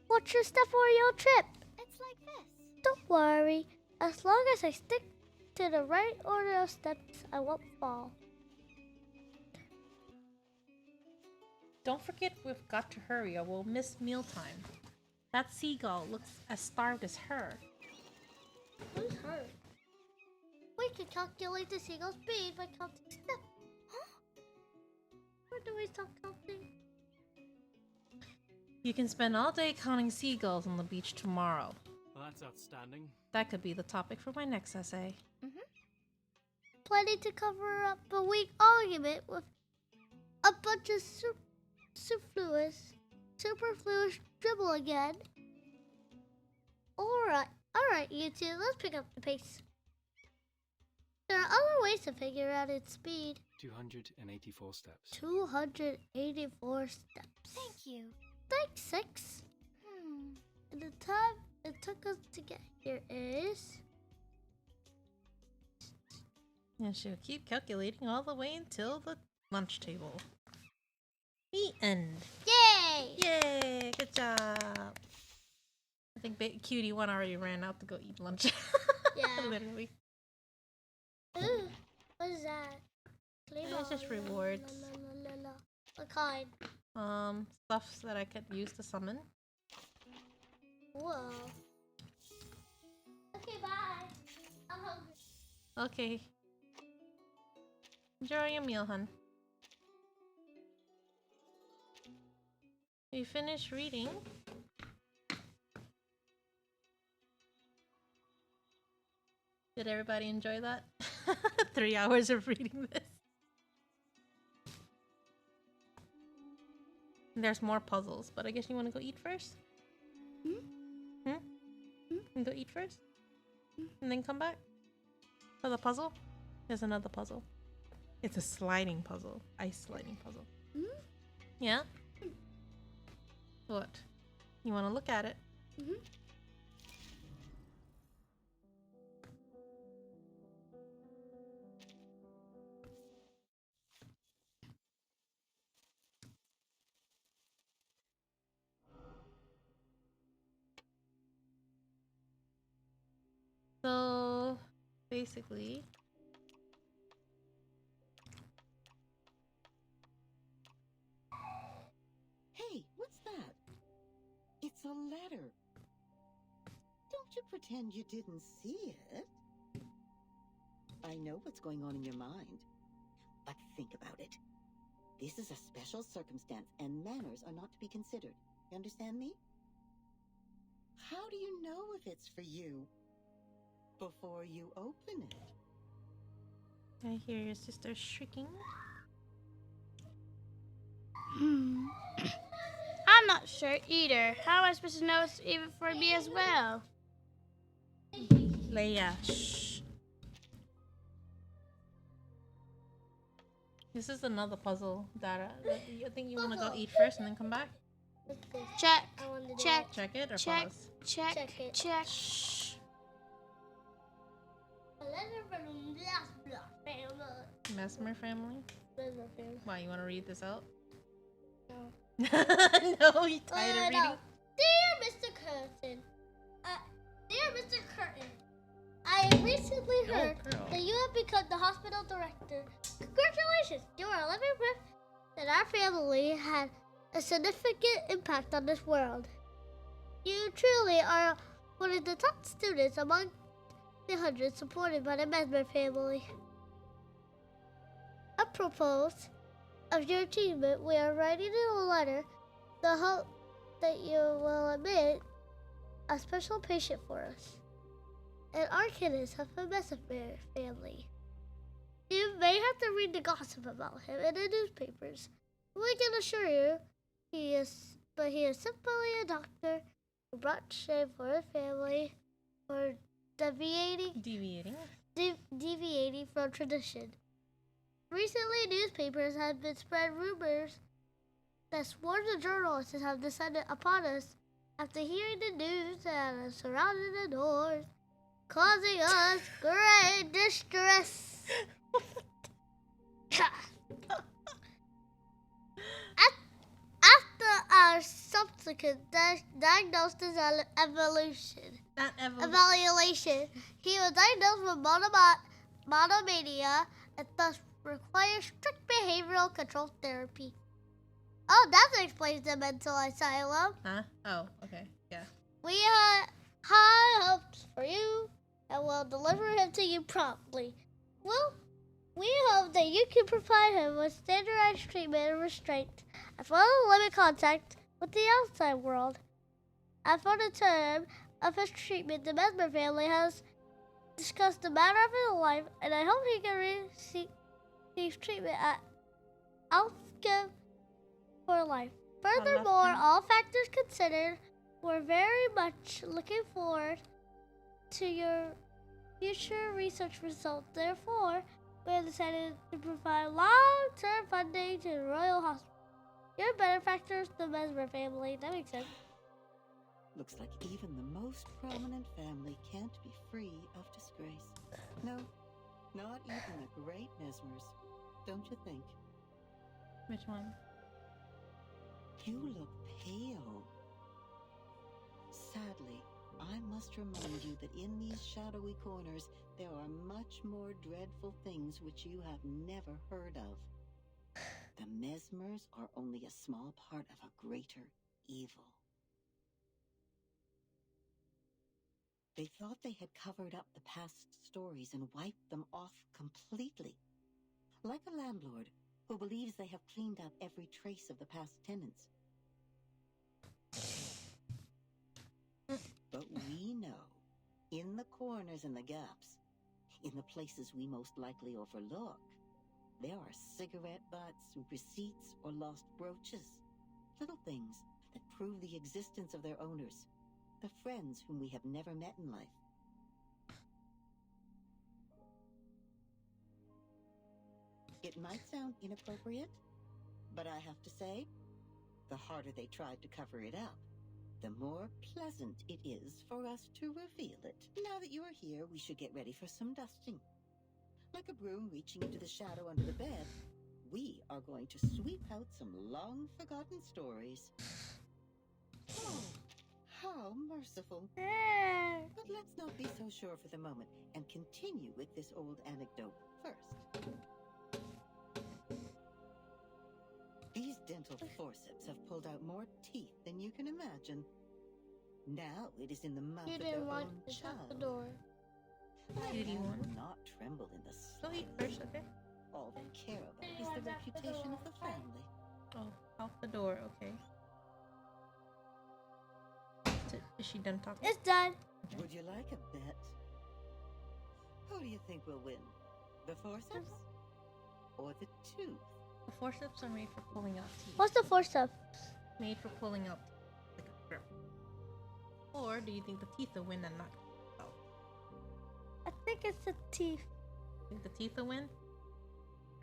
What's your step for your trip? It's like this. Don't worry. As long as I stick to the right order of steps, I won't fall. Don't forget we've got to hurry or we'll miss mealtime. That seagull looks as starved as her. Who's her? We can calculate the seagull's speed by counting steps. Where do we stop counting? You can spend all day counting seagulls on the beach tomorrow. Well, that's outstanding. That could be the topic for my next essay. Planning to cover up a weak argument with a bunch of superfluous dribble again. Alright, you two, let's pick up the pace. There are other ways to figure out its speed. 284 steps. 284 steps. Thank you. Thanks, 6. And the time it took us to get here is... And she'll keep calculating all the way until the lunch table. The end. Yay! Yay! Good job. I think cutie1 already ran out to go eat lunch. Yeah. Literally. Ooh, what is that? It's just rewards. What kind? Stuffs that I could use to summon. Whoa. Okay, bye. I'm hungry. Okay. Enjoy your meal, hun. We finished reading. Did everybody enjoy that? 3 hours of reading this. There's more puzzles, but I guess you want to go eat first? And go eat first? And then come back? For the puzzle? There's another puzzle. It's a sliding puzzle. Ice sliding puzzle. Yeah? What? You want to look at it? So, basically, Hey, what's that? It's a letter. Don't you pretend you didn't see it. I know what's going on in your mind. But think about it. This is a special circumstance, and manners are not to be considered. You understand me? How do you know if it's for you before you open it? I hear your sister shrieking. I'm not sure either. How am I supposed to know it's even for me as well? Leia, shh. This is another puzzle, Dara. I think you want to go eat first and then come back? What's this? Check, I want to do check, it. Check it or check, pause? check, Check it. check. Shh. A letter from the family. Mesmer family? Why, you want to read this out? No. No, you tired of reading? No. Dear Mr. Curtin, I recently heard that you have become the hospital director. Congratulations! You are living proof that our family had a significant impact on this world. You truly are one of the top students among the hundreds supported by the Mesmer family. Apropos of your achievement, we are writing a letter to hope that you will admit a special patient for us. An arcanist of the Mesmer family. You may have to read the gossip about him in the newspapers. We can assure you he is simply a doctor who brought shame for his family for deviating Deviating. deviating from tradition. Recently, newspapers have been spread rumors that swarms of journalists have descended upon us after hearing the news that has surrounded the North, causing us great distress. After our subsequent diagnosis and evaluation, he was diagnosed with monomania and thus requires strict behavioral control therapy. Oh, that explains the mental asylum. Huh? Oh, okay. Yeah. We have high hopes for you and will deliver him to you promptly. Well, we hope that you can provide him with standardized treatment and restraint, as well as limit contact with the outside world. As for the term of his treatment, the Mesmer family has discussed the matter of his life, and I hope he can receive treatment at Outcome for life. Furthermore, all factors considered, we're very much looking forward to your future research results. Therefore, we have decided to provide long-term funding to the Royal Hospital. Your benefactors, the Mesmer family. That makes sense. Looks like even the most prominent family can't be free of disgrace. No, not even the great Mesmers, don't you think? Which one? You look pale. Sadly, I must remind you that in these shadowy corners, there are much more dreadful things which you have never heard of. The Mesmers are only a small part of a greater evil. They thought they had covered up the past stories and wiped them off completely. Like a landlord who believes they have cleaned up every trace of the past tenants. But we know, in the corners and the gaps, in the places we most likely overlook, there are cigarette butts, receipts, or lost brooches. Little things that prove the existence of their owners, the friends whom we have never met in life. It might sound inappropriate, but I have to say, the harder they tried to cover it up, the more pleasant it is for us to reveal it. Now that you are here, we should get ready for some dusting. Like a broom reaching into the shadow under the bed, we are going to sweep out some long-forgotten stories. Oh, how merciful. But let's not be so sure for the moment and continue with this old anecdote first. These dental forceps have pulled out more teeth than you can imagine. Now it is in the mouth You of their didn't want own to shut child. the door. Cutie one. Will not tremble in the Go eat slightest. first, okay? All they care about is the reputation of the family. Oh, out the door, okay. Is she done talking? It's done. Would you like a bet? Who do you think will win? The forceps or the tooth? The forceps are made for pulling out teeth. What's the forceps? Made for pulling out teeth, like a grip. Or do you think the teeth will win and not out? I think it's the teeth. Think the teeth will win?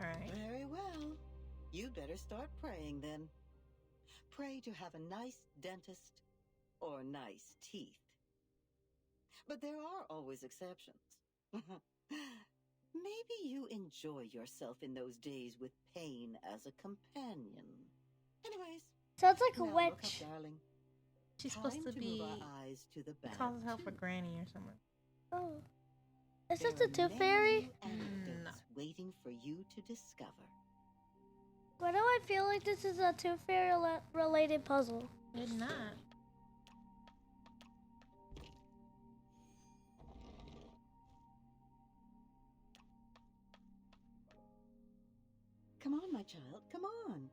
Alright. Very well. You'd better start praying then. Pray to have a nice dentist or nice teeth. But there are always exceptions. Maybe you enjoy yourself in those days with pain as a companion. Anyways, Sounds like a now look witch. up, darling. She's Time supposed to to be move our eyes to the back. causes help for Granny or something. Oh. Is There this the are tooth fairy? many anecdotes No. waiting for you to discover. Why do I feel like this is a tooth fairy related puzzle? It's not. Come on, my child, come on.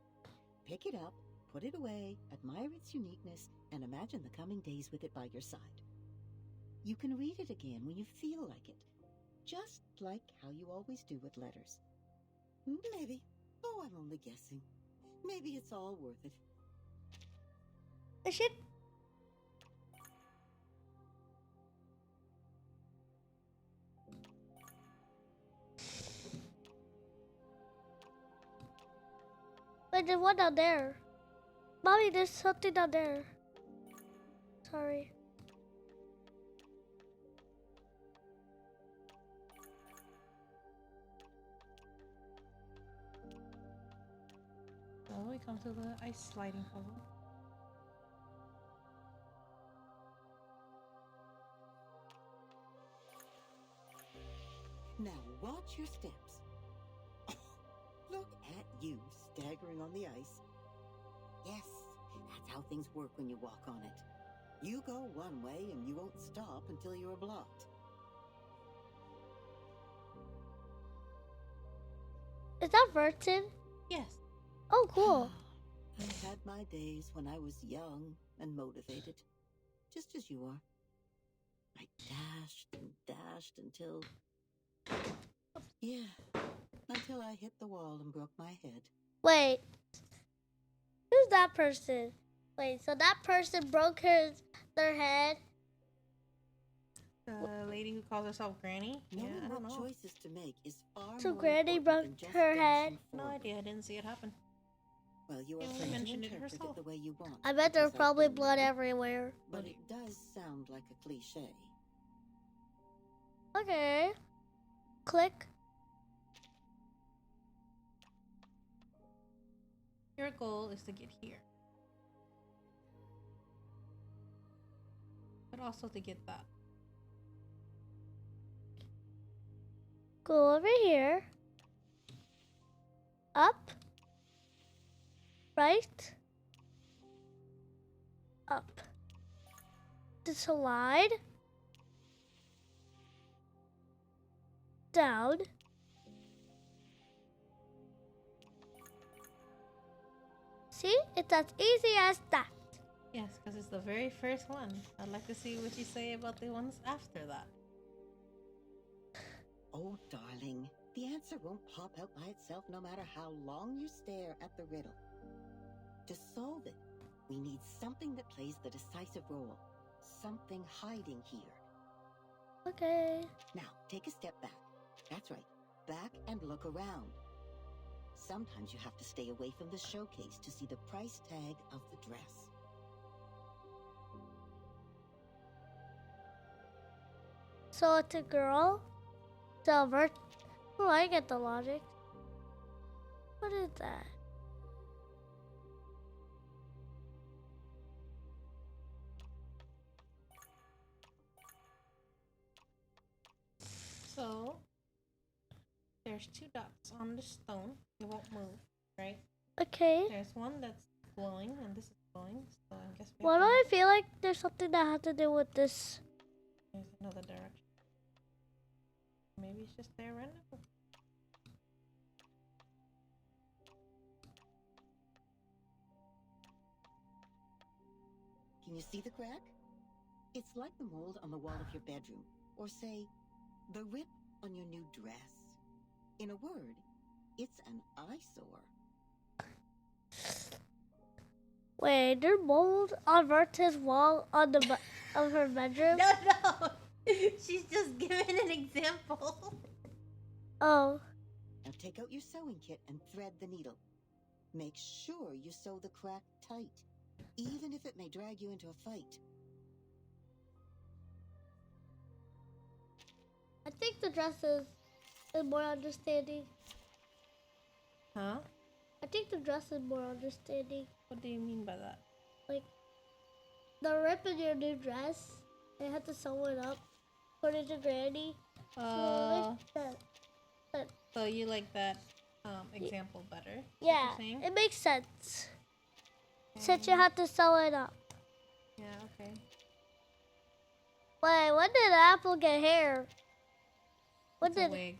Pick it up, put it away, admire its uniqueness, and imagine the coming days with it by your side. You can read it again when you feel like it, just like how you always do with letters. Maybe. Oh, I'm only guessing. Maybe it's all worth it. Is she? Wait, there's one down there. Mommy, there's something down there. Sorry. So we come to the ice sliding puzzle. Now watch your steps. Look at you staggering on the ice. Yes, that's how things work when you walk on it. You go one way and you won't stop until you're blocked. Is that Burton? Yes. Oh, cool. I've had my days when I was young and motivated, just as you are. I dashed and dashed until I hit the wall and broke my head. Wait. Who's that person? Wait, so that person broke their head? The lady who calls herself Granny? Knowing Yeah, I don't what know. choices to make is far So more Granny important broke than just her dashing head? No forward. idea. I didn't see it happen. Well, you are She only free to mentioned it interpret herself. the way you want. I bet there's because I've probably been blood there, everywhere. But it does sound like a cliche. Okay. Click. Your goal is to get here. But also to get that. Go over here. Up. Right. Up. To slide. Down. See? It's as easy as that. Yes, because it's the very first one. I'd like to see what you say about the ones after that. Oh, darling, the answer won't pop out by itself no matter how long you stare at the riddle. To solve it, we need something that plays the decisive role. Something hiding here. Okay. Now, take a step back. That's right. Back and look around. Sometimes you have to stay away from the showcase to see the price tag of the dress. So it's a girl. Silver. Oh, I get the logic. What is that? So, there's 2 dots on the stone. It won't move, right? Okay. There's one that's glowing, and this is glowing. So I guess we Why have do to I feel like there's something that has to do with this? There's another direction. Maybe it's just there right now. Can you see the crack? It's like the mold on the wall of your bedroom, or say, the rip on your new dress. In a word, it's an eyesore. Wait, there's mold on Verta's wall on the of her bedroom? No. She's just giving an example. Oh. Now take out your sewing kit and thread the needle. Make sure you sew the crack tight, even if it may drag you into a fight. I think the dress is more understanding. Huh? I think the dress is more understanding. What do you mean by that? Like, the rip in your new dress, they had to sew it up, according to Granny. So you like that example better? Yeah, it makes sense. Since you have to sew it up. Yeah, okay. Wait, when did Apple get hair? When It's a wig.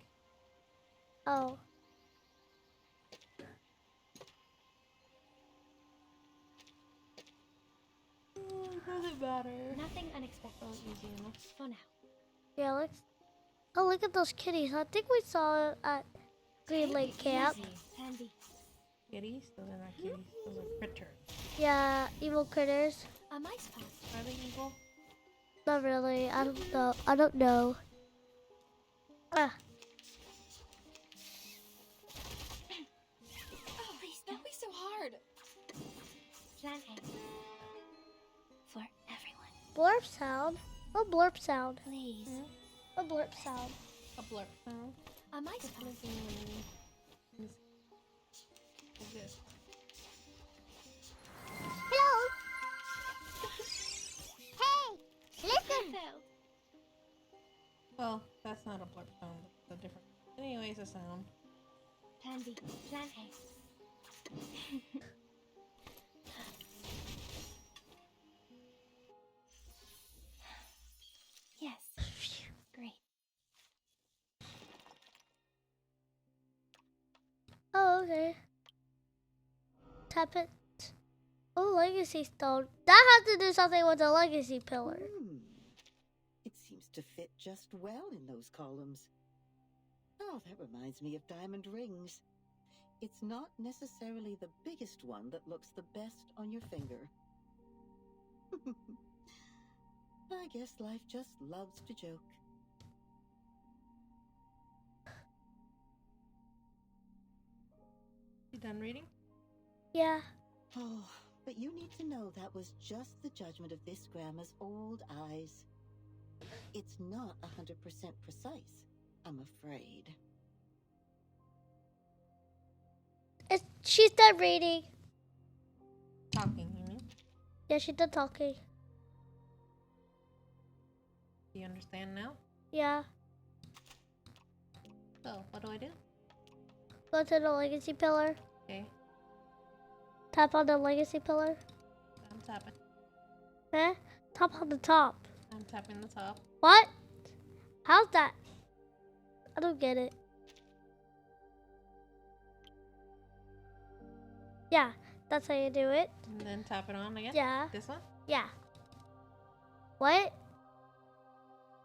Oh. Doesn't matter. Nothing unexpected, Yuzu. For now. Yeah, let's. Oh, look at those kitties. I think we saw it at Green Lake Camp. Handy. Kitties? Those are not kitties. Those are critters. Yeah, evil critters. A mice path. Are they evil? Not really. I don't know. I don't know. Ah. Oh, please don't be so hard. Thanks. For everyone. Blurp sound? What blurp sound? Please. What blurp sound? A blurp sound. I might Just have. listening. Like this. Hello? Hey! Listen! Failed. Well, that's not a blurp sound. That's a different. Anyways, a sound. Plan B. Plan A. Yes. Great. Oh, okay. Tap it. Oh, legacy stone. That has to do something with the legacy pillar. It seems to fit just well in those columns. Oh, that reminds me of diamond rings. It's not necessarily the biggest one that looks the best on your finger. I guess life just loves to joke. You done reading? Yeah. Oh, but you need to know that was just the judgment of this grandma's old eyes. It's not 100% precise, I'm afraid. She's done reading. Talking, you mean? Yeah, she's done talking. Do you understand now? Yeah. So, what do I do? Go to the legacy pillar. Okay, Tap on the legacy pillar. I'm tapping. Eh? Tap on the top. I'm tapping the top. What? How's that? I don't get it. Yeah, that's how you do it. And then tap it on again? Yeah. This one? Yeah. What?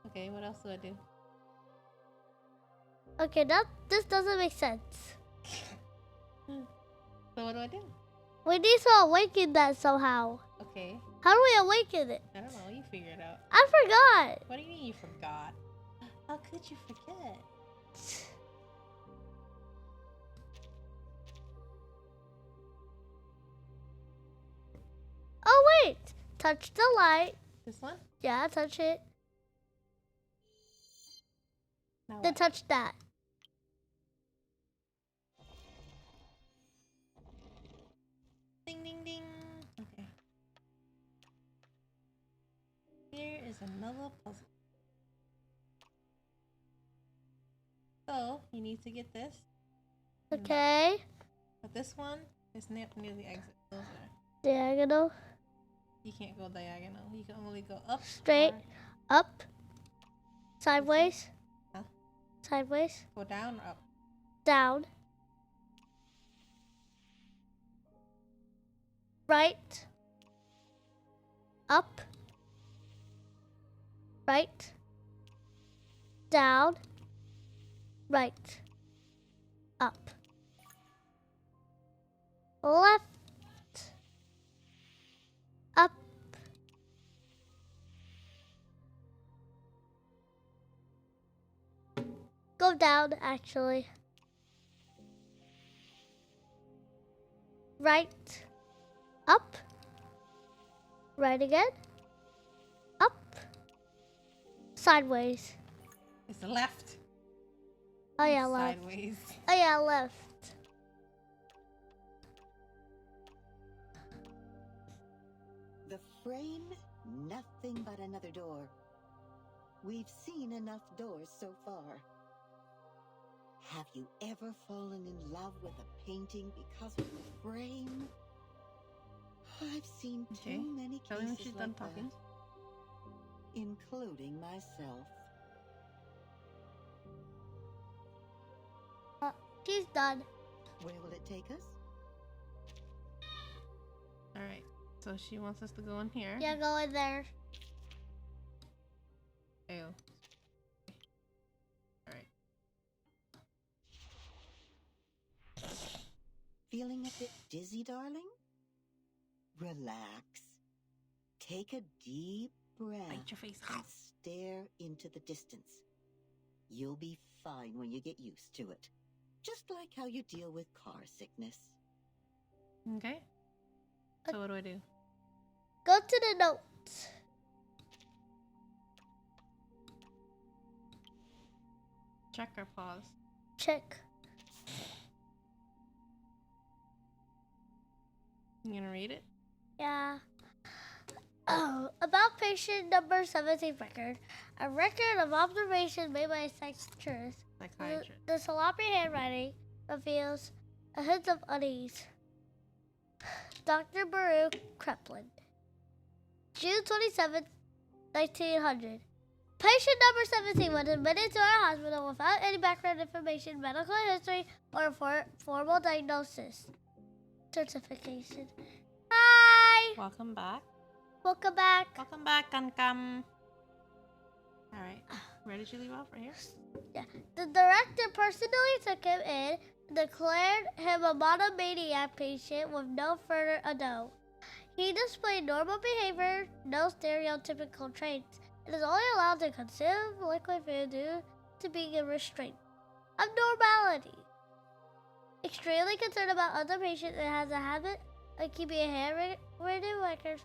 Okay, what else do I do? Okay, this doesn't make sense. So what do I do? We need to awaken that somehow. Okay, How do we awaken it? I don't know, you figure it out. I forgot. What do you mean you forgot? How could you forget? Oh wait, touch the light. This one? Yeah, touch it. Now Then what? touch that. Ding ding ding. Okay. Here is another puzzle. So you need to get this. Okay. But this one is near the exit. Those are. Diagonal. You can't go diagonal. You can only go up. Straight. or Up. Sideways. Huh? Sideways. Go down or up. Down. Right. Up. Right. Down. Right. Up. Left. Up. Go down, actually. Right. Up. Right again. Up. Sideways. It's left. Oh yeah, left. Sideways. Oh yeah, left. The frame, nothing but another door. We've seen enough doors so far. Have you ever fallen in love with a painting because of the frame? I've seen Okay. too many Tell me when cases she's like done talking. that, including myself. She's done. Where will it take us? Alright. So she wants us to go in here. Yeah, go in there. Ew. Alright. Feeling a bit dizzy, darling? Relax. Take a deep breath Bite your face. and stare into the distance. You'll be fine when you get used to it. Just like how you deal with car sickness. Okay. So what do I do? Go to the notes. Check or pause? Check. You gonna read it? Yeah. Oh, about patient number 17 record. A record of observation made by a psychiatrist. The sloppy handwriting reveals a hint of unease. Dr. Baruch Kreplin. June 27, 1900. Patient number 17 was admitted to our hospital without any background information, medical history, or formal diagnosis. Certification. Hi! Welcome back. Welcome back. Welcome back, Kankam. Alright. Where did you leave off? Right here? Yeah. The director personally took him in and declared him a monomaniac patient with no further ado. He displayed normal behavior, no stereotypical traits, and is only allowed to consume liquid food due to being in restraint. Abnormality. Extremely concerned about other patients and has a habit of keeping handwritten records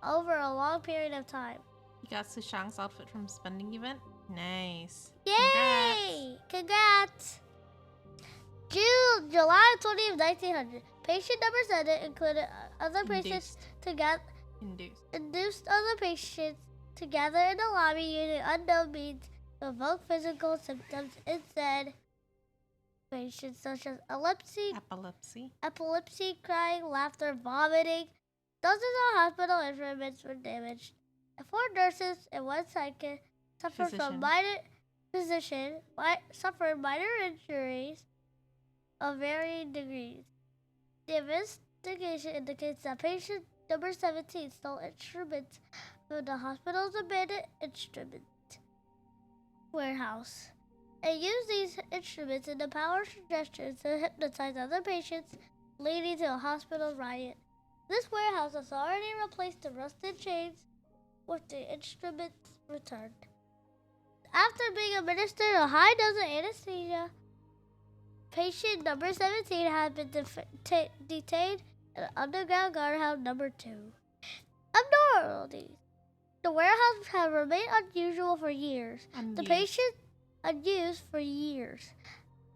over a long period of time. You got Sushang's outfit from spending event? Nice. Yay! Congrats! July 20th, 1900. Patient number 7 included other patients induced other patients to gather in the lobby using unknown means to evoke physical symptoms instead. Patients such as epilepsy, crying, laughter, vomiting. Dozens of hospital instruments were damaged. 4 nurses and 1 psychiatrist suffered minor injuries of varying degrees. The investigation indicates that patient number 17 stole instruments from the hospital's abandoned instrument warehouse and used these instruments in the power suggestions to hypnotize other patients, leading to a hospital riot. This warehouse has already replaced the rusted chains with the instruments returned. After being administered a high dose of anesthesia, patient number 17 had been detained in underground guardhouse number 2. Abnormalities. The warehouse had remained unusual for years. The patient unused for years.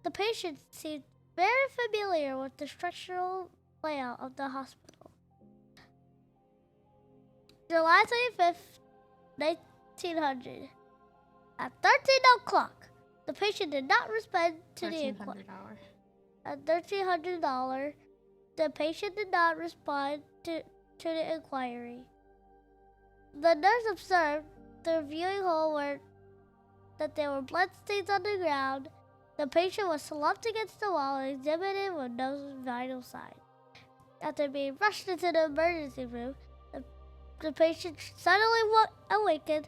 The patient seemed very familiar with the structural layout of the hospital. July 25th, 1900. At 13 o'clock, the patient did not respond to the inquiry. At $1,300, the patient did not respond to the inquiry. The nurse observed the viewing hole that there were bloodstains on the ground. The patient was slumped against the wall and exhibited with no vital signs. After being rushed into the emergency room, the patient suddenly awakened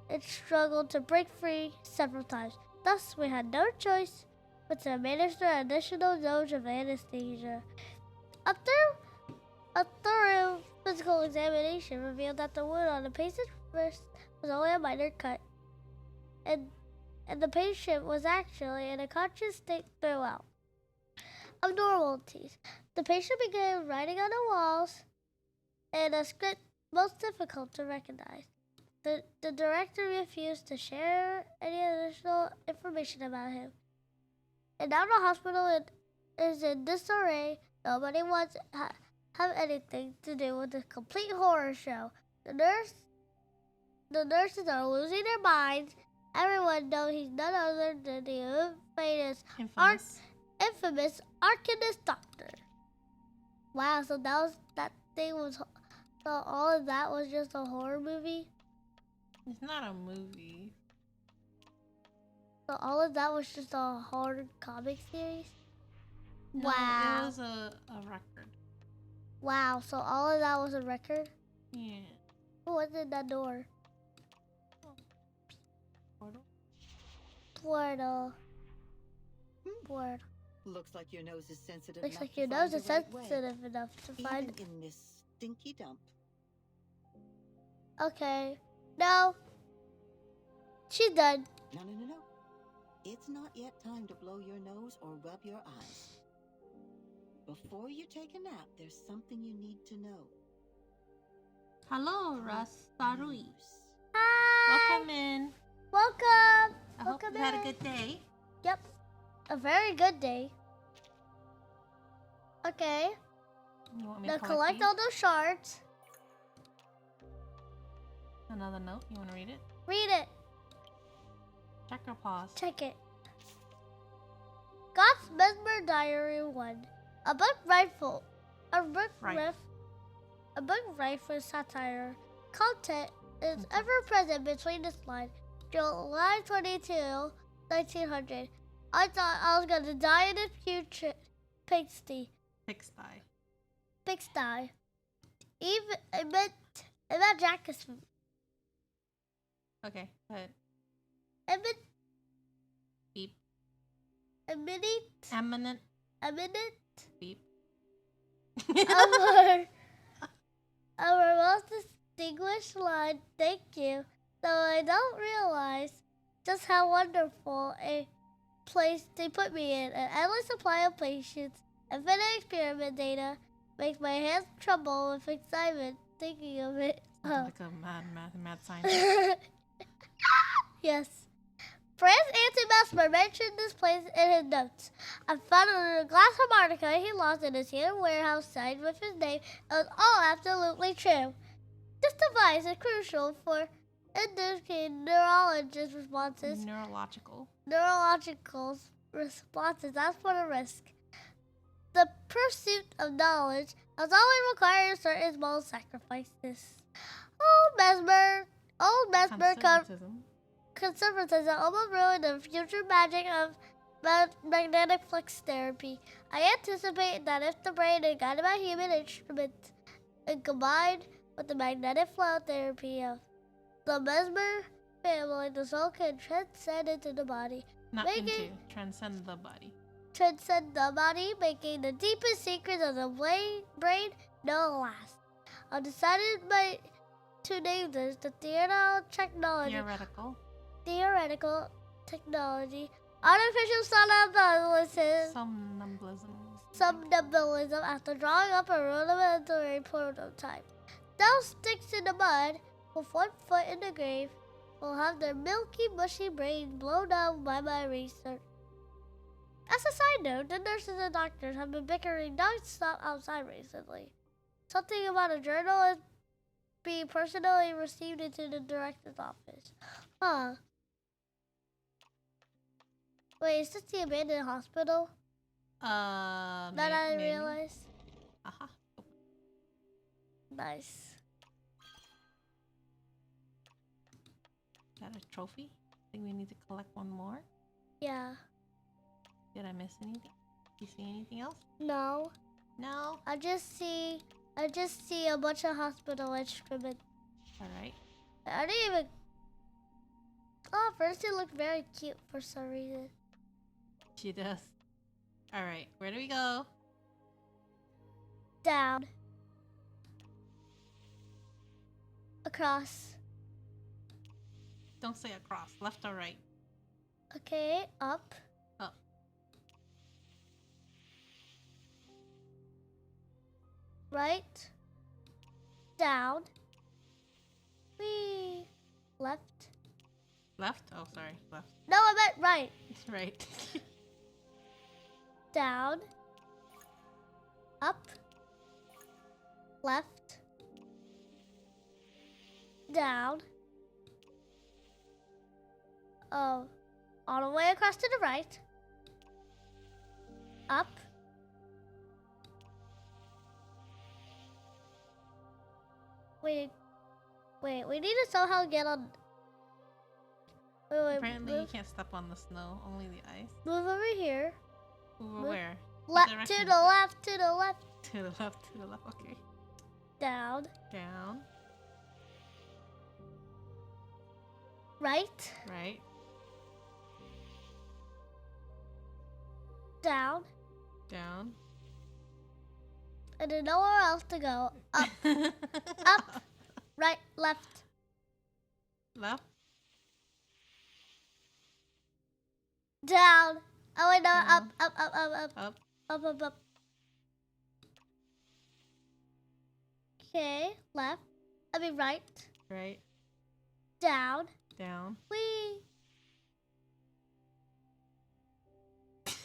and struggled to break free several times. Thus, we had no choice but to administer an additional dose of anesthesia. A thorough physical examination revealed that the wound on the patient's wrist was only a minor cut, and the patient was actually in a conscious state throughout. Abnormalities. The patient began writing on the walls in a script most difficult to recognize. The director refused to share any additional information about him. And now the hospital is in disarray. Nobody wants to have anything to do with this complete horror show. The nurses are losing their minds. Everyone knows he's none other than the infamous Arcanist Doctor. Wow, so so all of that was just a horror movie? It's not a movie. So all of that was just a horror comic series? No, wow. It was a record. Wow, so all of that was a record? Yeah. What's in that door? Portal. Looks like your nose is sensitive. Looks like your nose is sensitive enough to find even in this stinky dump. Okay. No. She's done. No. It's not yet time to blow your nose or rub your eyes. Before you take a nap, there's something you need to know. Hello, Rastarui. Hi. Welcome in. Welcome. I hope you had a good day. Yep. A very good day. Okay. You want me Now to collect these? all those shards. Another note. You want to read it? Read it. Check or pause? Check it. God's Mesmer Diary 1. A book rifle. A book Right. A book rifle satire. Content is ever present between this line. July 22, 1900. I thought I was gonna die in a pigsty. Pigsty. Even it meant Jack's food. Okay, go ahead. It meant Beep. Eminent. Beep. Our most distinguished line, thank you. Though I don't realize just how wonderful a place they put me in. An endless supply of patience, infinite experiment data makes my hands tremble with excitement thinking of it. Sounds like a mad scientist. Yes. Franz Anti-Mesmer mentioned this place in his notes. I found it in a glass harmonica he lost in his hand warehouse signed with his name. It was all absolutely true. This device is crucial for indicating neurological responses. Neurological responses. That's for the risk. The pursuit of knowledge has always required certain small sacrifices. Old Mesmer conservatism almost ruined the future magic of magnetic flux therapy. I anticipate that if the brain is guided by human instruments and combined with the magnetic flow therapy of the Mesmer family, the soul can transcend into the body. Transcend the body. Transcend the body, making the deepest secrets of the brain known last. I decided to name this the theoretical technology, artificial somnambulism after drawing up a rudimentary prototype. Those sticks in the mud, with 1 foot in the grave, will have their milky, mushy brains blown out by my research. As a side note, the nurses and doctors have been bickering non-stop outside recently. Something about a journal is being personally received into the director's office. Huh. Wait, is this the abandoned hospital? That I realized. Nice. Is that a trophy? I think we need to collect one more. Yeah. Did I miss anything? You see anything else? No. No? I just see a bunch of hospital instruments. Alright. I didn't even... Oh, first it looked very cute for some reason. She does. Alright, where do we go? Down. Across. Don't say across. Left or right? Okay, up. Up. Right. Down. Whee. Left. Left? Oh, sorry. Left. No, I meant right. Right. Down. Up. Left. Down. Oh. All the way across to the right. Up. Wait, we need to somehow get on... Wait, Apparently you can't step on the snow, only the ice. Move over here. Over where? Left, to the left, to the left. To the left, okay. Down. Down. Right. Right. Down. Down. And then nowhere else to go. Up. Up. Right. Left. Left. Down. Oh wait, no. Down. Up. Up. Up. Okay. Left. mean right. Right. Down. Down. Whee!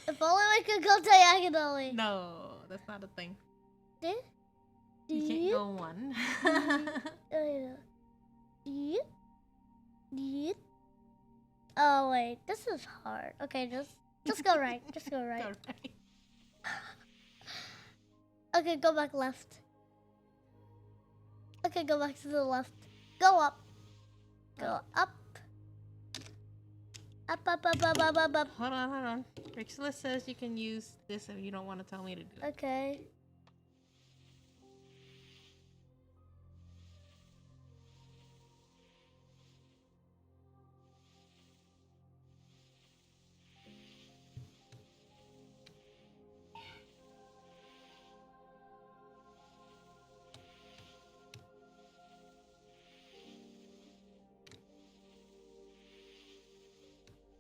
If only we could go diagonally. No, that's not a thing. Did? You can't go one. Oh wait, this is hard. Okay, just go right. Just go right. Go right. Okay, go back left. Okay, go back to the left. Go up. Go up. Up, up, up, up, up, up, up. Hold on. Rixla says you can use this if you don't want to tell me to do it. Okay.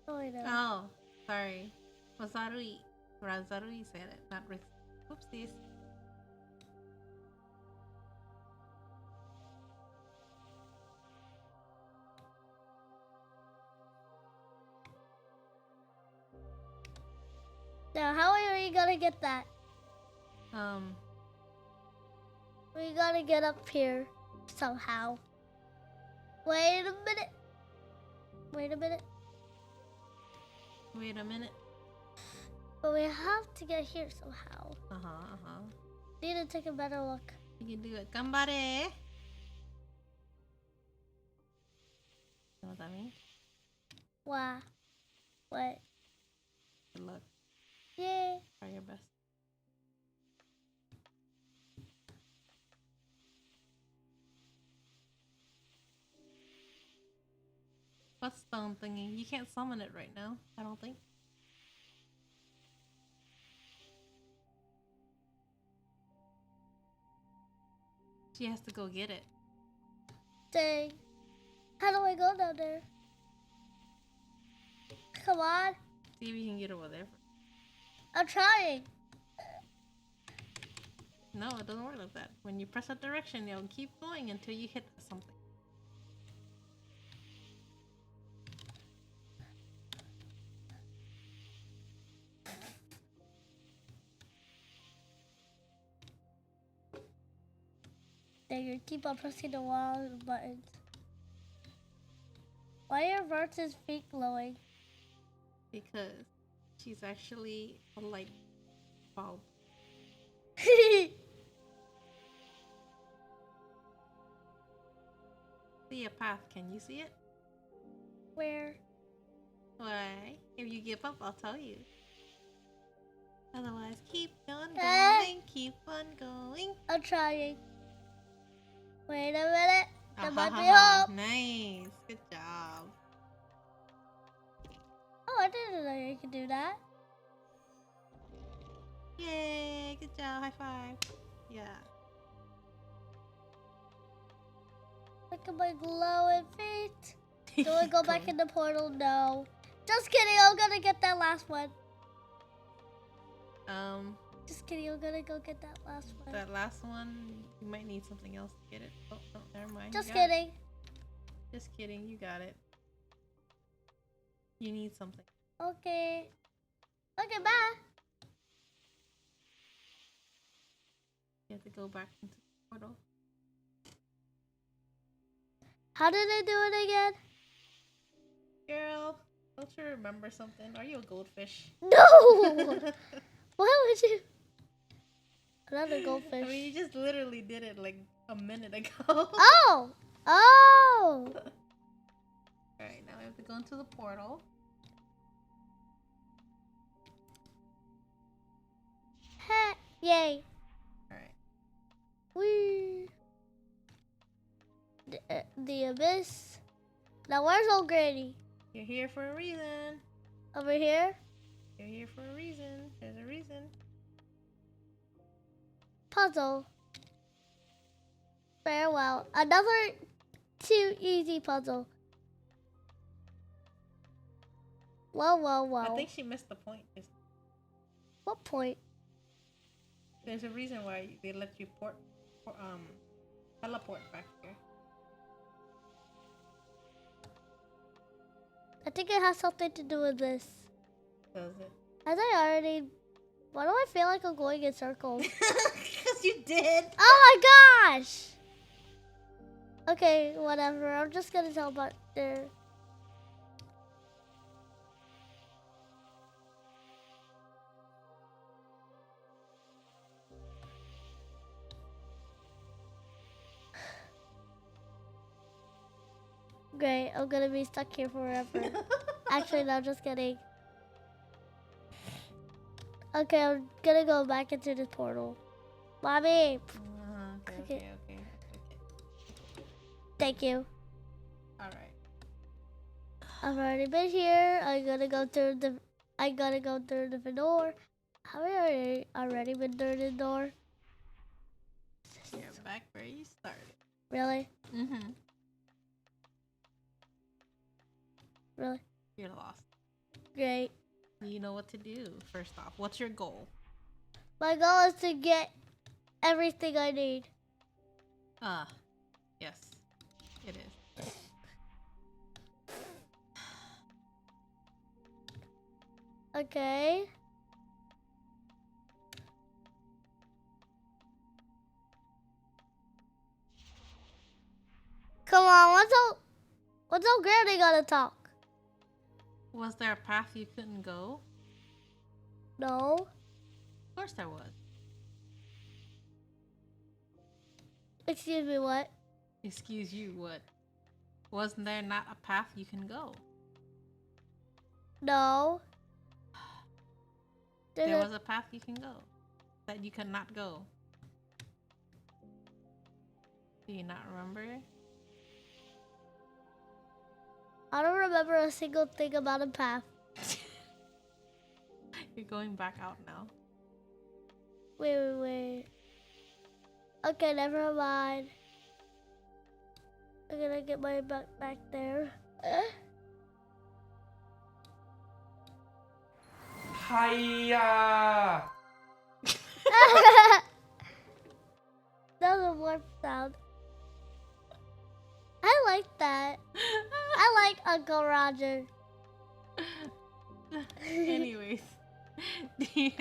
Oh, I know. Oh, sorry. Razarui said it, not Rix. Oopsies. Now, how are we gonna get that? We gotta get up here somehow. Wait a minute. But we have to get here somehow. Need to take a better look. You can do it. Gambare. You know what that means? Wow. What? Good luck. Yay. Try your best. What stone thingy? You can't summon it right now, I don't think. She has to go get it. Dang. How do I go down there? Come on. See if you can get over there. I'm trying. No, it doesn't work like that. When you press a direction, it'll keep going until you hit something. Dang, you keep on pressing the wall buttons. Why are Vert's feet glowing? Because she's actually a light bulb. See a path, can you see it? Where? Why? If you give up, I'll tell you. Otherwise, keep on Ah. going, keep on going. I'm trying. Wait a minute. That might be Ah, hope. nice. Good job. Oh, I didn't know you could do that. Yay, good job. High five. Yeah. Look at my glowing feet. Do I go back in the portal? No. Just kidding. I'm gonna get that last one. Just kidding. I'm gonna go get that last one. That last one, you might need something else to get it. Oh, no, never mind. Just You got it. kidding. Just kidding. You got it. You need something. Okay. Okay, bye. You have to go back into the portal. How did I do it again? Girl, don't you remember something? Are you a goldfish? No! Why would you? Another goldfish. I mean, you just literally did it like a minute ago. Oh! Oh! Alright, now we have to go into the portal. Ha! Yay! Alright. Whee! The abyss. Now where's old Granny? You're here for a reason. Over here? You're here for a reason. There's a reason. Puzzle. Farewell. Another too easy puzzle. Whoa, whoa, whoa. I think she missed the point. What point? There's a reason why they let you teleport back here. think it has something to do with this. Does it? As I already... Why do I feel like I'm going in circles? Because you did. Oh my gosh! Okay, whatever. I'm just gonna tell about there. Great, I'm gonna be stuck here forever. Actually, no, just kidding. Okay, I'm gonna go back into this portal. Mommy! Okay. Thank you. Alright. I've already been here. I'm gonna go through the door. Have I already been through the door? You're back where you started. Really? Mm-hmm. Really? You're lost. Great. You know what to do, first off. What's your goal? My goal is to get everything I need. Yes. It is. Okay. Come on, what's old Granny gonna talk? Was there a path you couldn't go? No. Of course there was. Excuse me, what? Excuse you, what? Wasn't there not a path you can go? No. There was a path you can go that you could not go. Do you not remember? I don't remember a single thing about a path. You're going back out now. Wait. Okay, never mind. I'm gonna get my butt back there. Hiya! That was a warp sound. I like that. I like Uncle Roger. Anyways, do you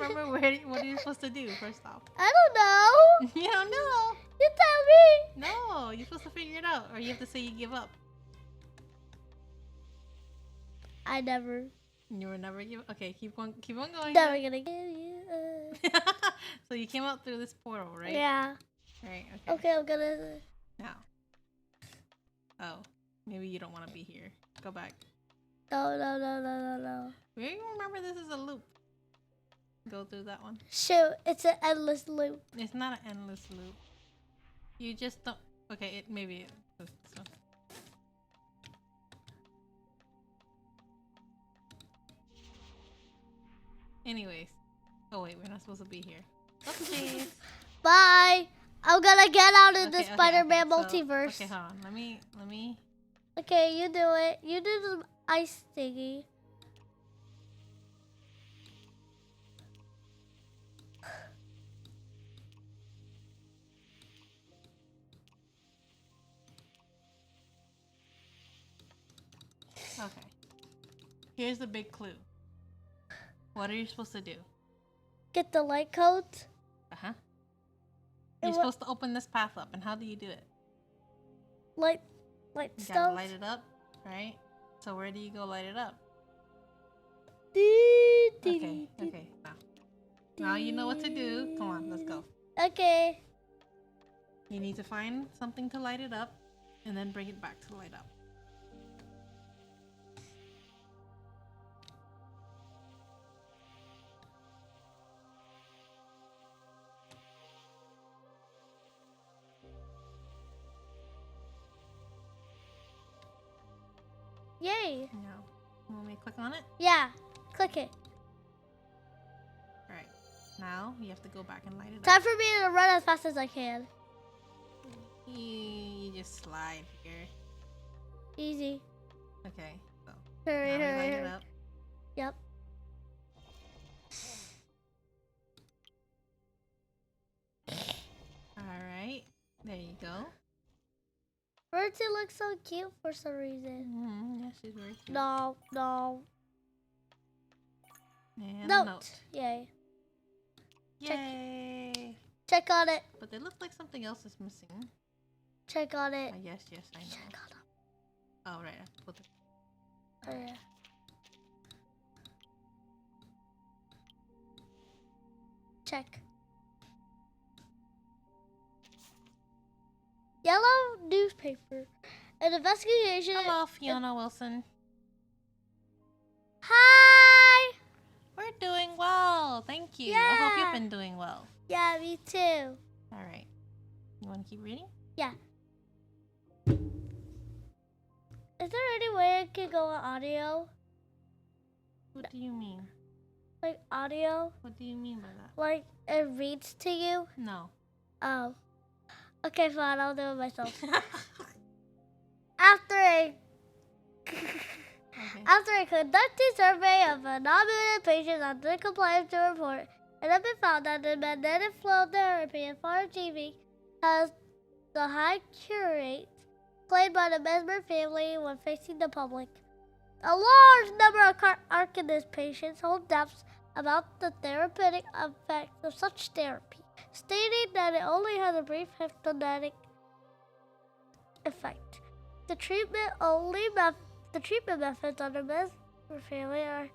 remember what you're supposed to do first off? I don't know. You don't know. You tell me. No, you're supposed to figure it out, or you have to say you give up. I never. You were never give. Okay, keep on going. Never gonna give you. So you came out through this portal, right? Yeah. Right. Okay. Okay, I'm gonna. Now. Oh, maybe you don't want to be here. Go back. No. We remember this is a loop. Go through that one. Shoot, it's an endless loop. It's not an endless loop. You just don't. Okay, maybe it is this one. Anyways. Oh wait, we're not supposed to be here. Oopsies. Bye. I'm gonna get out of the Spider-Man So, multiverse. okay, hold on. Let me. Okay, you do it. You do the ice thingy. Okay. Here's the big clue. What are you supposed to do? Get the light codes. Uh-huh. You're supposed to open this path up, and how do you do it? Light You stuff. gotta light it up, right? So where do you go light it up? Okay, now you know what to do. Come on, let's go. Okay. You need to find something to light it up, and then bring it back to light up. Yay. No. You want me to click on it? Yeah. Click it. Alright. Now you have to go back and light it Time up. for me to run as fast as I can. You just slide here. Easy. Okay, so Hurry, now we light hurry. it up. Yep. Alright, there you go. Rarity looks so cute for some reason. Yeah, she's very cute. No. And Note. a note. Yay. Yay! Check on it. But it looks like something else is missing. Check on it. Yes, I know. Check on it. Oh, right. I put it. Oh, yeah. Check. Yellow newspaper. An investigation. Hello, Fiona Wilson. Hi! We're doing well. Thank you. I hope you've been doing well. Yeah, me too. All right. You want to keep reading? Yeah. Is there any way I can go on audio? What do you mean? Like audio? What do you mean by that? Like it reads to you? No. Oh. Okay, fine. I'll do it myself. After a conducted survey of a nominated patients on the compliance to report, it has been found that the magnetic flow therapy and far TV has the high cure rate claimed by the Mesmer family when facing the public. A large number of Arcanist patients hold doubts about the therapeutic effects of such therapy, stating that it only has a brief hypnotic effect. The treatment methods on the Mesmer family are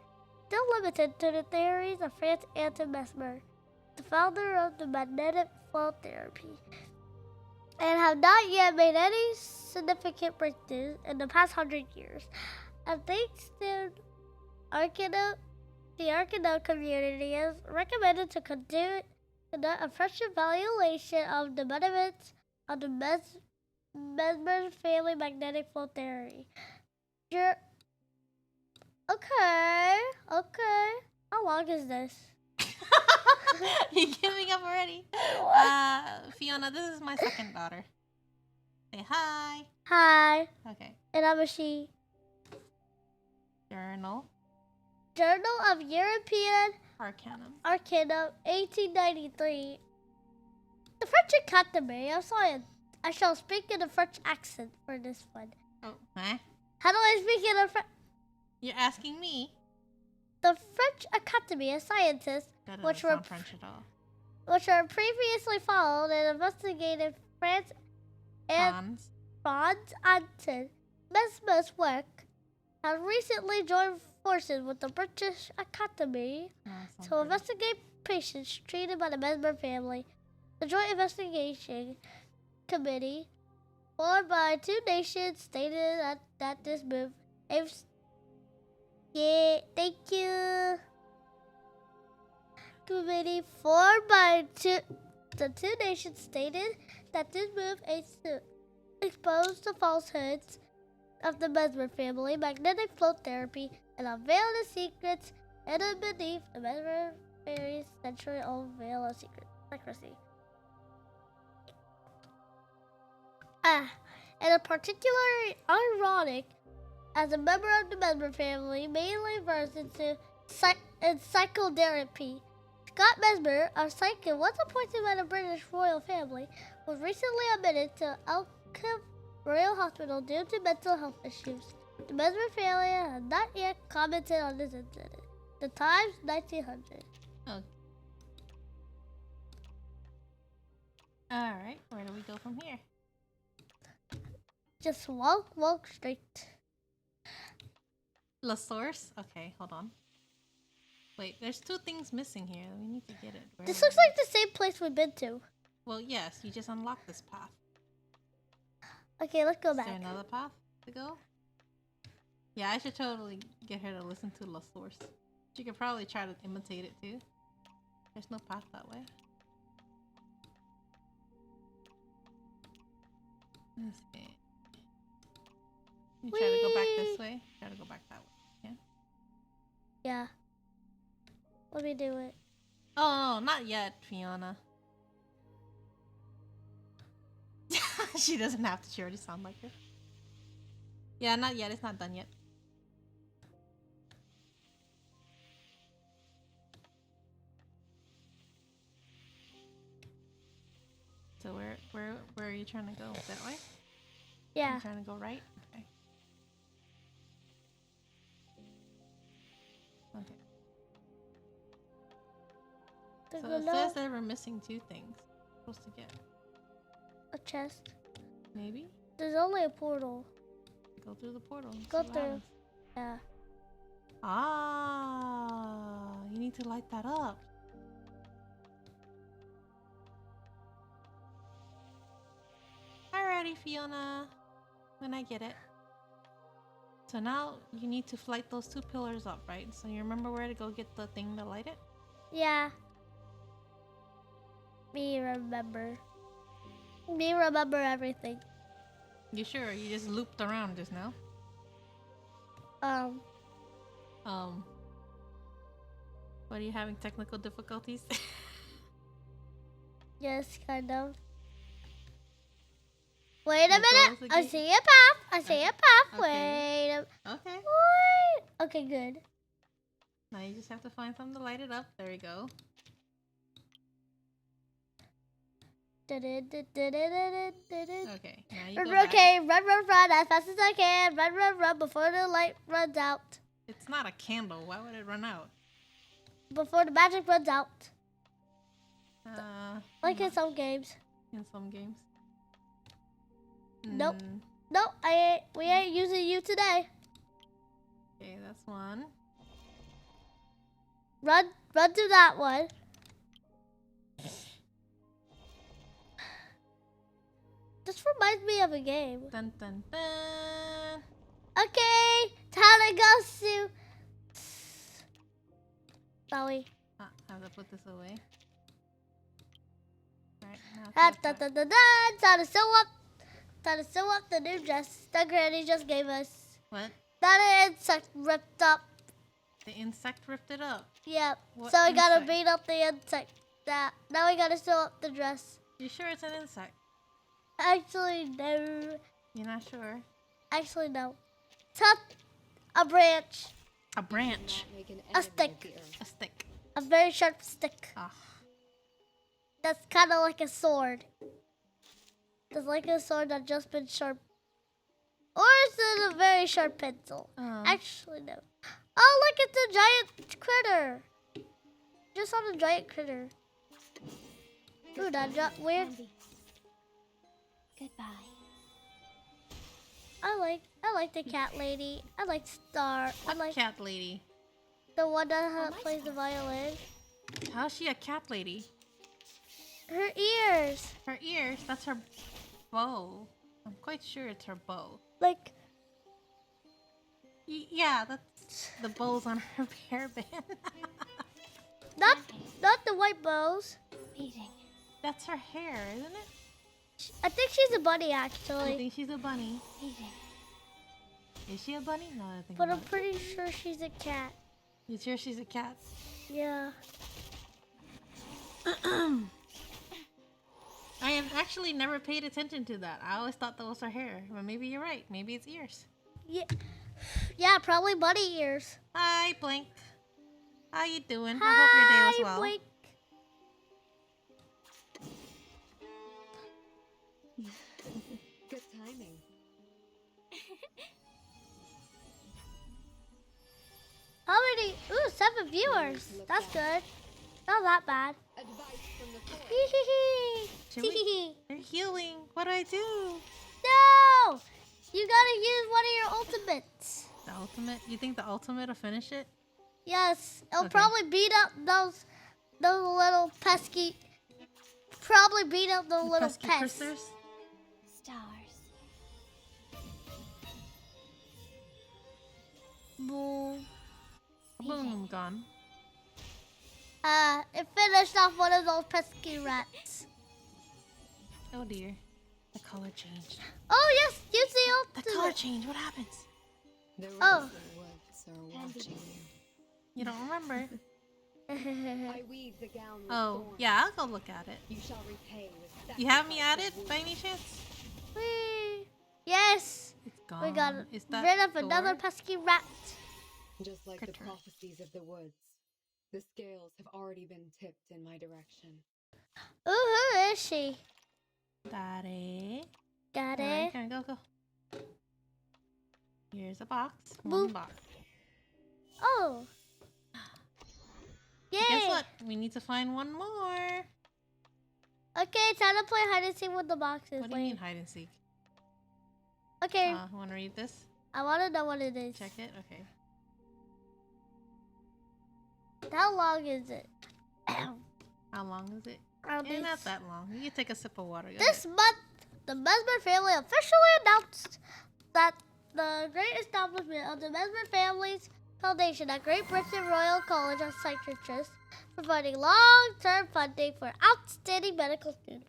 still limited to the theories of Franz Anton Mesmer, the founder of the magnetic flow therapy, and have not yet made any significant breakthroughs in the past 100 years. And thanks to the Arcano community is recommended to conduct a fresh evaluation of the benefits of the Mesmer family magnetic flow theory. Okay. How long is this? You giving up already? Fiona, this is my second daughter. Say hi. Hi. Okay. And I'm a she. Journal of European Arcanum. 1893. The French Academy of Science. I shall speak in a French accent for this one. Oh, huh? How do I speak in a French? You're asking me? The French Academy of Sciences, That doesn't sound French at all. which were previously followed and investigated France and Franz Anton Mesmer's work, have recently joined forces with the British Academy to investigate patients treated by the Mesmer family. The Joint Investigation Committee, formed by two nations, stated that this move aims. Yeah, thank you. Committee formed by the two nations stated that this move aims to expose the falsehoods of the Mesmer family magnetic flow therapy and unveil the secrets hidden beneath the Mesmer family's century-old veil of secrecy. And a particularly ironic, as a member of the Mesmer family, mainly versed in psychotherapy. Scott Mesmer, a psychic once appointed by the British royal family, was recently admitted to Elkham Royal Hospital due to mental health issues. The Mesmer family has not yet commented on this incident. The Times, 1900. Oh. Alright, where do we go from here? Just walk straight. La Source? Okay, hold on. Wait, there's two things missing here. We need to get it. Where This is looks it? like the same place we've been to. Well, yes, you just unlocked this path. Okay, let's go Is back. there another path to go? Yeah, I should totally get her to listen to La Source. She could probably try to imitate it too. There's no path that way. Let's see. You try to go back this way? Try to go back that way. Yeah? Yeah. Let me do it. Oh, no, not yet, Fiona. She doesn't have to. She already sounds like her. Yeah, not yet. It's not done yet. So where are you trying to go? That way? Yeah. I'm trying to go right. Okay. Okay. So it says that we're missing 2 things. We're supposed to get a chest. maybe There's only a portal. go through the portal. And Go see what through. happens. Yeah. Ah, you need to light that up. Alrighty, Fiona. When I get it. So now you need to light those 2 pillars up, right? So you remember where to go get the thing to light it? Yeah. Me remember everything. You sure? You just looped around just now. What are you having technical difficulties? Yes, kind of. Wait a Like minute. those I again? see a path. I see a path. Okay. Wait. Okay. Wait. Okay, good. Now you just have to find something to light it up. There we go. Okay. Now you go back. Okay, run as fast as I can. Run before the light runs out. It's not a candle. Why would it run out? Before the magic runs out. Like in not some games. in some games. Nope. Mm, Nope, we ain't using you today. Okay, that's one. Run to that one. This reminds me of a game. Dun dun dun. Okay, time to go to Bowie. I have to put this away. Alright, now Time to sew up the new dress that Granny just gave us. what? That insect ripped up. The insect ripped it up. Yep. What So we gotta insect? beat up the insect. Now we gotta sew up the dress. You sure it's an insect? Actually, no. You're not sure? Actually, no. Tuck a branch. A branch. A stick. A stick. A very sharp stick. Ah. That's kind of like a sword. It's like a sword that just been sharp. Or is it a very sharp pencil? Actually, no. Oh, look, it's a giant critter. Just saw a giant critter. Ooh, that's weird. Goodbye. I like the cat lady. I like Star. I What like cat lady? the one that plays the violin. How's she a cat lady? Her ears. Her ears, that's her bow. I'm quite sure it's her bow. Like, Yeah, that's the bows on her hairband. not the white bows. Meeting. That's her hair, isn't it? I think she's a bunny, I actually. think she's a bunny. Meeting. Is she a bunny? No, I think But I'm not. pretty sure she's a cat. You sure she's a cat? Yeah. I have actually never paid attention to that. I always thought that was her hair. But maybe you're right. Maybe it's ears. Yeah, probably bunny ears. Hi, Blank. How you doing? I hope your day was well. Blink. Good timing. How many? Ooh, 7 viewers. That's good. Not that bad. Advice from the forest. Hee hee hee. Should Hee we- hee hee. They're healing. What do I do? No! You gotta use one of your ultimates. The ultimate? You think the ultimate will finish it? Yes, it'll Okay. probably beat up those little pesky. Probably beat up those little Pesky pests. Christers? Stars. Boom. Boom, gone. It finished off one of those pesky rats. Oh dear. The color changed. Oh yes, use the The color ultimate. changed. What happens? The Oh. rest of the woods are watching you. You don't remember. I weave the gown with Oh, thorns. yeah, I'll go look at it. You shall repay with You have me sacrifice added of by wood. any chance? Whee. Yes, It's gone. we got Is that rid of another Thor? pesky rat. Just like the Critter. prophecies of the woods, the scales have already been tipped in my direction. Ooh, who is she? Daddy. Got Alright, it. come on, go. a box. Boop. One box. Oh. Yay. Guess what? We need to find one more. Okay, time to play hide and seek with the boxes. What do you mean hide and seek? Okay. Want to read this? I want to know what it is. Check it? Okay. How long is it? How long is it? I'll Yeah, be- not that long. You can take a sip of water. Go This ahead. month, the Mesmer family officially announced that the great establishment of the Mesmer Family's Foundation at Great Britain Royal College of Psychiatrists, providing long-term funding for outstanding medical students.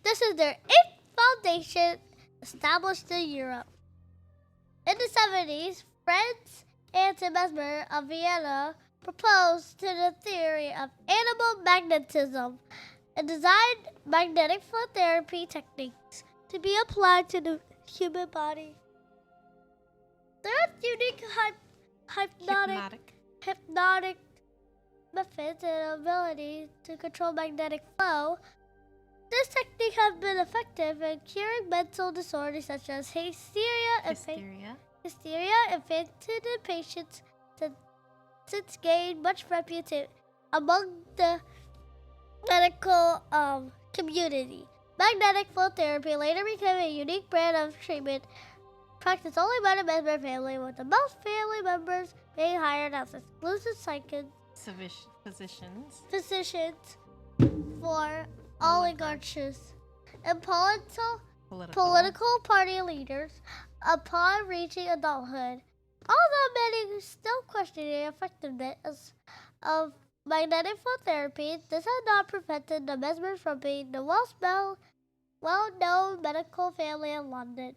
This is their 8th foundation established in Europe. In the 70s, Franz Anton Mesmer of Vienna proposed to the theory of animal magnetism and designed magnetic field therapy techniques to be applied to the human body. Their unique hypnotic methods and ability to control magnetic flow. This technique has been effective in curing mental disorders such as hysteria and fainted in patients since gained much reputation among the medical community. Magnetic field therapy later became a unique brand of treatment practiced only by the Mesmer family, with the most family members being hired as exclusive physicians for oligarchs and political party leaders upon reaching adulthood. Although many still question the effectiveness of magnetic field therapy, this has not prevented the Mesmers from being the most well-known medical family in London.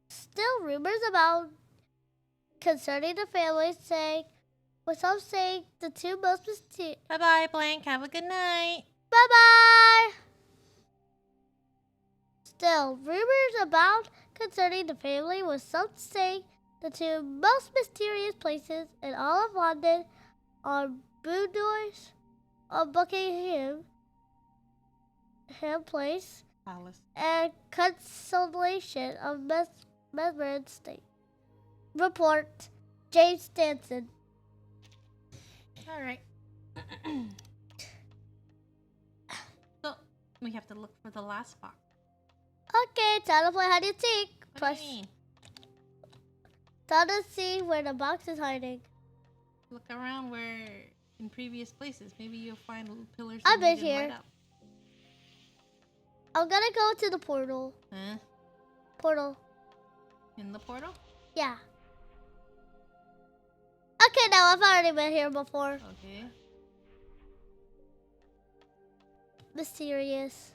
Still, rumors abound concerning the family, with some saying the two most mysterious. Bye-bye, Blank. Have a good night. Bye-bye! Still, rumors abound concerning the family, with some saying the two most mysterious places in all of London are Boudoirs or Buckingham Place Palace. and Consolation of Mesmer State. Report, James Stanson. All right. So, we have to look for the last box. Okay, time to play hide and seek. What do you mean? Time to see where the box is hiding. Look around where in previous places. Maybe you'll find little pillars. I've that you been didn't here. light up. I'm gonna go to the portal. Huh? Portal. In the portal? Yeah. Okay, now I've already been here before. Okay. Mysterious.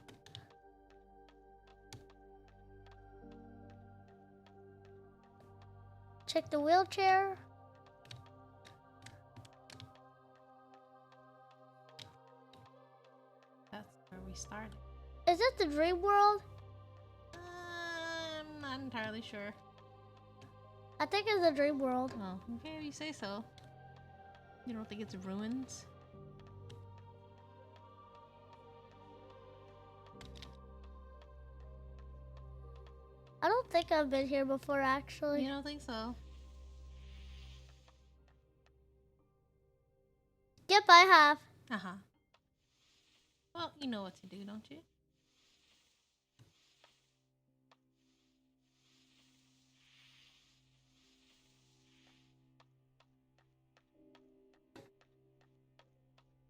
Check the wheelchair. That's where we started. Is it the dream world? I'm not entirely sure. I think it's the dream world. Oh, okay, if you say so. You don't think it's ruins? I don't think I've been here before, actually. You don't think so? Yep, I have. Uh-huh. Well, you know what to do, don't you?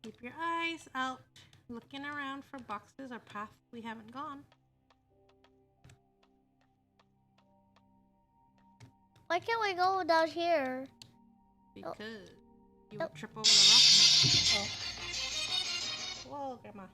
Keep your eyes out, looking around for boxes or paths we haven't gone. Why can't we go down here? Because you would trip over the rock. Oh. Whoa, Grandma.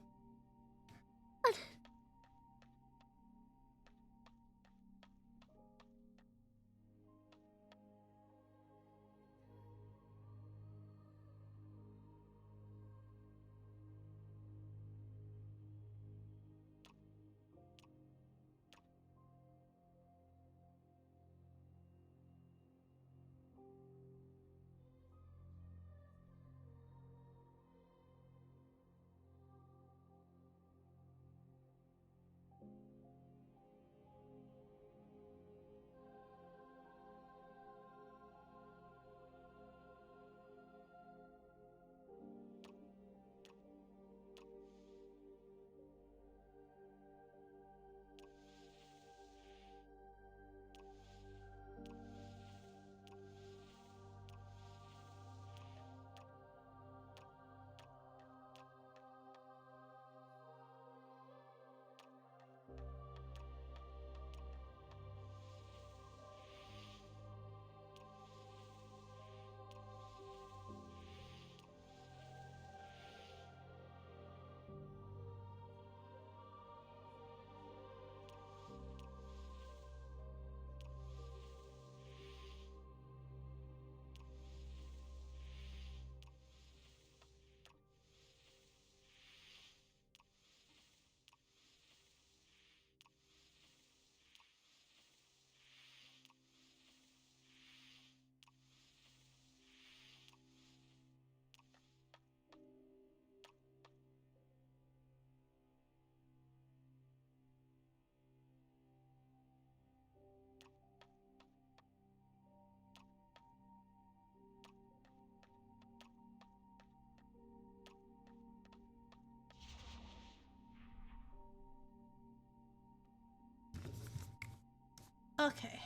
Okay.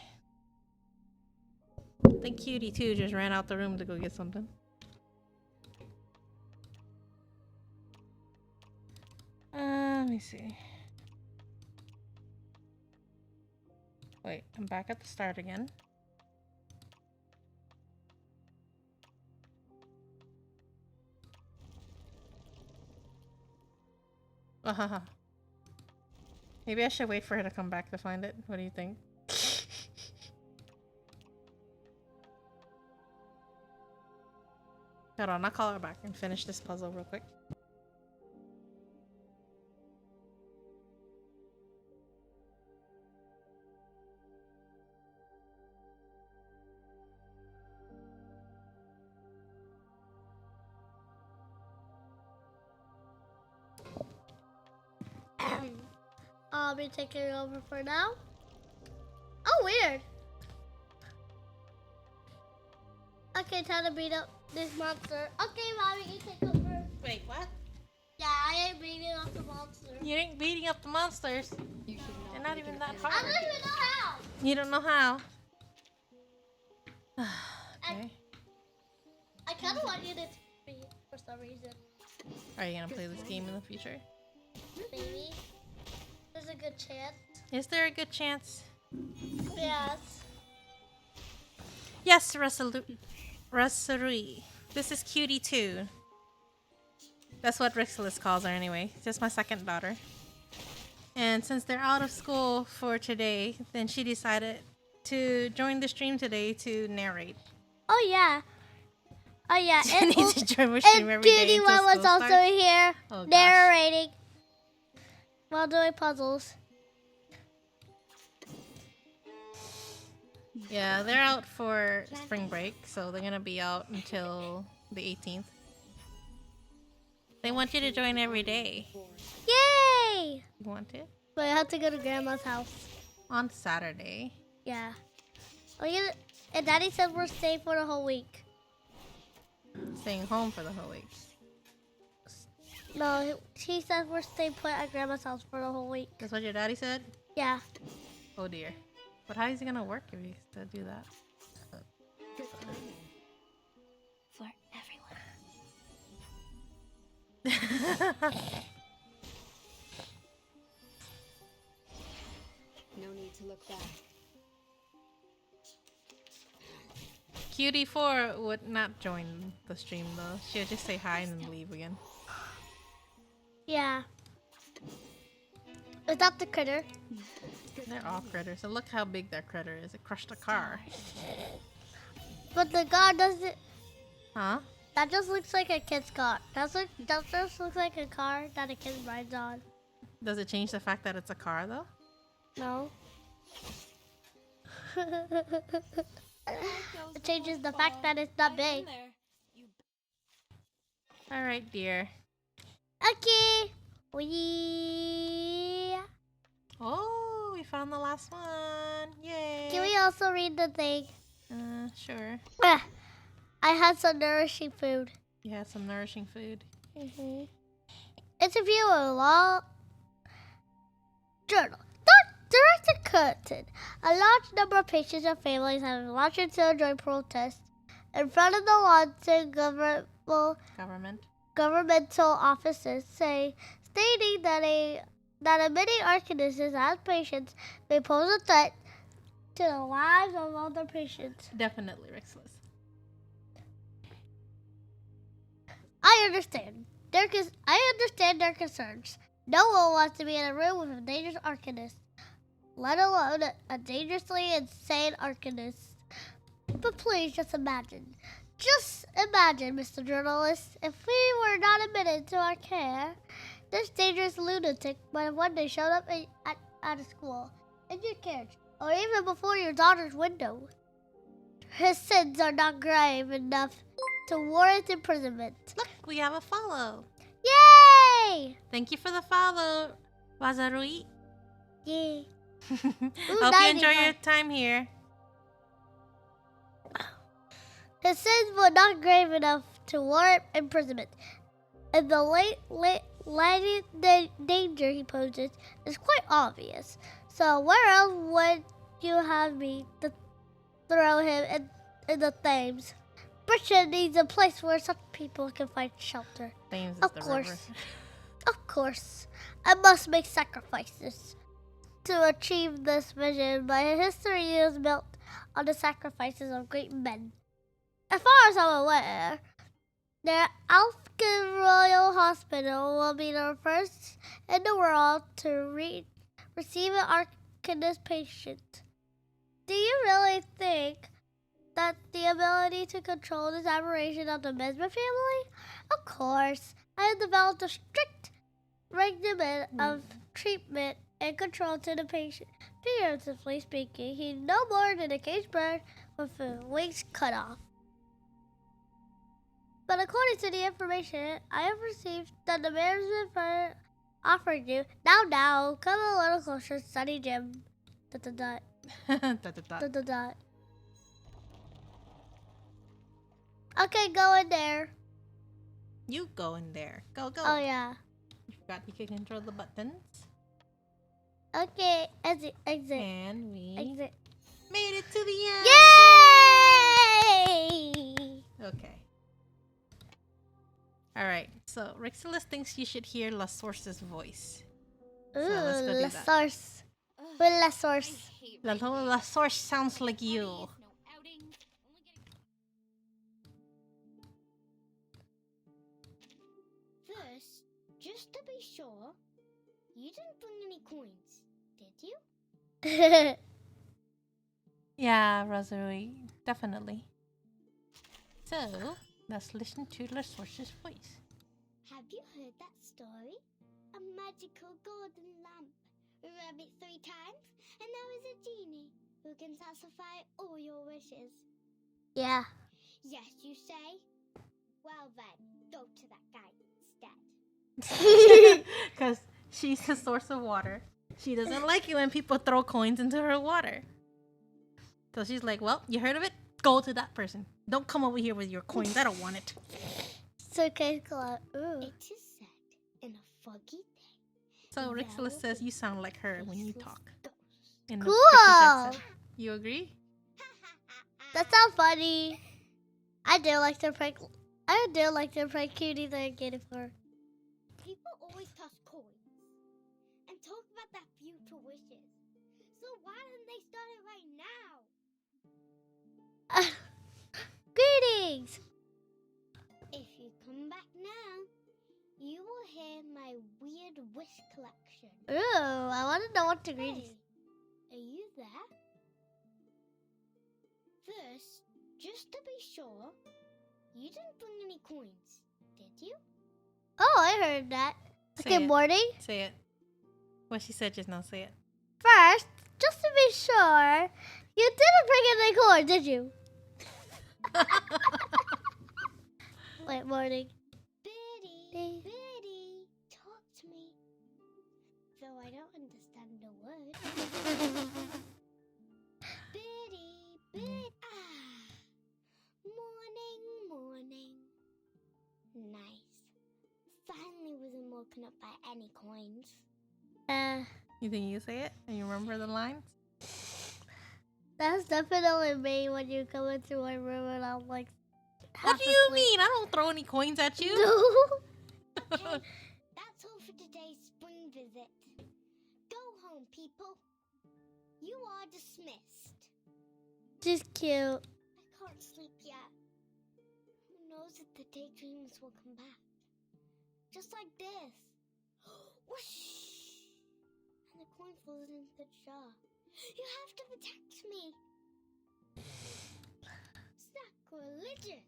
I think cutie2 just ran out the room to go get something. Let me see. Wait, I'm back at the start again. Maybe I should wait for her to come back to find it. What do you think? Hold on, I'll call her back and finish this puzzle real quick. I'll be taking over for now. Oh, weird. Okay, time to beat up this monster. Okay, Mommy, you take over. Wait, what? Yeah, I ain't beating up the monster. You ain't beating up the monsters. They're not even that hard. I don't even know how. You don't know how. Okay. I kind of want you to beat for some reason. Are you gonna play this game in the future? Maybe. There's a good chance. Is there a good chance? Yes. Yes, Russerui. This is cutie2. That's what Rixalis calls her anyway. Just my second daughter. And since they're out of school for today, then she decided to join the stream today to narrate. Oh, yeah. Oh, yeah. She needs to join my stream every day until cutie1 was school also starts. here Oh, gosh. narrating while doing puzzles. Yeah, they're out for spring break, so they're gonna be out until the 18th. They want you to join every day. Yay! You want it? But I have to go to Grandma's house. On Saturday. Yeah. Oh, yeah. And Daddy said we're staying for the whole week. Staying home for the whole week. No, he said we're staying put at Grandma's house for the whole week. That's what your daddy said? Yeah. Oh dear. But how is he gonna work if he has to do that? Good timing. For everyone. No need to look back. Cutie4 would not join the stream though. She'll just say hi and then leave again. Yeah. Without the critter. They're all critters. And look how big that critter is. It crushed a car. But the car doesn't. Huh? That just looks like a kid's car. That just looks like a car that a kid rides on. Does it change the fact that it's a car though? No. It changes the fact that it's not big. Alright, dear. Okay. We. Oh, we found the last one. Yay. Can we also read the thing? Sure. I had some nourishing food. You had some nourishing food. Interview a law journal. Director Curtin. A large number of patients and families have marched to join protests in front of the London governmental offices, stating that admitting arsonists as patients may pose a threat to the lives of other patients. Definitely Rixless. I understand their concerns. No one wants to be in a room with a dangerous arsonist, let alone a dangerously insane arsonist. But please just imagine, Mr. Journalist, if we were not admitted to our care, this dangerous lunatic might have one day showed up at a school, in your carriage, or even before your daughter's window. His sins are not grave enough to warrant imprisonment. Look, we have a follow. Yay! Thank you for the follow, Wazarui. Yay. Hope you enjoy your time here. His sins were not grave enough to warrant imprisonment, and the danger he poses is quite obvious. So where else would you have me to throw him in the Thames. Britain needs a place where such people can find shelter. Thames is Of the course. river. Of course, I must make sacrifices. To achieve this vision, my history is built on the sacrifices of great men. As far as I'm aware, the Alfkin Royal Hospital will be the first in the world to receive an Arcanist patient. Do you really think that the ability to control this aberration of the Mesmer family? Of course, I have developed a strict regimen of treatment and control to the patient. Figuratively speaking, he's no more than a caged bird with wings cut off. But according to the information I have received that the management firm offered you, now, come a little closer, Sunny Jim. Dot, dot, dot. Dot, dot, dot. Okay, go in there. You go in there. Go. Oh, yeah. You forgot you can control the buttons. Okay, exit. And we Exit. made it to the end. Yay! Okay. Alright, so Rixilus thinks you should hear La Source's voice. Ooh, let's go do La that. Source. With La Source. La Source sounds like you. First, just to be sure, you didn't bring any coins, did you? Yeah, Rosary, definitely. So, let's listen to La Source's voice. Have you heard that story? A magical golden lamp. Rub it 3 times, and there is a genie who can satisfy all your wishes. Yeah. Yes, you say? Well then, go to that guy instead. Because she's the source of water. She doesn't like it when people throw coins into her water. So she's like, well, you heard of it? Go to that person. Don't come over here with your coins. I don't want it. It's okay, Claude. Ooh. It is said in a foggy day. So Rixilus says you sound like her when you talk. In the Cool. British accent. You agree? That sounds funny. I do like to prank Cutie the getting for. People always toss coins and talk about their future wishes. So why don't they start it right now? Greetings. If you come back now, you will hear my weird wish collection. Ooh, I want to know what the greetings. Hey, are you there? First, just to be sure, you didn't bring any coins, did you? Oh, I heard that. Say Good it. morning. Say it. What she said just now, say it. First, just to be sure, you didn't bring any coins, did you? Wait, morning. Birdie, talk to me. Though I don't understand a word. Birdie. Morning. Nice. Finally wasn't woken up by any coins. You think you say it? And you remember the lines? That's definitely me when you come into my room and I'm like, What do you mean? I don't throw any coins at you. No. Okay, that's all for today's spring visit. Go home, people. You are dismissed. She's cute. I can't sleep yet. Who knows if the daydreams will come back? Just like this. Whoosh! And the coin falls into the jar. You have to protect me. Sacrilegious,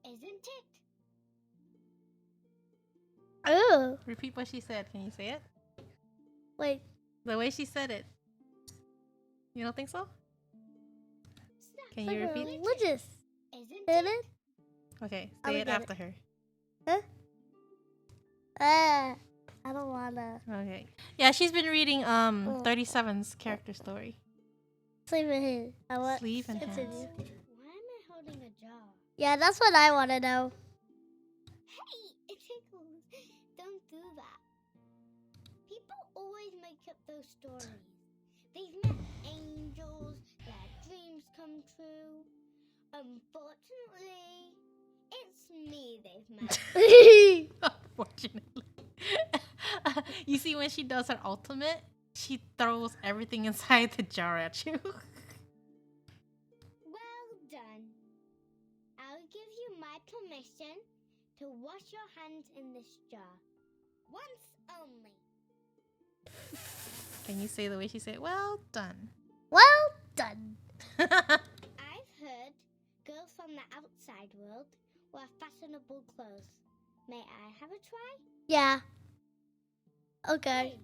isn't it? Ooh. Repeat what she said. Can you say it? Wait. The way she said it. You don't think so? Can you repeat? Religious. Isn't Isn't it? it? Okay, I'll say it get after her. Huh? I don't wanna. Okay. Yeah, she's been reading 37's character story. Sleeve in hand. I want. Sleeve and continue. hands. Why am I holding a jar? Yeah, that's what I want to know. Hey, it tickles. Don't do that. People always make up those stories. They've met angels, their dreams come true. Unfortunately, it's me they've met. Unfortunately. You see, when she does her ultimate, she throws everything inside the jar at you. Well done. I'll give you my permission to wash your hands in this jar. Once only. Can you say the way she said, well done? Well done. I've heard girls from the outside world wear fashionable clothes. May I have a try? Yeah. Okay. Hey,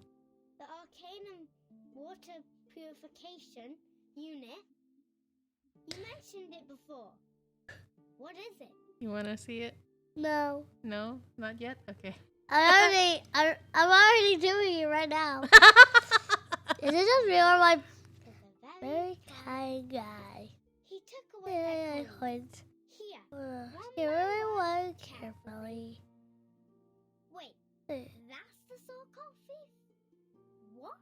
the Arcanum water purification unit. You mentioned it before. What is it? You want to see it? No. No? Not yet? Okay. I'm already doing it right now. Is it just me or my very kind guy? He took away my coins. Here, Everyone carefully. wait, that's the so-called thief? What?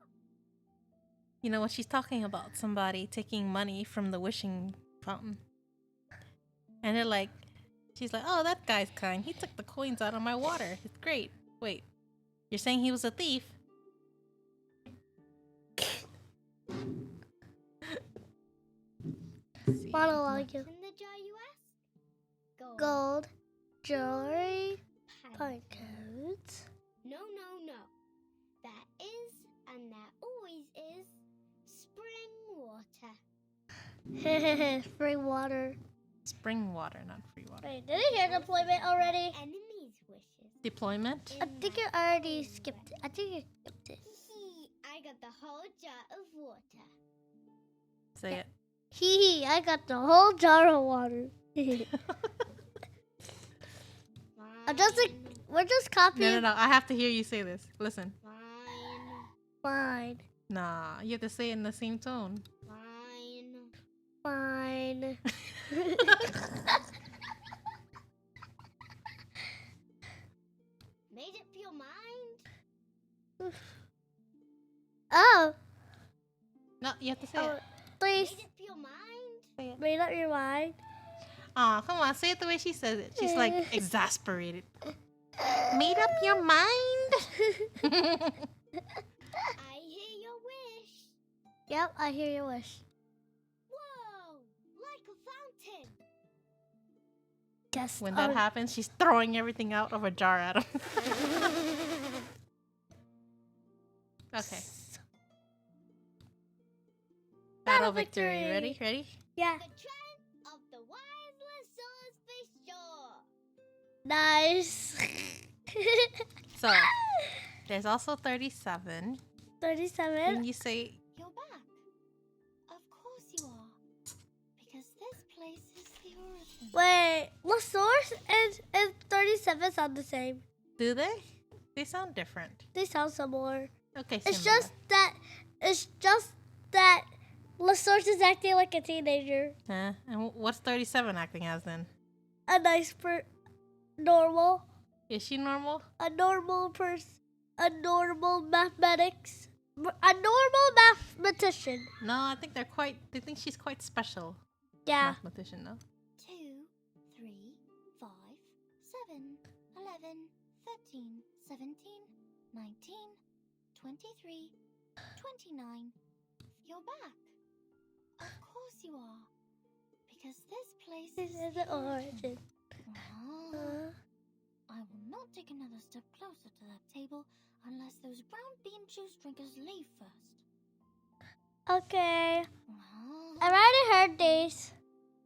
You know what she's talking about? Somebody taking money from the wishing fountain. And they're like, she's like, oh, that guy's kind. He took the coins out of my water. It's great. Wait, you're saying he was a thief? Monologue. In the jar you ask? Gold, jewelry, pine codes. No. There is, and there always is, spring water. Free water. Spring water, not free water. Wait, did I hear deployment already? Enemies' wishes. Deployment? I think you already skipped it. I think you skipped it. I got the whole jar of water. Say it. Hee, I got the whole jar of water. We're just copying. No. I have to hear you say this. Listen. Fine. Nah, you have to say it in the same tone. Fine. Made up your mind? Oh, No, you have to say it. please. Made up your mind? Made up your mind. Aw, come on, say it the way she says it. She's like exasperated. Made up your mind? I hear your wish. Yep, I hear your wish. Whoa, like a fountain. Just When that happens, she's throwing everything out of a jar at him. Okay. Battle victory. Ready? Yeah. The trend of the wireless source fish jaw. Nice. So, there's also 37. 37. Can you say You're back. Of course you are. Because this place is the origin. Wait, the source and 37 sound the same. do they? They sound different. They sound similar. Okay, It's similar. just that the source is acting like a teenager. And what's 37 acting as then? A nice normal. Is she normal? A normal person. A normal mathematics. A normal mathematician. No, I think they think she's quite special. Yeah. Mathematician, no? 2, 3, 5, 7, 11, 13, 17, 19, 23, 29. You're back. Of course you are. Because this place This is is the origin. Ah, I will not take another step closer to that table unless those brown bean juice drinkers leave first. Okay. Ah, I already heard these.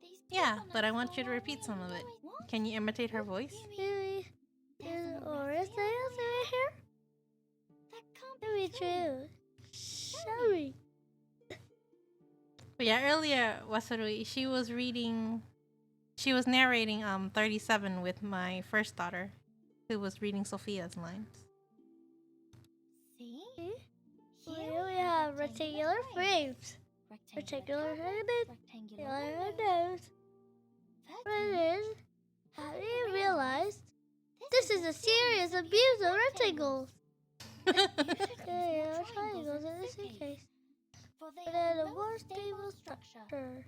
these Yeah, people but I next want you to door repeat some of it. What? Can you imitate her voice? There's There's the no origin reference right here. That can't Let me be true. true. Show me. But yeah, earlier, Wasarui, she was narrating 37 with my first daughter, who was reading Sophia's lines. See? Here we have rectangular frames. Rectangular headed. rectangular Rectangular windows. nose. Brothers, have you realized this is a serious abuse of rectangles? You should use more Yeah, triangles triangles in in this this case. case. For they And are then a the more most stable structure. structure.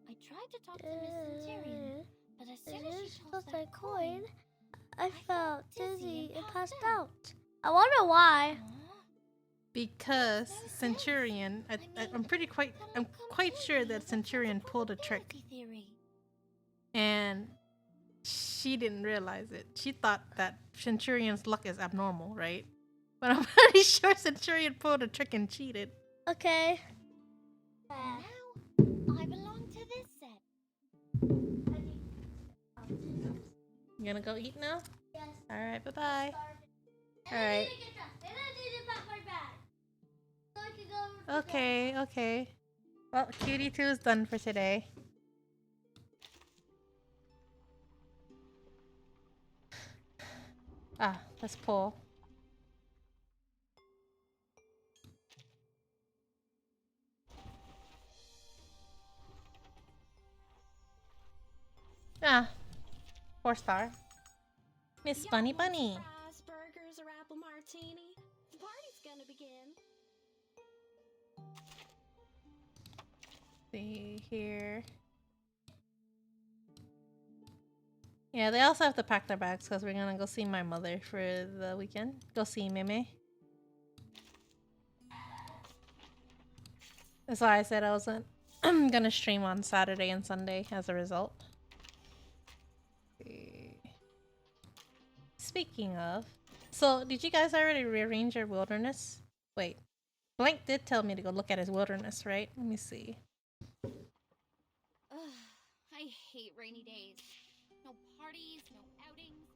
I tried to talk to Miss Centurion, but as soon as she tossed tossed that coin, I felt dizzy dizzy and and passed passed out. I wonder why. Aw, Because no Centurion, sense. I'm quite sure that Centurion pulled a trick, theory. and she didn't realize it. She thought that Centurion's luck is abnormal, right? But I'm pretty sure Centurion pulled a trick and cheated. Okay. Now, I belong to this set. You gonna go eat now? Yes. Alright, bye bye. And Alright. I need to get dressed. And I need to pack my bag. So I can go. Okay, okay. Well, cutie2 is done for today. Ah, let's pull. Ah, 4-star. Miss Bunny Bunny. Fries, burgers, or apple martini. The party's gonna begin. See here. Yeah, they also have to pack their bags because we're gonna go see my mother for the weekend. Go see Meme. That's why I said I wasn't gonna stream on Saturday and Sunday as a result. Speaking of, so did you guys already rearrange your wilderness? Wait, Blank did tell me to go look at his wilderness, right? Let me see. Ugh, I hate rainy days. No parties, no outings.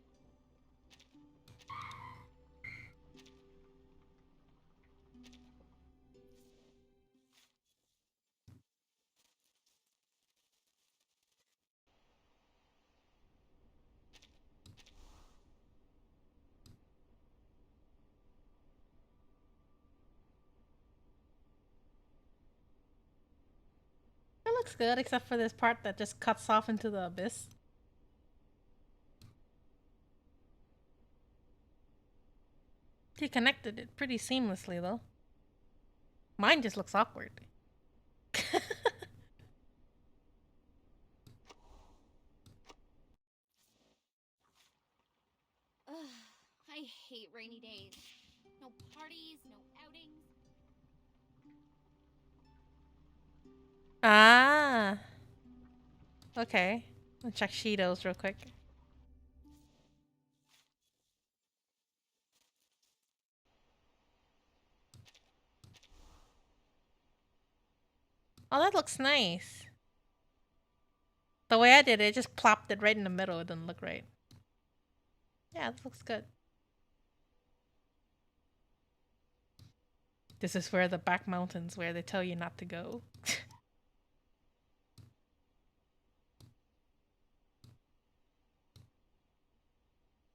It looks good, except for this part that just cuts off into the abyss. He connected it pretty seamlessly, though. Mine just looks awkward. Ugh, I hate rainy days. No parties, no outings. Ah. Okay. Let's check Cheetos real quick. Oh, that looks nice. The way I did it, just plopped it right in the middle. It didn't look right. Yeah, this looks good. This is where the back mountains where they tell you not to go.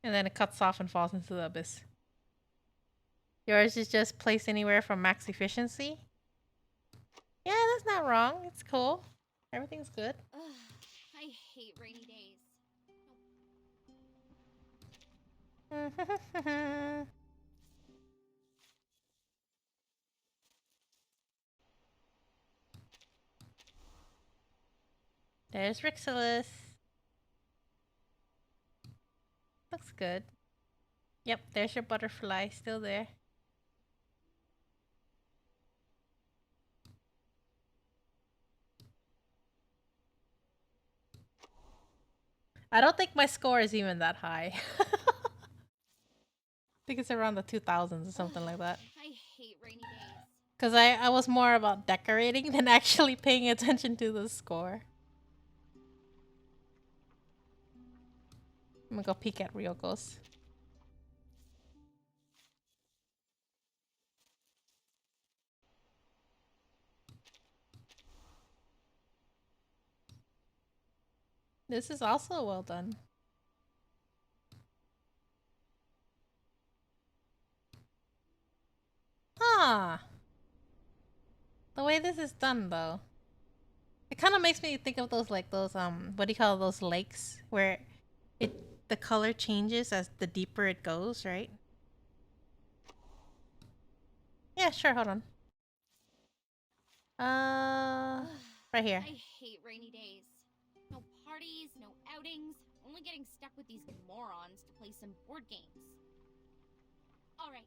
And then it cuts off and falls into the abyss. Yours is just place anywhere from max efficiency? Yeah, that's not wrong. It's cool. Everything's good. Ugh, I hate rainy days. There's Rixilus. Looks good. Yep, there's your butterfly still there. I don't think my score is even that high. I think it's around the 2000s or something like that. I hate rainy days. Because I was more about decorating than actually paying attention to the score. I'm gonna go peek at Ryoko's. This is also well done. Ah, the way this is done though, it kind of makes me think of those what do you call those lakes where the color changes as the deeper it goes, right? Yeah, yeah, sure. Hold on. Right here. I hate rainy days. No parties, no outings, only getting stuck with these morons to play some board games. Alright,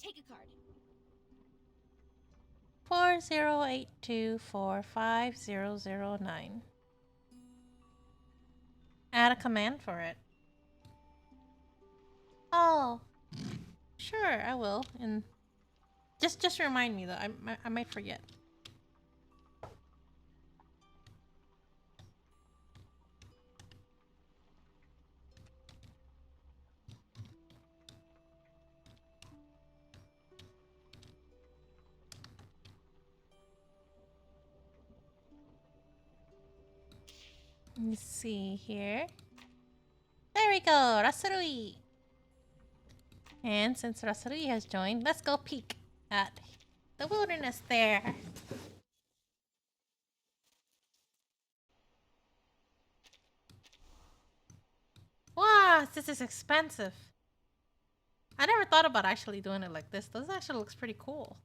take a card. 4082450009. Add a command for it. Oh, sure, I will. And just remind me though. I might forget. Let me see here. There we go, Rasarui. And since Rasarui has joined, let's go peek at the wilderness there. Wow, this is expensive. I never thought about actually doing it like this. This actually looks pretty cool.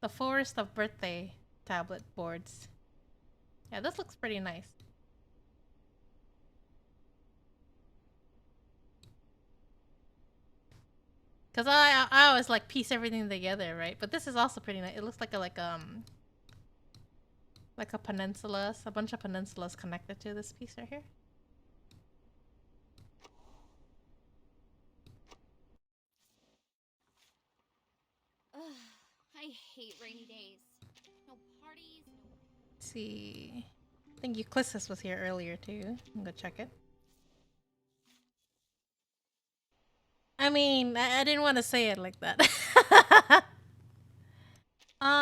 The Forest of Birthday tablet boards. Yeah, this looks pretty nice. Cause I always like piece everything together, right? But this is also pretty nice. It looks like a peninsula, a bunch of peninsulas connected to this piece right here. I hate rainy days. No parties, no... Let's see. I think Euclidus was here earlier too. I'm gonna check it. I mean, I didn't want to say it like that.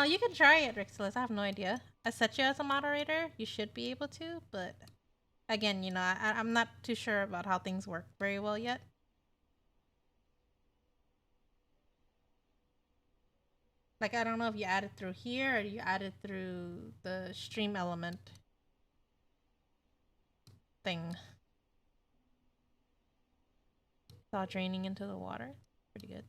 You can try it, Rixilus. I have no idea. I set you as a moderator. You should be able to, but again, you know, I'm not too sure about how things work very well yet. Like, I don't know if you add it through here or you add it through the stream element thing. It's all draining into the water. Pretty good.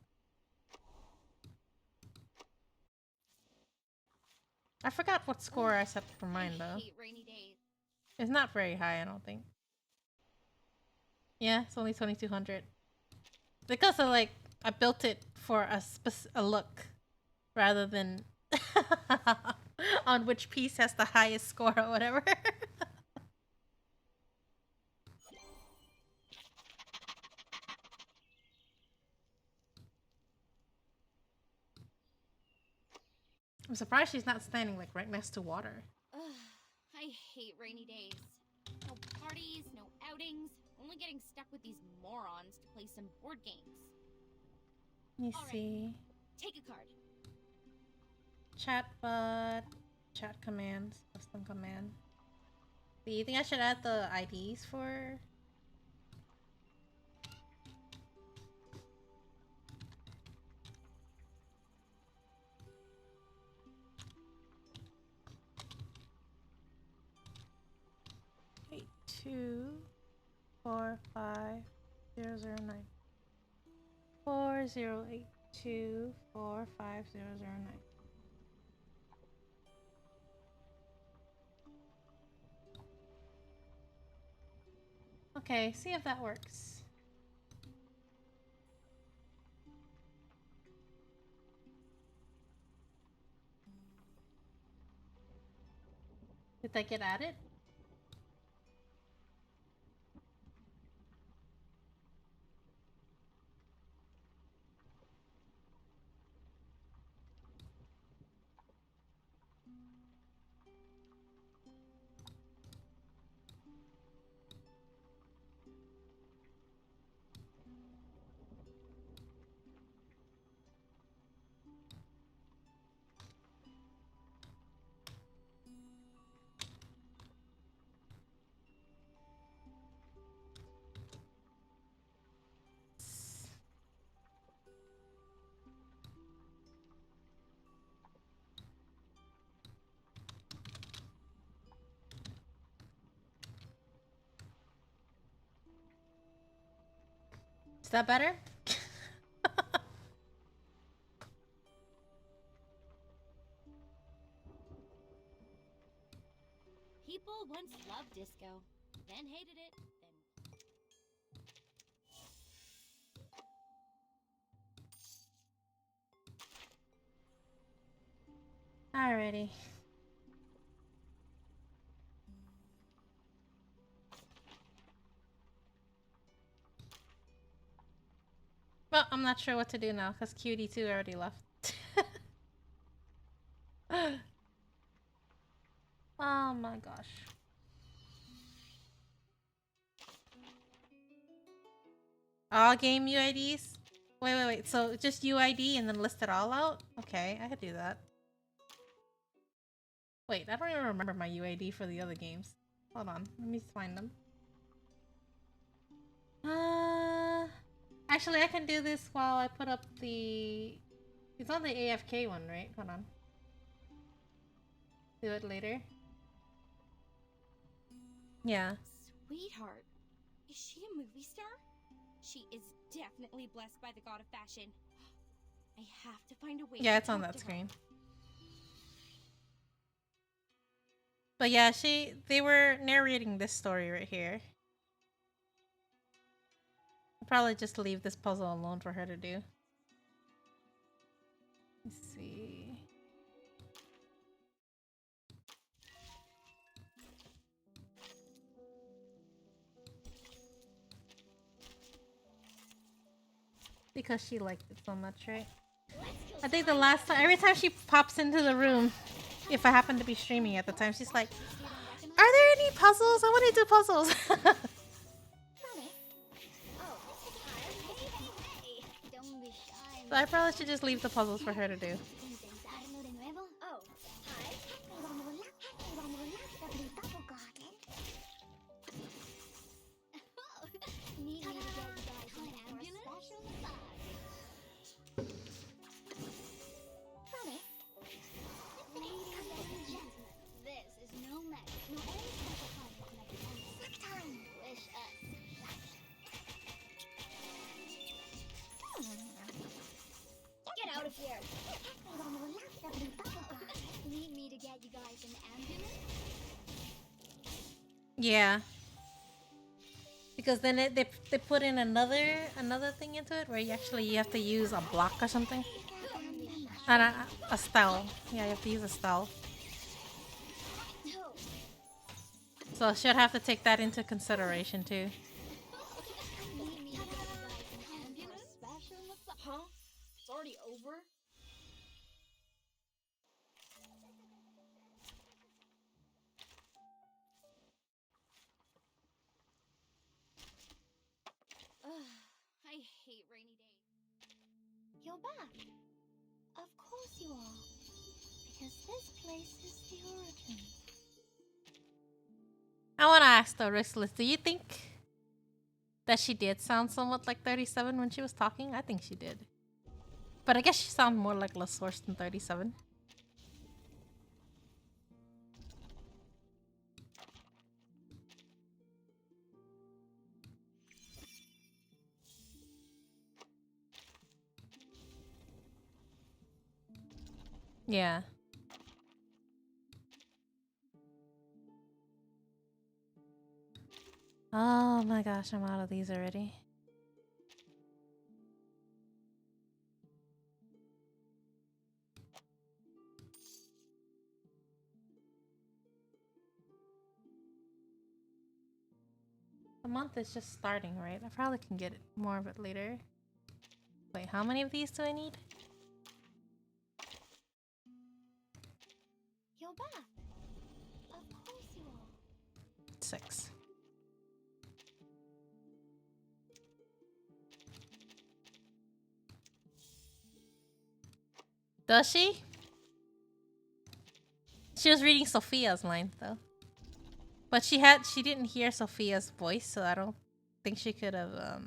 I forgot what score I set for mine though. I hate rainy days. It's not very high, I don't think. Yeah, it's only 2200. Because I built it for a look rather than on which piece has the highest score or whatever. I'm surprised she's not standing like right next to water. I hate rainy days. No parties, no outings, only getting stuck with these morons to play some board games. Let me Alright, see. take a card. Chatbot, chat commands, custom command. Do you think I should add the IDs for? Eight 2 4 5 0 0 9 4082 45009. Okay, see if that works. Did that get added? Is that better? disco. Then hated it. Then Alrighty. Well, I'm not sure what to do now because cutie2 already left. Oh my gosh. All game UIDs? Wait. So just UID and then list it all out? Okay, I could do that. Wait, I don't even remember my UID for the other games. Hold on, let me find them. Actually, I can do this while I put up the... It's on the AFK one, right? Hold on. Do it later. Yeah. Sweetheart, is she a movie star? She is definitely blessed by the god of fashion. I have to find a way. Yeah, it's on that screen. But yeah, they were narrating this story right here. I'll probably just leave this puzzle alone for her to do. Let's see. Because she liked it so much, right? I think the last time, every time she pops into the room, if I happen to be streaming at the time, she's like, "Are there any puzzles? I want to do puzzles." So I probably should just leave the puzzles for her to do. Get out of here! Need me to get you guys an ambulance? Yeah. Because then they put in another thing into it where you have to use a block or something. And a style. Yeah, you have to use a style. So I should have to take that into consideration too. Huh? It's already over? I hate rainy days. You're back. Of course you are. Because this place is the origin. I want to ask though, Riskless, do you think that she did sound somewhat like 37 when she was talking? I think she did. But I guess she sounded more like La Source than 37. Yeah. Oh my gosh, I'm out of these already. The month is just starting, right? I probably can get more of it later. Wait, how many of these do I need? You're back. Of course you are. 6. Does she? She was reading Sophia's line though. But she didn't hear Sophia's voice, so I don't think she could have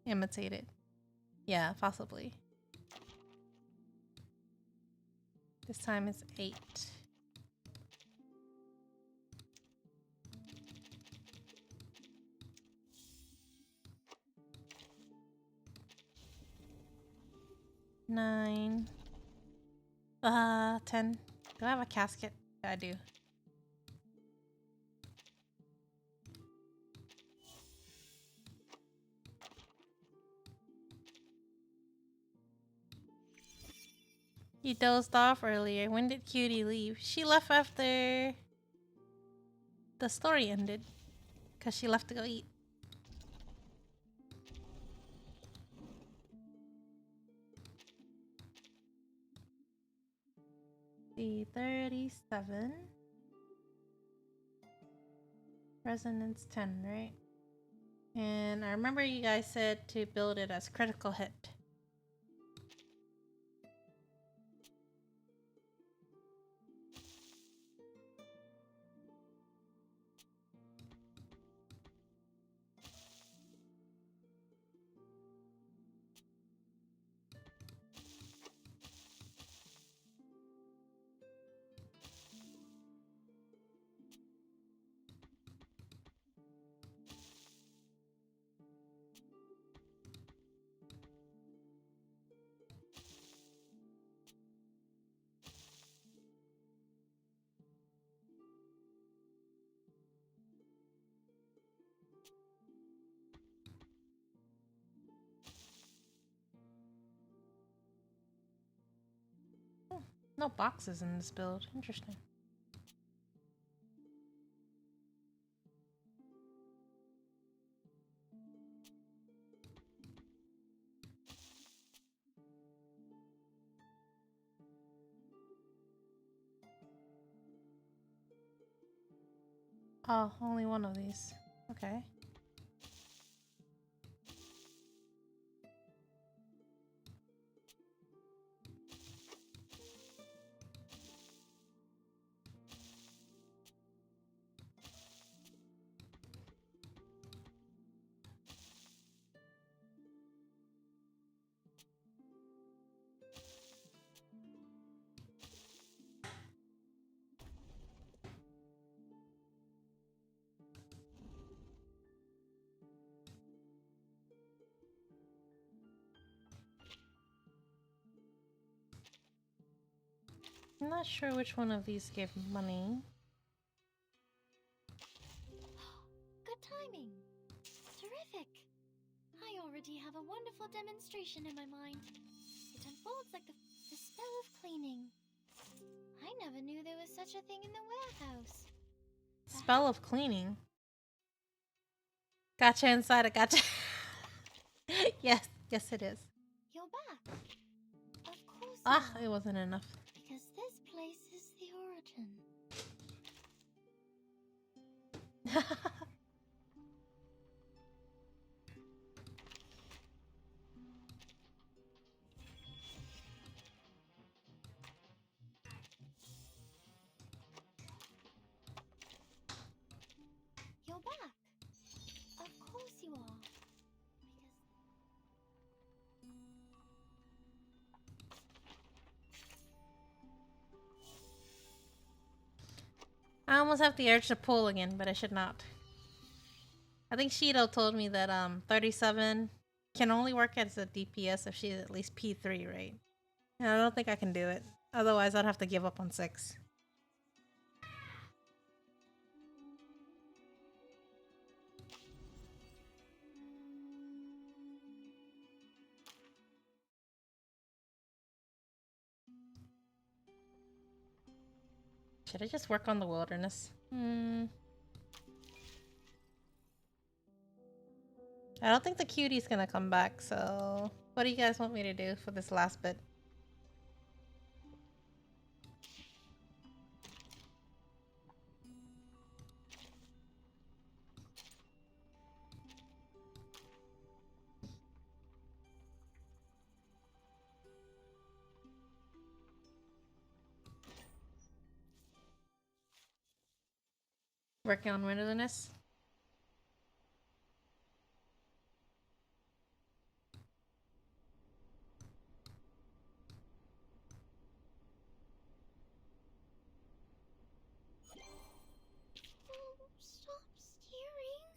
imitated. Yeah, possibly. This time it's 8. Nine. 10. Do I have a casket? Yeah, I do. You dozed off earlier. When did Cutie leave? She left after the story ended. Because she left to go eat. The 37. Resonance 10, right? And I remember you guys said to build it as critical hit. No boxes in this build. Interesting. Oh, only one of these. Okay. I'm not sure which one of these gave money. Good timing. Terrific. I already have a wonderful demonstration in my mind. It unfolds like the spell of cleaning. I never knew there was such a thing in the warehouse. Spell of cleaning. Gotcha inside a gotcha. Yes, yes it is. You're back. Of course. Ah, it wasn't enough. Because this place is the origin. You're back. Of course you are. I almost have the urge to pull again, but I should not. I think Shido told me that 37 can only work as a DPS if she's at least P3, right? And I don't think I can do it. Otherwise, I'd have to give up on 6. Should I just work on the wilderness? I don't think the cutie's gonna come back, so what do you guys want me to do for this last bit? Working on wilderness? Oh, stop staring.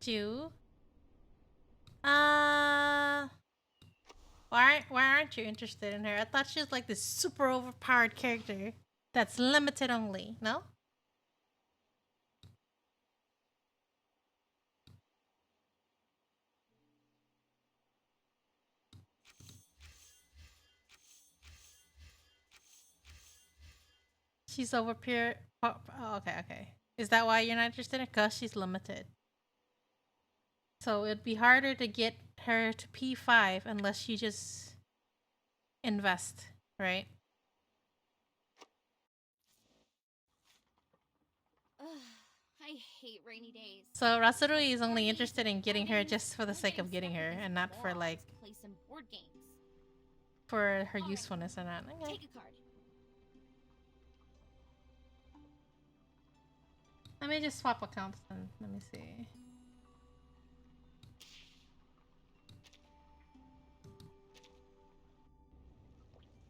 Jew? Why aren't you interested in her? I thought she was like this super overpowered character that's limited only, no? She's over pure. Oh, okay, okay. Is that why you're not interested in her? Because she's limited. So it'd be harder to get her to P5 unless you just invest, right? Ugh, I hate rainy days. So Rasarui is only interested in getting her just for the sake of getting her and not for like Play some board games. for her usefulness or not. Okay. Take a card. Let me just swap accounts then. Let me see.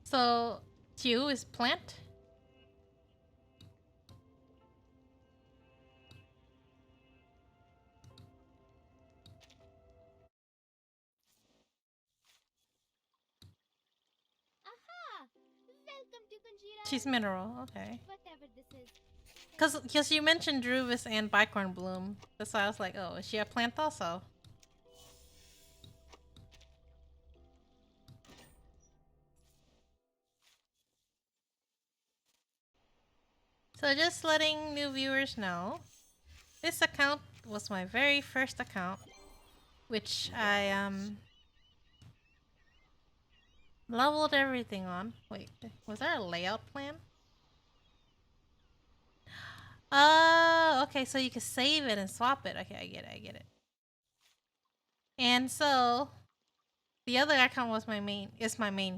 So, Q is plant. Aha! Welcome to Conjira. She's mineral. Okay. Whatever this is. Because you mentioned Druvis and Bicorn Bloom. That's why I was like, oh, is she a plant also? So just letting new viewers know, this account was my very first account, which I leveled everything on. Wait, was there a layout plan? Oh, okay, so you can save it and swap it. Okay, I get it. And so the other account was my main,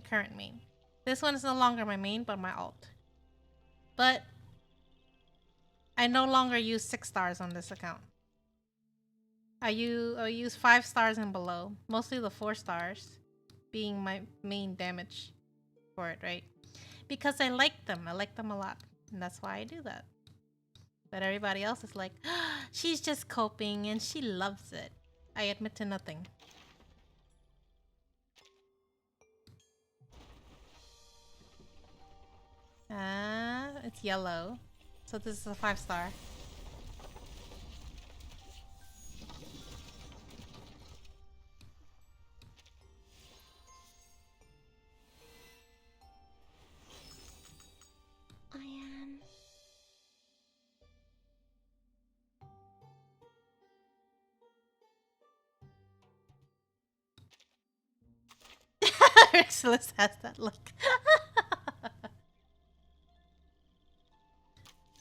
current main. This one is no longer my main, but my alt. But I no longer use 6 stars on this account. I use 5 stars and below. Mostly the 4 stars being my main damage for it, right? Because I like them. I like them a lot. And that's why I do that. But everybody else is like, she's just coping and she loves it. I admit to nothing. It's yellow. So this is a 5 star. I am. Rexless has that look.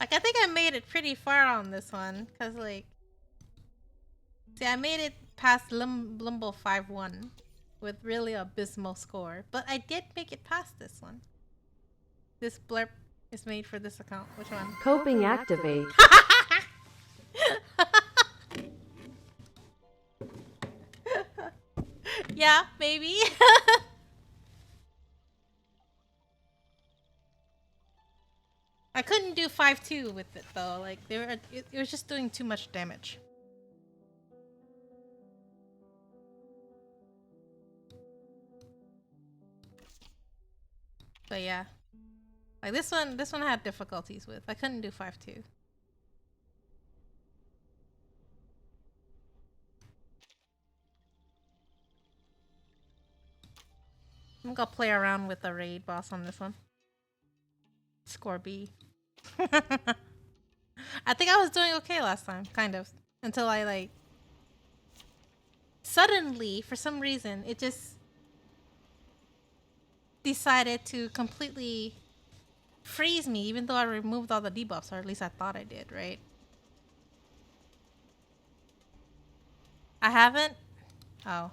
Like, I think I made it pretty far on this one. Because, like... See, I made it past Limbo 5-1. With really abysmal score. But I did make it past this one. This blurb is made for this account. Which one? Coping activate. Yeah, maybe. I couldn't do 5-2 with it though. Like it was just doing too much damage. But yeah, like this one I had difficulties with. I couldn't do 5-2. I'm gonna play around with the raid boss on this one. Score B. I think I was doing okay last time, kind of. Until I like... Suddenly, for some reason, it just... decided to completely freeze me, even though I removed all the debuffs, or at least I thought I did, right? I haven't? Oh.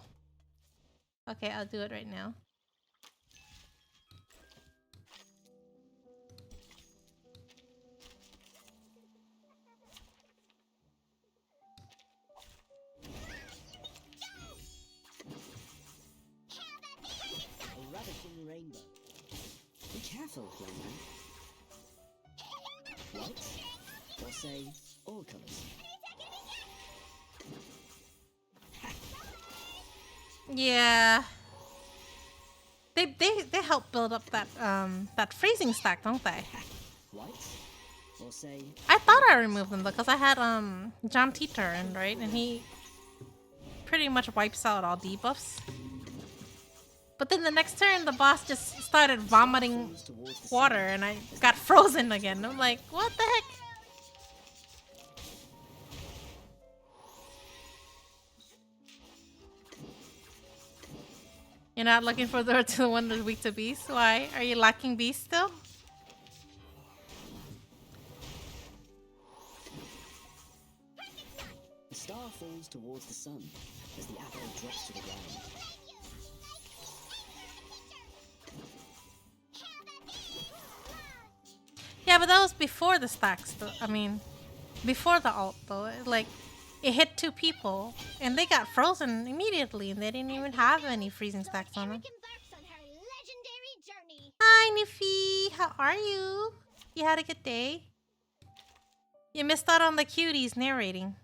Okay, I'll do it right now. Rainbow. Be careful, young man. White, or say, all colors. Yeah. They help build up that that freezing stack, don't they? White, or say. I thought I removed them though, because I had John Teeter in, right? And he pretty much wipes out all debuffs. But yeah. Like this one has difficulties with. I couldn't do 5-2 with it. I couldn't do 5-2. I think I was doing okay last time, kind of. Until I like... Suddenly, for some reason, it just... decided to completely freeze me, even though I removed all the debuffs, or at least I thought I did, right? Rainbow. But then the next turn, the boss just started vomiting water, and I got frozen again. I'm like, what the heck? You're not looking for the one that's weak to beast? Why? Are you lacking beast still? The star falls towards the sun as the apple drops to the ground. Yeah, but that was before the stacks, though. I mean, before the ult, though. Like, it hit 2 people, and they got frozen immediately, and they didn't even have any freezing stacks on them. Hi, Niffy! How are you? You had a good day? You missed out on the cuties narrating.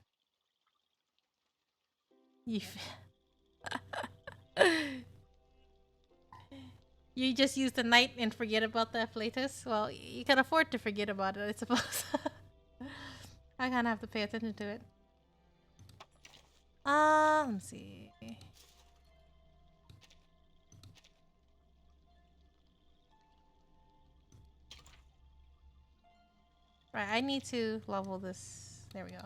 You just use the night and forget about the afflatus? Well, you can afford to forget about it, I suppose. I kind of have to pay attention to it. Let me see. Right, I need to level this. There we go.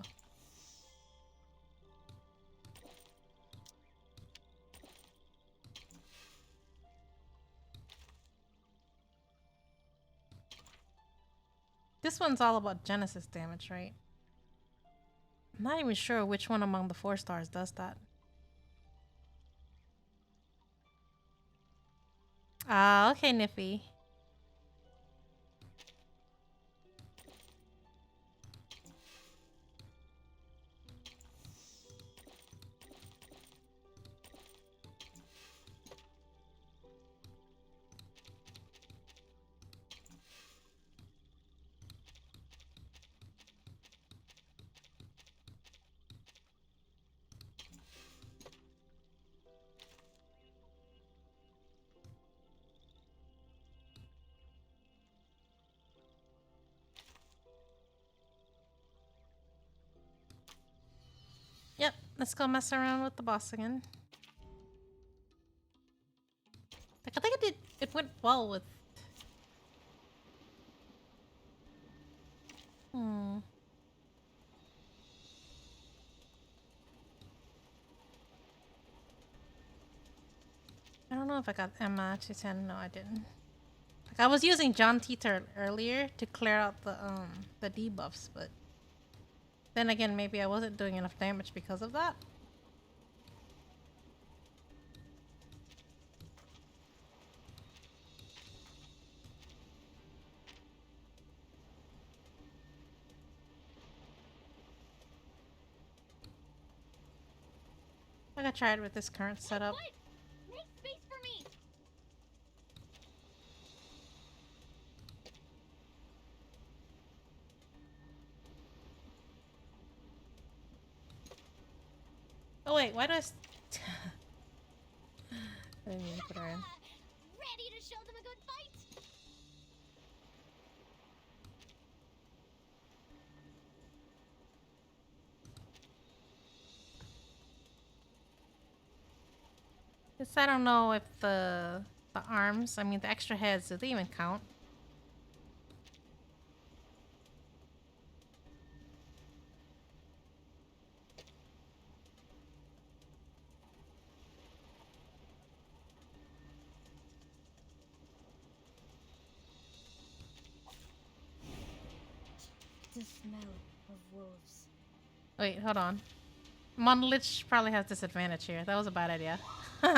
This one's all about Genesis damage, right? I'm not even sure which one among the 4 stars does that. Ah, okay, Niffy. Yep, let's go mess around with the boss again. Like, I think it went well with... I don't know if I got Emma 210. No, I didn't. Like, I was using John Teeter earlier to clear out the debuffs, but then again, maybe I wasn't doing enough damage because of that. I gotta try it with this current setup. Make space for me. Oh wait, why do I I didn't mean to put her in. Ready to show them a good fight? Guess I don't know if the arms, I mean the extra heads, do they even count? The smell of wolves. Wait, hold on. Monolith probably has disadvantage here. That was a bad idea. Waiting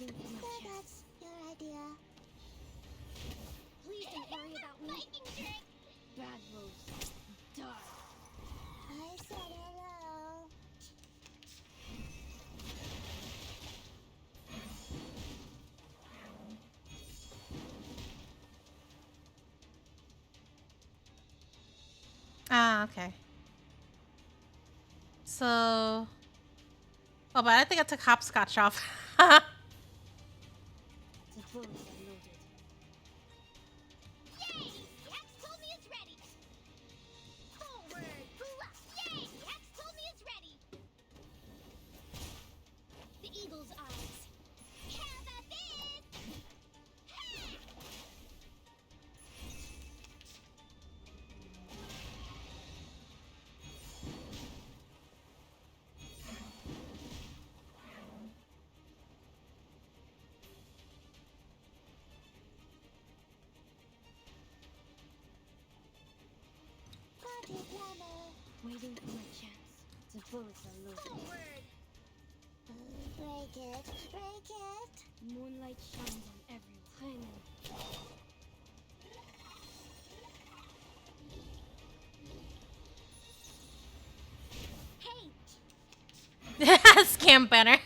for my chance. That's your idea. Please don't worry about me. Bad wolves. Die. I said hello. Ah, okay. So... Oh, but I think I took hopscotch off. The bows are loaded. Yay! Yax told me it's ready. Forward. Waiting for my chance. The bullets are loaded. Break it, break it. Moonlight shines on everyone. Hey! Scam banner.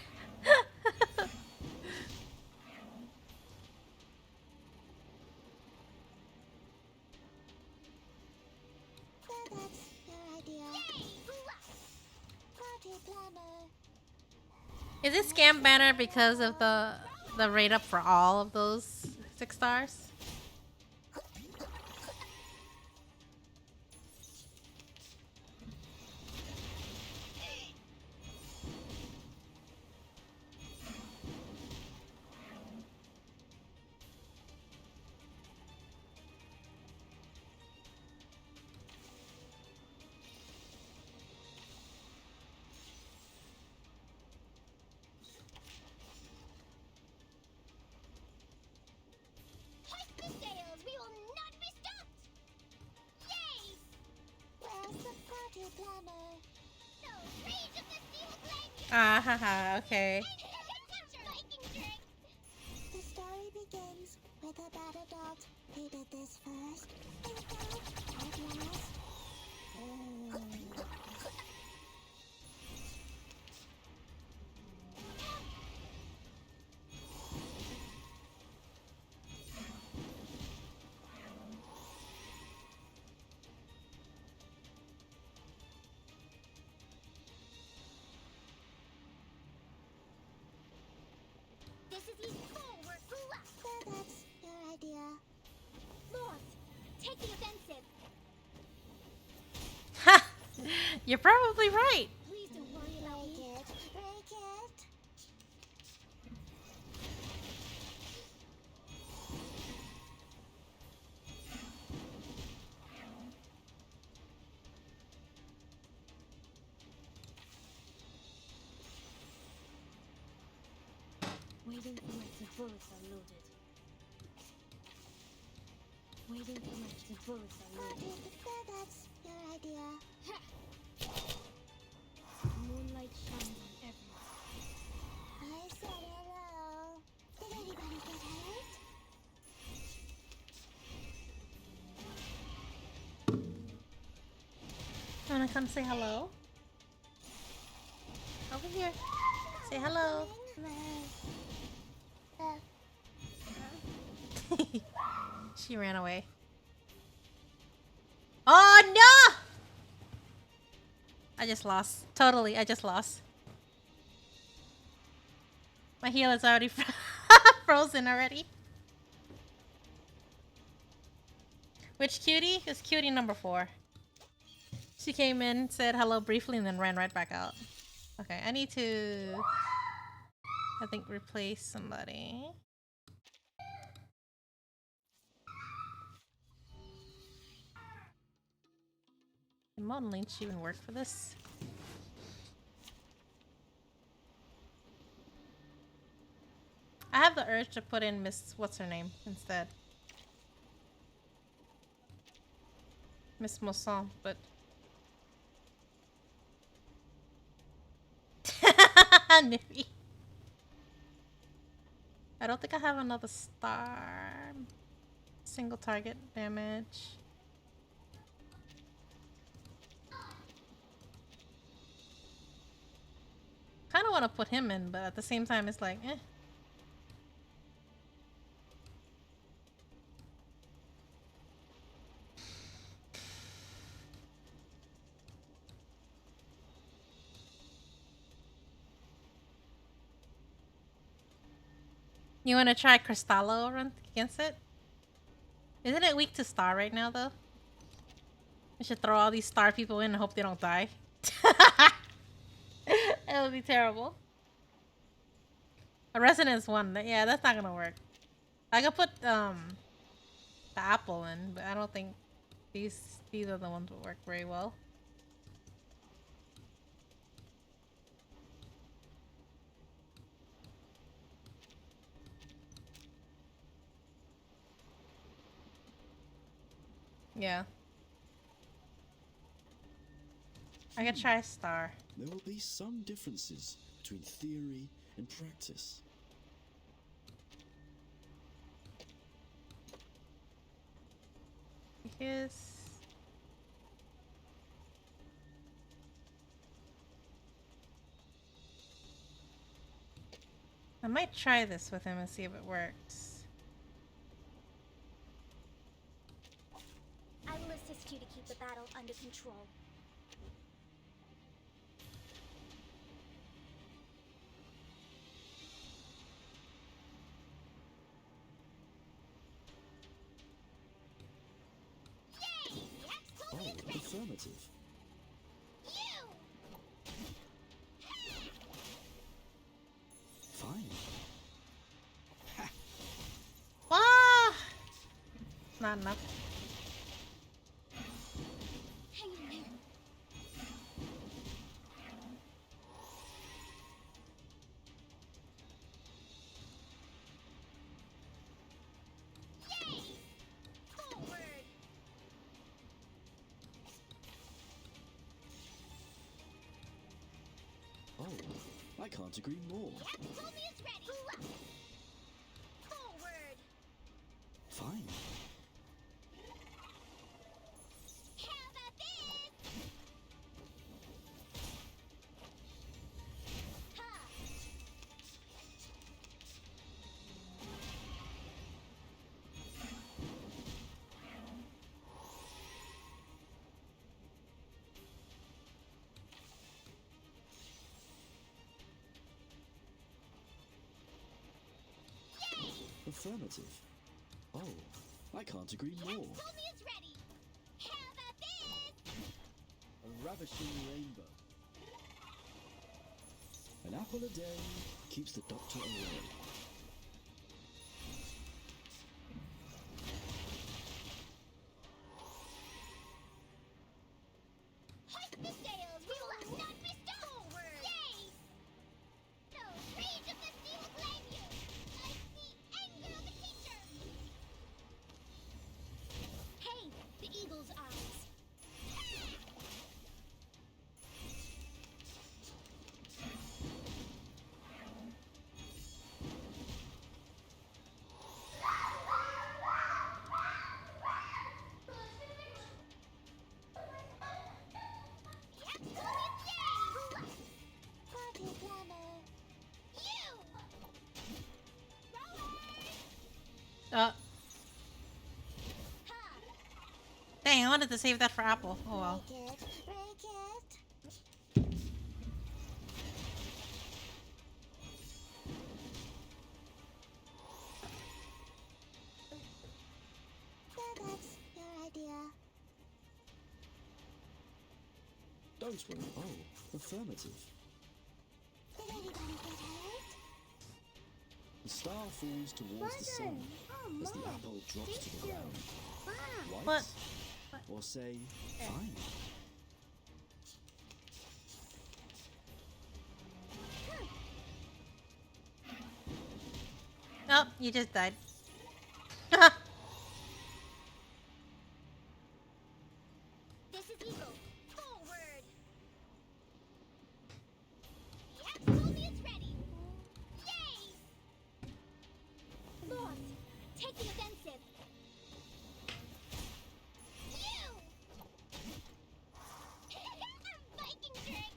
That's your idea. Party planner. Is it scam banner because of the rate up for all of those 6 stars? Hoist the sails! We will not be stopped! Yay! Where's the party planner? No rage of the steel blade! Ah, haha, okay. Viking strength! The story begins with a bad adult who did this first. And now, at last. This is his forward bluff! So that's your idea. North, take the offensive! Ha! You're probably right. Please don't worry about Break me. it, break it. Waiting for my the bullets are loaded. Waiting for my the bullets are Party, loaded. so that's your idea. Moonlight shines on everyone. I said hello. Did anybody get hurt? Wanna come say hello? Over here. Say hello. She ran away. Oh no! I just lost. Totally, I just lost. My heel is already frozen already. Which cutie? It's cutie number 4. She came in, said hello briefly, and then ran right back out. Okay, I need to, I think, replace somebody. Can Modern Lynch even work for this? I have the urge to put in Miss what's her name instead. Miss Mousson, but Nippy. I don't think I have another star. Single target damage. Kind of want to put him in, but at the same time, it's like, eh. You want to try Cristallo run against it? Isn't it weak to star right now, though? We should throw all these star people in and hope they don't die. That would be terrible. A resonance 1. Yeah, that's not gonna work. I could put the apple in, but I don't think these are the ones that work very well. Yeah. I could try star. There will be some differences between theory and practice. Because I might try this with him and see if it works. I will assist you to keep the battle under control. Oh, affirmative. Fine. Ah! Not enough. Hang in there. Yay! Forward. Oh, I can't agree more. Told me it's ready. Forward. Fine. How about this? Ha! Affirmative. Oh, I can't agree more. Told me it's ready. How about this? A ravishing rainbow. An apple a day keeps the doctor away. Hoist the sails. We will not be stopped. Forward. Yay! No rage of the sea will blame you. Like the anger of a teacher. Hey, the eagle's eyes. Dang, I wanted to save that for Apple. Oh well. That's your idea. Don't worry. Oh, affirmative. Did anybody get hurt? The star falls towards the sun as the apple drops to the ground. White? What? Or say, fine. Oh, you just died. This is Eagle. Forward. Yep, told me it's ready. Yay! North, take the offensive. You! Viking drink!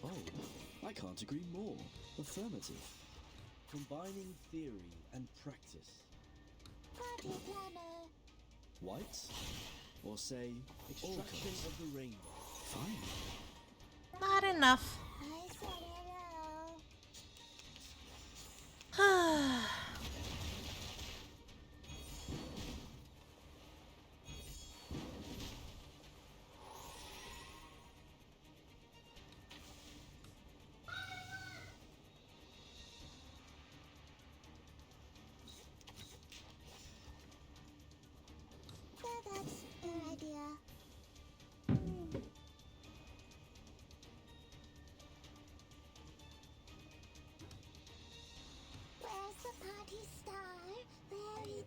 Oh, I can't agree more. Affirmative. Combining theory and practice. Party planner. White? Or say, extraction of the rainbow. Fine. Not enough. I said hello. the party star? Where is...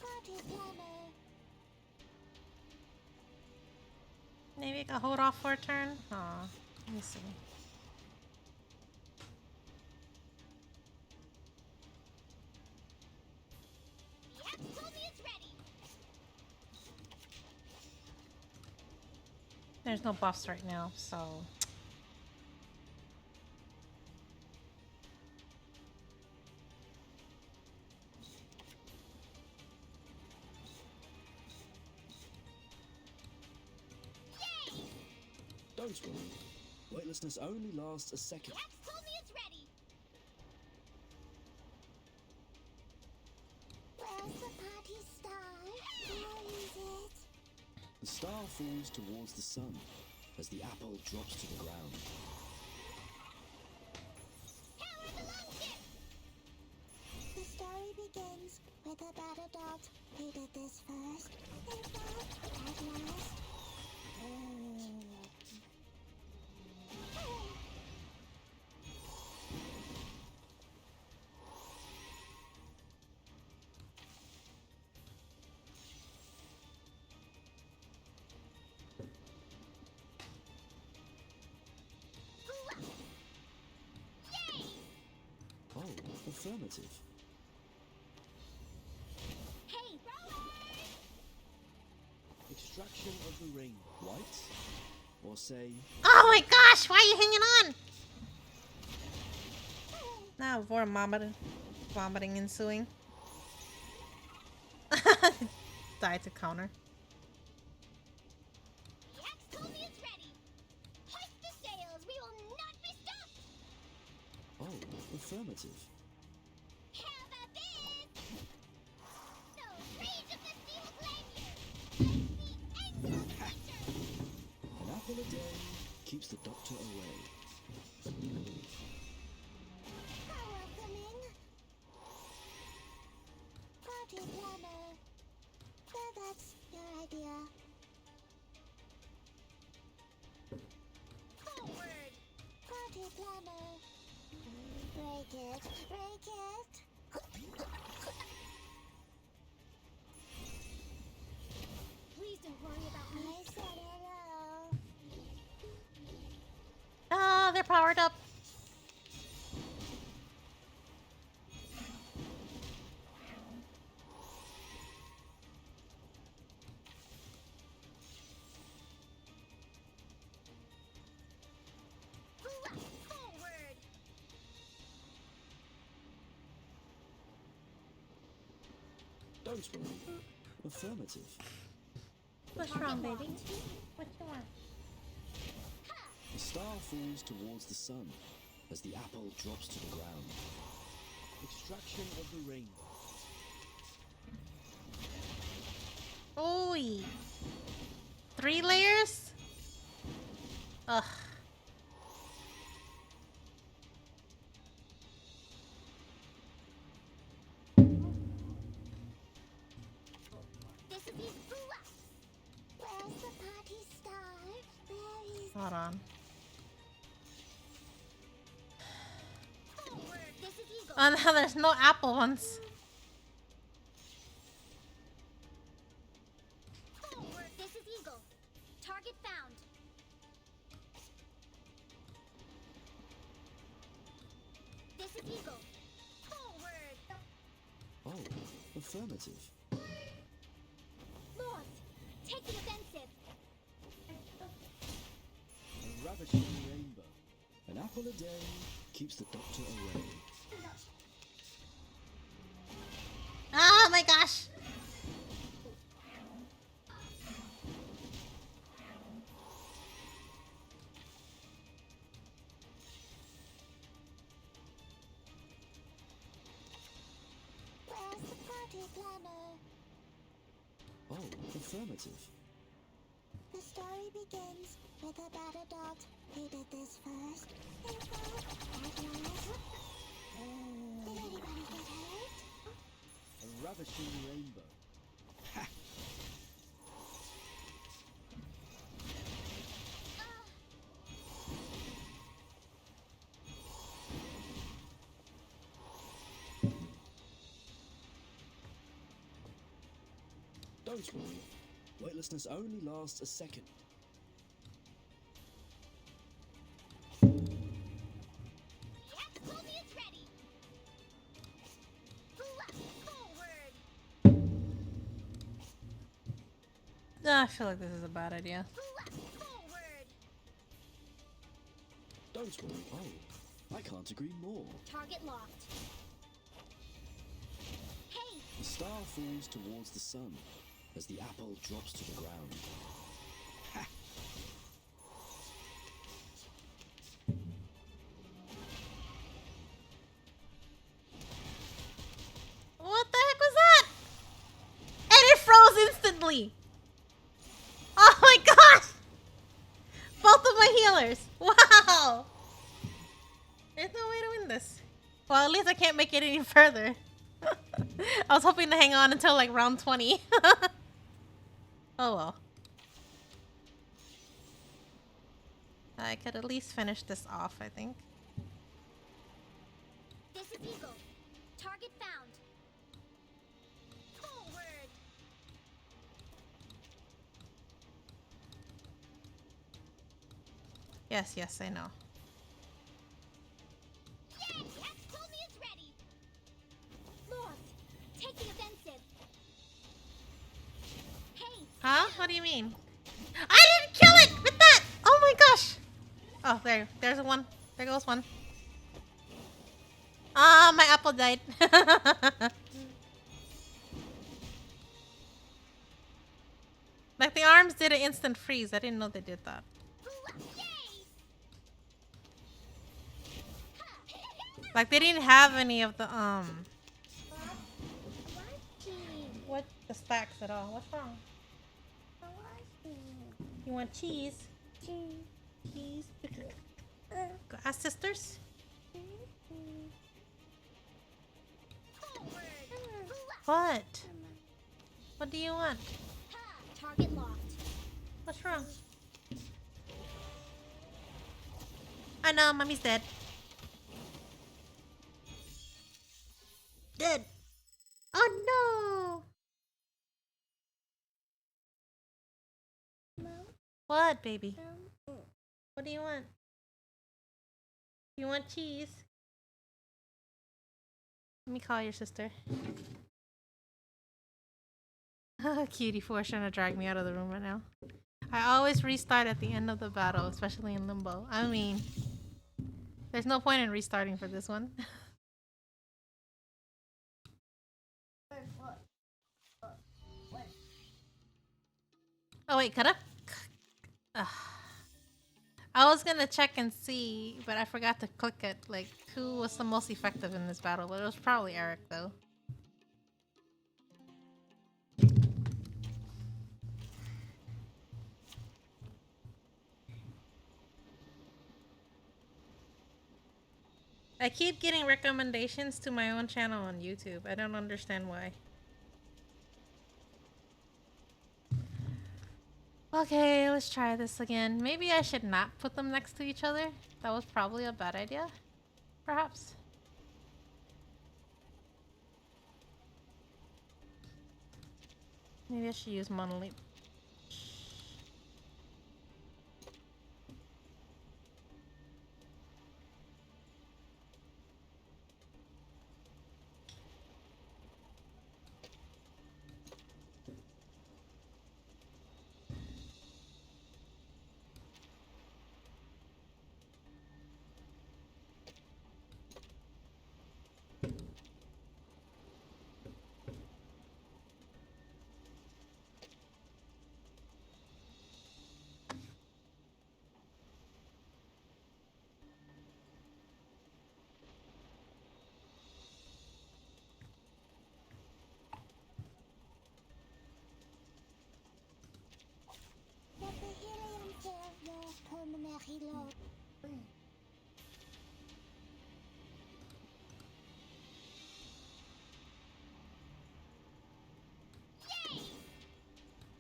Party planner. Maybe I can hold off for a turn? Aw, let me see. Yep, told me it's ready. There's no buffs right now, so... Don't worry. Weightlessness only lasts a second. Yep, told me it's ready. Where's the party star? Where is it? The star falls towards the sun as the apple drops to the ground. Power the longship! The story begins with a battle dot. Who did this first? And fought at last. Oh, affirmative. Hey, roller! Extraction of the ring. White? Or say... Oh my gosh, why are you hanging on? Now, more vomiting ensuing. Die to counter. Yax told me it's ready. Hoist the sails, we will not be stopped. Oh, affirmative. How about this? So, rage of the sea will claim you. Like the anger of nature. An apple a day keeps the doctor away. How welcoming. Party planner. So that's your idea. Forward. Party planner. Break it. Break it. Please don't worry about me. I said hello. Ah, they're powered up. Forward. Don't worry. Affirmative. What's wrong, baby? What you want? The star falls towards the sun as the apple drops to the ground. Extraction of the ring. Oi! 3 layers? Ugh. This is his bluff. Where's the party star? Where is... Hold on. Forward. This is Eagle. Oh no, there's no apple ones. Forward. This is Eagle. Target found. This is Eagle. Forward. Oh, affirmative. North. Take the offensive. A ravishing rainbow. An apple a day keeps the doctor away. Oh my gosh! Where's the party planner? Oh, affirmative. The story begins with a battle dot. Who did this first? And fought at last. Did anybody get hurt? A ravishing rainbow. Don't worry. Weightlessness only lasts a second. Yes, Colby is ready. Left forward. I feel like this is a bad idea. Left forward. Don't worry. Oh, I can't agree more. Target locked. Hey, The star falls towards the sun as the apple drops to the ground. Ha! What the heck was that? And it froze instantly. Oh my gosh! Both of my healers. Wow. There's no way to win this. Well, at least I can't make it any further. I was hoping to hang on until like round 20. Oh well. I could at least finish this off, I think. this is Eagle. Target found. Forward. Yes, yes, I know. Yay! Yes, Colby is ready. Lost. Taking offensive. Hey. Huh? What do you mean? I didn't kill it with that! Oh my gosh! Oh, there's one. There goes one. Ah, my apple died. Like the arms did an instant freeze. I didn't know they did that. Like they didn't have any of the what the stacks at all. What's wrong? You want cheese? Cheese. Ask sisters. What? What do you want? Target locked. What's wrong? I know, mommy's dead. Dead. Oh no. What, baby? What do you want? You want cheese? Let me call your sister. Cutie4 trying to drag me out of the room right now. I always restart at the end of the battle, especially in Limbo. I mean, there's no point in restarting for this one. Oh wait, could I? I was gonna check and see, but I forgot to click it. Like, who was the most effective in this battle? But it was probably Eric, though. I keep getting recommendations to my own channel on YouTube. I don't understand why. Okay, let's try this again. Maybe I should not put them next to each other. That was probably a bad idea. Perhaps. Maybe I should use Monolith.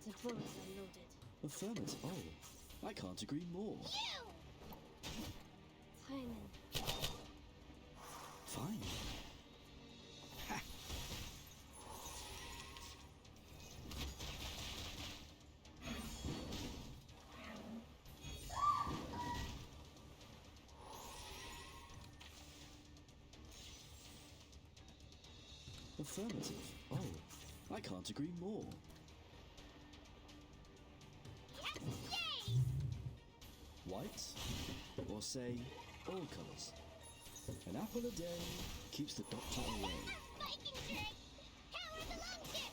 The bullets are loaded. Affirmative. Oh, I can't agree more. Timing. Fine. Ha! Affirmative. Oh, I can't agree more. White, or say, all colours. An apple a day keeps the doctor away. Viking trick! Power the longship!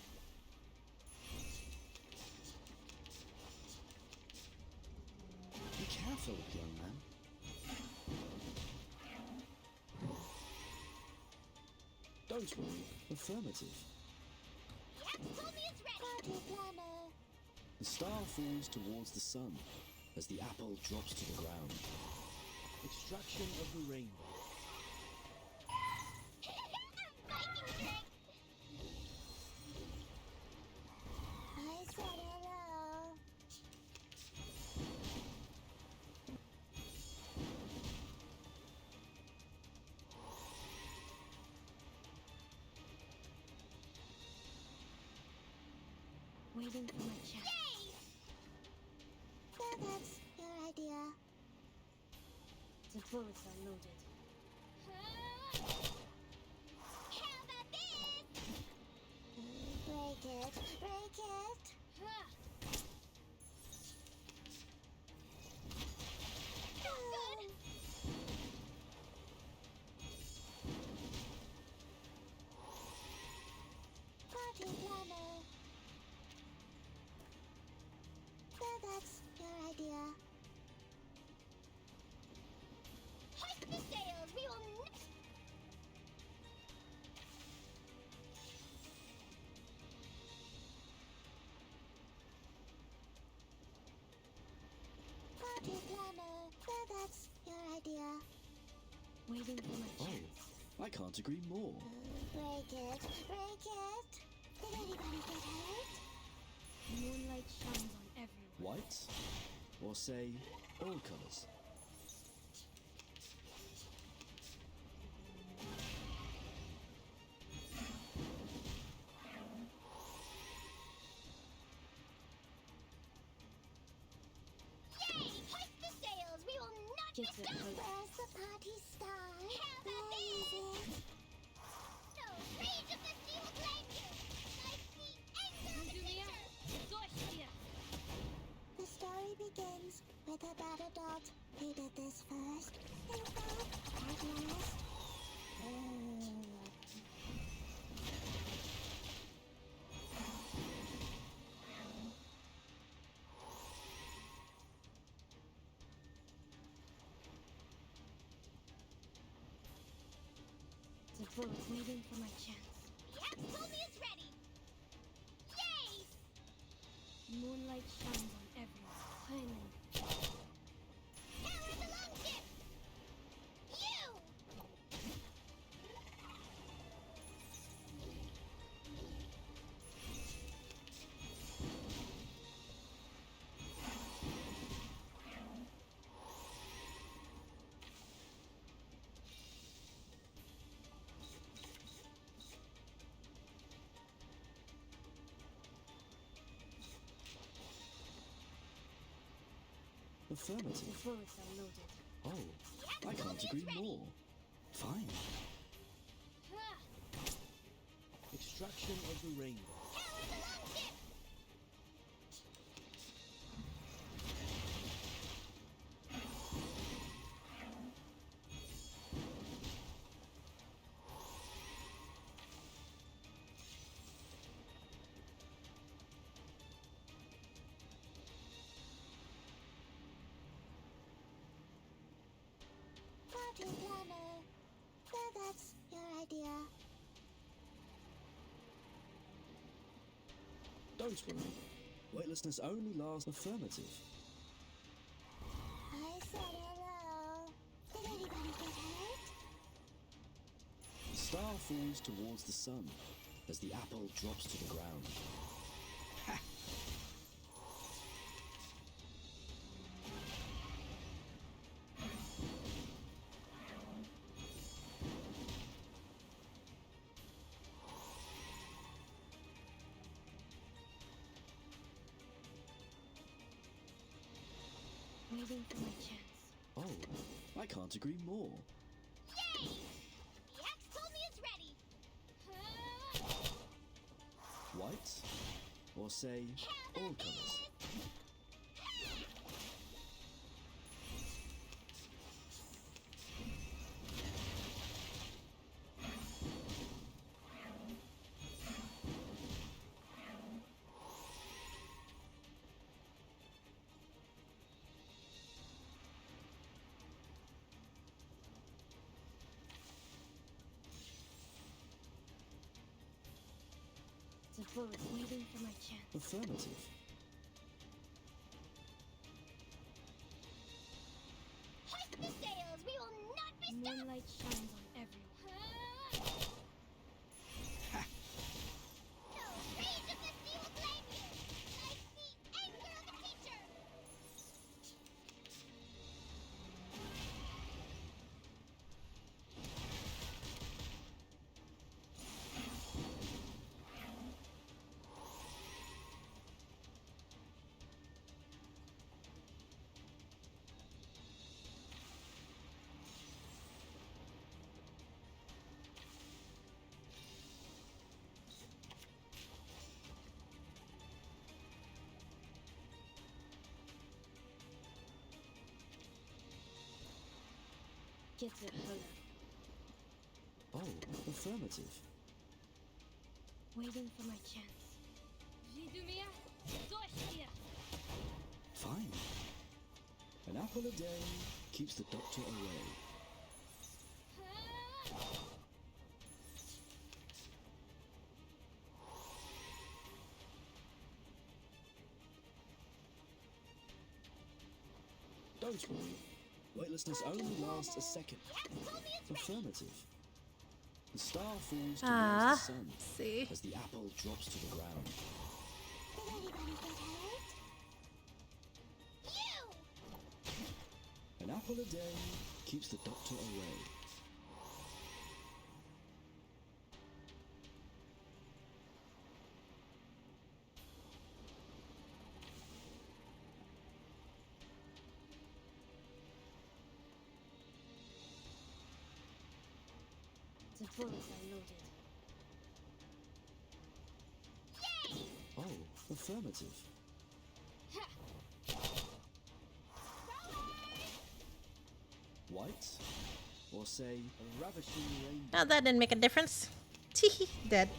Be careful, young man. Don't worry. Affirmative. Yep, told me it's ready! Party planner! The star falls towards the sun as the apple drops to the ground. Extraction of the rainbow. Viking trick! I said hello. Waiting for my chance. Yay! So that's your idea. The bullets are loaded. How about this? Break it, break it. Good. Party planner. So that's your idea. Hoist the sails. We will. Party planner. So that's your idea. Waiting for my Oh, chance. I can't agree more. Break it, break it. Did anybody get hurt? Moonlight shines on everyone. White, or say, all colours. Yay! Hoist the sails. We will not Get be it, stopped. Hope. Where's the party star? How about this? No rage of the steel blanket. I see anger of the teacher. The story begins with a battle dot. Who did this first? And back at last. The bullets waiting for my chance. Yep, told me it's ready. Yay! Moonlight shines on everyone. Finally. Power the longship! You! Affirmative. The bullets are loaded. Oh, I can't agree more. Fine. Extraction of the rainbow. Power the longship! Party planner. So that's your idea. Don't worry. Weightlessness only lasts. Affirmative. I said hello. Did anybody get hurt? The star falls towards the sun as the apple drops to the ground. Ha! Waiting for my chance. Oh, I can't agree more. Yay! The axe told me it's ready. White? Or say, all colours? The bullet waiting for my chance. Affirmative. Hoist the sails! We will not be stopped! Moonlight shines on everyone. No rage of the sea will blame you! Like the anger of a teacher! Get it, Hula. Oh, affirmative. Waiting for my chance. Fine. An apple a day keeps the doctor away. Don't worry. Weightlessness only lasts a second. Affirmative. The star falls towards the sun see. as the apple drops to the ground. Did anybody get hurt? You! An apple a day keeps the doctor away. The bullets are loaded. Yay! Oh, affirmative. White? Or say, a ravishing rainbow? Oh, that didn't make a difference. Teehee, dead.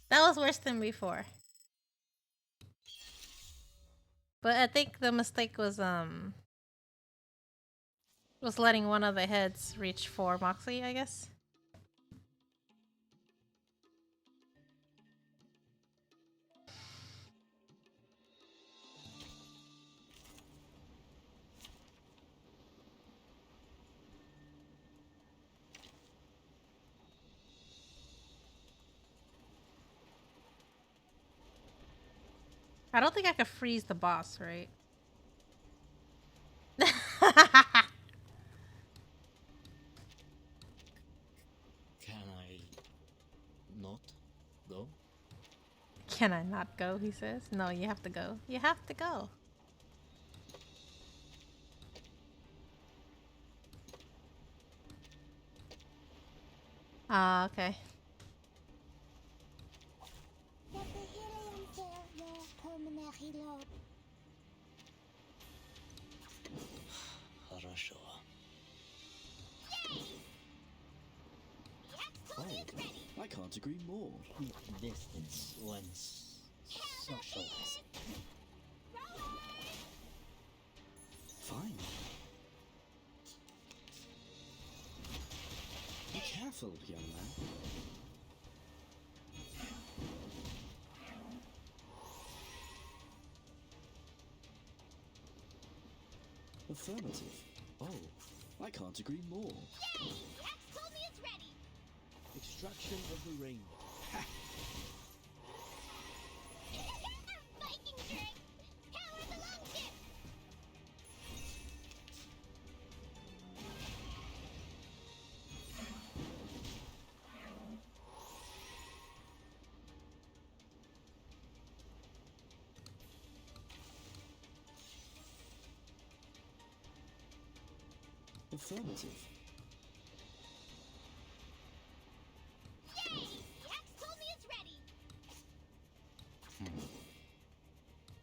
That was worse than before. But I think the mistake was letting one of the heads reach for Moxie, I guess. I don't think I could freeze the boss, right? Can I not go? Can I not go, he says. No, you have to go. You have to go. Ah, okay. Хорошо. Oh, I can't agree more. Distance wins socializing. Fine. Be careful, young man. Affirmative. Oh, I can't agree more. Yay! Yax told me it's ready. Extraction of the rainbow. Affirmative. Yay! Rex told me it's ready.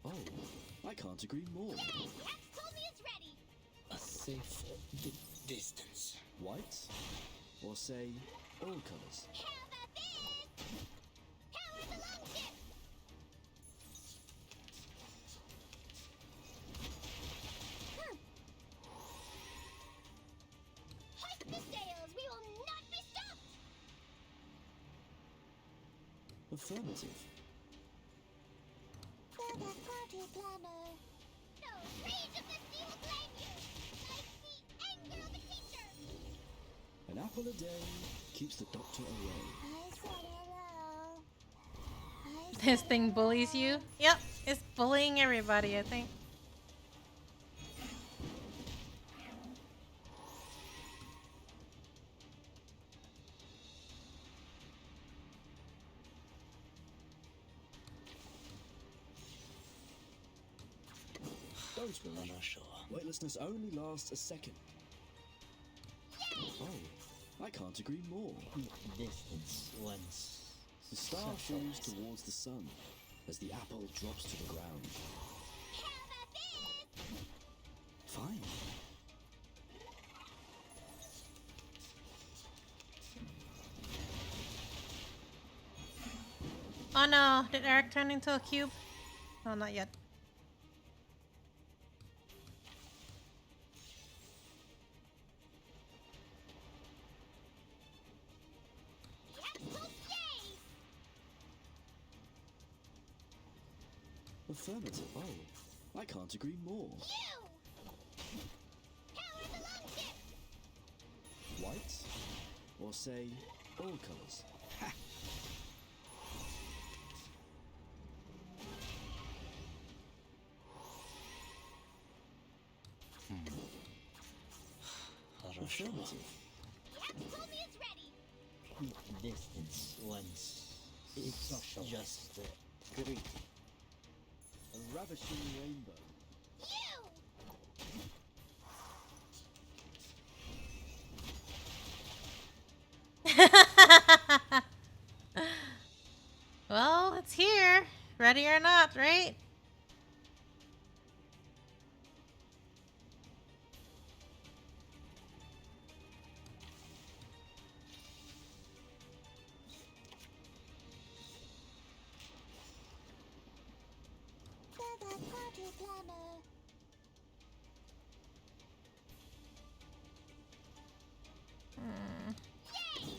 Oh, I can't agree more. Yay! Rex told me it's ready. A safe distance. White? Or say, all colors? How about this? Power the longship. Hoist the sails. We will not be stopped. Affirmative. For the party planner. No rage of the sea will claim you. Like the anger of a teacher. An apple a day keeps the doctor away. I said hello. This thing bullies you? Yep, it's bullying everybody, I think. Don't worry. Weightlessness only lasts a second. Oh, I can't agree more. Distance once. The star falls towards the sun as the apple drops to the ground. How about this? Fine. Oh no, did Eric turn into a cube? No, not yet. Affirmative. Oh, I can't agree more. You! Power the longship! White? Or say, all colors? Ha! Affirmative. Rex told me it's ready. Distance once. It's just greedy. A ravishing rainbow. You! Well, it's here. Ready or not, right? For the party planner.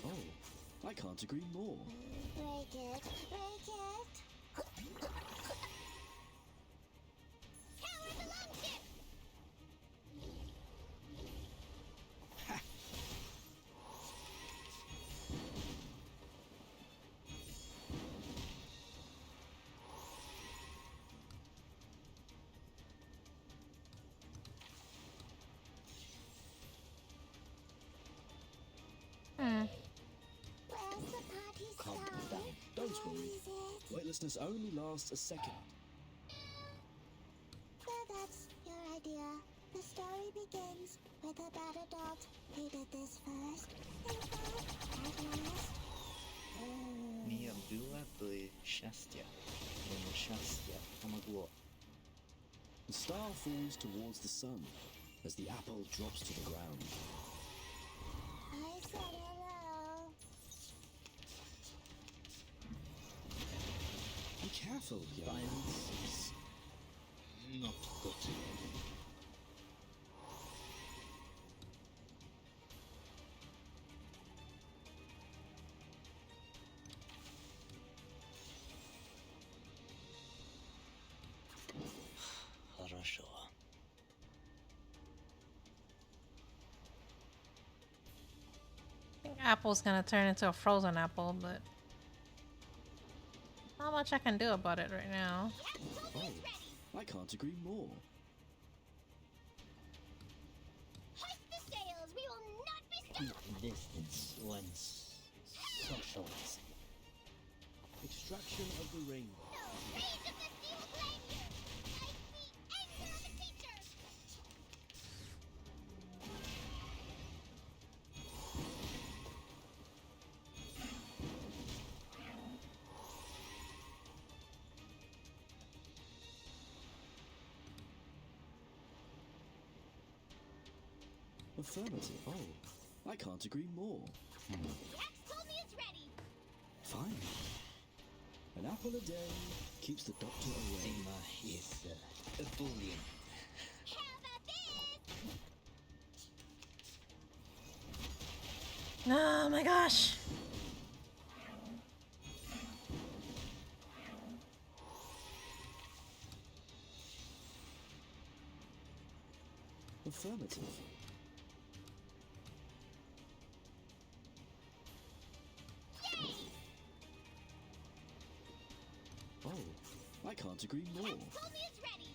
Oh, I can't agree more. Break it, break it. Power the longship! Where's the party Calm started? down. Don't Where worry. is it? Weightlessness only lasts a second. So that's your idea. The story begins with a bad adult who did this first. And so, at last, Mia byłaby szczęścia, gdyby szczęście pomogło. The star falls towards the sun as the apple drops to the ground. I said hello. Be careful, young. Violence is not good. Хорошо. I think Apple's gonna turn into a frozen apple, but not much I can do about it right now. Oh, I can't agree more. Hoist the sails. We will not be stopped. Distance once socialized. Extraction of the rainbow. No rage of the sea will claim you. Like the anger of a teacher. Affirmative. Oh, I can't agree more. The ex told me it's ready. Fine. An apple a day keeps the doctor away. Zima is a bullion. How about this? Oh my gosh. Affirmative. Oh, I can't agree more. Told me it's ready.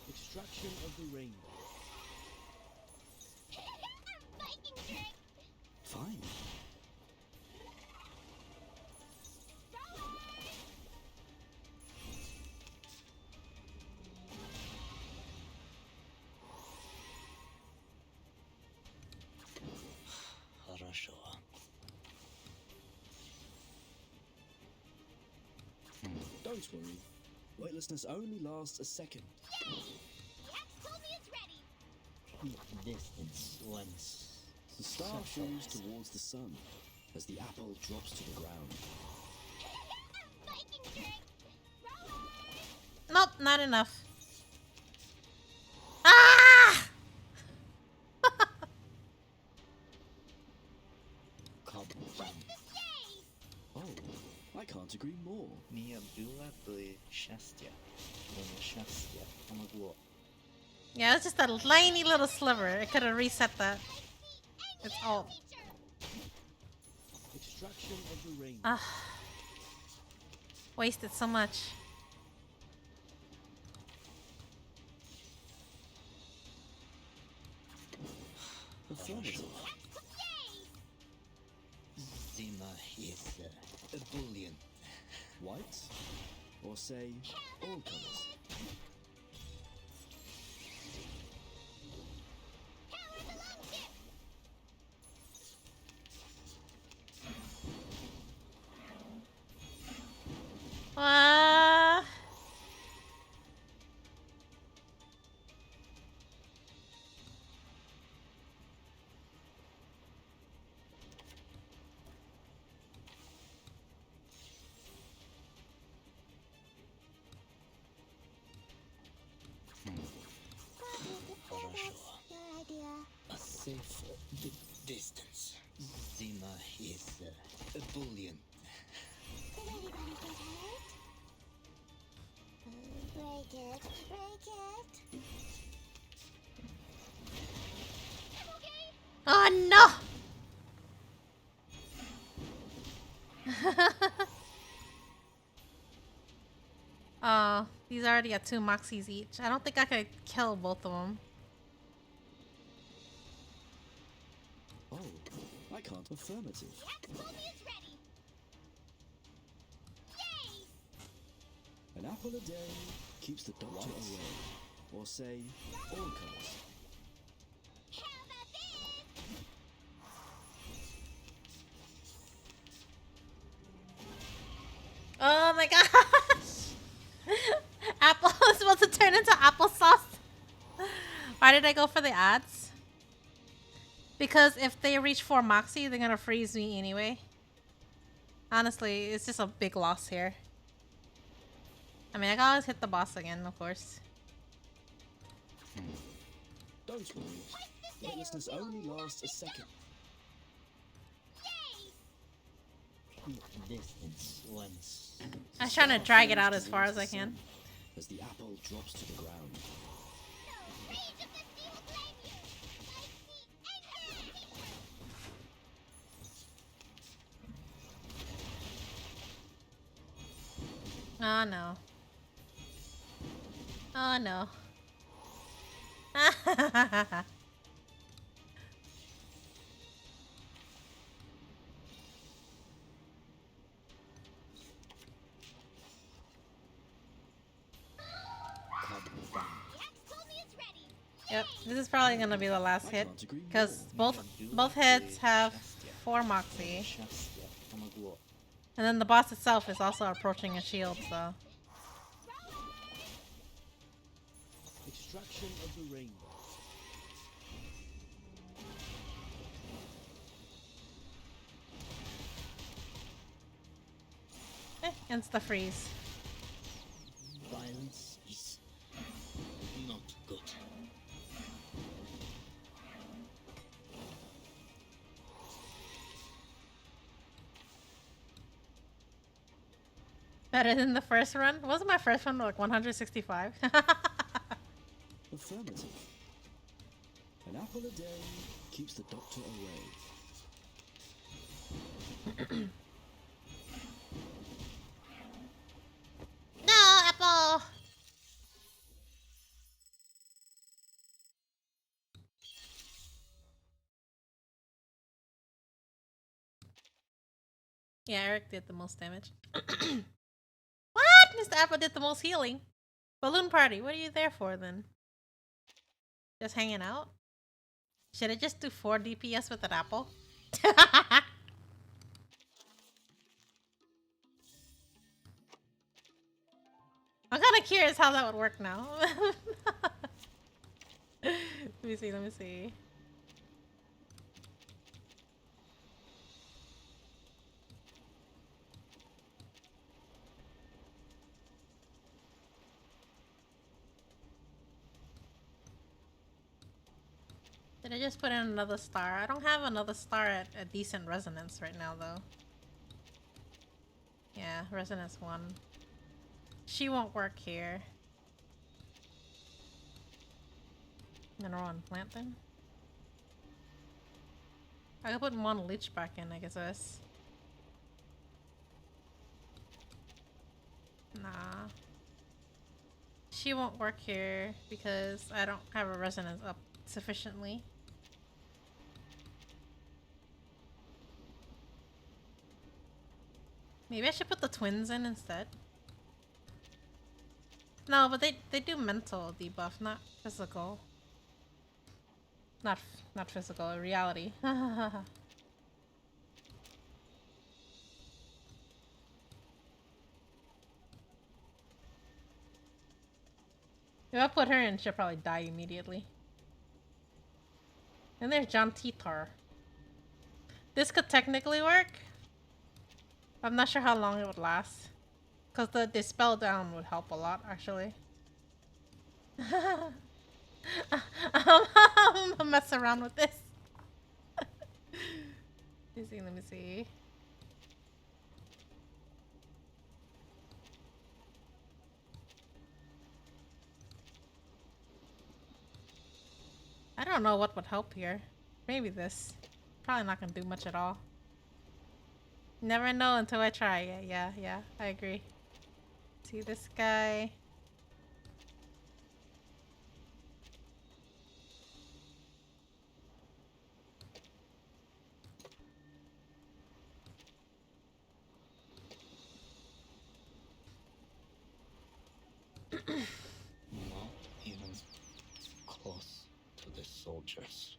Extraction of the rainbow. Viking trick. Fine. Хорошо. Don't worry. Weightlessness only lasts a second. The ex told me it's ready. Keep distance once. The star falls towards the sun as the apple drops to the ground. Viking trick. Nope, not enough. Ah! Oh, I can't agree more. Mia była by szczęścia. Ono szczęścia pomogło. Yeah, it's just a tiny little sliver. It could have reset that. It's all. Extraction of the rainbow. Ah. Wasted so much. Affirmative. Zima is a bullion. White? Or say, all colors? Uh, Хорошо. A safe distance. Zima is a bullion. Break it. Break it. oh no! Oh, these already got 2 moxies each. I don't think I could kill both of them. Oh, I can't. Affirmative. The ex told me it's ready. Yay! An apple a day keeps the doctor away. Or say, all colors. How about this? Oh my gosh! Apple is supposed to turn into applesauce. Why did I go for the ads? Because if they reach 4 moxie, they're gonna freeze me anyway. Honestly, it's just a big loss here. I mean, I can always hit the boss again, of course. Don't worry. Weightlessness only lasts a second. Keep distance once. I'm trying to drag it out as far as I can. As the apple drops to the ground. Oh no. Oh no. Yep, this is probably gonna be the last hit because both heads have 4 moxie, Szczęścia pomogło. and then the boss itself is also approaching a shield. So Extraction of the rainbow. Insta freeze. Violence is not good. Better than the first run? Wasn't my first one like 165? Affirmative. An apple a day keeps the doctor away. No, Apple! Yeah, Eric did the most damage. What? Mr. Apple did the most healing. Balloon party, what are you there for then? Just hanging out? Should I just do 4 DPS with an apple? I'm kind of curious how that would work now. Let me see, let me see. Did I just put in another star? I don't have another star at a decent resonance right now, though. Yeah, resonance 1. She won't work here. Mineral on plant then? I could put Mon Leech back in, I guess. Nah. She won't work here because I don't have a resonance up sufficiently. Maybe I should put the twins in instead. No, but they do mental debuff, not physical. Not physical, reality. If I put her in, she'll probably die immediately. And there's John Titor. This could technically work. I'm not sure how long it would last. Because the dispel down would help a lot, actually. I'm gonna mess around with this. Let me see. I don't know what would help here. Maybe this. Probably not gonna do much at all. Never know until I try. Yeah, I agree. See this guy. Not even close to the soldiers.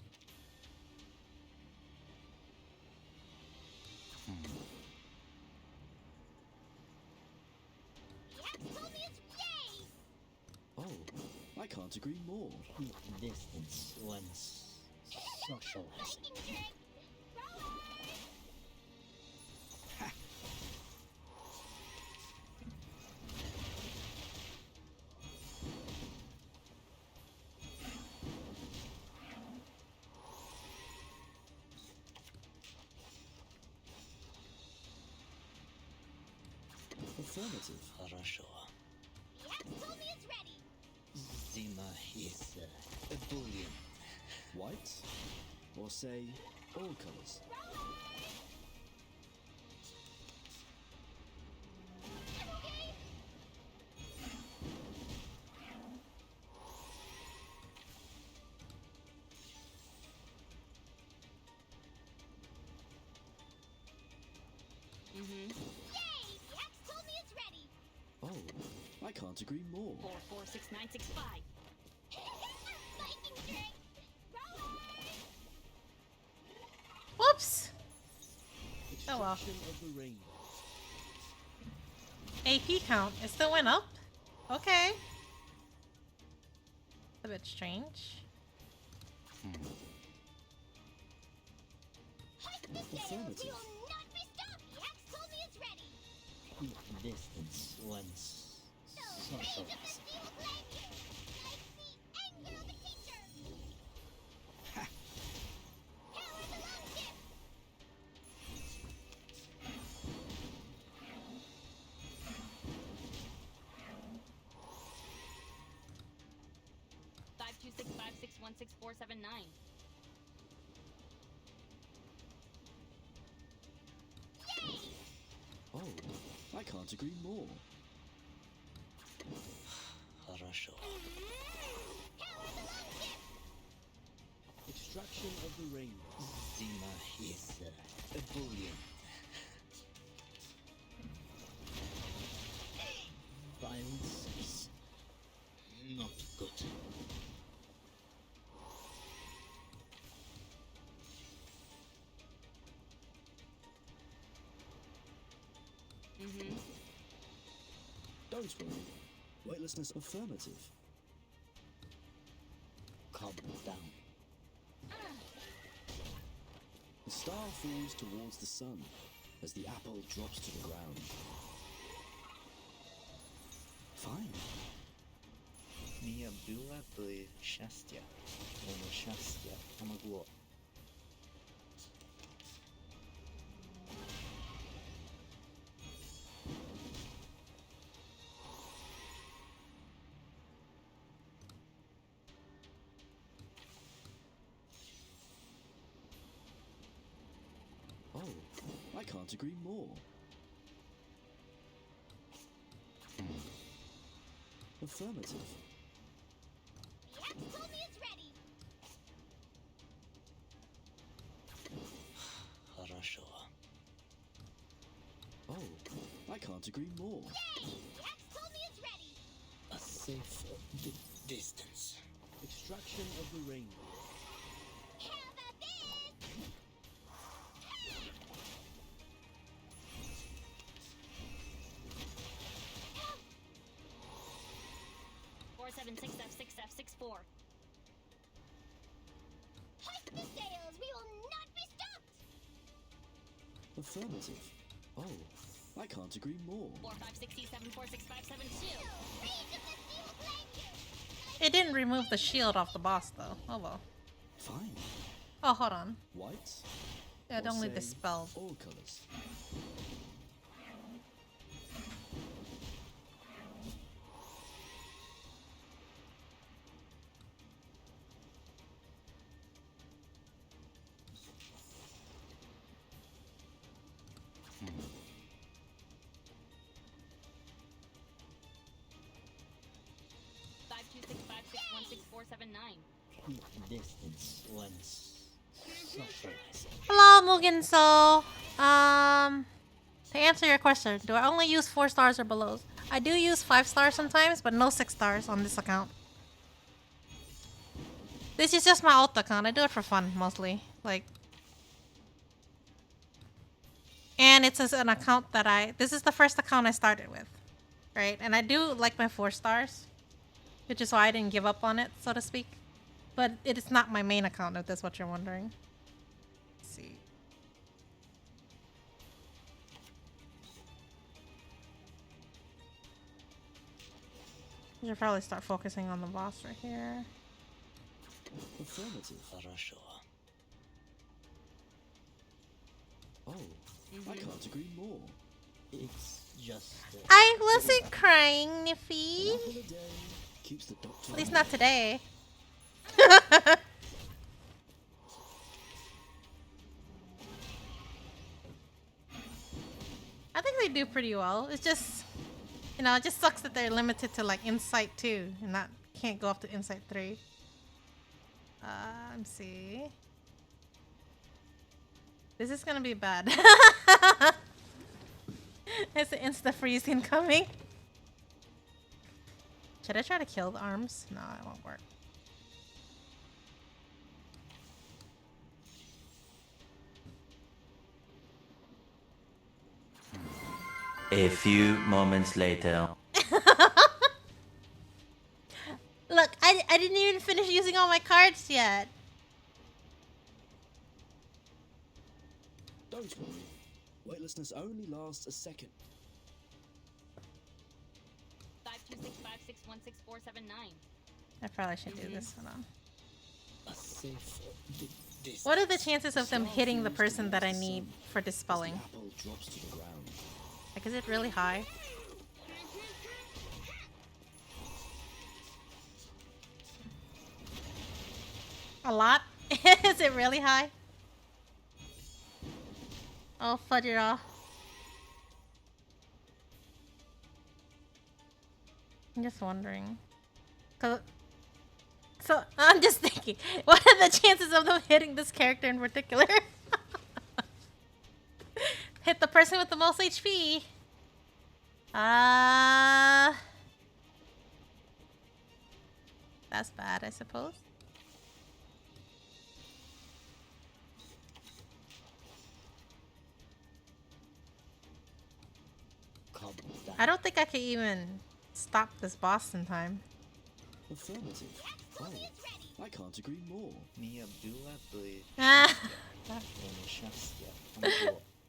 Oh, I can't agree more. Distance once socialized. Affirmative. Хорошо. Zima is a bullion. White? Or say, all colors? Oh, I can't agree more. 446965. Whoops! Oh well. Extraction of the rain. AP count. It still went up? Okay. A bit strange. Affirmative. distance once socialized. Oh, I can't agree more. Хорошо. Extraction of the rainbow. Zima is ebullient. Violence is not good. Don't worry. Weightlessness affirmative. Calm down. The star falls towards the sun as the apple drops to the ground. Fine. Mia byłaby szczęścia. Ono szczęścia pomogło. Oh, I can't agree more. Affirmative. Yep, told me it's ready. Хорошо. Oh, I can't agree more. Yay! Yep, told me it's ready. A safe distance. Extraction of the rainbow. How about this? 476F6F64. Hoist the sails! We will not be stopped! Affirmative. Oh, I can't agree more. 45674657. It didn't remove the shield off the boss though. Oh well. Fine. Oh, hold on. White? Yeah, it Or only say dispelled. all colors. Keep distance once socialized. Hello, Mugenso. To answer your question, do I only use 4 stars or below? I do use 5 stars sometimes, but no 6 stars on this account. This is just my alt account. I do it for fun, mostly. Like, and it's an account that this is the first account I started with, right? And I do like my 4 stars, which is why I didn't give up on it, so to speak. But it is not my main account, if that's what you're wondering. Let's see. You should probably start focusing on the boss right here. Affirmative. Хорошо. Oh, I can't agree more. It's just I wasn't crying, Niffy. Apple a day keeps the doctor. At least not today. I think they do pretty well. It's just, you know, it just sucks that they're limited to like Insight 2 and not can't go up to Insight 3. Let me see. This is gonna be bad. It's an insta freeze incoming. Should I try to kill the arms? No, it won't work. A few moments later. Look, I didn't even finish using all my cards yet. Don't worry. Weightlessness only lasts a second. I probably should do this one on. A safe distance. What are the chances of them hitting the person that I need for dispelling? The apple drops to the ground. Like, is it really high? A lot? Is it really high? Oh, fudge it all. I'm just wondering. So, I'm just thinking, what are the chances of them hitting this character in particular? Hit the person with the most HP. That's bad, I suppose. I don't think I can even stop this boss in time. Affirmative. Oh, I can't agree more. Ah.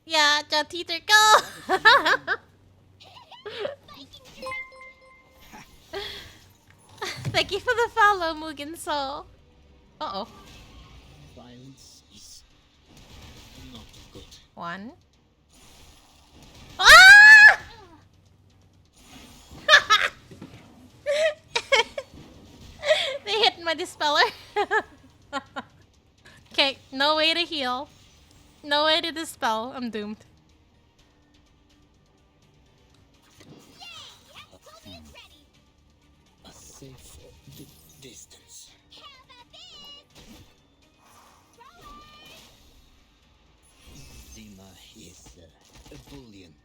Yeah, John Teeter, go! Thank you for the follow, Mugen Soul. Uh-oh. Violence is not good. One. Ah! They hit my dispeller. Okay, no way to heal. No way to dispel. I'm doomed. A safe distance. Zima is ebullient.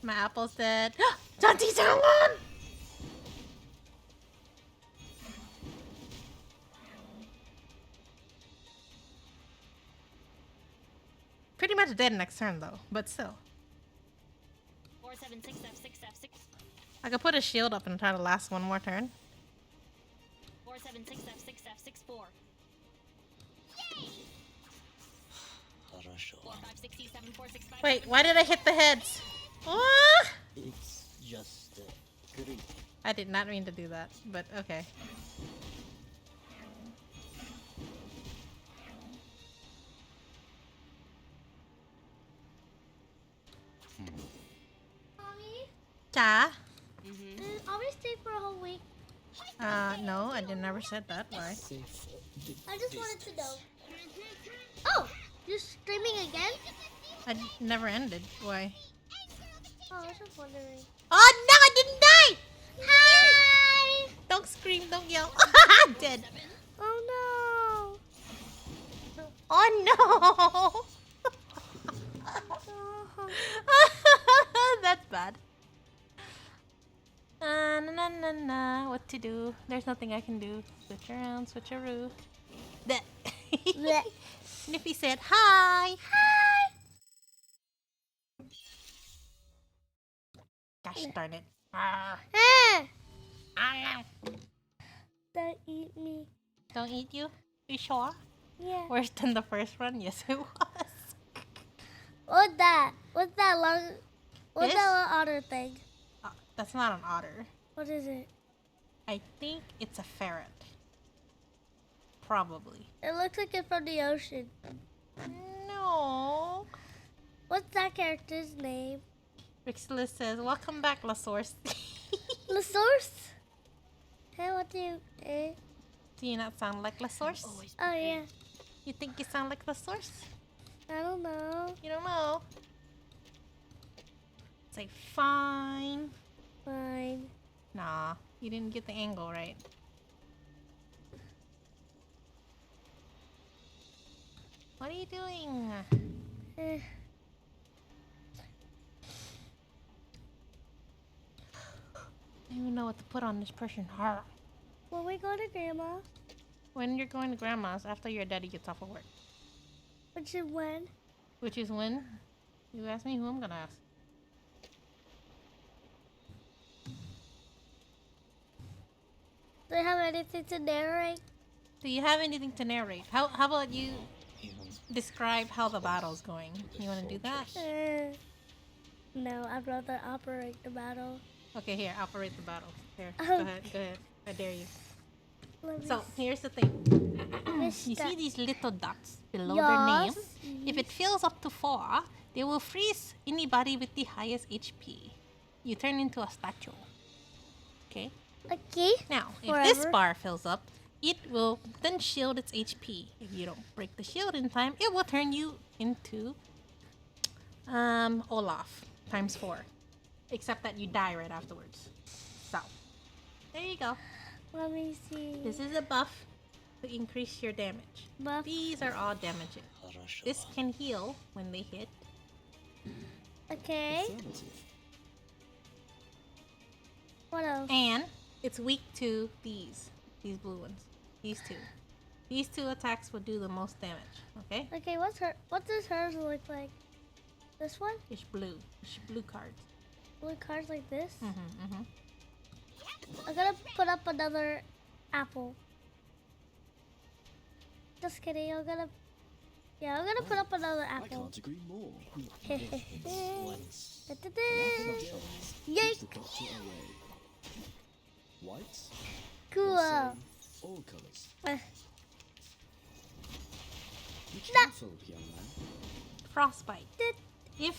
My apple's dead. John Teacher won! Pretty much dead next turn though, but still. 476F6F6. I could put a shield up and try to last one more turn. 476F6F64. 456C7465. Wait, why did I hit the heads? Ah! It's just greed. I did not mean to do that, but okay. Mommy, Ja? I'll we stay for a whole week. No, I never said that. Why? I just wanted to know. Oh, you're streaming again? I never ended. Why? Oh, I was just wondering. Oh no, I didn't die! Hi! Don't scream, don't yell. I'm dead. Oh no! Oh no! That's bad. Na na na na. What to do? There's nothing I can do. Switch around, switcheroo. That. Sniffy said hi. Hi. Gosh darn it. Ah. Ah. Don't eat me. Don't eat you? You sure? Yeah. Worse than the first run? Yes, it was. What's that? What's that long? What's This? that little otter thing? That's not an otter. What is it? I think it's a ferret. Probably. It looks like it's from the ocean. No. What's that character's name? Rixless says, welcome back, La Source. La Source? Hey, what do you... Do you not sound like La Source? Oh, yeah. You think you sound like La Source? I don't know. You don't know? Say fine. Fine. Nah, you didn't get the angle right. What are you doing? Eh. I don't even know what to put on this person. Har. When we go to Grandma's? When you're going to Grandma's after your daddy gets off of work. Which is when? Which is when? You ask me who I'm gonna ask. Do you have anything to narrate? Do you have anything to narrate? How about you describe how the battle's going? You wanna do that? No, I'd rather operate the battle. Okay, here, operate the battle. Here, Oh. go ahead, go ahead. I dare you. Let me So, here's the thing. You see these little dots below their name? If it fills up to 4, they will freeze anybody with the highest HP. You turn into a statue. Okay? Okay. Now, if this bar fills up, it will then shield its HP. If you don't break the shield in time, it will turn you into Olaf times 4. Except that you die right afterwards. So, there you go. Let me see. This is a buff to increase your damage. Buff. These are all damaging. This can heal when they hit. Okay. What else? And it's weak to these blue ones. These two. These two attacks will do the most damage. Okay? Okay, what does hers look like? This one? It's blue. It's blue cards. Blue cards like this? Mm-hmm. I'm gonna put up another apple. Just kidding, I'm gonna put up another I apple. can't agree more. Yay! Keeps the doctor away. Whites? Cool. Or say all colours. Be Nah. careful, young man. Frostbite. If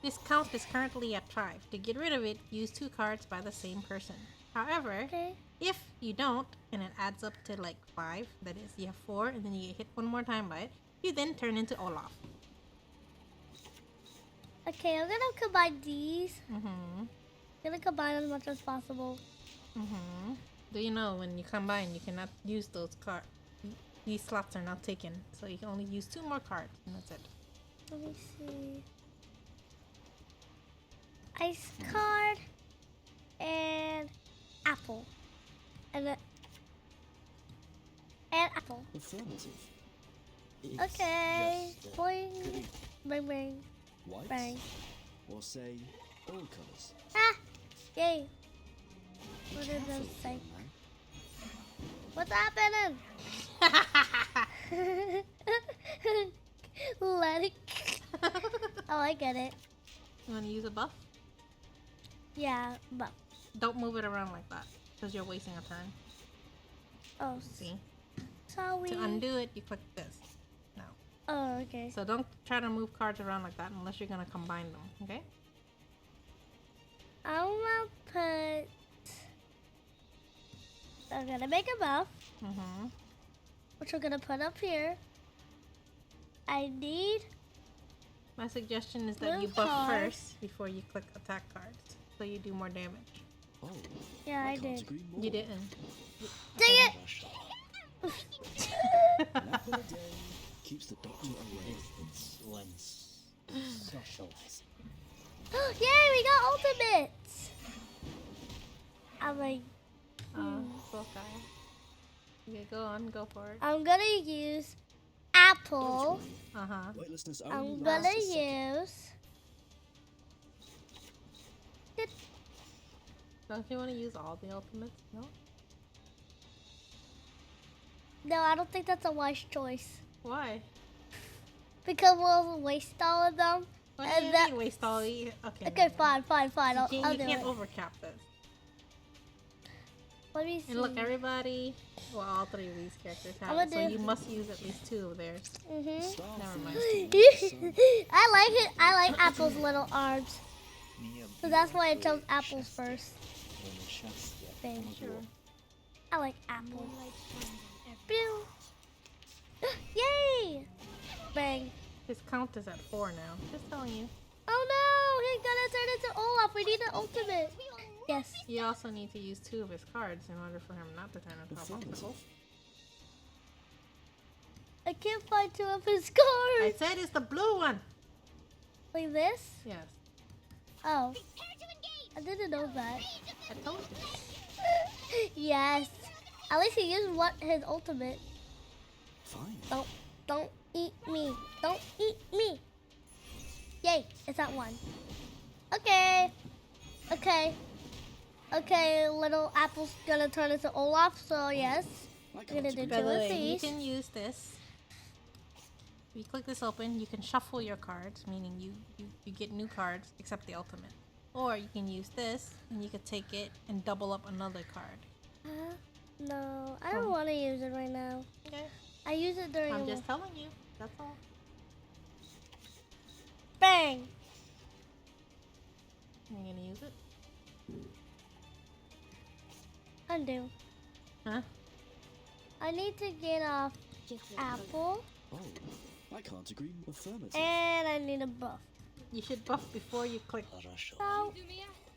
this count is currently at 5, to get rid of it, use 2 cards by the same person. However, if you don't, and it adds up to like 5, that is, you have 4, and then you get hit one more time by it, you then turn into Olaf. Okay, I'm gonna combine these. Mm-hmm. I'm gonna combine as much as possible. Mm-hmm. Do you know when you combine, you cannot use those cards? These slots are not taken, so you can only use 2 more cards, and that's it. Let me see. Ice card and apple. And apple. Affirmative. It's Okay. just, Boing. Bang bang. Whites? Bang. Or say all colours. Ah! Yay. Be What did careful, those say? young man. What's happening? Let it. Oh, I get it. You want to use a buff? Yeah, but. Don't move it around like that, because you're wasting a turn. Oh, See? sorry. To undo it, you click this. No. Oh, okay. So don't try to move cards around like that unless you're going to combine them, okay? I'm gonna make a buff, Mm-hmm. which we're gonna put up here. I need. My suggestion is that Blue you buff card. first before you click attack cards, so you do more damage. Oh, Yeah, I can't did. agree more. You didn't. Dang it! An apple a day keeps the doctor away. Once socializing. Yay, we got ultimates! I'm like, Okay. Okay, go on, go for it. I'm gonna use apple. Uh-huh. Weightlessness only I'm lasts gonna a second. use. Don't you want to use all the ultimates? No? No, I don't think that's a wise choice. Why? Because we'll waste all of them. What do And you that- mean waste all the... Okay, Okay, fine. I'll You do can't it. overcap this. Let me see. And look, everybody... Well, all 3 of these characters have I'ma it, so do- you must use at least 2 of theirs. Mm-hmm. Never mind. I like it. I like Apple's little arms. So that's why I chose apples first. Bang. Sure. I like apples. Pew. Yay! Bang. His count is at 4 now. Just telling you. Oh no! He's gonna turn into Olaf. We need an ultimate. Yes. You also need to use 2 of his cards in order for him not to turn into a popsicle. I can't find 2 of his I cards. said it's the blue one. Like this? Yes. Oh. I didn't know that. I told you. Yes. At least he used his ultimate. Fine. Don't eat me. Don't eat me. Yay, it's at 1. Okay. Okay, little apple's gonna turn into Olaf, so yes. I'm gonna do 2 By the of way, you these. can use this. If you click this open, you can shuffle your cards, meaning you get new cards except the ultimate. Or you can use this, and you could take it and double up another card. Huh? No, I don't want to use it right now. Okay. I use it during. I'm just telling you. That's all. Bang! Are you gonna use it? Undo. Huh? I need to get off apple. Oh, I can't agree. Affirmative. And I need a buff. You should buff before you click. So,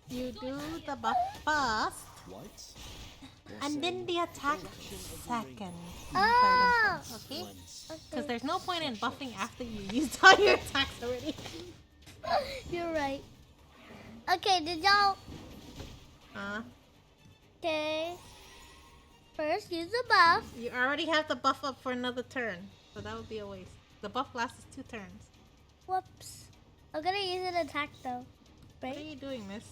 You do the buff first, White. and then the attack second. oh! Okay? Because there's no point in buffing after you used all your attacks already. You're right. Okay, did y'all? Okay. First, use the buff. You already have the buff up for another turn, so that would be a waste. The buff lasts 2 turns. Whoops. I'm gonna use an attack though. Right? What are you doing, miss?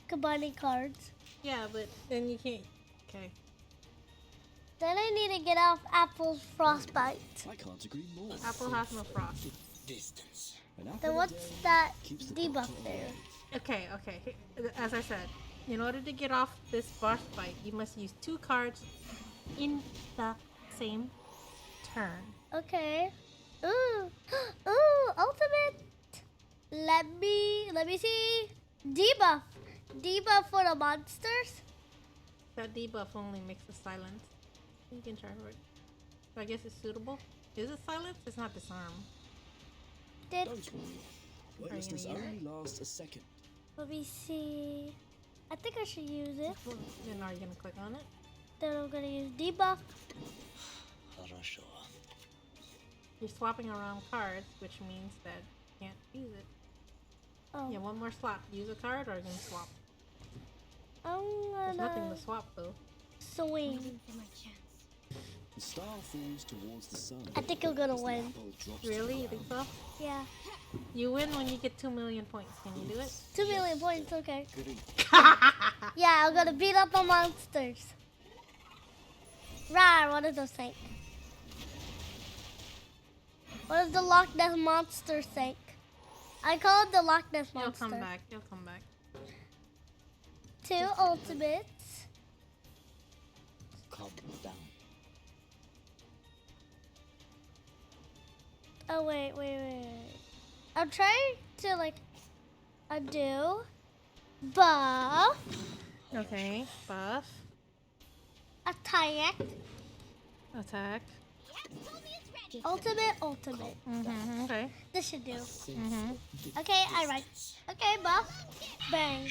Combining cards. Yeah, but then you can't. Okay. Then I need to get off Apple's frostbite. I can't agree more. Apple has no frost. Distance. Then what's that debuff there? Okay, okay. As I said, in order to get off this frostbite, you must use 2 cards in the same turn. Okay. Ooh. Ooh, ultimate. Let me see. Debuff. Debuff for the monsters. That debuff only makes a silence. You can try for it. So I guess it's suitable. Is it silence? It's not disarm. Did Don't worry. Weightlessness only lasts a second. let me see. I think I should use it. Then are you gonna click on it? Then I'm gonna use debuff. You're swapping around cards, which means that you can't use it. Oh. Yeah, one more swap. Use a card or are you gonna swap? I'm There's nothing gonna to swap though. swing. The star falls towards the sun. I think I'm gonna win. Really? You think so? Yeah. You win when you get 2 million points. Can you do it? 2 million points, okay. Yeah, I'm gonna beat up the monsters. Rawr, what does it say? What does the Loch Ness monster say? I call it the Loch Ness He'll monster. come back. He'll come back. 2 ultimates. Calm down. Oh, wait. I'm trying to, undo. Buff. Okay. Buff. Attack. Attack. Ultimate. Okay. This should do. Okay, alright. Okay, buff. Bang.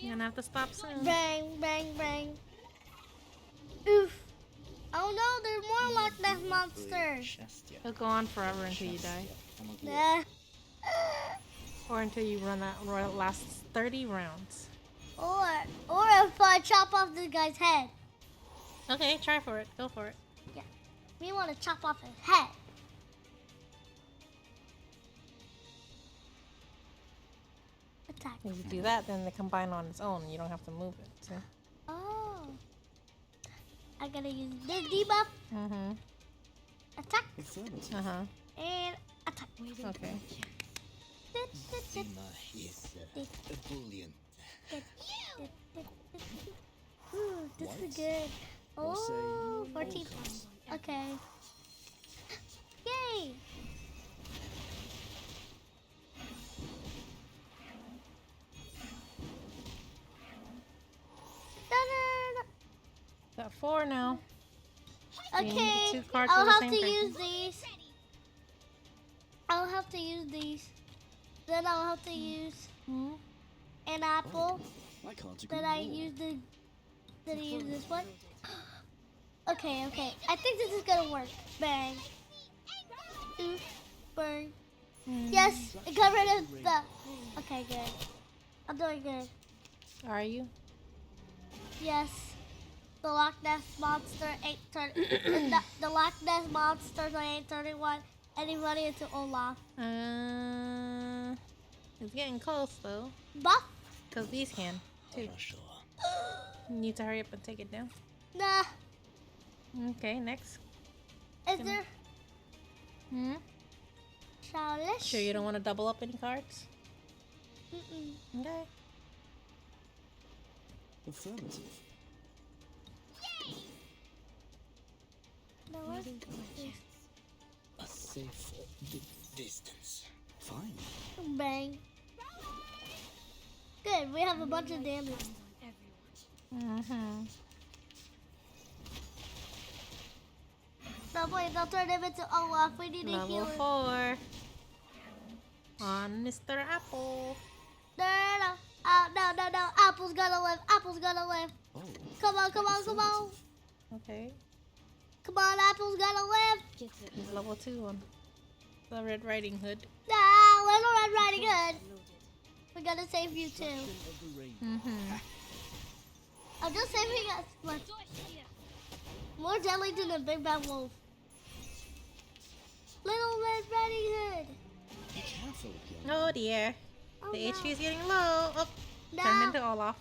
You're gonna have to stop soon. Bang. Oof. Oh no, there's more Loch Ness monsters. It'll go on forever until you die. Nah. Or until you run out, or it lasts 30 rounds. Or if I chop off this guy's head. Okay, try for it. Go for it. Yeah. We want to chop off his head. Attack. If you do that, then they combine on its own. You don't have to move it. See? Oh. I gotta use this debuff. Attack. And attack. Okay. Ooh, this is good. Oh, 14. Okay. Yay! Got 4 now. Okay, two cards I'll for the have same to thing. use these. I'll have to use these. Then I'll have to use an apple. I can't agree Then I more. use the. Then I use this one. Okay. I think this is gonna work. Bang. Oof. Burn. Yes, it got rid of the. Okay, good. I'm doing good. Are you? Yes. The Loch Ness Monster 830. the Loch Ness Monster 831. Anybody into Olaf? It's getting close though. Buff? Because these can too. You need to hurry up and take it down. Nah. Okay, next. Is there? Childish? Sure you don't want to double up any cards? Okay. Affirmative. No, what? A safe distance. Fine. Bang. Good, we have a bunch of damage. Mm-hmm. No, wait, they'll turn him into Olaf. We need to Level heal him. 4. On Mr. Apple. No. No. Apple's gonna live. Apple's gonna live. Oh. Come on. Okay. Come on, Apple's gonna live. He's level 2 on the Red Riding Hood. No, Little Red Riding Hood. We're gonna save you too. Mm-hmm. I'm just saving us. What? More deadly than the Big Bad Wolf. Little Red Riding Hood. Be careful, young. Oh dear. Oh, The no. HP is getting low. Oh, No. turned into Olaf.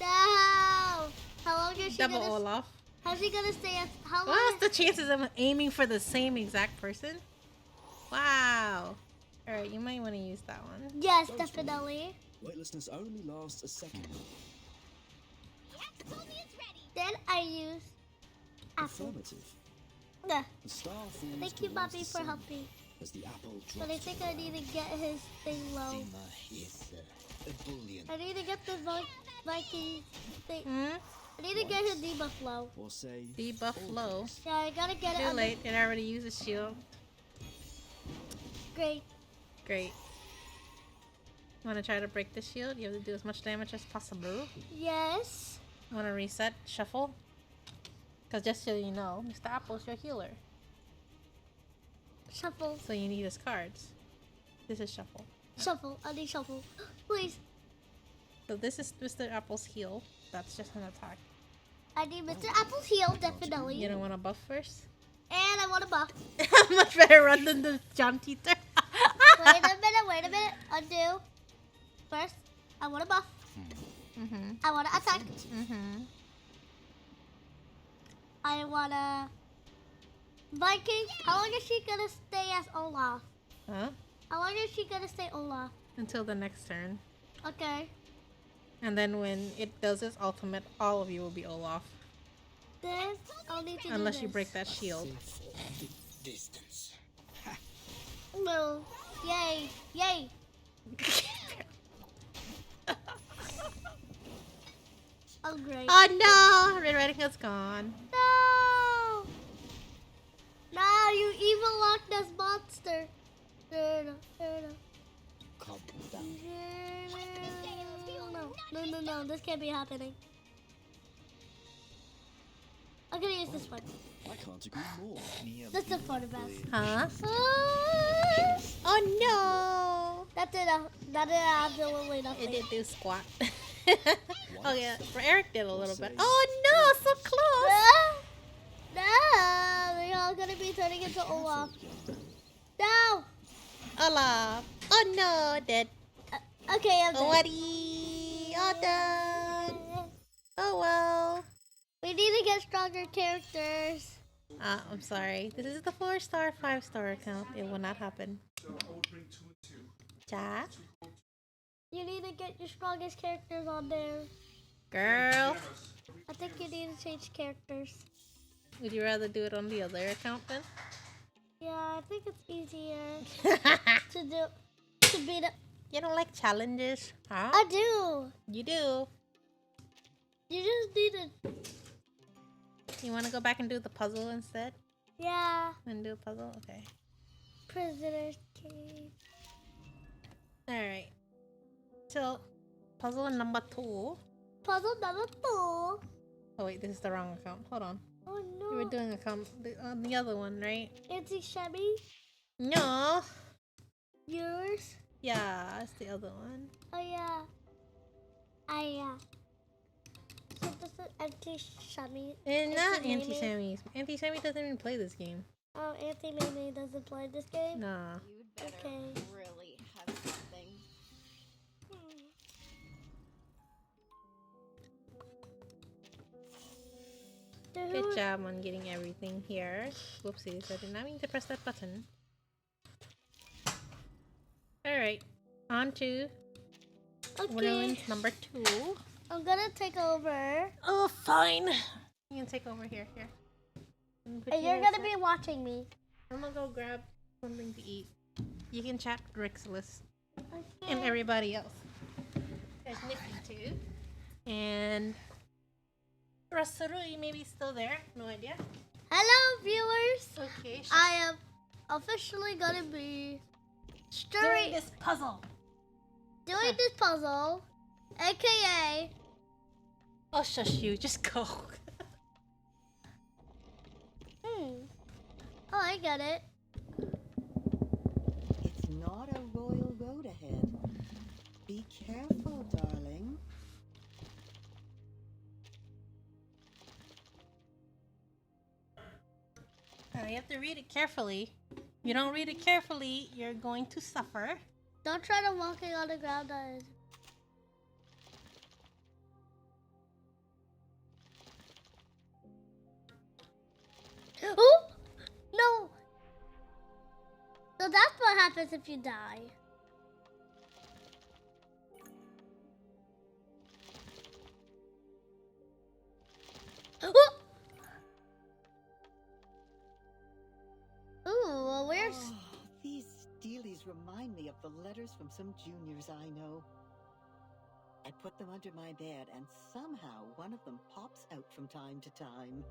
No. How long is she Double gonna? Olaf. How's she gonna stay? How long? What's the chances of aiming for the same exact person? Wow. Alright, you might want to use that one. Yes, definitely. Weightlessness only lasts a second. Then I use Apple. Affirmative. Yeah. The star falls Thank you, towards Bobby, the for sun helping. as the apple drops But I think to I the need to ground. get his thing low. is a bullion. I need to get the Viking thing. Hmm? I need to get his debuff low. Or say Debuff low. Yeah, I gotta get it. Too under- late. It already used a shield. Great. Great. Want to try to break the shield? You have to do as much damage as possible. Yes. Want to reset? Shuffle? Because just so you know, Mr. Apple's your healer. Shuffle. So you need his cards. This is shuffle. Shuffle. I need shuffle. Please. So this is Mr. Apple's heal. That's just an attack. I need Mr. Apple's heal, definitely. You don't want to buff first? And I want a buff. Much better run than the John Teeter. Wait a minute. Undo. First, I want a buff. Mm-hmm. I want to attack. Mm-hmm. I want to... Viking, how long is she gonna stay as Olaf? Huh? How long is she gonna stay Olaf? Until the next turn. Okay. And then when it does its ultimate, all of you will be Olaf. Then I'll need to Unless do you this. break that shield. Distance. No. Yay. Yay. Oh, great. Oh no! Red Riding Hood's gone. No! No, you evil Loch Ness monster. Calm down. No, this can't be happening. I'm gonna use this one. I can't agree more. This is for the best. Huh? Ah! Oh no! That did absolutely nothing. It did do squat. Oh yeah, for Eric did a little bit. Oh no, so close! No, they're all gonna be turning into Olaf. No! Olaf. Oh no, dead. Okay, I'm dead. Already all done. Oh well. We need to get stronger characters. I'm sorry. This is the 4-star, 5-star account. It will not happen. Ja? You need to get your strongest characters on there. Girl. I think you need to change characters. Would you rather do it on the other account then? Yeah, I think it's easier to beat up. You don't like challenges, huh? I do. You do. You just need to. You want to go back and do the puzzle instead? Yeah. And do a puzzle? Okay. Prisoner's cage. Alright. So, puzzle number 2. Puzzle number 2. Oh wait, this is the wrong account. Hold on. Oh no. We were doing account on the other one, right? Auntie Shabby? No. Yours? Yeah, it's the other one. Oh yeah. Yeah. So this is Auntie Shabby. It's not Auntie Auntie Mamie. Sammy's. Auntie Sammy doesn't even play this game. Oh, Auntie Mamie doesn't play this game? Nah. You'd better Okay. really have something. Good job on getting everything here. Whoopsies, I did not mean to press that button. Alright, on to Wonderland's number 2. I'm gonna take over. Oh, fine. You can take over here. And you're gonna be watching me. I'm gonna go grab something to eat. You can chat with Rixilus Okay. and everybody else. There's Nikki too. And Rasarui maybe still there. No idea. Hello, viewers. Okay. I am officially gonna be Doing this puzzle. Doing this puzzle, aka. I'll shush you. Just go. Oh, I get it. It's not a royal road ahead. Be careful, darling. You have to read it carefully. If you don't read it carefully, you're going to suffer. Don't try to walk it on the ground. Oh! No! So that's what happens if you die. Oh! Ooh, where's... Oh, these steelies remind me of the letters from some juniors I know. I put them under my bed, and somehow one of them pops out from time to time.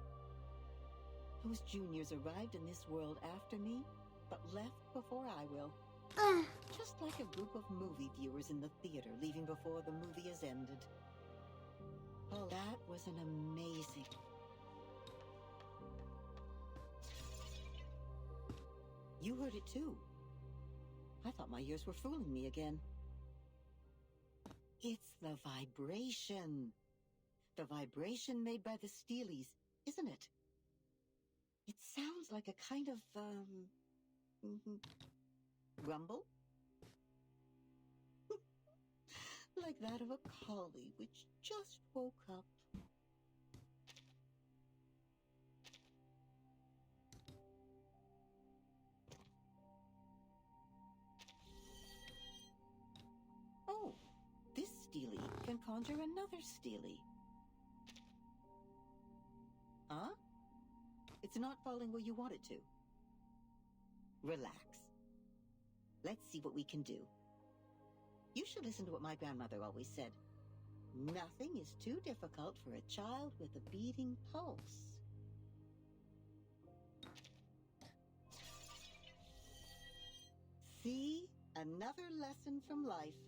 Those juniors arrived in this world after me, but left before I will. Just like a group of movie viewers in the theater leaving before the movie has ended. Oh, that was an amazing... You heard it too. I thought my ears were fooling me again. It's the vibration. The vibration made by the steelies, isn't it? It sounds like a kind of, rumble? Like that of a collie which just woke up. Oh, this steely can conjure another steely. Huh? It's not falling where you want it to. Relax. Let's see what we can do. You should listen to what my grandmother always said. Nothing is too difficult for a child with a beating pulse. See? Another lesson from life.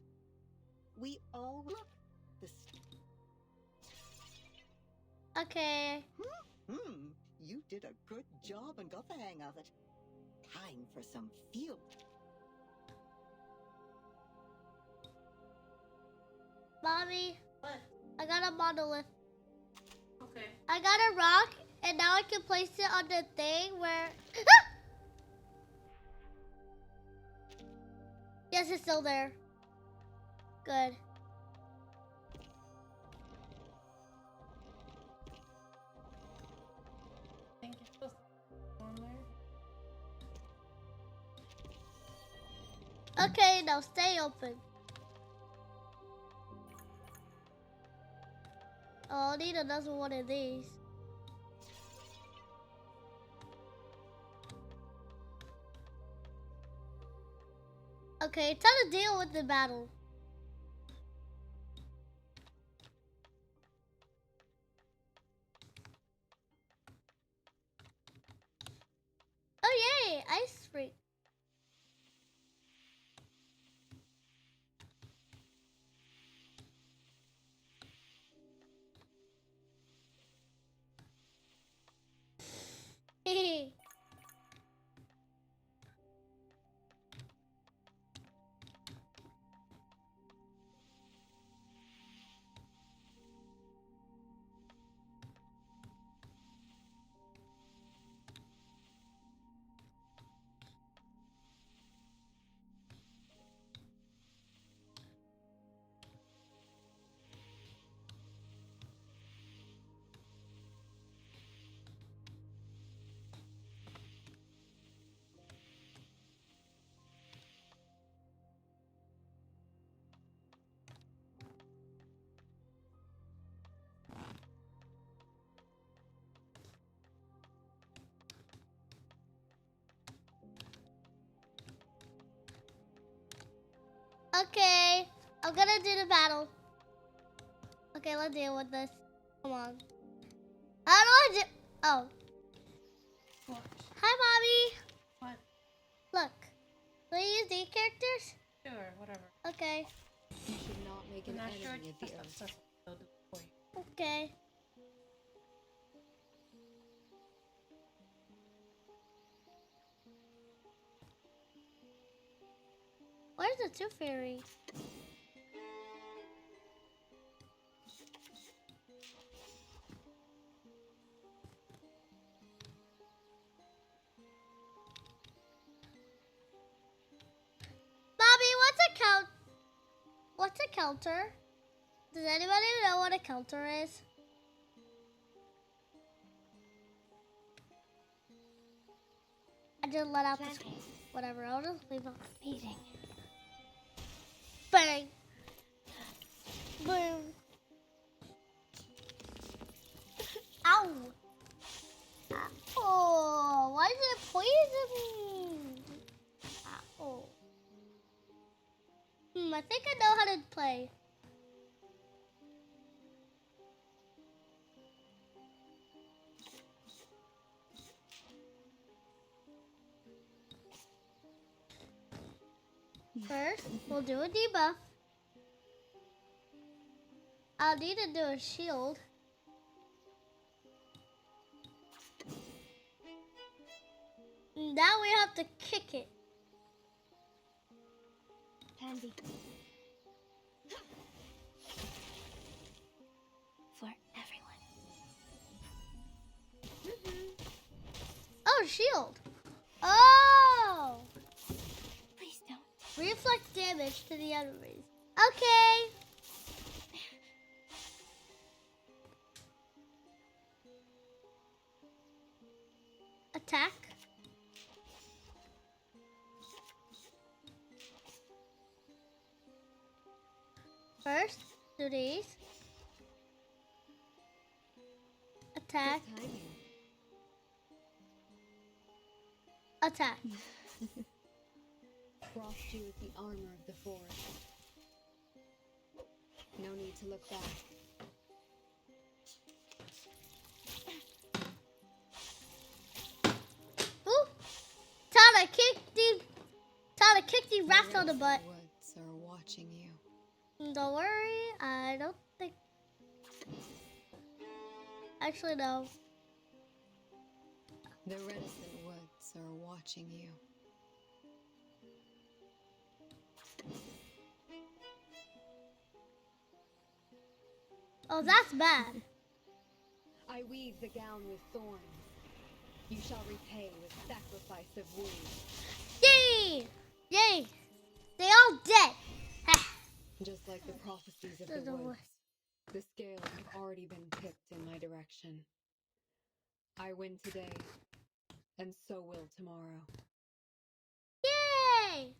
We all look the... Okay. You did a good job and got the hang of it. Time for some field. Mommy. What? I got a monolith. Okay. I got a rock, and now I can place it on the thing where... Yes, it's still there. Good. I think you're supposed to go on there. Okay, now stay open. Oh, I'll need another one of these. Okay, time to deal with the battle. Oh yay, ice freak. Hehe. Okay, I'm gonna do the battle. Okay, let's deal with this. Come on. How do I do? Oh. What? Hi, Mommy. What? Look. Will you use these characters? Sure, whatever. Okay. You should not make I'm an not enemy sure of the it's earth. successful. They'll do it for you. Okay. Where's the tooth fairy? Bobby, what's a counter? Does anybody know what a counter is? I just let out this. Whatever, I'll just leave it. Meeting. Bang. Boom. Ow. Oh, why did it poison me? Ow. I think I know how to play. First, we'll do a debuff. I'll need to do a shield. Now we have to kick it. Pansy. For everyone. Oh, shield. Oh! Please don't. Reflect damage to the enemies. Okay. Attack. First, do these. Attack. Attack. Frost you with the armor of the forest. No need to look back. Ooh! Tyler, kick the rats on the butt. The woods are watching you. Don't worry, I don't think. Actually, no. The reticent woods are watching you. Oh, that's bad. I weave the gown with thorns. You shall repay with sacrifice of wounds. Yay! Yay! They all dead. Just like the prophecies of the woods, the scales have already been tipped in my direction. I win today, and so will tomorrow. Yay!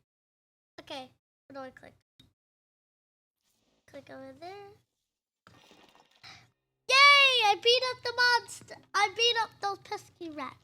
Okay, where do I click? Click over there. Yay! I beat up the monster. I beat up those pesky rats.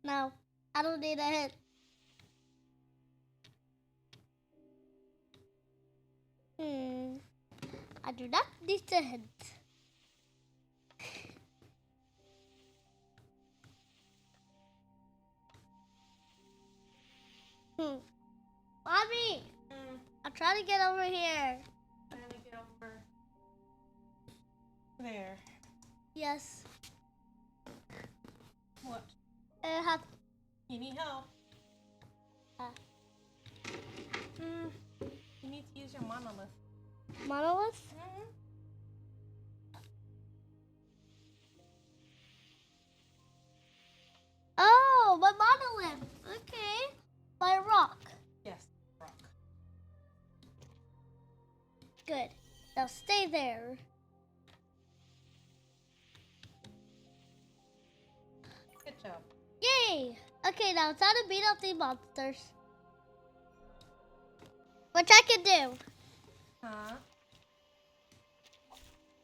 No, I don't need a hint. I do not need a hint. Mommy! I'm trying to get over here. Trying to get over there. Yes. What? You need help. You need to use your monolith. Monolith? Oh, my monolith. Okay. By a rock. Yes, rock. Good. Now stay there. Good job. Yay! Okay, now it's time to beat up these monsters. Which I can do. Huh?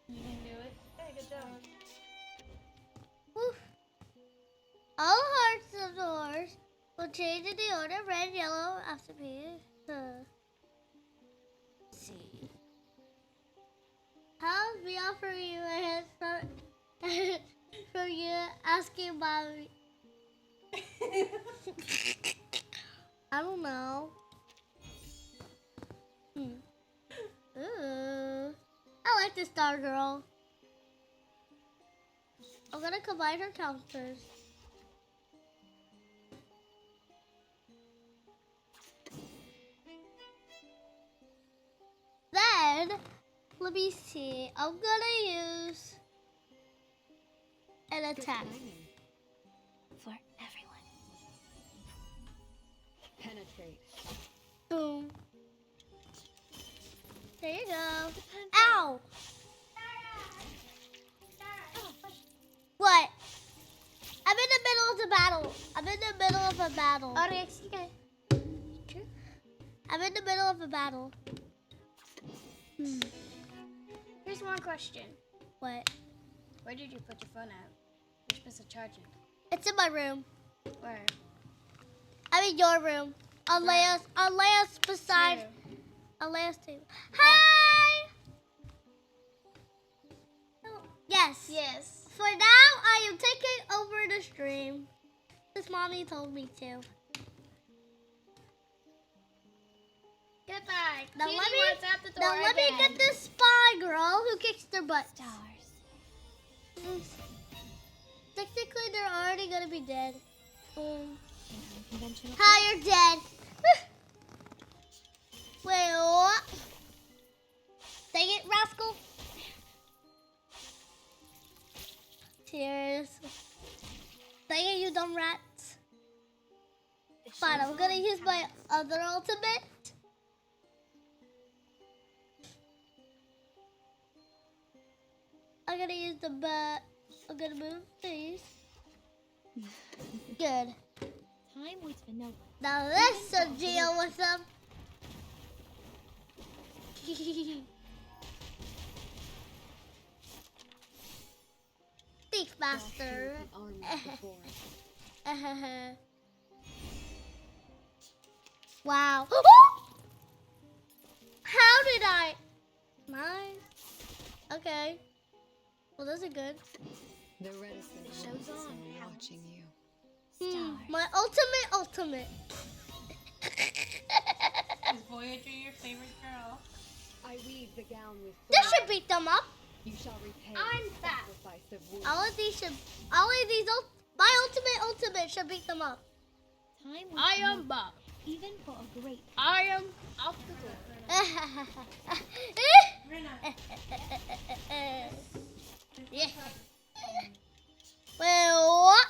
You can do it. Hey, good job. Woo. All hearts of doors will change in the order red, yellow, after me. Let's see. How we offer you a hand from you asking about me. I don't know. Ooh. I like this star girl. I'm gonna combine her counters. Then, let me see. I'm gonna use an attack. For everyone. Penetrate. Boom. There you go. Ow! What? I'm in the middle of the battle. I'm in the middle of a battle. Okay. I'm in the middle of a battle. Here's one question. What? Where did you put your phone at? You're supposed to charge it. It's in my room. Where? I'm in your room. I'll lay us beside. Where? I'll lay us table. Hi! Yes. Yes. For now, I am taking over the stream. Because mommy told me to. Goodbye. Now Cutie let me, one's at the door now let me again. get this spy girl who kicks their butt. Stars. Technically, they're already gonna be dead. Conventional. Hi, you're dead. Wait, what? Dang it, rascal. Cheers. Dang it, you dumb rats. Fine, I'm gonna use my other ultimate. I'm gonna use the butt. I'm gonna move these. Good. Time waits for no one. Now let's deal with them. Thief master. Wow. How did I? Nice. Okay. Well, those are good. The reticent Show's ones on. are watching you. My ultimate. Is Voyager your favorite girl? I weave the gown with This should beat them up. You shall repay I'm the fat. sacrifice of wood. My ultimate should beat them up. Time waits I for no am Bob. even for a great. I am out the door. Yeah. Well, what?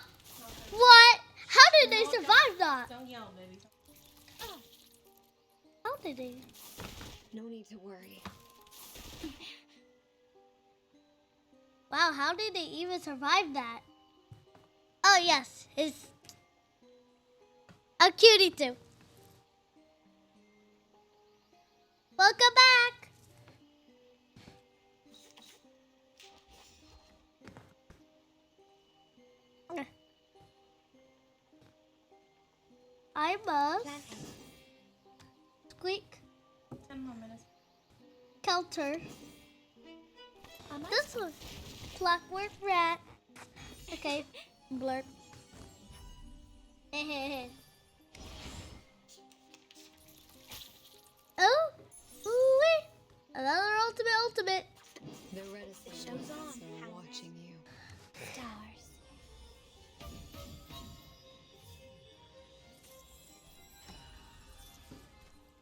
What? How did they survive that? Don't yell, baby. How did they? No need to worry. Wow, how did they even survive that? Oh yes, his a cutie2. Welcome back. I must squeak. 10 more minutes. Counter. This was clockwork rat. Okay, blurp. Oh, ooh-wee. Another ultimate. The reticent Show's on. ones are watching you. Stars.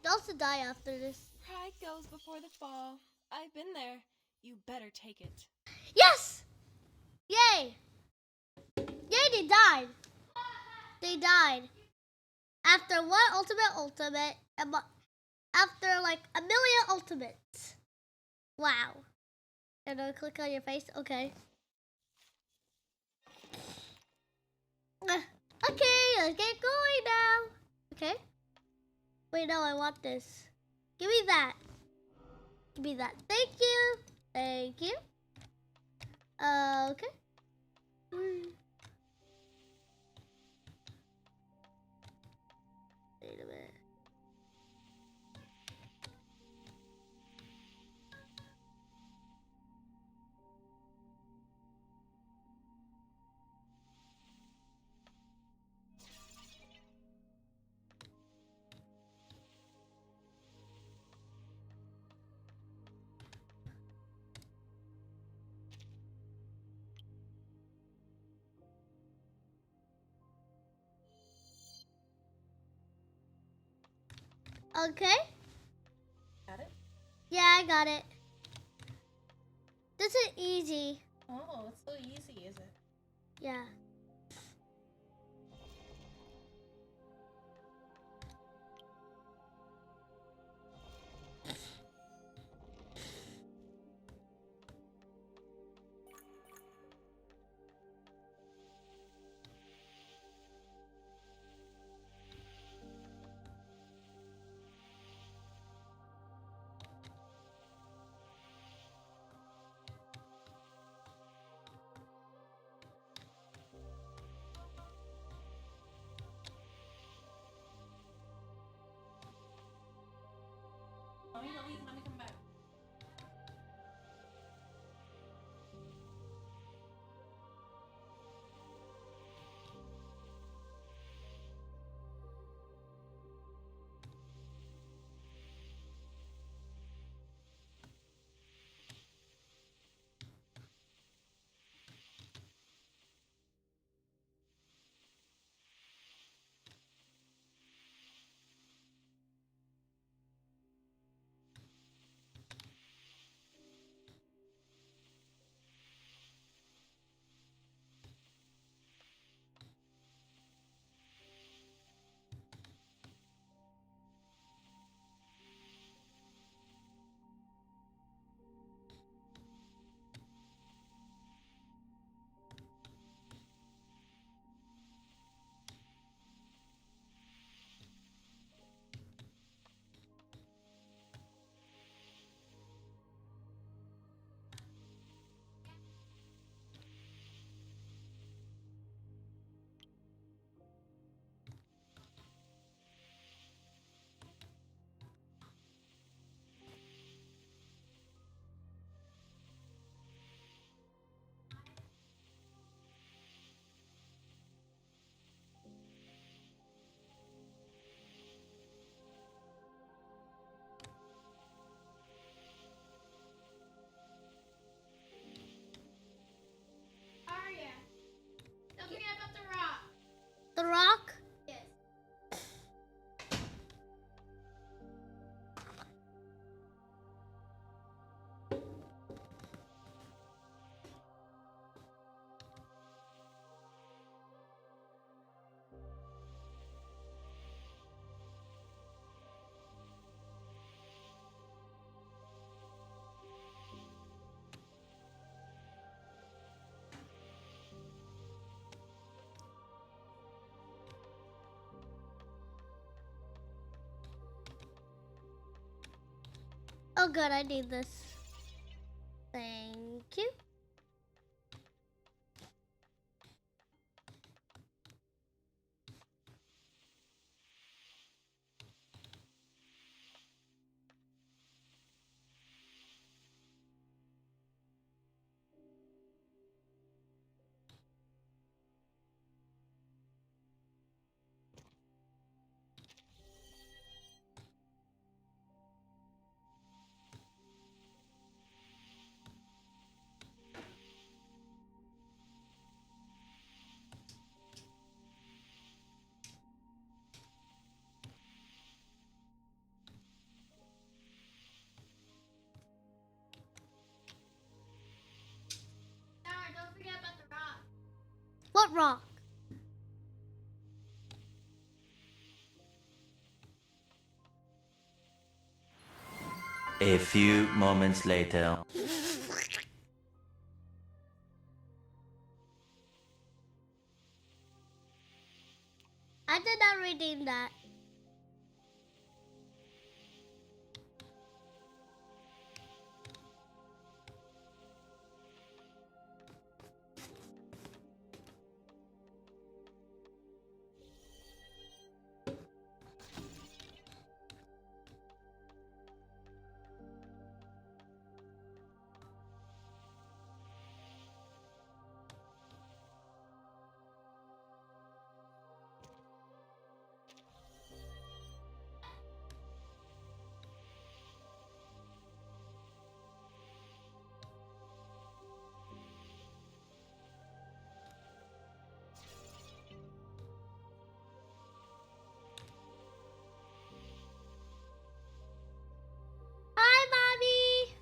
You'll also die after this. Pride goes before the fall. I've been there. You better take it. Yes! Yay! Yay, they died. They died. After one ultimate, after like a million ultimates. Wow. And I'll click on your face. Okay. Okay, let's get going now. Okay. Wait, no, I want this. Give me that. Give me that. Thank you. Thank you. Okay. Wait a minute. Okay. Got it? Yeah, I got it. This is easy. Oh, it's so easy, is it? Yeah. Mommy, don't leave. Let me come back. Arya, don't forget about the rock. The rock? Yes. Oh good, I need this. Thank you. Don't forget about the rock. What rock? A few moments later. I did not redeem that. Hi, Mommy.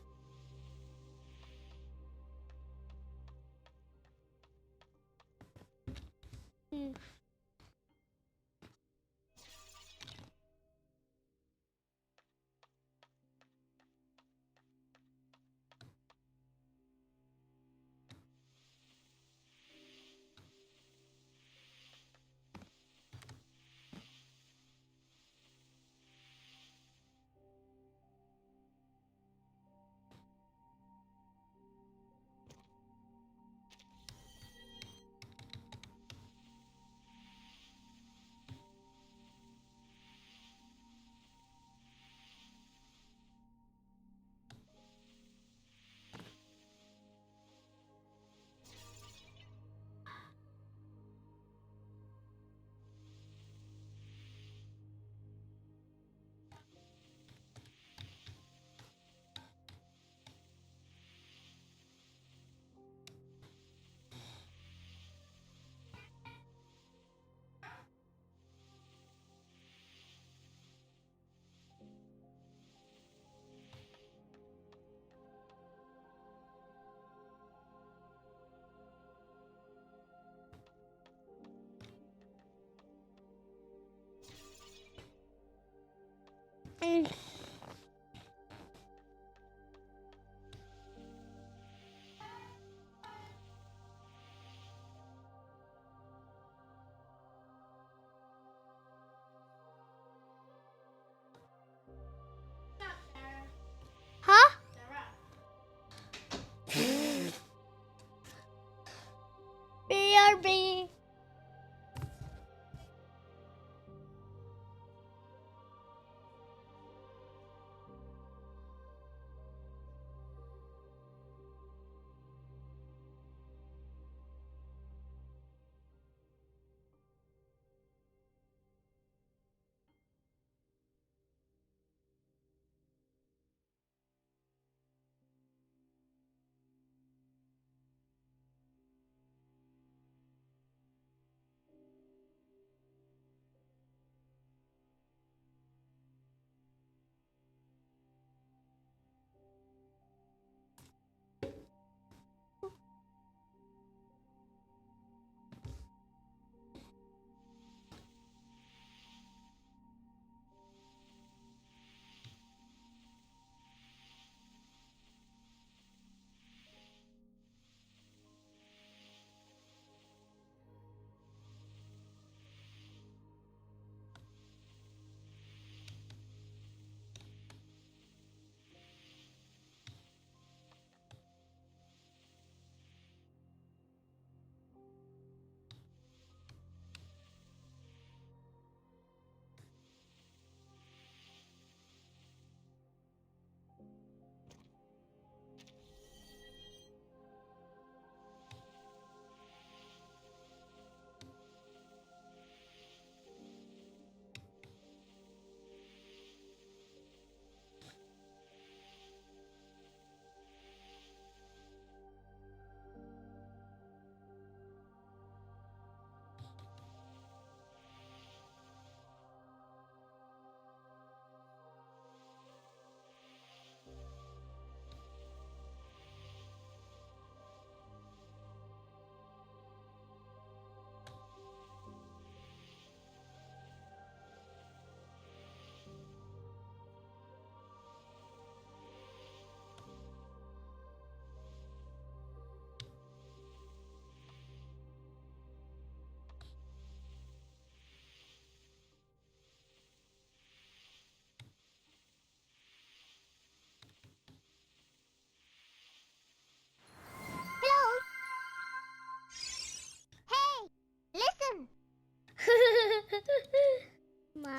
Huh? BRB.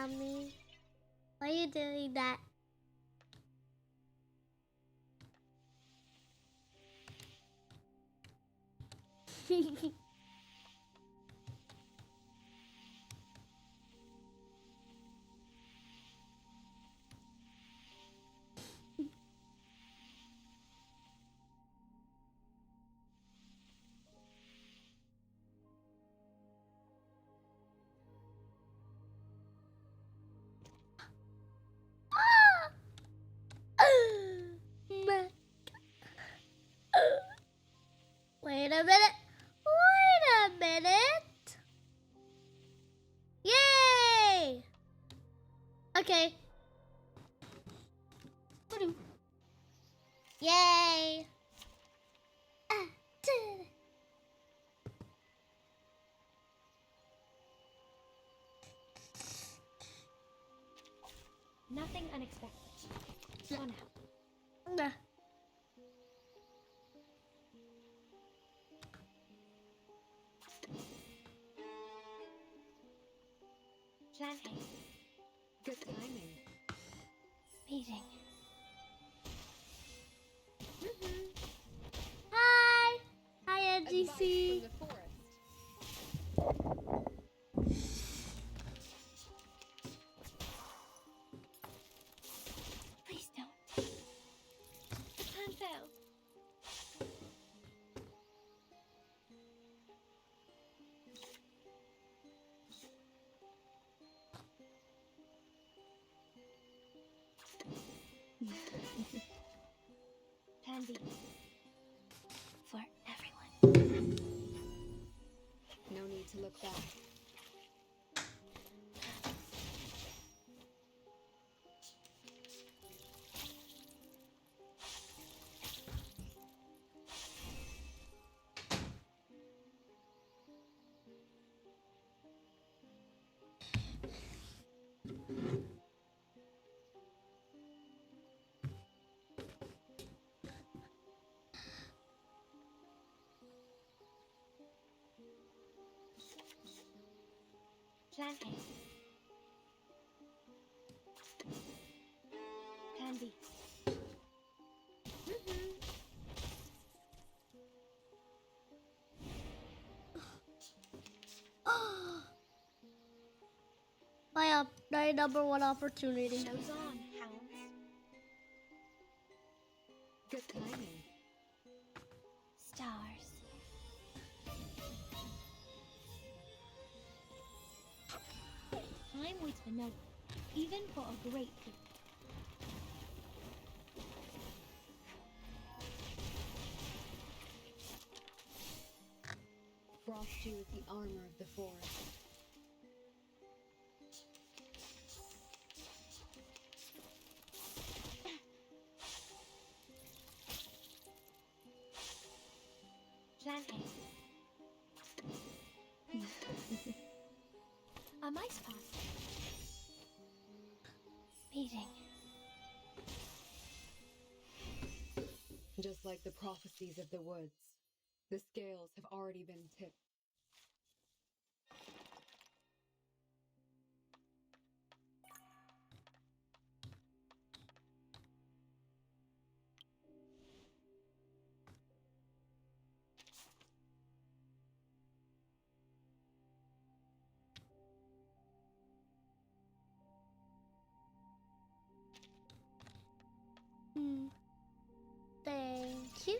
Mommy. Why are you doing that? Wait a minute. Wait a minute. Yay! Okay. Yay! Did it. Nothing unexpected. On out. Nah. Plan A. Good timing. Meeting. Hi. Hi, Advice NGC. from the forest. Please don't. The plan failed. Plan B. For everyone. No need to look back. Plan A. Plan B. My number one opportunity. Show's on, hounds. Good timing. Stars. Time waits for no one, even for a great people. Frost you with the armor of the forest. Plan A. A mice pass. Meeting. Just like the prophecies of the woods, the scales have already been tipped. Thank you.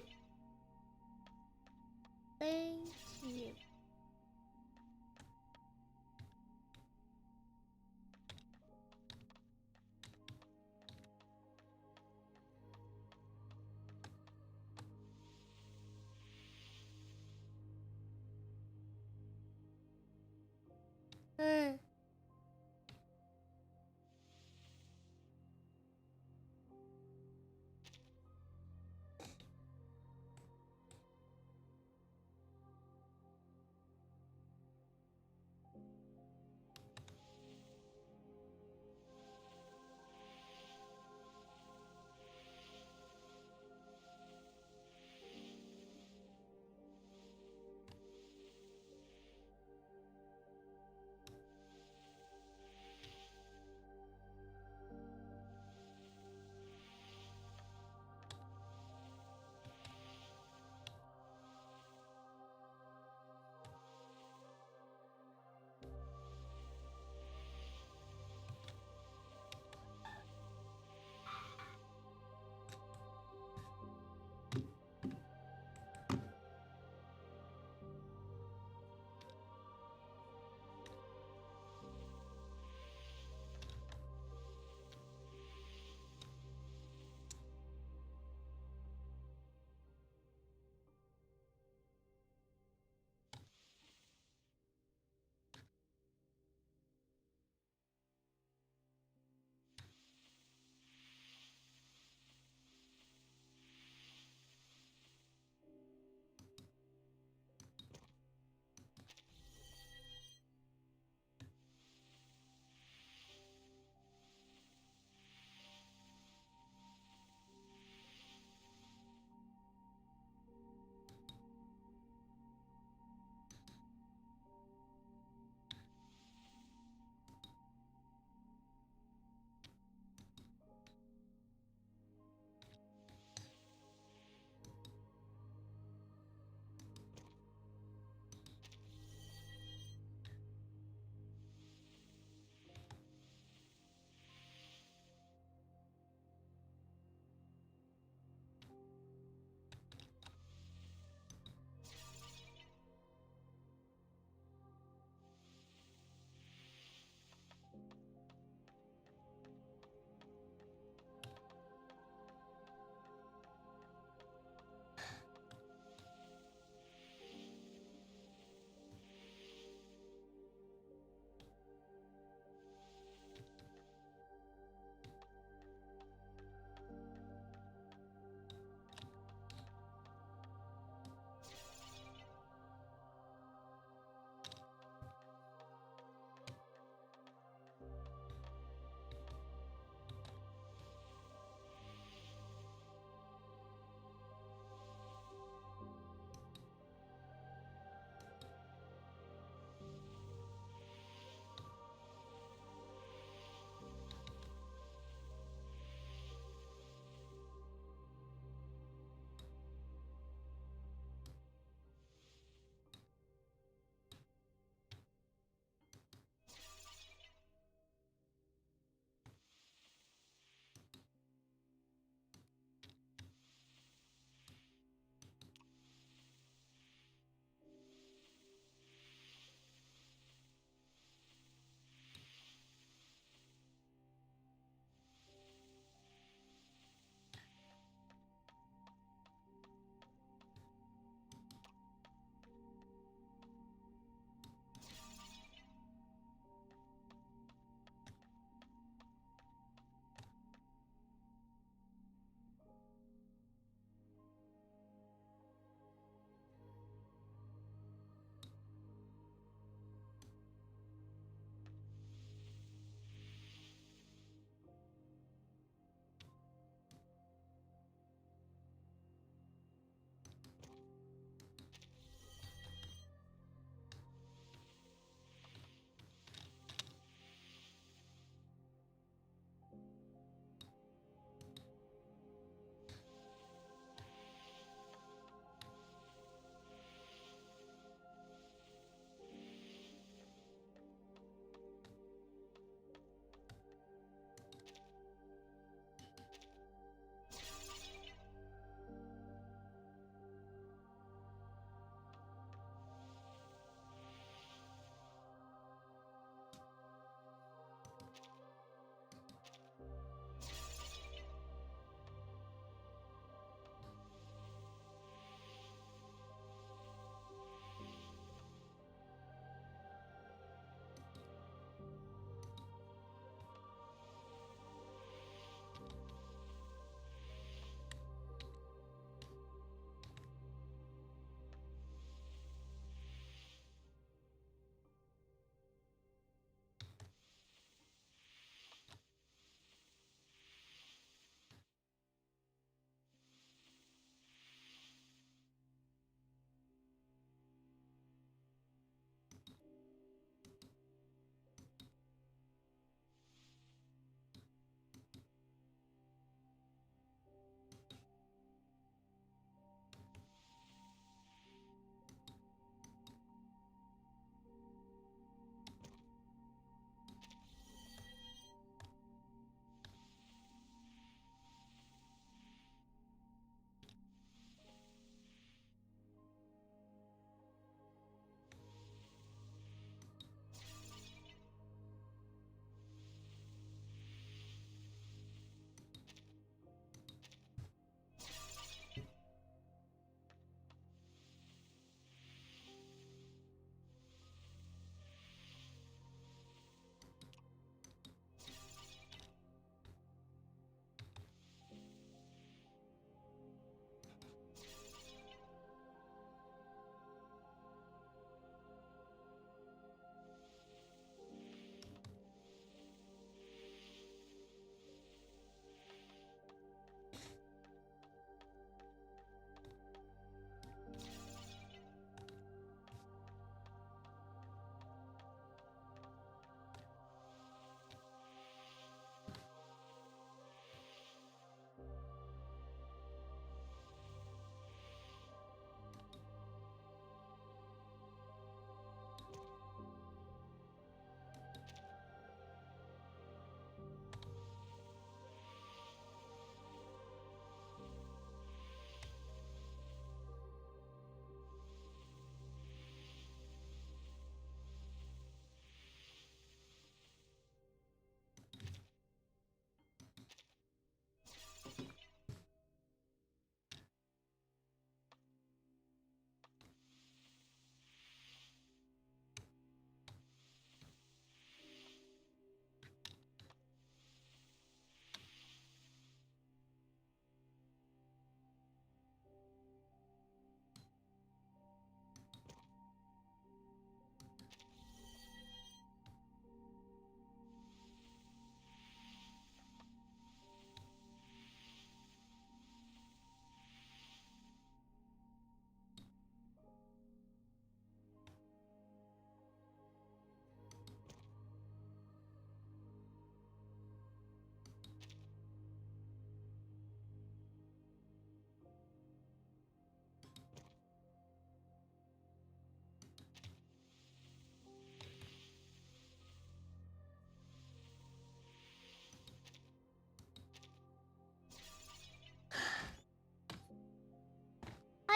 Thank you.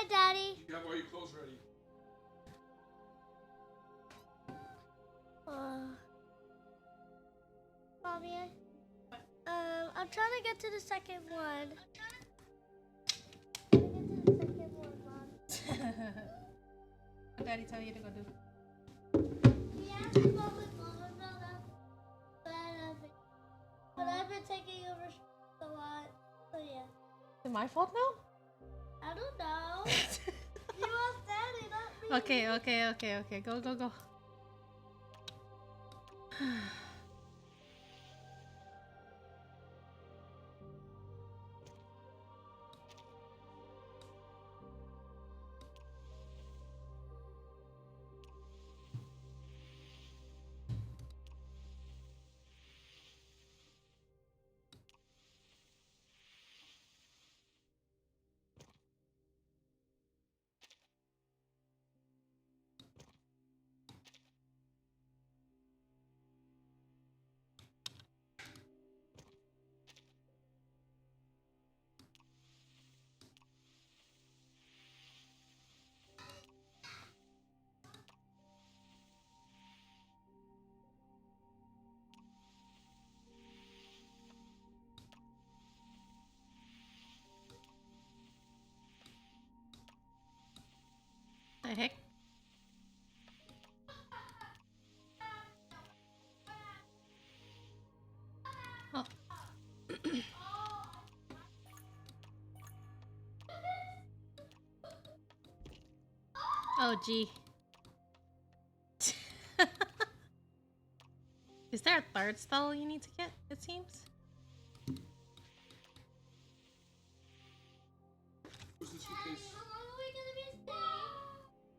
Daddy. You have all your clothes ready. Mommy, I'm trying to get to the second one. What Daddy tell you to go do? He asked me about my mom about that, but I've been taking over a lot, so yeah. Is it my fault now? I don't know. You asked Daddy, not me. Okay. Go. The heck? Oh. Oh, gee. Is there a third stall you need to get, it seems? What's this suitcase?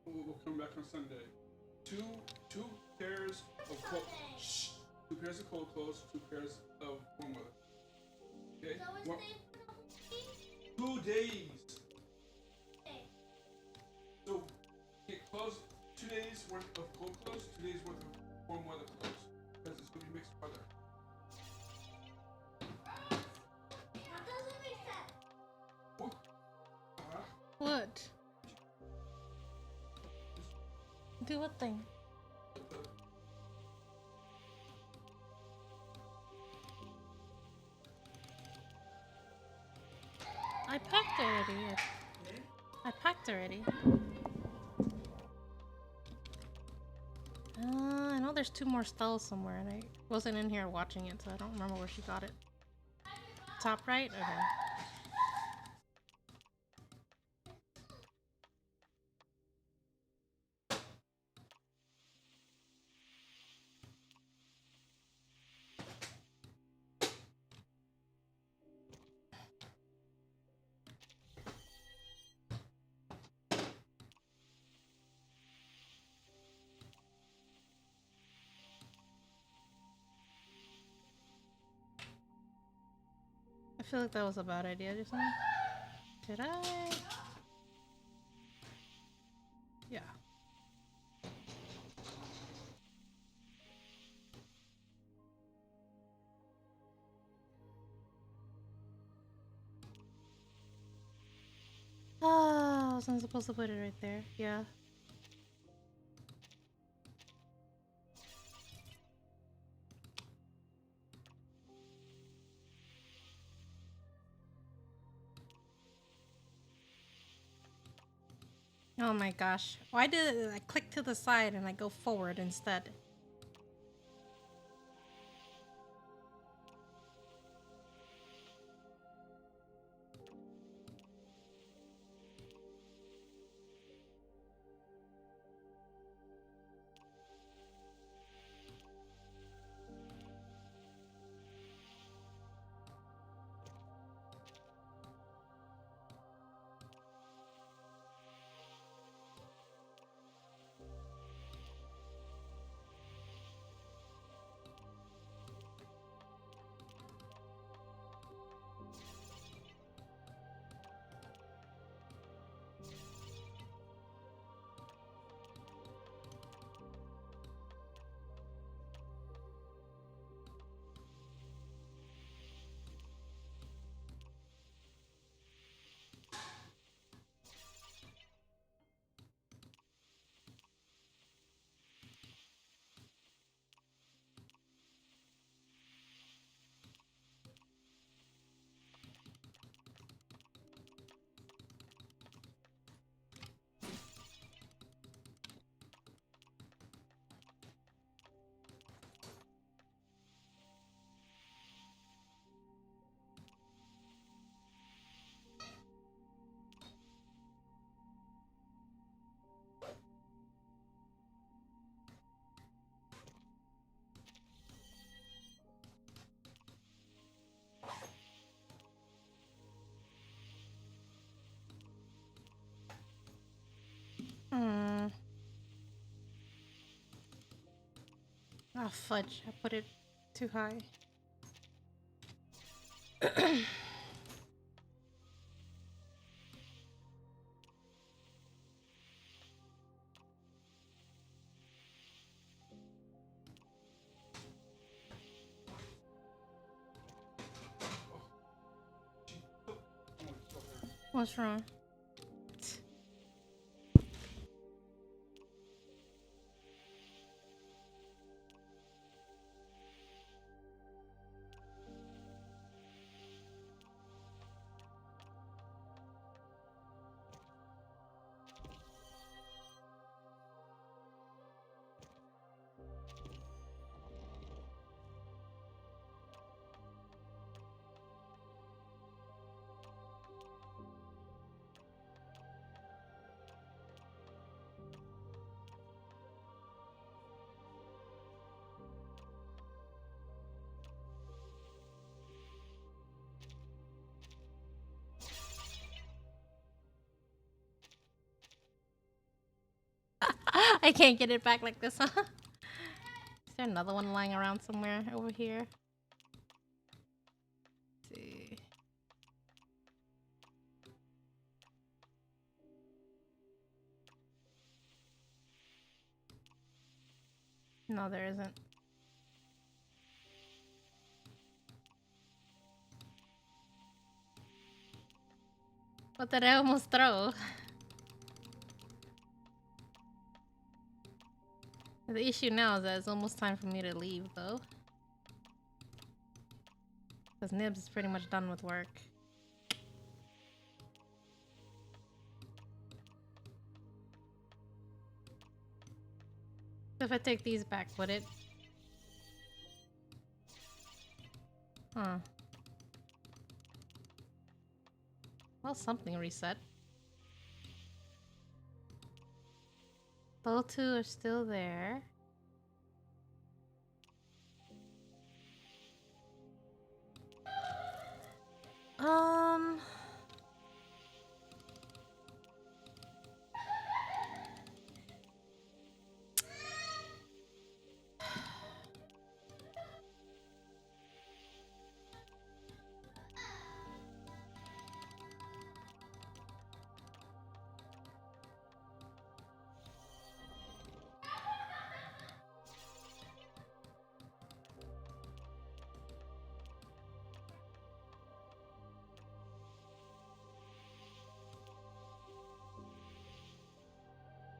We'll come back on Sunday. Two pairs of cold. Shh. 2 pairs of cold clothes. 2 pairs of warm weather. Okay. 2 days. So get clothes. 2 days worth of cold clothes. 2 days worth of warm weather clothes. Because it's gonna be mixed weather. That doesn't make sense. What? What? Do what thing? I packed already. I packed already. I know there's 2 more stalls somewhere, and I wasn't in here watching it, so I don't remember where she got it. Top right? Okay. I feel like that was a bad idea just now. Did I? Yeah. Oh, I wasn't supposed to put it right there. Yeah. Oh my gosh. Why did I click to the side and I go forward instead? Oh, fudge. I put it too high. What's wrong? I can't get it back like this, huh? Is there another one lying around somewhere over here? Let's see. No, there isn't. What did I almost throw? The issue now is that it's almost time for me to leave, though. Because Nibs is pretty much done with work. So if I take these back, would it? Huh. Well, something reset. Those two are still there. Um...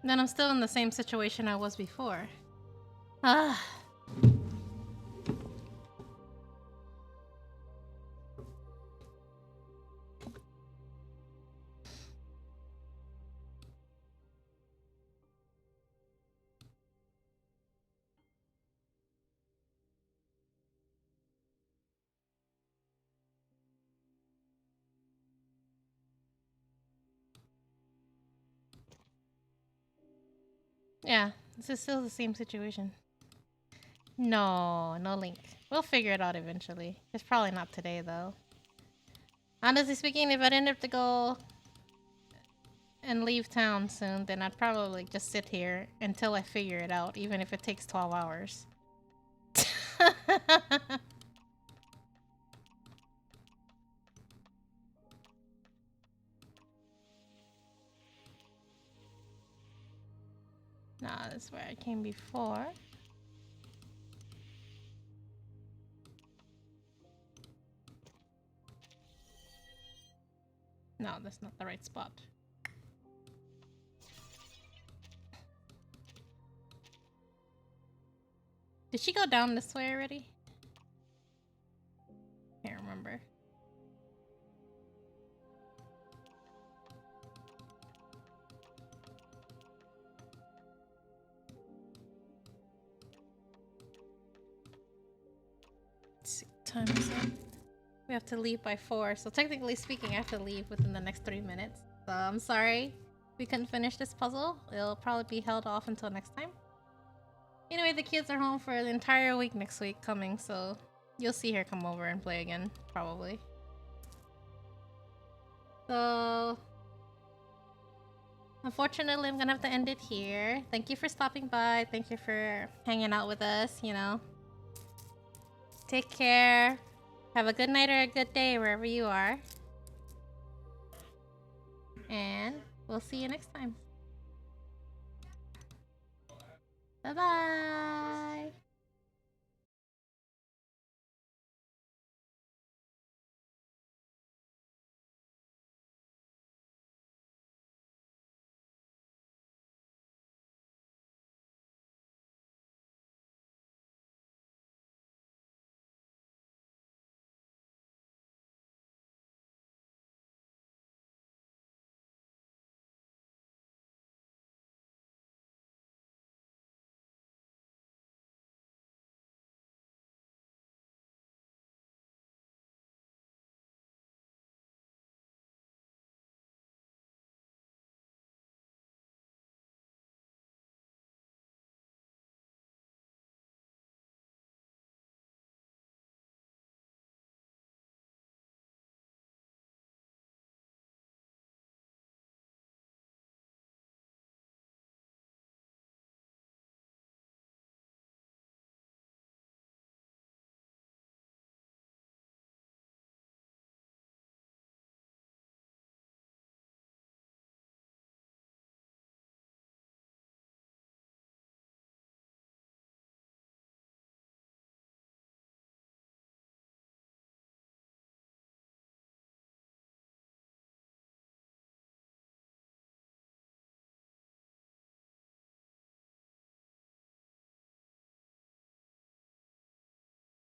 Then I'm still in the same situation I was before. Ah. Yeah, this is still the same situation. No, no link. We'll figure it out eventually. It's probably not today, though. Honestly speaking, if I'd end up to go and leave town soon, then I'd probably just sit here until I figure it out, even if it takes 12 hours. Nah, that's where I came before. No, that's not the right spot. Did she go down this way already? Can't remember. Let's see, time is up. We have to leave by 4, so technically speaking, I have to leave within the next 3 minutes. So I'm sorry we couldn't finish this puzzle. It'll probably be held off until next time. Anyway, the kids are home for the entire week next week coming, so you'll see her come over and play again, probably. So... unfortunately, I'm gonna have to end it here. Thank you for stopping by. Thank you for hanging out with us, you know. Take care. Have a good night or a good day wherever you are. And we'll see you next time. Bye-bye.